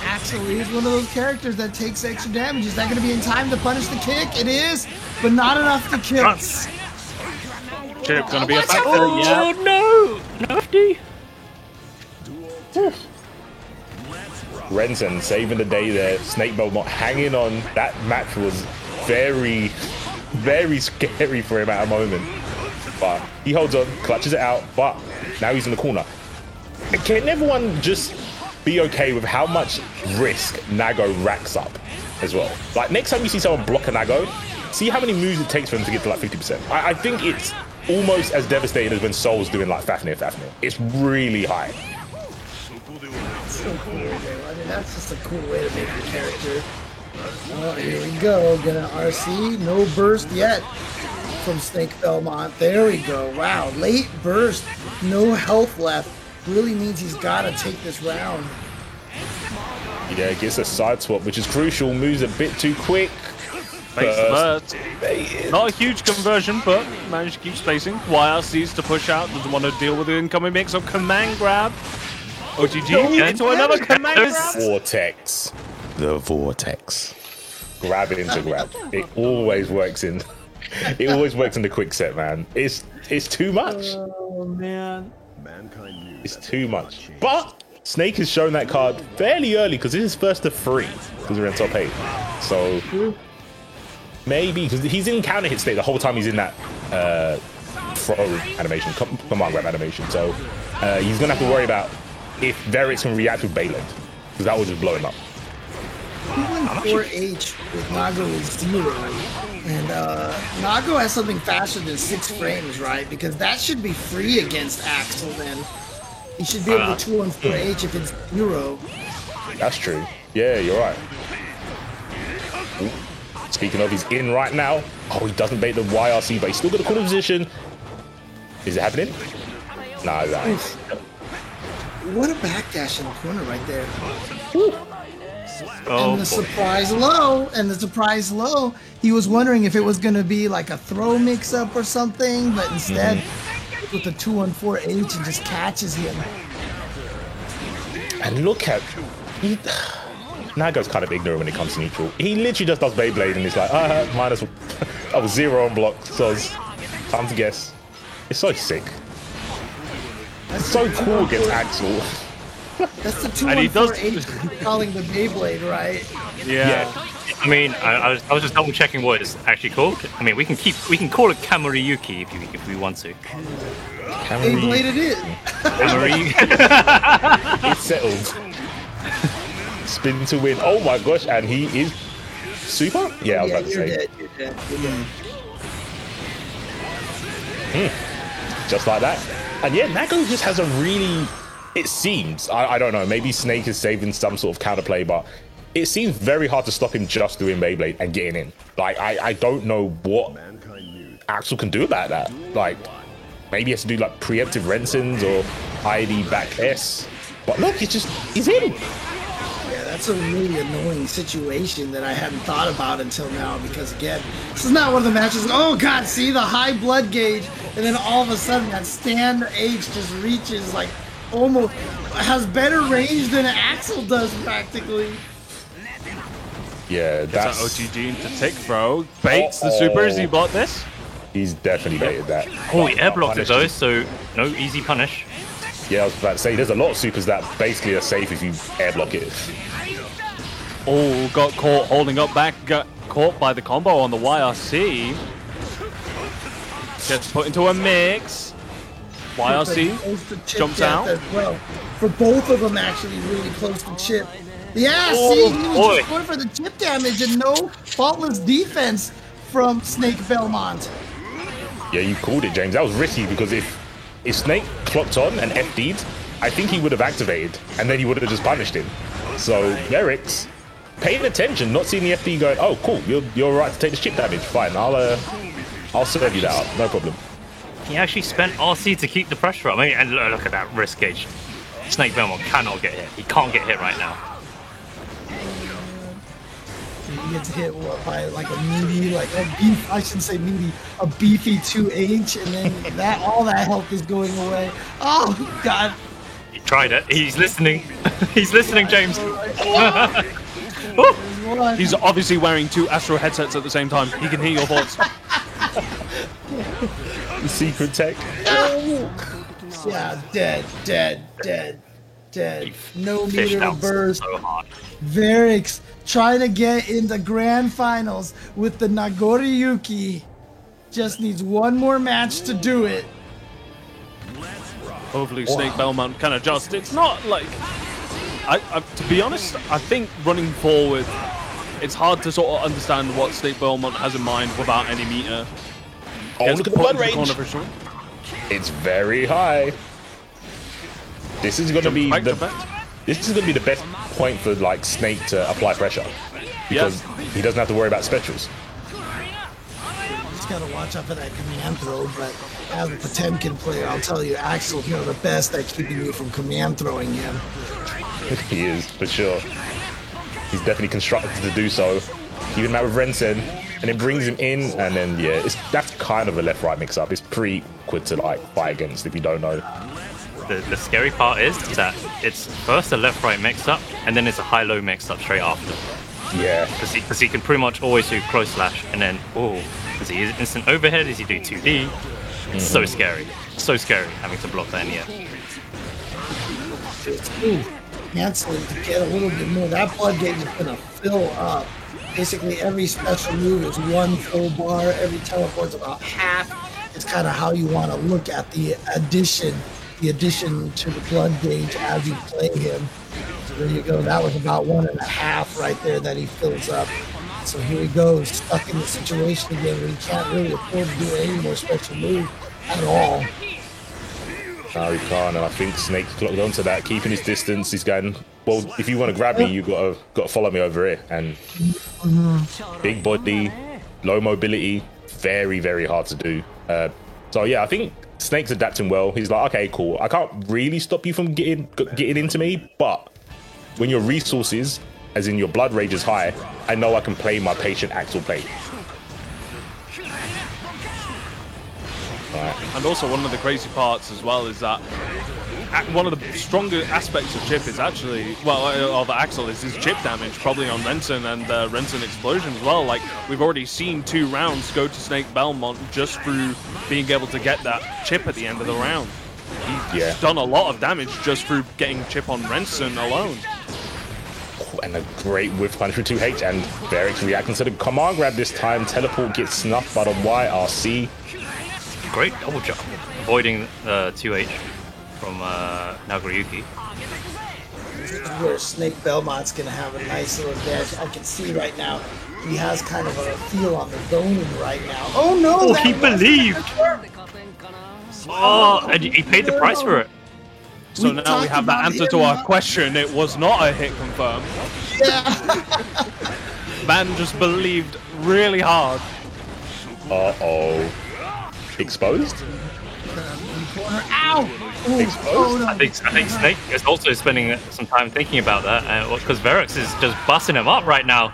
Speaker 6: Axel is one of those characters that takes extra damage. Is that going to be in time to punish the kick? It is, but not enough to kill.
Speaker 4: Chip gonna be a
Speaker 6: Watch
Speaker 4: factor.
Speaker 6: out.
Speaker 4: Yeah.
Speaker 5: no, Nafty.
Speaker 7: Renson saving the day there. Snake Belmont hanging on. That match was very, very scary for him at a moment. But he holds on, clutches it out. But now he's in the corner. Can everyone just be okay with how much risk Nago racks up as well? Like, next time you see someone block a Nago, see how many moves it takes for him to get to like 50%. I think it's almost as devastating as when Soul's doing like Fafnir. It's really high.
Speaker 6: So cool, man. I mean, that's just a cool way to make your character. Well, here we go. Gonna RC. No burst yet from Snake Belmont. There we go. Wow, late burst. No health left. Really means he's got to take this round.
Speaker 7: Yeah, gets a side swap, which is crucial. Moves a bit too quick.
Speaker 4: Makes the
Speaker 7: Burst.
Speaker 4: burst. Not a huge conversion, but managed to keep spacing. YRC's to push out. Doesn't want to deal with the incoming mix of command grab. OTG into another command grab.
Speaker 7: Vortex. The Vortex. Grab into grab. It always works in. It always works in the quick set, man. It's too much.
Speaker 6: Oh man.
Speaker 7: It's too much. But Snake has shown that card fairly early because this is first to 3 because we're in top 8. So maybe because he's in counter hit state the whole time he's in that throw animation, command grab animation. So he's gonna have to worry about if Verex can react with Bayland because that was just blowing up.
Speaker 6: 4H with Nago is 0. And Nago has something faster than 6 frames, right? Because that should be free against Axel then. He should be able to 2 on 4H if it's 0.
Speaker 7: That's true. Yeah, you're right. Ooh. Speaking of, he's in right now. Oh, he doesn't bait the YRC, but he's still got a corner position. Is it happening? No, that.
Speaker 6: What a backdash in the corner right there.
Speaker 5: Oh,
Speaker 6: And the surprise low, he was wondering if it was going to be like a throw mix-up or something, but instead, with the 2 on 4H and just catches him.
Speaker 7: And look at... Nago's kind of ignorant when it comes to neutral. He literally just does Beyblade and he's like, minus... I was 0 on block, so it's time to guess. It's so sick. It's so cool against Axel.
Speaker 6: That's the
Speaker 4: And he does-
Speaker 6: 214H calling the Beyblade, right?
Speaker 4: Yeah.
Speaker 5: I mean, I was just double checking what it's actually called. I mean, we can call it Kamariyuki if we want to.
Speaker 6: Beyblade it is.
Speaker 5: Kamari.
Speaker 7: It's settled. Spin to win. Oh my gosh, and he is super? Yeah, I was about to
Speaker 6: You're
Speaker 7: say.
Speaker 6: dead. You're dead. You're dead.
Speaker 7: Just like that. And yeah, Nago just has a really, it seems, I don't know, maybe Snake is saving some sort of counterplay, but it seems very hard to stop him just doing Beyblade and getting in. Like, I don't know what Axel can do about that. Like, maybe he has to do like preemptive Rensons or ID back S. But look, he's in.
Speaker 6: Yeah, that's a really annoying situation that I hadn't thought about until now because, again, this is not one of the matches. Oh, God, see the high blood gauge, and then all of a sudden that stand H just reaches, like, almost has better range than Axel does practically.
Speaker 7: Yeah,
Speaker 4: That's
Speaker 7: that's,
Speaker 4: OTG into tick throw. Baits the supers. He blocked this.
Speaker 7: he's definitely baited that.
Speaker 5: Oh, he air blocked
Speaker 7: Punished
Speaker 5: it though,
Speaker 7: him.
Speaker 5: so no easy punish.
Speaker 7: Yeah, I was about to say, there's a lot of supers that basically are safe if you air block it.
Speaker 4: Oh, got caught holding up back. Got caught by the combo on the YRC. Gets put into a mix. YRC
Speaker 6: Close to chip
Speaker 4: jumps
Speaker 6: death
Speaker 4: out.
Speaker 6: as well. For both of them, actually, really close to chip. Yeah,
Speaker 5: Oh,
Speaker 6: see, he was
Speaker 5: boy.
Speaker 6: just going for the chip damage and no faultless defense from Snake Belmont.
Speaker 7: Yeah, you called it, James. That was risky because if Snake clocked on and FD'd, I think he would have activated and then he would have just punished him. So Eric's paying attention, not seeing the FD going, oh cool, you're right to take the chip damage. Fine, I'll serve you that up, no problem.
Speaker 5: He actually spent RC to keep the pressure up. I mean, and look at that risk gauge. Snake Belmont cannot get hit. He can't get hit right now.
Speaker 6: He gets hit by like a meaty, like a beef. I shouldn't say meaty, a beefy 2H, and then that all that health is going away. Oh God!
Speaker 5: He tried it. He's listening. He's listening, James.
Speaker 6: One.
Speaker 4: He's obviously wearing two Astro headsets at the same time. He can hear your thoughts.
Speaker 7: The secret tech.
Speaker 6: Yeah, dead. No
Speaker 5: Fished
Speaker 6: meter to
Speaker 5: out
Speaker 6: burst.
Speaker 5: so hard.
Speaker 6: Varix trying to get in the grand finals with the Nagoriyuki. Just needs one more match to do it.
Speaker 4: Hopefully Snake Belmont can adjust. It's not like... to be honest, I think running forward, it's hard to sort of understand what Snake Belmont has in mind without any meter.
Speaker 7: Oh,
Speaker 4: Gets
Speaker 7: look at the
Speaker 4: put
Speaker 7: blood
Speaker 4: into
Speaker 7: range.
Speaker 4: corner for sure.
Speaker 7: It's very high. This is going to be
Speaker 4: Back to
Speaker 7: the
Speaker 4: back.
Speaker 7: this is going to be the best point for like Snake to apply pressure because he doesn't have to worry about specials.
Speaker 6: Just gotta watch out for that command throw, but as a Potemkin player, I'll tell you, Axel's one of the best at keeping you from command throwing him.
Speaker 7: He is for sure. He's definitely constructed to do so. Even that with Rensen, and it brings him in, and then yeah, that's kind of a left-right mix-up. It's pretty quick to like fight against if you don't know.
Speaker 5: The scary part is that it's first a left-right mix-up, and then it's a high-low mix-up straight after.
Speaker 7: Yeah,
Speaker 5: Because he can pretty much always do close slash, and then, does he instant overhead? Does he do 2D? It's so scary. So scary having to block that in the air.
Speaker 6: Ooh, canceling to get a little bit more. That blood gauge is gonna fill up. Basically, every special move is one full bar. Every teleport's about half. It's kind of how you want to look at the addition to the blood gauge as you play him. So there you go. That was about 1.5 right there that he fills up. So here he goes, stuck in the situation again where he can't really afford to do any more special move at all.
Speaker 7: no, he can't, and I think Snake clocked onto that, keeping his distance. He's going, well, if you want to grab me, you got to follow me over here. And big body, low mobility, very, very hard to do. So yeah, I think Snake's adapting well. He's like, okay, cool. I can't really stop you from getting into me, but when your resources, as in your blood rage, is high, I know I can play my patient Axel play.
Speaker 4: And also one of the crazy parts as well is that one of the stronger aspects of Chip is actually, of Axel is his chip damage, probably on Rensen and Rensen Explosion as well. Like, we've already seen 2 rounds go to Snake Belmont just through being able to get that chip at the end of the round.
Speaker 7: Yeah.
Speaker 4: done a lot of damage just through getting chip on Renson alone.
Speaker 7: And a great whiff punch for 2H, and Varix reacting to the command grab this time. Teleport gets snuffed by the YRC.
Speaker 5: Great double jump, avoiding 2H from Nagoriyuki.
Speaker 6: This is where Snake Belmont's gonna have a nice little dash. I can see right now he has kind of a feel on the zoning right now. Oh no!
Speaker 5: Oh,
Speaker 6: that
Speaker 5: he
Speaker 6: was-
Speaker 5: believed! Oh, and he paid the price for it.
Speaker 4: So
Speaker 6: We
Speaker 4: now we
Speaker 6: talked
Speaker 4: have the
Speaker 6: about
Speaker 4: answer
Speaker 6: it
Speaker 4: to
Speaker 6: a
Speaker 4: our
Speaker 6: lot.
Speaker 4: question. It was not a hit confirmed.
Speaker 6: Yeah.
Speaker 4: Man just believed really hard.
Speaker 7: Uh-oh. Exposed?
Speaker 6: Ow! Ooh, oh, no.
Speaker 5: I think Snake is also spending some time thinking about that, because Varix is just busting him up right now.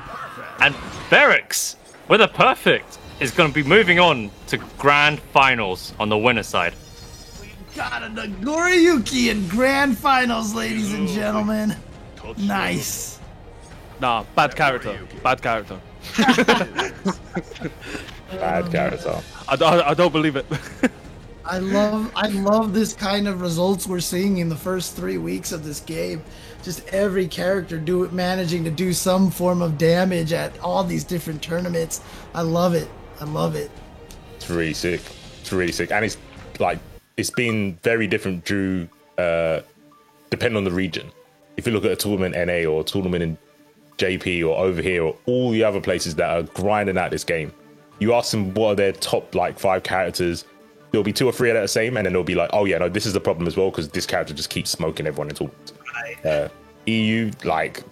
Speaker 5: And Varix, with a perfect, is going to be moving on to grand finals on the winner's side.
Speaker 6: Got a Nagoriyuki in grand finals, ladies and gentlemen. Nice.
Speaker 4: Nah, bad character. Bad character.
Speaker 7: Bad character.
Speaker 4: I don't believe it.
Speaker 6: I love this kind of results we're seeing in the first 3 weeks of this game. Just every character managing to do some form of damage at all these different tournaments. I love it. I love it.
Speaker 7: It's really sick. It's really sick. And it's like, it's been very different due, depending on the region. If you look at a tournament NA or a tournament in JP or over here or all the other places that are grinding out this game, you ask them what are their top like 5 characters, there'll be 2 or 3 that are the same, and then they'll be like, oh yeah, no, this is the problem as well because this character just keeps smoking everyone in tournaments. EU, like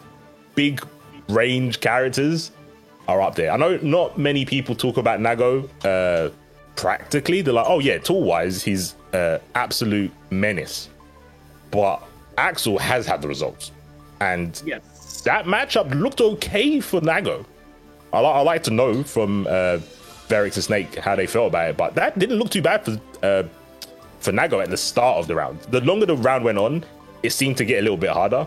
Speaker 7: big range characters are up there. I know not many people talk about Nago practically. They're like, oh yeah, tool wise, he's absolute menace. But Axel has had the results, and that matchup looked okay for Nago. I like to know from Varix and Snake how they felt about it, but that didn't look too bad for Nago at the start of the round. The longer the round went on, it seemed to get a little bit harder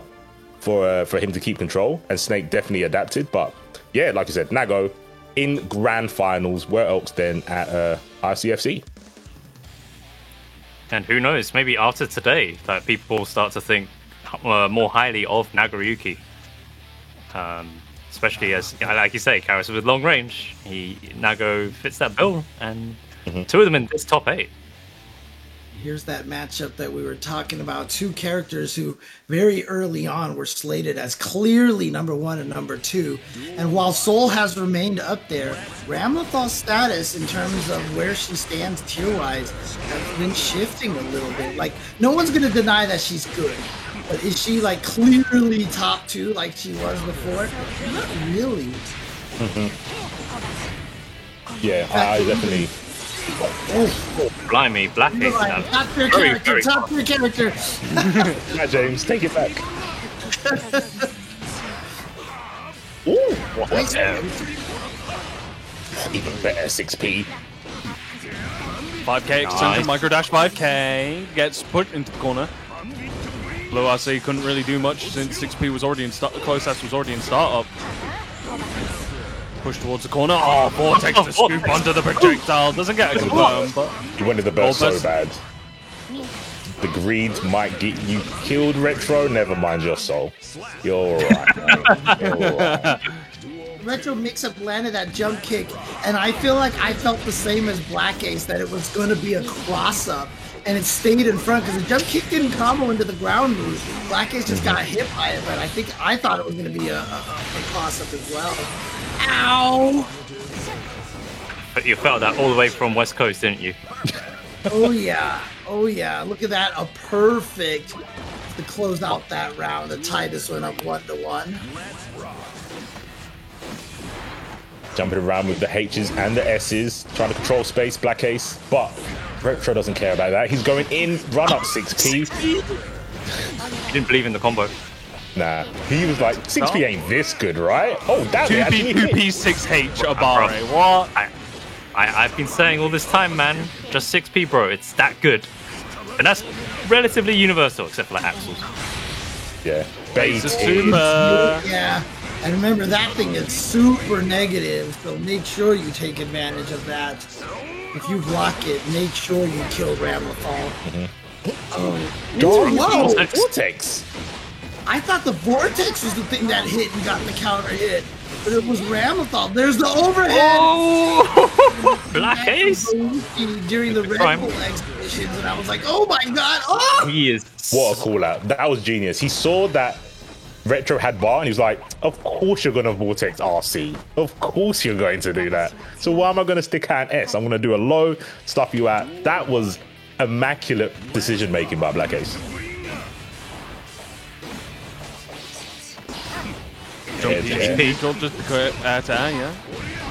Speaker 7: for him to keep control, and Snake definitely adapted. But yeah, like you said, Nago in grand finals. Where else then at ICFC?
Speaker 5: And who knows, maybe after today, that people will start to think more highly of Nagoriyuki. Especially as, like you say, characters with long range. Nago fits that bill, and 2 of them in this top 8.
Speaker 6: Here's that matchup that we were talking about. 2 characters who very early on were slated as clearly number 1 and number 2. And while Soul has remained up there, Ramlethal's status in terms of where she stands tier-wise has been shifting a little bit. Like, no one's going to deny that she's good. But is she, like, clearly top 2 like she was before? Not really.
Speaker 7: Yeah, I definitely.
Speaker 6: Oh,
Speaker 5: Blimey, Black Ace.
Speaker 6: top tier character, top tier character.
Speaker 7: Yeah, James, take it back. Ooh,
Speaker 6: Nice.
Speaker 7: even better 6P.
Speaker 4: 5k extension, micro dash 5k gets put into the corner. Blue RC couldn't really do much since 6p was already in Close was already in startup. Push towards the corner. Oh, Vortex to scoop onto the projectile. Doesn't get a confirm, but
Speaker 7: You wanted the burst so
Speaker 4: burst.
Speaker 7: bad. The greed might get you killed, Retro. Never mind your soul. You're alright, man. You're alright.
Speaker 6: Retro mix-up landed that jump kick, and I feel like I felt the same as Black Ace, that it was going to be a cross-up, and it stayed in front because the jump kick didn't combo into the ground move. Black Ace just got hit by it, but I thought it was going to be a cross-up as well. Ow!
Speaker 5: But you felt that all the way from West Coast, didn't you?
Speaker 6: Oh yeah, oh yeah. Look at that, a perfect to close out that round. The tie this one up 1-1.
Speaker 7: Jumping around with the H's and the S's, trying to control space, Black Ace. But Retro doesn't care about that. He's going in, run up 6P.
Speaker 5: He didn't believe in the combo.
Speaker 7: Nah, he was like, 6P ain't this good, right? Oh, damn it.
Speaker 4: 2p,
Speaker 7: actually
Speaker 4: 2p, 6h, Abare. What?
Speaker 5: I've been saying all this time, man, just 6p, bro. It's that good. And that's relatively universal, except for like Axel's.
Speaker 7: Yeah. Bait
Speaker 4: Ace is
Speaker 7: is-
Speaker 4: super.
Speaker 6: Yeah, and remember that thing is super negative, so make sure you take advantage of that. If you block it, make sure you kill Ramlethal. Whoa.
Speaker 7: Vortex.
Speaker 6: I thought the Vortex was the thing that hit and got the counter hit. But it was Ramlethal. There's the overhead.
Speaker 5: Oh, Black Ace.
Speaker 6: During the Red
Speaker 5: Prime.
Speaker 6: Bull exhibitions, and I was like, oh my god. Oh!
Speaker 5: He is.
Speaker 7: What a call out. That was genius. He saw that Retro had bar and he was like, of course you're going to Vortex RC. Of course you're going to do that. So why am I going to stick out an S? I'm going to do a low, stuff you out. That was immaculate decision making by Black Ace.
Speaker 4: Neutral just to quit yeah.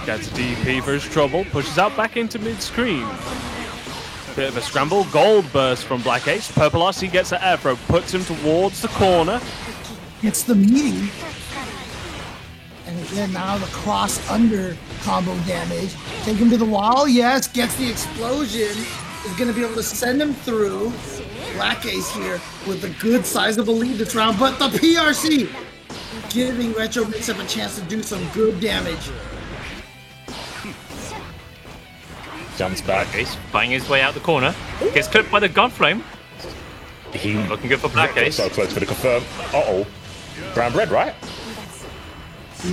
Speaker 4: Gets a DP for his trouble, pushes out back into mid-screen. Bit of a scramble, gold burst from Black Ace. Purple RC gets an air throw, puts him towards the corner.
Speaker 6: It's the meaty. And again, now the cross under combo damage. Take him to the wall, yes, gets the explosion. Is going to be able to send him through. Black Ace here with a good sizable lead this round, but the PRC giving Retro Mix-Up a chance to do some good damage.
Speaker 7: Jumps back.
Speaker 5: Black Ace fighting his way out the corner. Gets clipped by the Gunflame.
Speaker 7: He
Speaker 5: Looking good for Black Ace.
Speaker 7: so close for the confirm. Uh-oh. Brown bread, right?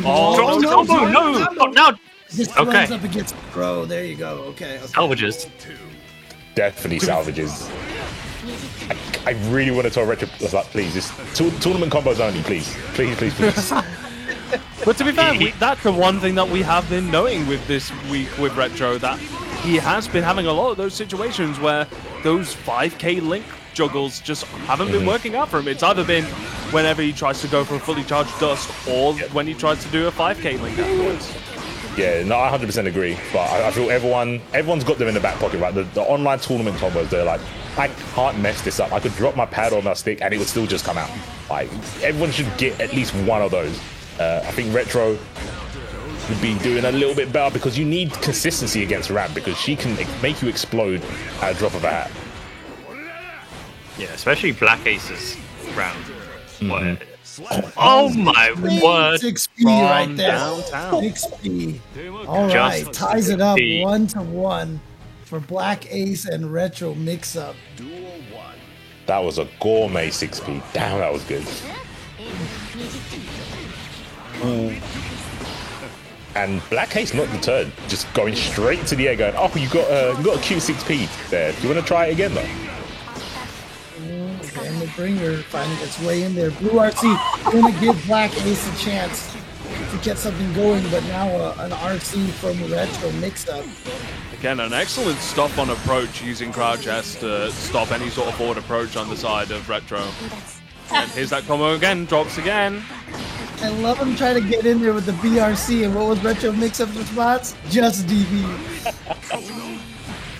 Speaker 4: Oh,
Speaker 5: Drops the combo. No, not now.
Speaker 6: This
Speaker 5: Okay.
Speaker 6: runs up against Pro. There you go. Okay.
Speaker 5: Salvages.
Speaker 7: Definitely salvages. I really want to tell Retro, I was like, please, just tournament combos only, please. Please, please, please.
Speaker 4: But to be fair, that's the one thing that we have been knowing with this week with Retro, that he has been having a lot of those situations where those 5k link juggles just haven't been working out for him. It's either been whenever he tries to go for a fully charged dust or when he tries to do a 5k link afterwards.
Speaker 7: Yeah, no, I 100% agree. But I feel everyone's got them in the back pocket, right? The online tournament combos, they're like, I can't mess this up. I could drop my pad on my stick and it would still just come out. Like, everyone should get at least one of those. I think Retro would be doing a little bit better because you need consistency against Ram because she can make you explode at a drop of a hat.
Speaker 5: Yeah, especially Black Ace's round. What? Oh my word.
Speaker 6: 6P right
Speaker 4: From
Speaker 6: there.
Speaker 4: downtown.
Speaker 6: 6P. All right,
Speaker 5: Just
Speaker 6: ties it up
Speaker 5: 6P.
Speaker 6: 1-1 for Black Ace and Retro Mix-Up.
Speaker 7: That was a gourmet 6P. Damn, that was good. And Black Ace not deterred, just going straight to the air, going, "Oh, you got a cute 6P there. Do you want to try it again, though?"
Speaker 6: And the bringer finding its way in there. Blue RC going to give Black Ace a chance to get something going, but now an RC from Retro Mix-Up.
Speaker 4: Again, an excellent stop on approach using Crouch S to stop any sort of forward approach on the side of Retro. And here's that combo again, drops again.
Speaker 6: I love him trying to get in there with the BRC, and what was Retro Mix-Up's response? Just DB.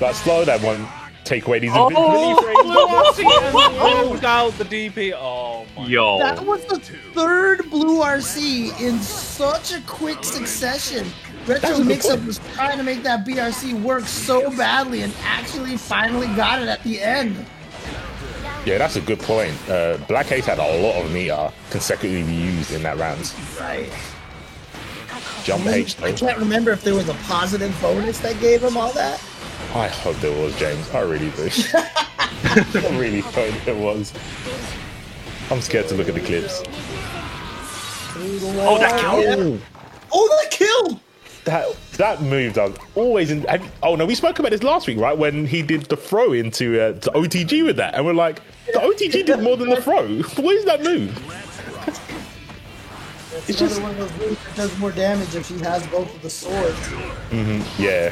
Speaker 7: But slow that one. Take away these
Speaker 4: Oh,
Speaker 7: invisibility frames.
Speaker 4: rolled out the DP. Oh my.
Speaker 5: Yo.
Speaker 6: That was the third Blue RC in such a quick succession. Retro Mix-Up was trying to make that BRC work so badly and actually finally got it at the end.
Speaker 7: Yeah, that's a good point. Black Ace had a lot of meter consecutively used in that round.
Speaker 6: Right.
Speaker 7: Jump H
Speaker 6: I
Speaker 7: though.
Speaker 6: can't remember if there was a positive bonus that gave him all that.
Speaker 7: I hope there was, James. I really do. I really hope there was. I'm scared to look at the clips.
Speaker 5: Oh, that kill.
Speaker 6: Yeah. Oh, that kill!
Speaker 7: That move, I was always in. Oh no, we spoke about this last week, right? When he did the throw into to OTG with that, and we're like, the OTG did more than the throw. What is that move?
Speaker 6: It's just one of those moves that does more damage if she has both of the swords.
Speaker 7: Yeah.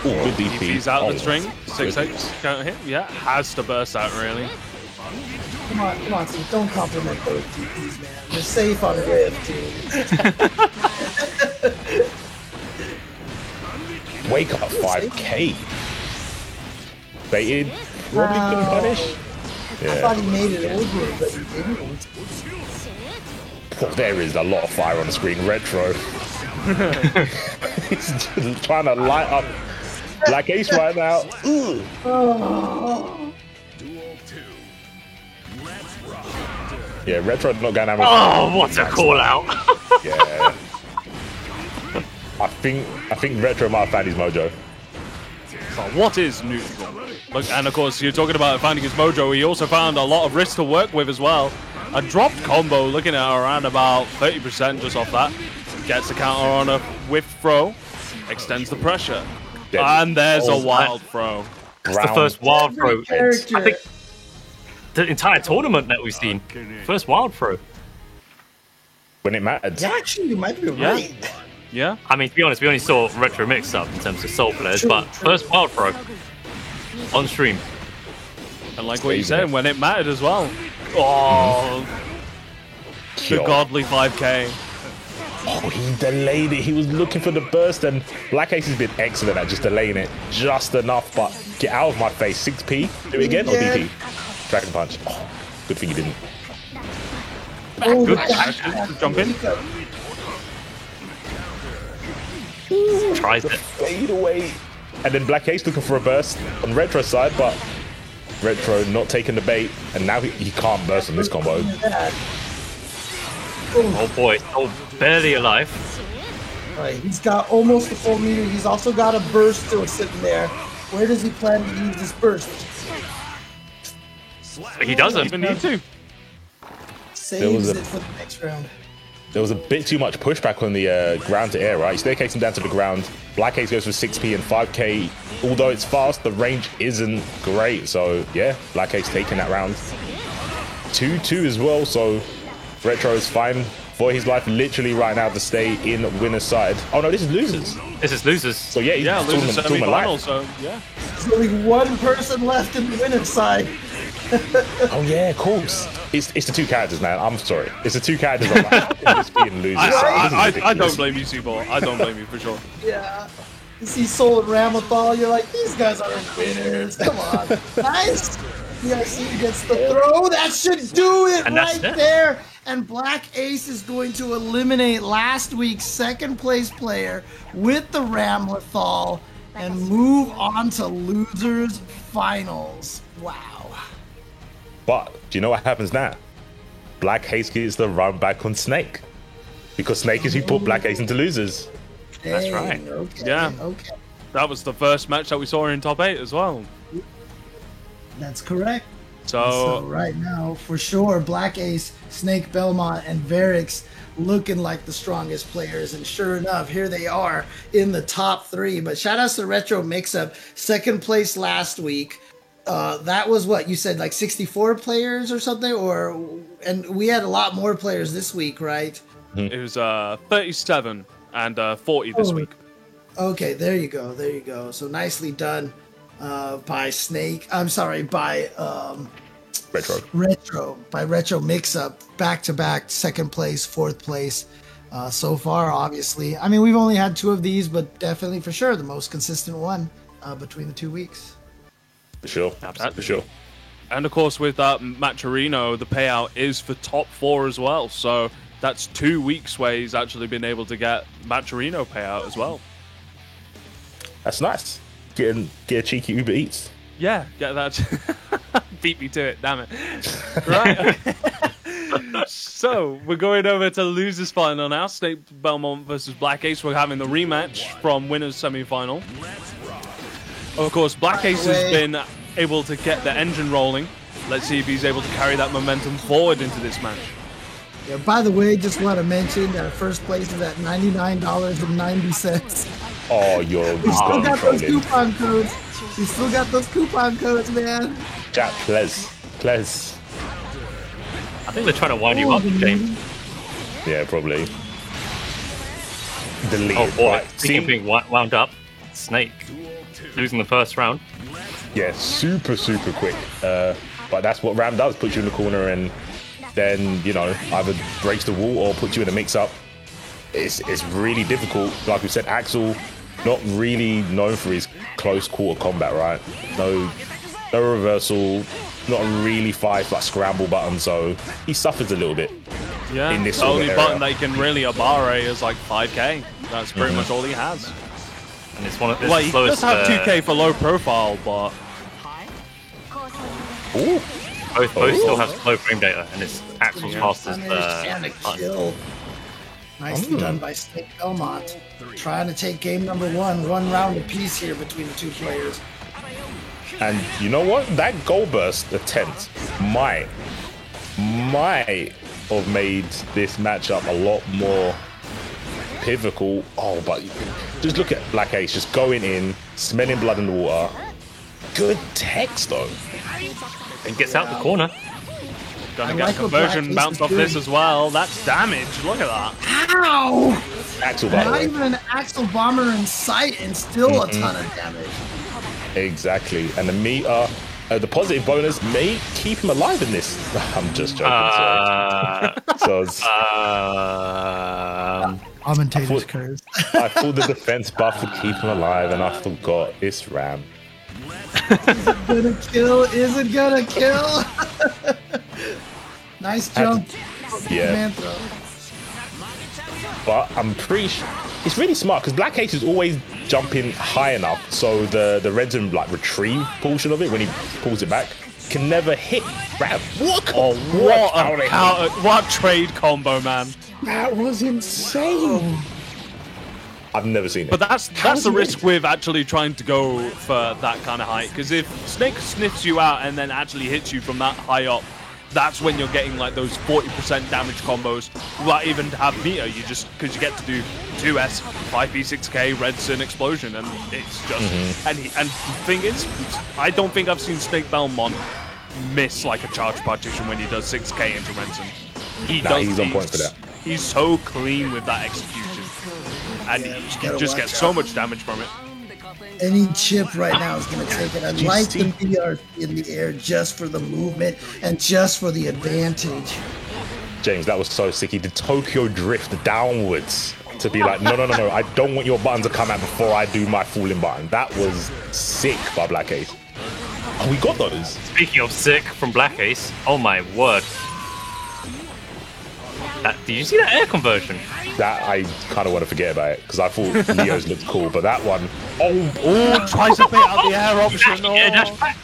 Speaker 7: Ooh, good DP.
Speaker 4: DP's out
Speaker 7: Oh,
Speaker 4: the string.
Speaker 7: good.
Speaker 4: 6-8 count hit. Yeah, has to burst out really.
Speaker 6: Come on, Steve, don't compliment those DPs, man. They're safe on Rift, too.
Speaker 7: Wake up 5K. Baited. Probably couldn't punish.
Speaker 6: I thought he made it over, but he didn't.
Speaker 7: Oh, there is a lot of fire on the screen. Retro. He's just trying to light up Black Ace right now. Ooh. Yeah, Retro not going to have
Speaker 5: Oh, what a call out.
Speaker 7: Yeah. I think Retro might have found his mojo.
Speaker 4: So what is neutral? Look, and of course, you're talking about finding his mojo. He also found a lot of wrist to work with as well. A dropped combo, looking at around about 30% just off that. Gets the counter on a whiff throw, extends the pressure.
Speaker 7: Yeah.
Speaker 4: And there's a
Speaker 7: Oh,
Speaker 4: wild throw.
Speaker 5: It's the first wild throw.
Speaker 6: Character.
Speaker 5: I think the entire tournament that we've seen. First wild throw.
Speaker 7: When it mattered.
Speaker 6: Yeah, actually, you might be
Speaker 4: Yeah.
Speaker 6: right.
Speaker 4: Yeah.
Speaker 5: I mean, to be honest, we only saw retro mix-up in terms of soul players,
Speaker 6: True,
Speaker 5: but
Speaker 6: true.
Speaker 5: first wild throw on stream.
Speaker 4: And like what you
Speaker 7: Saving
Speaker 4: said,
Speaker 7: it.
Speaker 4: when it mattered as well. Oh, the
Speaker 7: Yo.
Speaker 4: godly 5K.
Speaker 7: Oh, he delayed it. He was looking for the burst, and Black Ace has been excellent at just delaying it just enough. But get out of my face. 6P. Do it again or
Speaker 6: Yeah.
Speaker 7: DP? Dragon Punch. Oh, good thing you didn't.
Speaker 6: Oh,
Speaker 4: Good
Speaker 6: the
Speaker 4: action to jump in.
Speaker 5: Tries it.
Speaker 7: Fade away. And then Black Ace looking for a burst on Retro side, but Retro not taking the bait, and now he can't burst on this combo.
Speaker 5: Oh boy, oh, barely alive.
Speaker 6: Right, he's got almost the full meter. He's also got a burst still sitting there. Where does he plan to use this burst?
Speaker 5: He doesn't.
Speaker 4: Even need to.
Speaker 6: Saves
Speaker 7: was a-
Speaker 6: it for the next round.
Speaker 7: There was a bit too much pushback on the ground to air, right? Staircasing down to the ground. Black Ace goes for 6P and 5K. Although it's fast, the range isn't great. So, yeah, Black Ace taking that round. 2-2 as well, so Retro is fine for his life literally right now to stay in winner's side. Oh, no, this is losers.
Speaker 5: This is losers.
Speaker 7: So, yeah, he's
Speaker 4: Yeah, losing
Speaker 7: tournament
Speaker 4: semi-final,
Speaker 7: life.
Speaker 4: so yeah.
Speaker 6: There's only one person left in the winner's side.
Speaker 7: Oh, yeah, of course. It's the two characters, man. I'm sorry. It's the two characters. I'm like, how can this be in losers?
Speaker 4: I
Speaker 7: This is
Speaker 4: don't
Speaker 7: ridiculous.
Speaker 4: blame you, Seaball. I don't blame you for sure.
Speaker 6: Yeah. You see Soul and Ramathal, you're like, these guys aren't winners. Come on. Nice. DRC gets the throw. That should do it
Speaker 5: And that's
Speaker 6: right
Speaker 5: it.
Speaker 6: there. And Black Ace is going to eliminate last week's second place player with the Ramathal and move on to losers finals. Wow.
Speaker 7: But do you know what happens now? Black Ace gets the run back on Snake. Because Snake is who put Black Ace into losers.
Speaker 5: That's right.
Speaker 6: Dang, Okay.
Speaker 4: Yeah.
Speaker 6: Okay.
Speaker 4: That was the first match that we saw in top 8 as well.
Speaker 6: That's correct.
Speaker 4: So,
Speaker 6: So right now, for sure, Black Ace, Snake Belmont, and Varix looking like the strongest players. And sure enough, here they are in the top 3. But shout outs to Retro Mix-Up, second place last week. That was what you said, like 64 players or something, and we had a lot more players this week, right?
Speaker 4: it was 37 and 40 this
Speaker 6: Oh.
Speaker 4: week.
Speaker 6: Okay, there you go, there you go. So nicely done by Snake. I'm sorry, by
Speaker 7: Retro.
Speaker 6: Retro Mix-Up, back-to-back, second place, fourth place so far, obviously. I mean, we've only had 2 of these, but definitely for sure the most consistent one between the 2 weeks.
Speaker 7: For sure. For sure.
Speaker 4: And of course, with that Maturino, the payout is for top 4 as well. So that's 2 weeks where he's actually been able to get Maturino payout as well.
Speaker 7: That's nice. Get a cheeky Uber Eats.
Speaker 4: Yeah, get that. Beat me to it, damn it. Right. Okay. So we're going over to losers final now. Snake Belmont versus Black Ace. We're having the rematch from winners semi-final. Of course, Black Ace has been able to get the engine rolling. Let's see if he's able to carry that momentum forward into this match.
Speaker 6: Yeah, by the way, just want to mention that first place is at $99.90.
Speaker 7: Oh, you're
Speaker 6: We still got those
Speaker 7: trolling.
Speaker 6: coupon codes. We still got those coupon codes, man.
Speaker 7: Jack, Plez.
Speaker 5: I think they're trying to wind you up, James.
Speaker 7: Yeah, probably. Delete.
Speaker 5: Oh boy,
Speaker 7: Right,
Speaker 5: speaking of being wound up, Snake losing the first round.
Speaker 7: Yeah, super quick. But that's what Ram does, puts you in the corner and then, you know, either breaks the wall or puts you in a mix-up. It's really difficult. Like we said, Axel, not really known for his close quarter combat, right? No reversal, not really five like scramble button, so he suffers a little bit.
Speaker 4: Yeah,
Speaker 7: In this
Speaker 4: the
Speaker 7: sort of
Speaker 4: only
Speaker 7: area.
Speaker 4: button that he can really abare is like 5k. That's pretty much all he has.
Speaker 5: And it's one of the
Speaker 4: Well, he does
Speaker 5: slowest.
Speaker 4: have 2k for low profile, but
Speaker 7: Ooh.
Speaker 5: Both still have slow frame data, and it's Axel's fastest
Speaker 6: Trying to
Speaker 5: button.
Speaker 6: kill. Nicely done by Snake Belmont. Trying to take game number one round apiece here between the two players.
Speaker 7: And you know what? That goal burst attempt might have made this matchup a lot more pivotal. Oh, but just look at Black Ace just going in, smelling blood in the water. Good text though.
Speaker 5: And gets out the corner.
Speaker 4: Gonna
Speaker 6: I
Speaker 4: get
Speaker 6: like
Speaker 4: a
Speaker 6: what Black
Speaker 4: conversion
Speaker 6: Ace
Speaker 4: bounce
Speaker 6: is
Speaker 4: off this
Speaker 6: doing.
Speaker 4: as well. That's damage. Look at that.
Speaker 6: Ow!
Speaker 7: Axel, by the
Speaker 6: Not
Speaker 7: way.
Speaker 6: even an Axel Bomber in sight and still a ton of damage.
Speaker 7: Exactly. And the meter, the positive bonus may keep him alive in this. I'm just joking. So it's-
Speaker 6: Commentator's curse.
Speaker 7: I thought the defense buff would keep him alive, and I forgot it's Ram.
Speaker 6: Gonna kill? Is it gonna kill? Nice jump.
Speaker 7: Yeah.
Speaker 6: Command throw.
Speaker 7: But I'm pretty sure it's really smart because Black Ace is always jumping high enough so the red zone like retrieve portion of it when he pulls it back can never hit Ram. What?
Speaker 4: Oh, what a trade combo, man.
Speaker 7: That was insane. I've never seen it.
Speaker 4: But that's the risk with actually trying to go for that kind of height. Because if Snake sniffs you out and then actually hits you from that high up, that's when you're getting like those 40% damage combos without even have meter. You just because you get to do 2S, 5P6K, Red Sin Explosion, and it's just and the thing is, I don't think I've seen Snake Belmont miss like a charge partition when he does 6K into Red Sin.
Speaker 7: He's on point for that.
Speaker 4: He's so clean with that execution, and he just gets so much damage from it.
Speaker 6: Any chip right now is going to take it. I
Speaker 7: you
Speaker 6: like
Speaker 7: see-
Speaker 6: the BR in the air just for the movement and just for the advantage.
Speaker 7: James, that was so sick. He did Tokyo Drift downwards to be like, no, I don't want your button to come out before I do my falling button. That was sick by Black Ace. Oh, we got those.
Speaker 5: Speaking of sick from Black Ace, oh my word. Did you see that air conversion?
Speaker 7: That I kind of want to forget about it because I thought Leo's looked cool, but that one,
Speaker 4: Tries to bait out the air option.
Speaker 5: Air
Speaker 4: Oh.
Speaker 5: dash back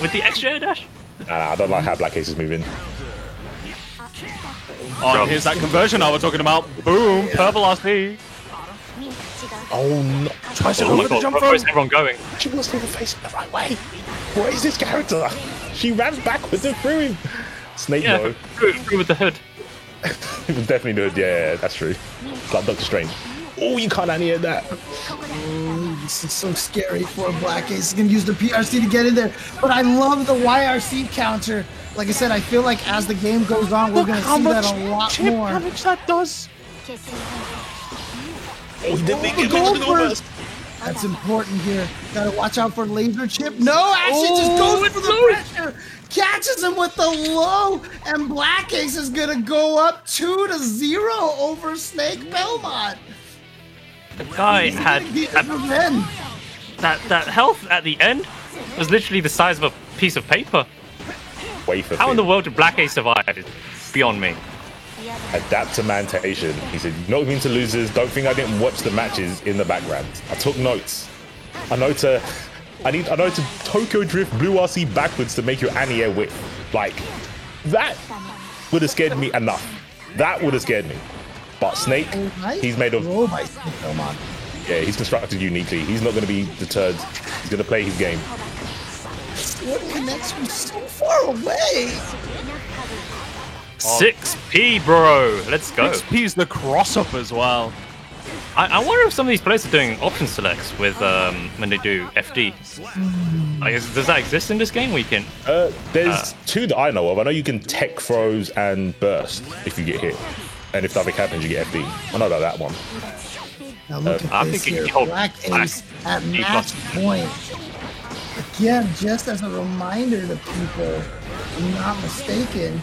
Speaker 5: with the extra air dash.
Speaker 7: I don't like how Black Ace is moving.
Speaker 4: Oh, here's that conversion I was talking about. Boom, purple RC.
Speaker 7: Oh no!
Speaker 4: Tries to
Speaker 5: Oh
Speaker 4: go
Speaker 5: my
Speaker 4: with the
Speaker 5: god,
Speaker 4: jump
Speaker 5: where's
Speaker 4: throw.
Speaker 5: everyone going?
Speaker 7: She wasn't even facing the right way. What is this character? She ran backwards and through him. Snake
Speaker 5: Yeah,
Speaker 7: though.
Speaker 5: through with the hood.
Speaker 7: It was definitely the hood. Yeah, that's true. It's like Doctor Strange. Oh, you can't hear that.
Speaker 6: This is so scary for Black Ace. He's going to use the PRC to get in there. But I love the YRC counter. Like I said, I feel like as the game goes on, we're
Speaker 4: Look
Speaker 6: going to
Speaker 4: how
Speaker 6: see
Speaker 4: much
Speaker 6: that a lot
Speaker 4: chip
Speaker 6: more.
Speaker 4: damage that does.
Speaker 7: Oh, he didn't make
Speaker 6: The
Speaker 7: it.
Speaker 6: gold burst. That's important here. Gotta watch out for laser chip. No, actually just goes for the pressure. Catches him with the low, and Black Ace is gonna go up 2-0 over Snake Belmont.
Speaker 5: The guy had
Speaker 6: Get revenge.
Speaker 5: that health at the end was literally the size of a piece of paper.
Speaker 7: Wafer
Speaker 5: How in
Speaker 7: thin.
Speaker 5: the world did Black Ace survive? It's beyond me.
Speaker 7: Adaptamantation. He said, not mean to losers. Don't think I didn't watch the matches in the background. I took notes. I know to Tokyo Drift Blue RC backwards to make your anti-air whip. Like, that would have scared me enough. That would have scared me. But Snake,
Speaker 6: Nice
Speaker 7: he's made of,
Speaker 6: throw by Snake Belmont.
Speaker 7: yeah, he's constructed uniquely. He's not going to be deterred. He's going to play his game.
Speaker 6: What connects from so far away?
Speaker 5: 6P, bro. Let's go.
Speaker 4: XP's the cross up as well.
Speaker 5: I wonder if some of these players are doing option selects with when they do FD. Like, does that exist in this game? We can.
Speaker 7: There's two that I know of. I know you can tech throws and burst if you get hit. And if nothing happens, you get FD. I know about that one.
Speaker 6: Now look
Speaker 5: I
Speaker 6: at this
Speaker 5: think
Speaker 6: here.
Speaker 5: you hold
Speaker 6: Black
Speaker 5: Black
Speaker 6: Ace at
Speaker 5: A
Speaker 6: match
Speaker 5: plus.
Speaker 6: point. Again, just as a reminder to people, if I'm not mistaken,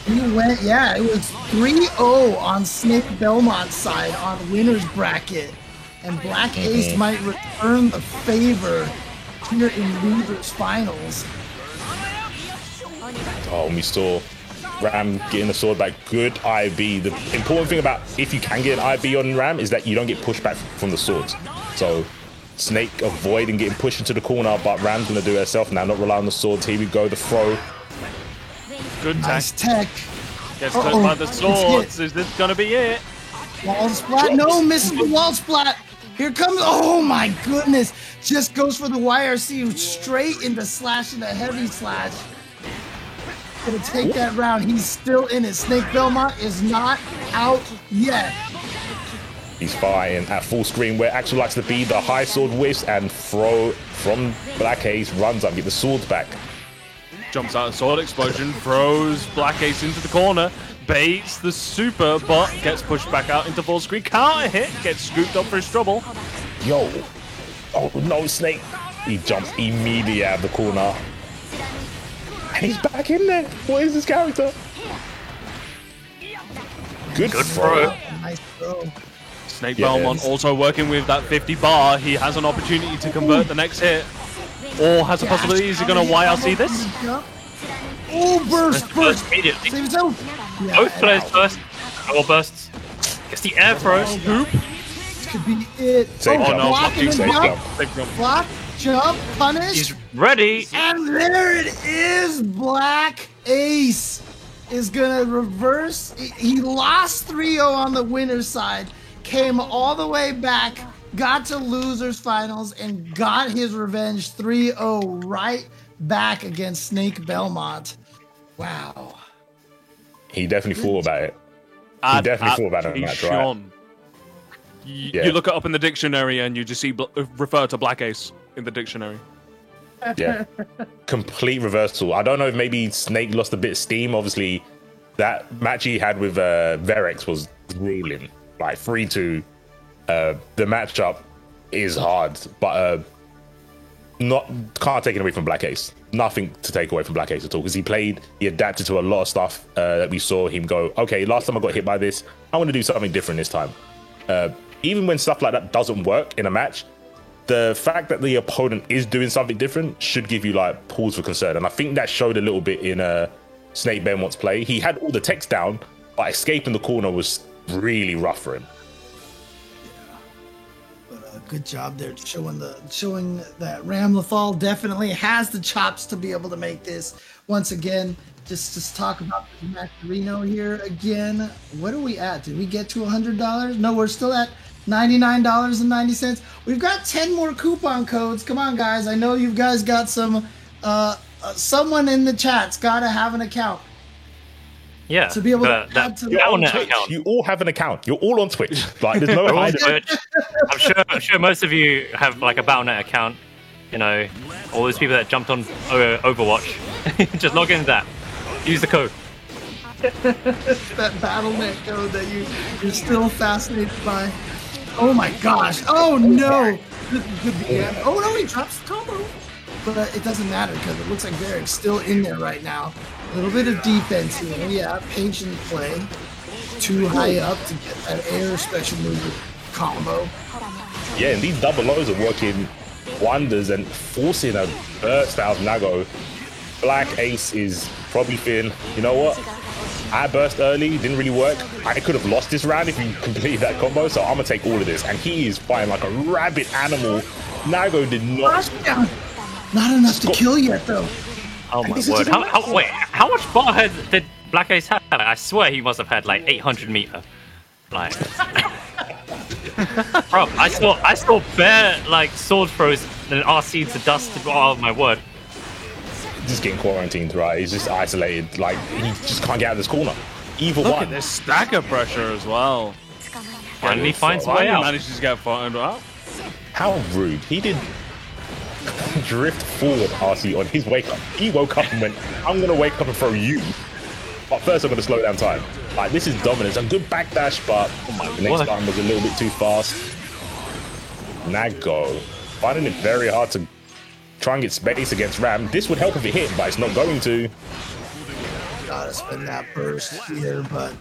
Speaker 6: he went, yeah, it was 3-0 on Snake Belmont's side on winner's bracket. And Black Ace might return the favor here in losers finals.
Speaker 7: Oh, we saw Ram getting the sword back. Good IB. The important thing about if you can get an IB on Ram is that you don't get pushed back from the swords. So Snake avoiding getting pushed into the corner, but Ram's going to do it herself now, not rely on the swords. Here we go, the throw.
Speaker 4: Good tech.
Speaker 6: Nice tech.
Speaker 4: Gets
Speaker 6: Uh-oh.
Speaker 4: hurt by the
Speaker 6: It's
Speaker 4: swords. Is this gonna be it?
Speaker 6: Wall splat. No, misses the wall splat. Here comes, oh my goodness. Just goes for the YRC straight into slash into heavy slash. Gonna take that round. He's still in it. Snake Belmont is not out yet.
Speaker 7: He's fighting at full screen where actually likes to be the high sword whiffs and throw from Black Ace, runs up, get the swords back.
Speaker 4: Jumps out of sword explosion, throws Black Ace into the corner, baits the super, but gets pushed back out into full screen. Counter hit, gets scooped up for his trouble.
Speaker 7: Yo, oh no, Snake. He jumps immediately out of the corner. And he's back in there. What is this character? Good throw.
Speaker 6: Nice throw.
Speaker 4: Snake Belmont also working with that 50 bar. He has an opportunity to convert the next hit. Or has a possibility, is he going to YRC this?
Speaker 6: Oh, burst.
Speaker 5: Immediately.
Speaker 6: Save himself. Yeah,
Speaker 5: Both players first. All bursts. Gets the air throws.
Speaker 4: Hoop.
Speaker 6: this could be it.
Speaker 7: Safe jump.
Speaker 6: block and
Speaker 7: Safe
Speaker 6: jump.
Speaker 7: jump.
Speaker 4: Big jump.
Speaker 6: Block, jump, punish.
Speaker 5: He's ready.
Speaker 6: And there it is. Black Ace is going to reverse. He lost 3-0 on the winner's side, came all the way back, got to losers finals, and got his revenge 3-0 right back against Snake Belmont. Wow.
Speaker 7: He definitely thought about it. He definitely thought about it in that match, right?
Speaker 4: Adaptation. You look it up in the dictionary and you just see refer to Black Ace in the dictionary.
Speaker 7: Yeah. Complete reversal. I don't know if maybe Snake lost a bit of steam. Obviously, that match he had with Verex was grueling. Like 3-2. The matchup is hard, but can't take it away from Black Ace. Nothing to take away from Black Ace at all, because he adapted to a lot of stuff that we saw him go, okay, last time I got hit by this, I want to do something different this time. Even when stuff like that doesn't work in a match, the fact that the opponent is doing something different should give you like pause for concern. And I think that showed a little bit in Snake Belmont's play. He had all the text down, but escaping the corner was really rough for him.
Speaker 6: Good job there, showing that Ram Lethal definitely has the chops to be able to make this. Once again, just talk about the Macarino here again. What are we at? Did we get to $100? No, we're still at $99.90. We've got 10 more coupon codes. Come on, guys. I know you guys got some. Someone in the chat's got to have an account.
Speaker 5: Yeah.
Speaker 6: To be able to add to
Speaker 7: You're on
Speaker 6: the
Speaker 7: Twitch. You all have an account. You're all on Twitch. Like, there's no
Speaker 5: We're on
Speaker 7: hiding.
Speaker 5: Twitch. I'm sure most of you have like a Battle.net account. You know, all those people that jumped on Overwatch. Just log into that. Use the code.
Speaker 6: that Battle.net code that you're still fascinated by. Oh my gosh! Oh no! Oh no! He drops the combo, but it doesn't matter because it looks like Varric's still in there right now. A little bit of defense here. Yeah, patient play. Too high up to get that air special move combo.
Speaker 7: Yeah, and these double lows are working wonders and forcing a burst out of Nago. Black Ace is probably feeling, you know what? I burst early, didn't really work. I could have lost this round if he completed that combo, so I'm going to take all of this. And he is fighting like a rabid animal. Nago did not...
Speaker 6: Not enough to kill yet, though.
Speaker 5: Oh my word. How much bar head did Black Ace have? I swear he must have had like 800 meter. Like... Bro, I saw bare like sword throws and RC to dust. Oh my word.
Speaker 7: Just getting quarantined, right? He's just isolated. Like, he just can't get out of this corner. Either
Speaker 4: Look
Speaker 7: one.
Speaker 4: at this stagger pressure as well.
Speaker 5: Finally finds a way
Speaker 4: Finally
Speaker 5: out.
Speaker 4: manages to get found out.
Speaker 7: How rude. He did drift forward RC on his wake up. He woke up and went, I'm going to wake up and throw you. But first I'm going to slow down time. Like, this is dominance. A good backdash, but the next time was a little bit too fast. Nago finding it very hard to try and get space against Ram. This would help if it hit, but it's not going to.
Speaker 6: Gotta spend that burst here, but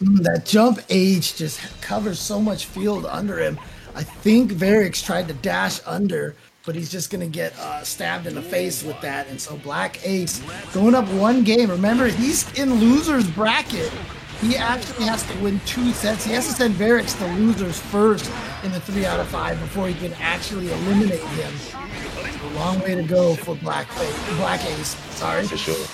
Speaker 6: that jump H just covers so much field under him. I think Varric's tried to dash under, but he's just gonna get stabbed in the face with that. And so Black Ace going up one game. Remember, he's in loser's bracket. He actually has to win 2 sets. He has to send Varric's to losers first in the 3 out of 5 before he can actually eliminate him. A long way to go for Black Ace. Sorry.
Speaker 7: For sure.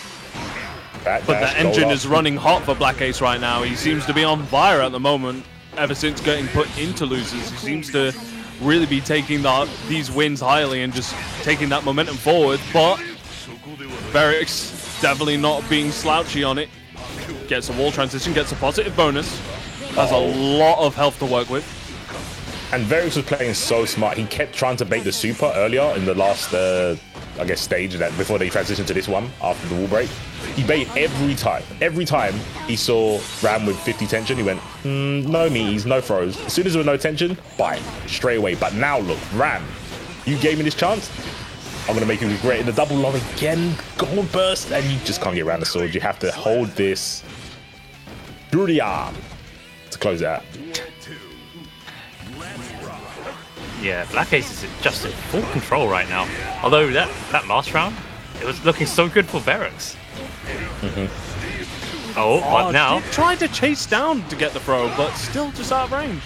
Speaker 4: But the engine is running hot for Black Ace right now. He seems to be on fire at the moment. Ever since getting put into losers, he seems to really be taking these wins highly and just taking that momentum forward. But Verix definitely not being slouchy on it. Gets a wall transition, gets a positive bonus. Has a lot of health to work with.
Speaker 7: And Verix was playing so smart. He kept trying to bait the super earlier in the last, I guess, stage that before they transitioned to this one after the wall break. He baited every time. Every time he saw Ram with 50 tension, he went, no meaties, no throws. As soon as there was no tension, bye, straight away. But now look, Ram, you gave me this chance. I'm going to make you regret it. The double long again, gold burst, and you just can't get around the sword. You have to hold this through the arm to close it out.
Speaker 5: Yeah, Black Ace is just in full control right now. Although that last round, it was looking so good for Verix. Oh, but now
Speaker 4: Tried to chase down to get the throw, but still just out of range.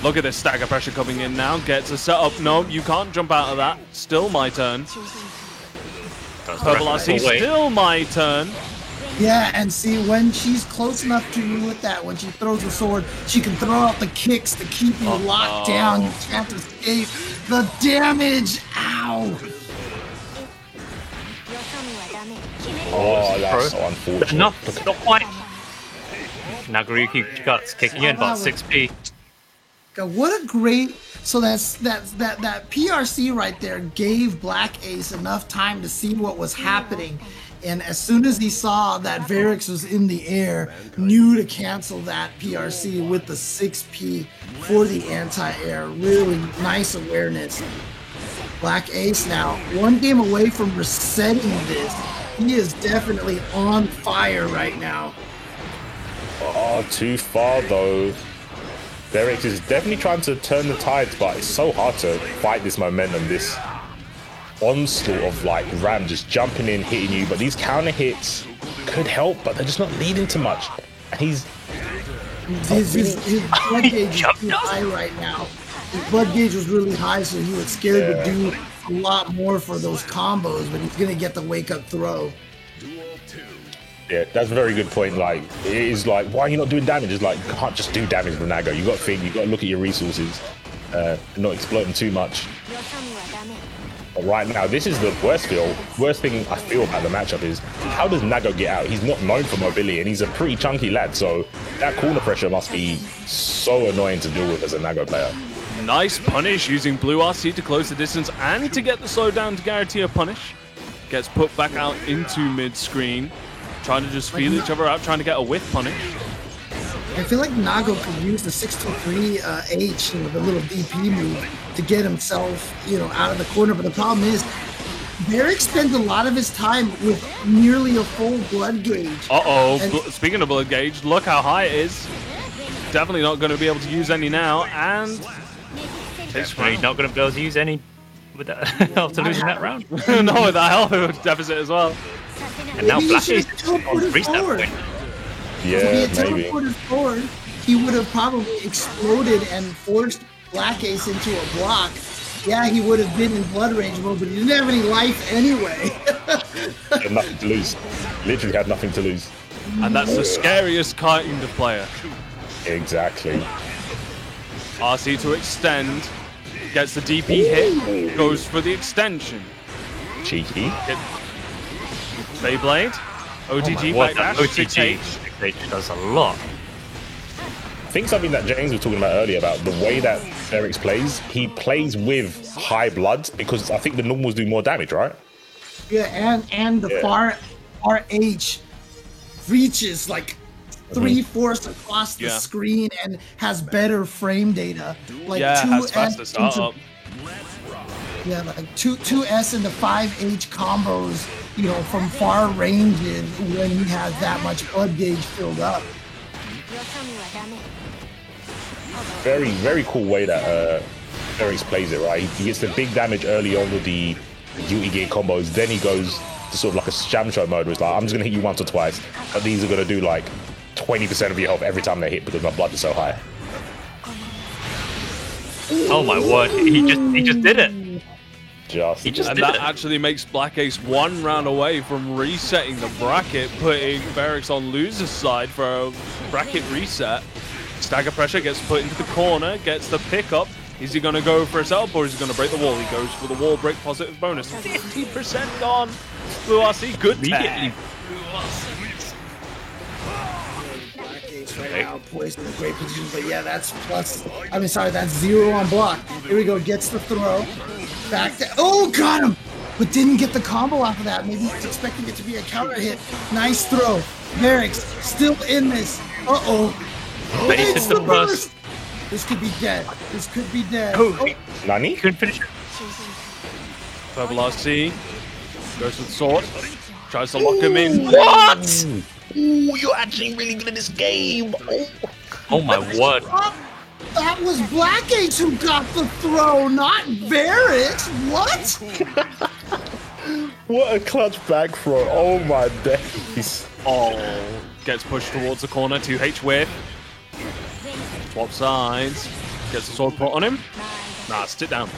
Speaker 4: Look at this stagger pressure coming in now. Gets a setup. No, you can't jump out of that. Still my turn. Purple RC, still my turn.
Speaker 6: Yeah, and see, when she's close enough to you with that, when she throws the sword, she can throw out the kicks to keep you locked down. You can't escape the damage. Ow!
Speaker 7: Oh, that's so unfortunate.
Speaker 5: not quite. Nagoriyuki Guts kicking in, but 6p.
Speaker 6: God, what a great... So that PRC right there gave Black Ace enough time to see what was happening. And as soon as he saw that Verix was in the air, knew to cancel that PRC with the 6p for the anti-air. Really nice awareness. Black Ace now, one game away from resetting this. He is definitely on fire right now.
Speaker 7: Oh, too far though. Verix is definitely trying to turn the tides, but it's so hard to fight this momentum, this onslaught of like Ram just jumping in, hitting you. But these counter hits could help, but they're just not leading to much. And he's
Speaker 6: His blood gauge is too high right now. His blood gauge was really high, so he was scared to do a lot more for those combos, but he's gonna get the wake up throw.
Speaker 7: Yeah, that's a very good point. Like, it is like, why are you not doing damage? It's like, you can't just do damage with Nago. You got to think, you got to look at your resources, not exploiting too much. But right now, this is the worst thing I feel about the matchup is, how does Nago get out? He's not known for mobility, and he's a pretty chunky lad, so that corner pressure must be so annoying to deal with as a Nago player.
Speaker 4: Nice punish using blue RC to close the distance and to get the slowdown to guarantee a punish. Gets put back out into mid-screen. Trying to just feel each other out, trying to get a whiff punish.
Speaker 6: I feel like Nago could use the 623 H, the little DP move, to get himself, out of the corner. But the problem is, Verix spends a lot of his time with nearly a full blood gauge.
Speaker 4: Speaking of blood gauge, look how high it is. Definitely not going to be able to use any now, and
Speaker 5: Definitely not going to be able to use any with that after losing that round.
Speaker 4: no, with that health deficit as well.
Speaker 5: And now Black Ace
Speaker 6: teleported
Speaker 5: reached that
Speaker 6: forward.
Speaker 5: point.
Speaker 7: Yeah,
Speaker 6: If he had
Speaker 7: maybe.
Speaker 6: teleported forward, he would have probably exploded and forced Black Ace into a block. Yeah, he would have been in blood range mode, but he didn't have any life anyway.
Speaker 7: He had nothing to lose. Literally had nothing to lose.
Speaker 4: And that's the scariest kind of player.
Speaker 7: Exactly.
Speaker 4: RC to extend. Gets the DP hit. Goes for the extension.
Speaker 7: Cheeky.
Speaker 4: Beyblade. OTG
Speaker 5: What
Speaker 4: backdash.
Speaker 5: that OTG 6H does a lot.
Speaker 7: I think something that James was talking about earlier about the way that Verix plays, he plays with high blood because I think the normals do more damage, right?
Speaker 6: Yeah, and the far RH reaches like 3/4 across the screen and has better frame data. Like
Speaker 4: has faster startup.
Speaker 6: Yeah, like 2S into 5H combos, from far ranges when he has that much blood gauge filled up.
Speaker 7: Very, very cool way that Verix plays it, right? He gets the big damage early on with the Guilty Gear combos, then he goes to sort of like a Shamsho mode where it's like, I'm just going to hit you once or twice, but these are going to do like 20% of your health every time they hit because my blood is so high.
Speaker 5: Oh my word, he just did it.
Speaker 7: Just
Speaker 4: And that actually makes Black Ace one round away from resetting the bracket, putting Verix on loser's side for a bracket reset. Stagger pressure gets put into the corner, gets the pickup. Is he going to go for a setup or is he going to break the wall? He goes for the wall break positive bonus. 50% gone. Blue RC, good immediately.
Speaker 6: Right now, poised in a great position, but yeah, that's plus. I mean, sorry, that's 0 on block. Here we go, gets the throw. Back to. Oh, got him! But didn't get the combo off of that. Maybe he's expecting it to be a counter hit. Nice throw. Merrick's still in this. Uh-oh.
Speaker 5: But he took the burst.
Speaker 6: This could be dead. This could be dead.
Speaker 5: Oh,
Speaker 7: Nani?
Speaker 5: couldn't finish it.
Speaker 4: Purple RC goes with the sword. Tries to lock him in. What?
Speaker 7: Ooh, you're actually really good at this game.
Speaker 5: Oh my word.
Speaker 6: That was Black Ace who got the throw, not Varix. What?
Speaker 7: What a clutch back throw. Oh my days.
Speaker 4: Oh, gets pushed towards the corner. 2H whip. Swap sides. Gets the sword put on him. Nah, sit down.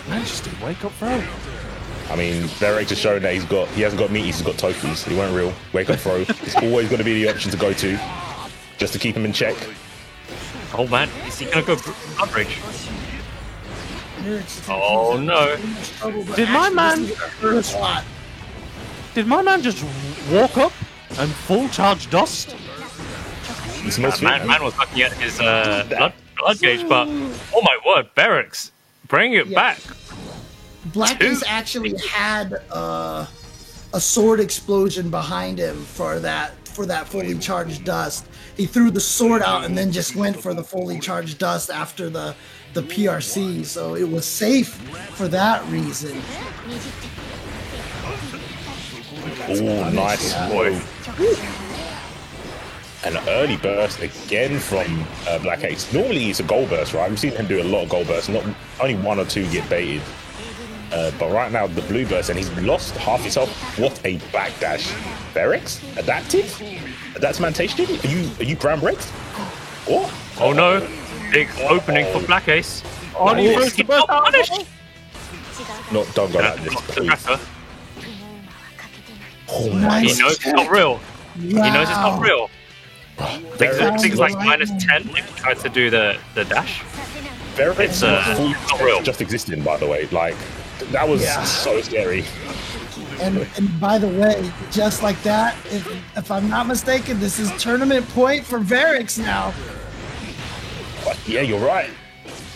Speaker 4: Man, just did wake up throw.
Speaker 7: I mean, Varix has shown that he hasn't got meaties, he's got tokens. He won't real. Wake up throw. It's always going to be the option to go to, just to keep him in check.
Speaker 5: Oh man, is he gonna go coverage? Oh no.
Speaker 4: Did my man just walk up and full charge dust?
Speaker 7: It's most
Speaker 5: Man was looking at his blood gauge, but oh my word, Varix, bring it back.
Speaker 6: Black Ace actually had a sword explosion behind him for that fully charged dust. He threw the sword out and then just went for the fully charged dust after the PRC, so it was safe for that reason.
Speaker 7: Oh, nice boy. An early burst again from Black Ace. Normally it's a goal burst, right? We've seen him do a lot of goal bursts. Not only 1 or 2 get baited. But right now the blue burst and he's lost half his health. What a backdash. Varix? Adaptive? Adaptimentation? Are you brown bread? What?
Speaker 5: Oh no, big opening for Black Ace.
Speaker 4: Oh, he throws the burst out.
Speaker 7: No, don't go like this,
Speaker 5: The
Speaker 7: please.
Speaker 5: tracker.
Speaker 7: Oh my
Speaker 5: He
Speaker 7: god.
Speaker 5: knows it's not real. He knows it's not real.
Speaker 7: Varix
Speaker 5: Things like -10 if he tries to do the dash.
Speaker 7: It's
Speaker 5: not real.
Speaker 7: just existing, by the way. Like, that was so scary.
Speaker 6: And by the way, just like that, if I'm not mistaken, this is tournament point for Varix now.
Speaker 7: But yeah, you're right.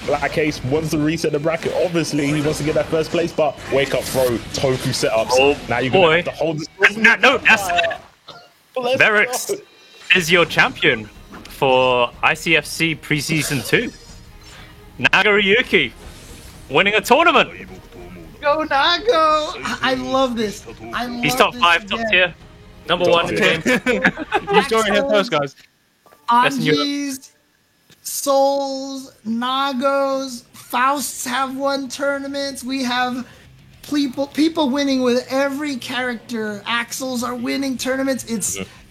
Speaker 7: Black Ace wants to reset the bracket. Obviously, he wants to get that first place, but wake up, throw, Toku setups.
Speaker 5: Oh,
Speaker 7: now you're
Speaker 5: boy.
Speaker 7: going to have to hold this.
Speaker 5: No, that's it.
Speaker 7: Let's
Speaker 5: Varix
Speaker 7: go.
Speaker 5: is your champion for ICFC Preseason 2. Nagaryuki winning a tournament.
Speaker 6: Go Nago! I love this. I love
Speaker 5: He's top
Speaker 6: this
Speaker 5: 5, top
Speaker 6: again.
Speaker 5: tier. Number 1 in the game.
Speaker 4: You saw it here first, guys.
Speaker 5: That's in Europe.
Speaker 6: Anjis, Souls, Nagos, Fausts have won tournaments. We have people winning with every character. Axles are winning tournaments.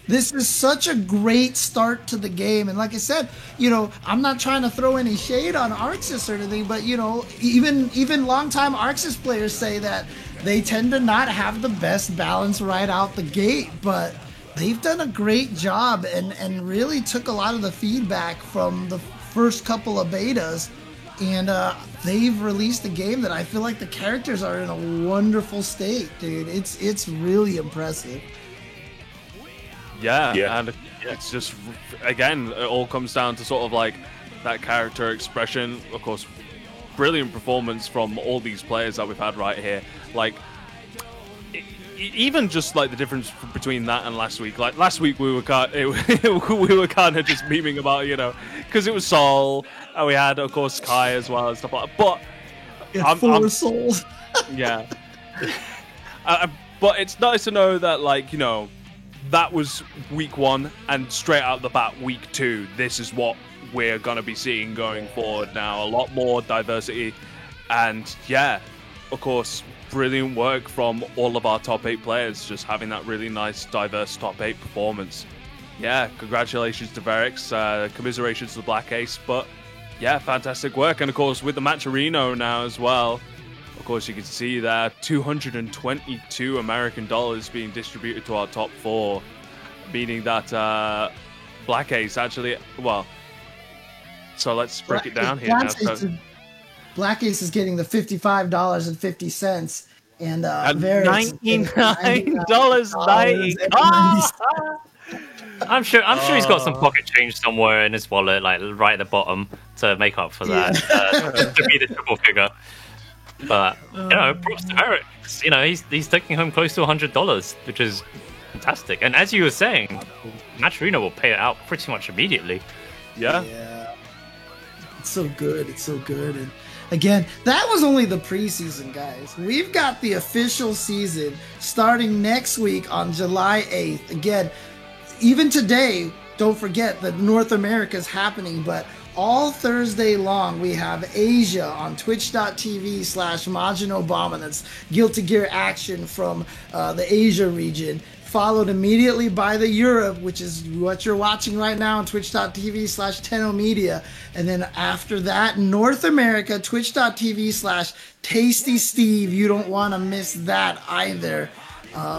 Speaker 6: This is such a great start to the game. And like I said, I'm not trying to throw any shade on Arxis or anything, but even longtime Arxis players say that they tend to not have the best balance right out the gate, but they've done a great job and really took a lot of the feedback from the first couple of betas, and they've released a game that I feel like the characters are in a wonderful state, dude. It's really impressive.
Speaker 4: Yeah, and it's just, again, it all comes down to sort of like that character expression. Of course, brilliant performance from all these players that we've had right here. Like, even just like the difference between that and last week. Like last week, we were kind of just memeing about, because it was Sol, and we had, of course, Kai as well and stuff like that. But
Speaker 6: Four souls.
Speaker 4: yeah, but it's nice to know that, like, that was week 1, and straight out the bat, week 2, this is what we're going to be seeing going forward now. A lot more diversity. And yeah, of course, brilliant work from all of our top 8 players, just having that really nice, diverse top 8 performance. Yeah, congratulations to Varix, commiserations to the Black Ace, but yeah, fantastic work. And of course, with the Matcherino now as well, of course, you can see there 222 American dollars being distributed to our top 4, meaning that Black Ace actually, well, So let's break it down here now.
Speaker 6: Black Ace is getting the $55.50, and
Speaker 4: At
Speaker 6: Varys is getting
Speaker 4: $99.90.
Speaker 5: I'm sure he's got some pocket change somewhere in his wallet, like right at the bottom, to make up for that, to be the triple figure. But props to Eric. He's taking home close to $100, which is fantastic. And as you were saying, Matcherino will pay it out pretty much immediately.
Speaker 4: Yeah.
Speaker 6: It's so good. It's so good. And again, that was only the preseason, guys. We've got the official season starting next week on July 8th. Again, even today, don't forget that North America is happening, but all Thursday long, we have Asia on twitch.tv/Majin Obama. That's Guilty Gear action from the Asia region, followed immediately by the Europe, which is what you're watching right now on twitch.tv/Tenno Media. And then after that, North America, twitch.tv/Tasty Steve. You don't want to miss that either.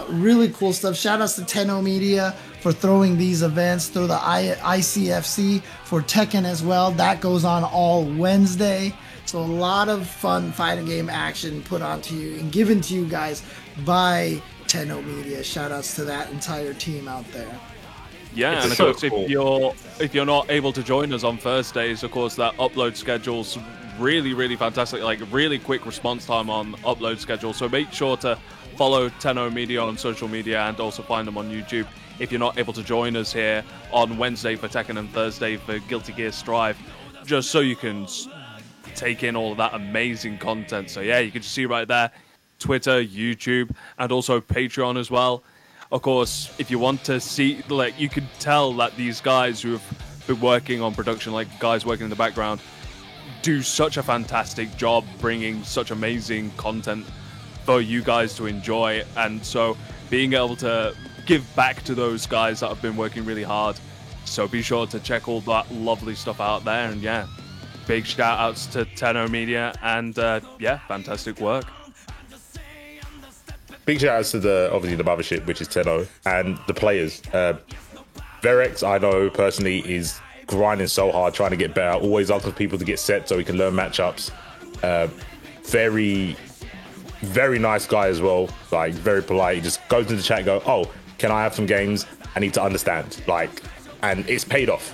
Speaker 6: Really cool stuff. Shout outs to Tenno Media for throwing these events, through the ICFC for Tekken as well. That goes on all Wednesday. So a lot of fun fighting game action put onto you and given to you guys by Tenno Media. Shout outs to that entire team out there.
Speaker 4: Yeah, and of course, if you're not able to join us on Thursdays, of course, that upload schedule's really, really fantastic. Like, really quick response time on upload schedule. So make sure to follow Tenno Media on social media and also find them on YouTube if you're not able to join us here on Wednesday for Tekken and Thursday for Guilty Gear Strive, just so you can take in all of that amazing content. So yeah, you can just see right there, Twitter, YouTube, and also Patreon as well. Of course, if you want to see, like, you can tell that these guys who have been working on production, like guys working in the background, do such a fantastic job bringing such amazing content for you guys to enjoy. And so being able to give back to those guys that have been working really hard. So be sure to check all that lovely stuff out there. And yeah, big shout outs to Tenno Media, and fantastic work.
Speaker 7: Big shout outs to the mothership, which is Tenno, and the players. Verex, I know personally, is grinding so hard trying to get better, always asking people to get set so he can learn matchups. Very, very nice guy as well, like very polite. He just goes into the chat and go, "Oh, can I have some games? I need to understand." And it's paid off.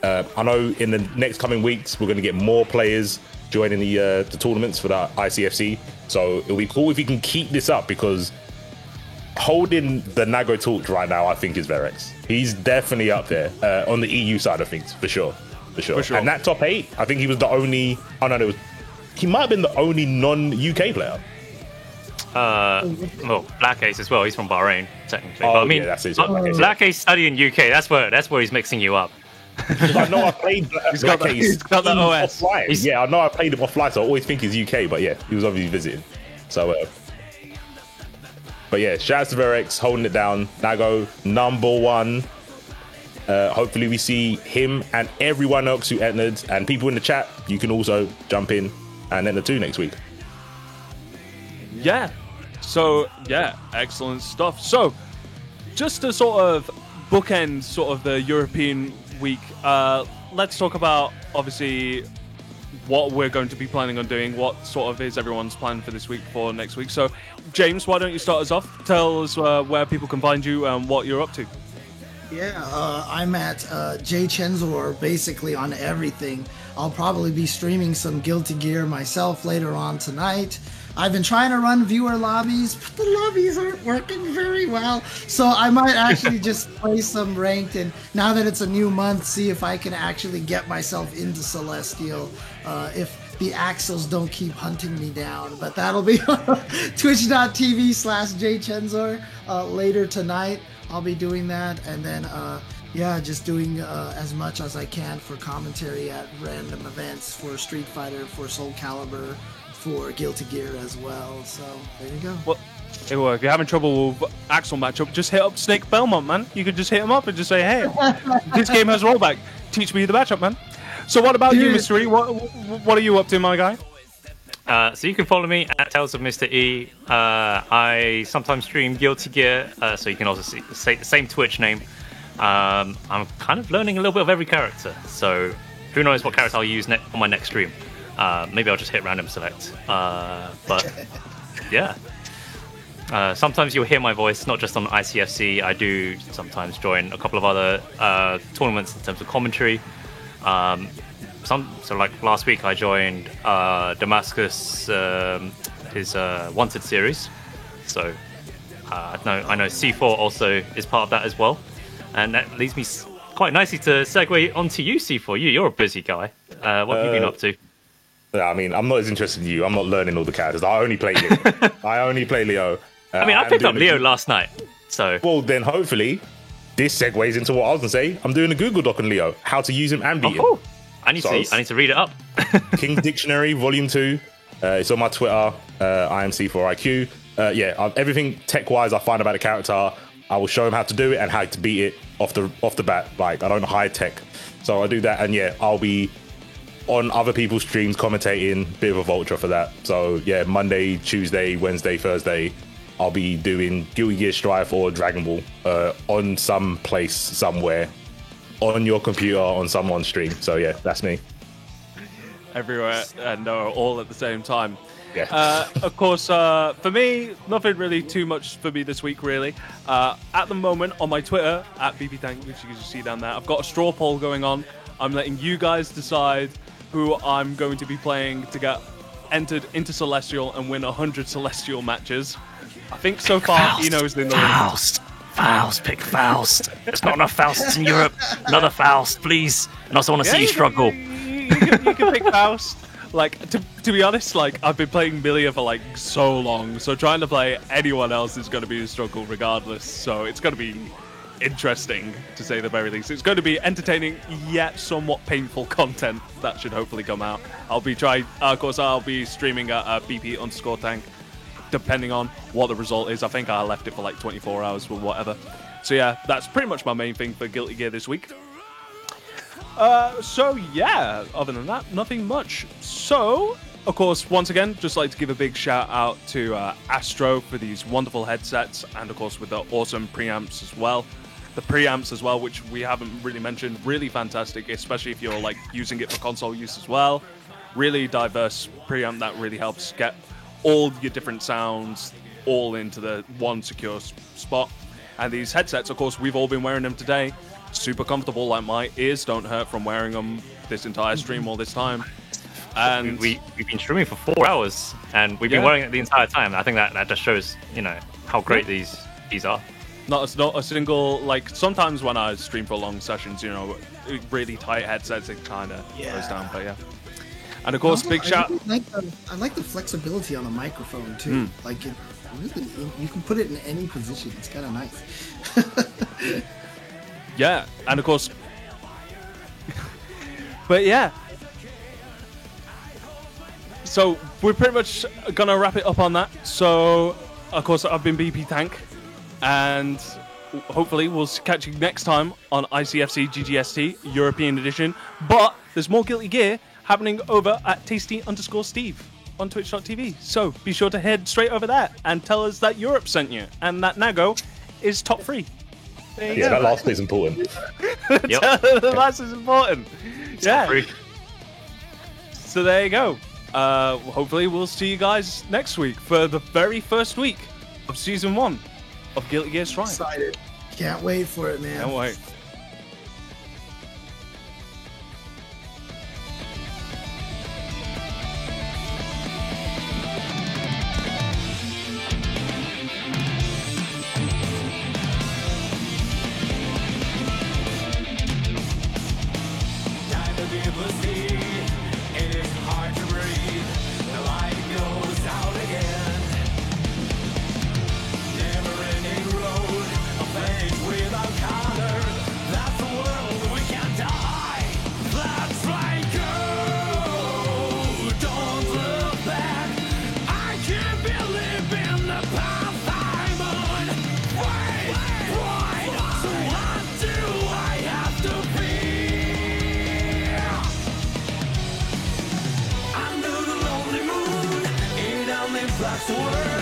Speaker 7: I know in the next coming weeks we're going to get more players joining the tournaments for the ICFC. So it'll be cool if he can keep this up, because holding the Nago torch right now, I think, is Verex. He's definitely up there on the EU side of things, for sure. And that top 8, I think he was the only. He might have been the only non-UK player.
Speaker 5: Black Ace as well. He's from Bahrain, technically.
Speaker 7: Oh,
Speaker 5: but, I mean,
Speaker 7: yeah, that's it.
Speaker 5: Black Ace studying UK. That's where he's mixing you up.
Speaker 7: I know I played Black Ace.
Speaker 4: He's got the OS.
Speaker 7: Offline. Yeah, I know I played him offline, so I always think he's UK. But yeah, he was obviously visiting. So, but yeah, shout out to Verex holding it down. Nago #1. Hopefully we see him and everyone else who entered, and people in the chat. You can also jump in and enter too next week.
Speaker 4: Yeah. So, yeah, excellent stuff. So, just to sort of bookend sort of the European week, let's talk about, obviously, what we're going to be planning on doing. What sort of is everyone's plan for this week, for next week? So, James, why don't you start us off? Tell us where people can find you and what you're up to.
Speaker 6: Yeah, I'm at J Chenzor, basically on everything. I'll probably be streaming some Guilty Gear myself later on tonight. I've been trying to run viewer lobbies, but the lobbies aren't working very well. So I might actually just play some ranked, and now that it's a new month, see if I can actually get myself into Celestial, if the Axels don't keep hunting me down. But that'll be on twitch.tv/jchenzor later tonight. I'll be doing that, and then just doing as much as I can for commentary at random events for Street Fighter, for Soul Calibur, for Guilty Gear as well. So there you go.
Speaker 4: Well, if you're having trouble with Axel matchup, just hit up Snake Belmont, man. You could just hit him up and just say, "Hey, this game has rollback. Teach me the matchup, man." So what about you, Mystery? What are you up to, my guy?
Speaker 5: So you can follow me at Tales of Mr. E. I sometimes stream Guilty Gear, so you can also say the same Twitch name. I'm kind of learning a little bit of every character, so who knows what character I'll use on my next stream. Maybe I'll just hit random select. But yeah. Sometimes you'll hear my voice, not just on ICFC. I do sometimes join a couple of other tournaments in terms of commentary. So like last week, I joined Damascus, his Wanted series. So I know C4 also is part of that as well, and that leads me quite nicely to segue onto you, C4. You're a busy guy. What have you been up to?
Speaker 7: I mean, I'm not as interested in you. I'm not learning all the characters. I only play Leo.
Speaker 5: I mean, I picked up Leo last night, so...
Speaker 7: Well, then hopefully this segues into what I was going to say. I'm doing a Google Doc on Leo, how to use him and beat him.
Speaker 5: Cool. I need to read it up.
Speaker 7: King's Dictionary, Volume 2. It's on my Twitter, IMC4IQ. Everything tech-wise I find about a character, I will show him how to do it and how to beat it off the bat. Like, I don't hide tech. So I do that, and I'll be on other people's streams commentating, bit of a vulture for that. So, Monday, Tuesday, Wednesday, Thursday, I'll be doing Guilty Gear Strive or Dragon Ball on some place somewhere on your computer on someone's stream. So that's me.
Speaker 4: Everywhere and all at the same time.
Speaker 7: Yeah.
Speaker 4: Of course, for me, nothing really too much for me this week, really. At the moment, on my Twitter, at BBTank, which you can see down there, I've got a straw poll going on. I'm letting you guys decide who I'm going to be playing to get entered into Celestial and win 100 Celestial matches. I think so far Eno's in the lead.
Speaker 5: Faust, pick Faust. There's not enough Fausts in Europe. Another Faust, please. And I also want to see you struggle.
Speaker 4: You can pick Faust. Like, to be honest, like, I've been playing Milia for, like, so long, so trying to play anyone else is going to be a struggle regardless, so it's going to be interesting, to say the very least. It's going to be entertaining, yet somewhat painful content that should hopefully come out. I'll be streaming at BP_tank, depending on what the result is. I think I left it for, like, 24 hours or whatever. So, that's pretty much my main thing for Guilty Gear this week. Other than that, nothing much. So, of course, once again, just like to give a big shout out to Astro for these wonderful headsets, and of course with the awesome preamps as well. The preamps as well, which we haven't really mentioned, really fantastic, especially if you're like using it for console use as well. Really diverse preamp that really helps get all your different sounds all into the one secure spot. And these headsets, of course, we've all been wearing them today. Super comfortable, like my ears don't hurt from wearing them this entire stream all this time. And
Speaker 5: we've been streaming for 4 hours, and we've been wearing it the entire time. I think that just shows, how great these are.
Speaker 4: Not a single, like, sometimes when I stream for long sessions, really tight headsets, it kind of goes down, but And of course, big shout.
Speaker 6: I like the flexibility on the microphone too. Like, it really, you can put it in any position. It's kind of nice.
Speaker 4: Yeah, and of course, but so we're pretty much gonna wrap it up on that. So, of course, I've been BP Tank, and hopefully we'll catch you next time on ICFC GGST European Edition. But there's more Guilty Gear happening over at Tasty_Steve on Twitch.tv. So be sure to head straight over there and tell us that Europe sent you and that Nago is top 3.
Speaker 7: That last bit's important.
Speaker 4: The last is important. So there you go. Hopefully we'll see you guys next week for the very first week of Season 1 of Guilty Gear Strive.
Speaker 6: Excited. Can't wait for it, man.
Speaker 4: Can't wait.
Speaker 1: Black sword.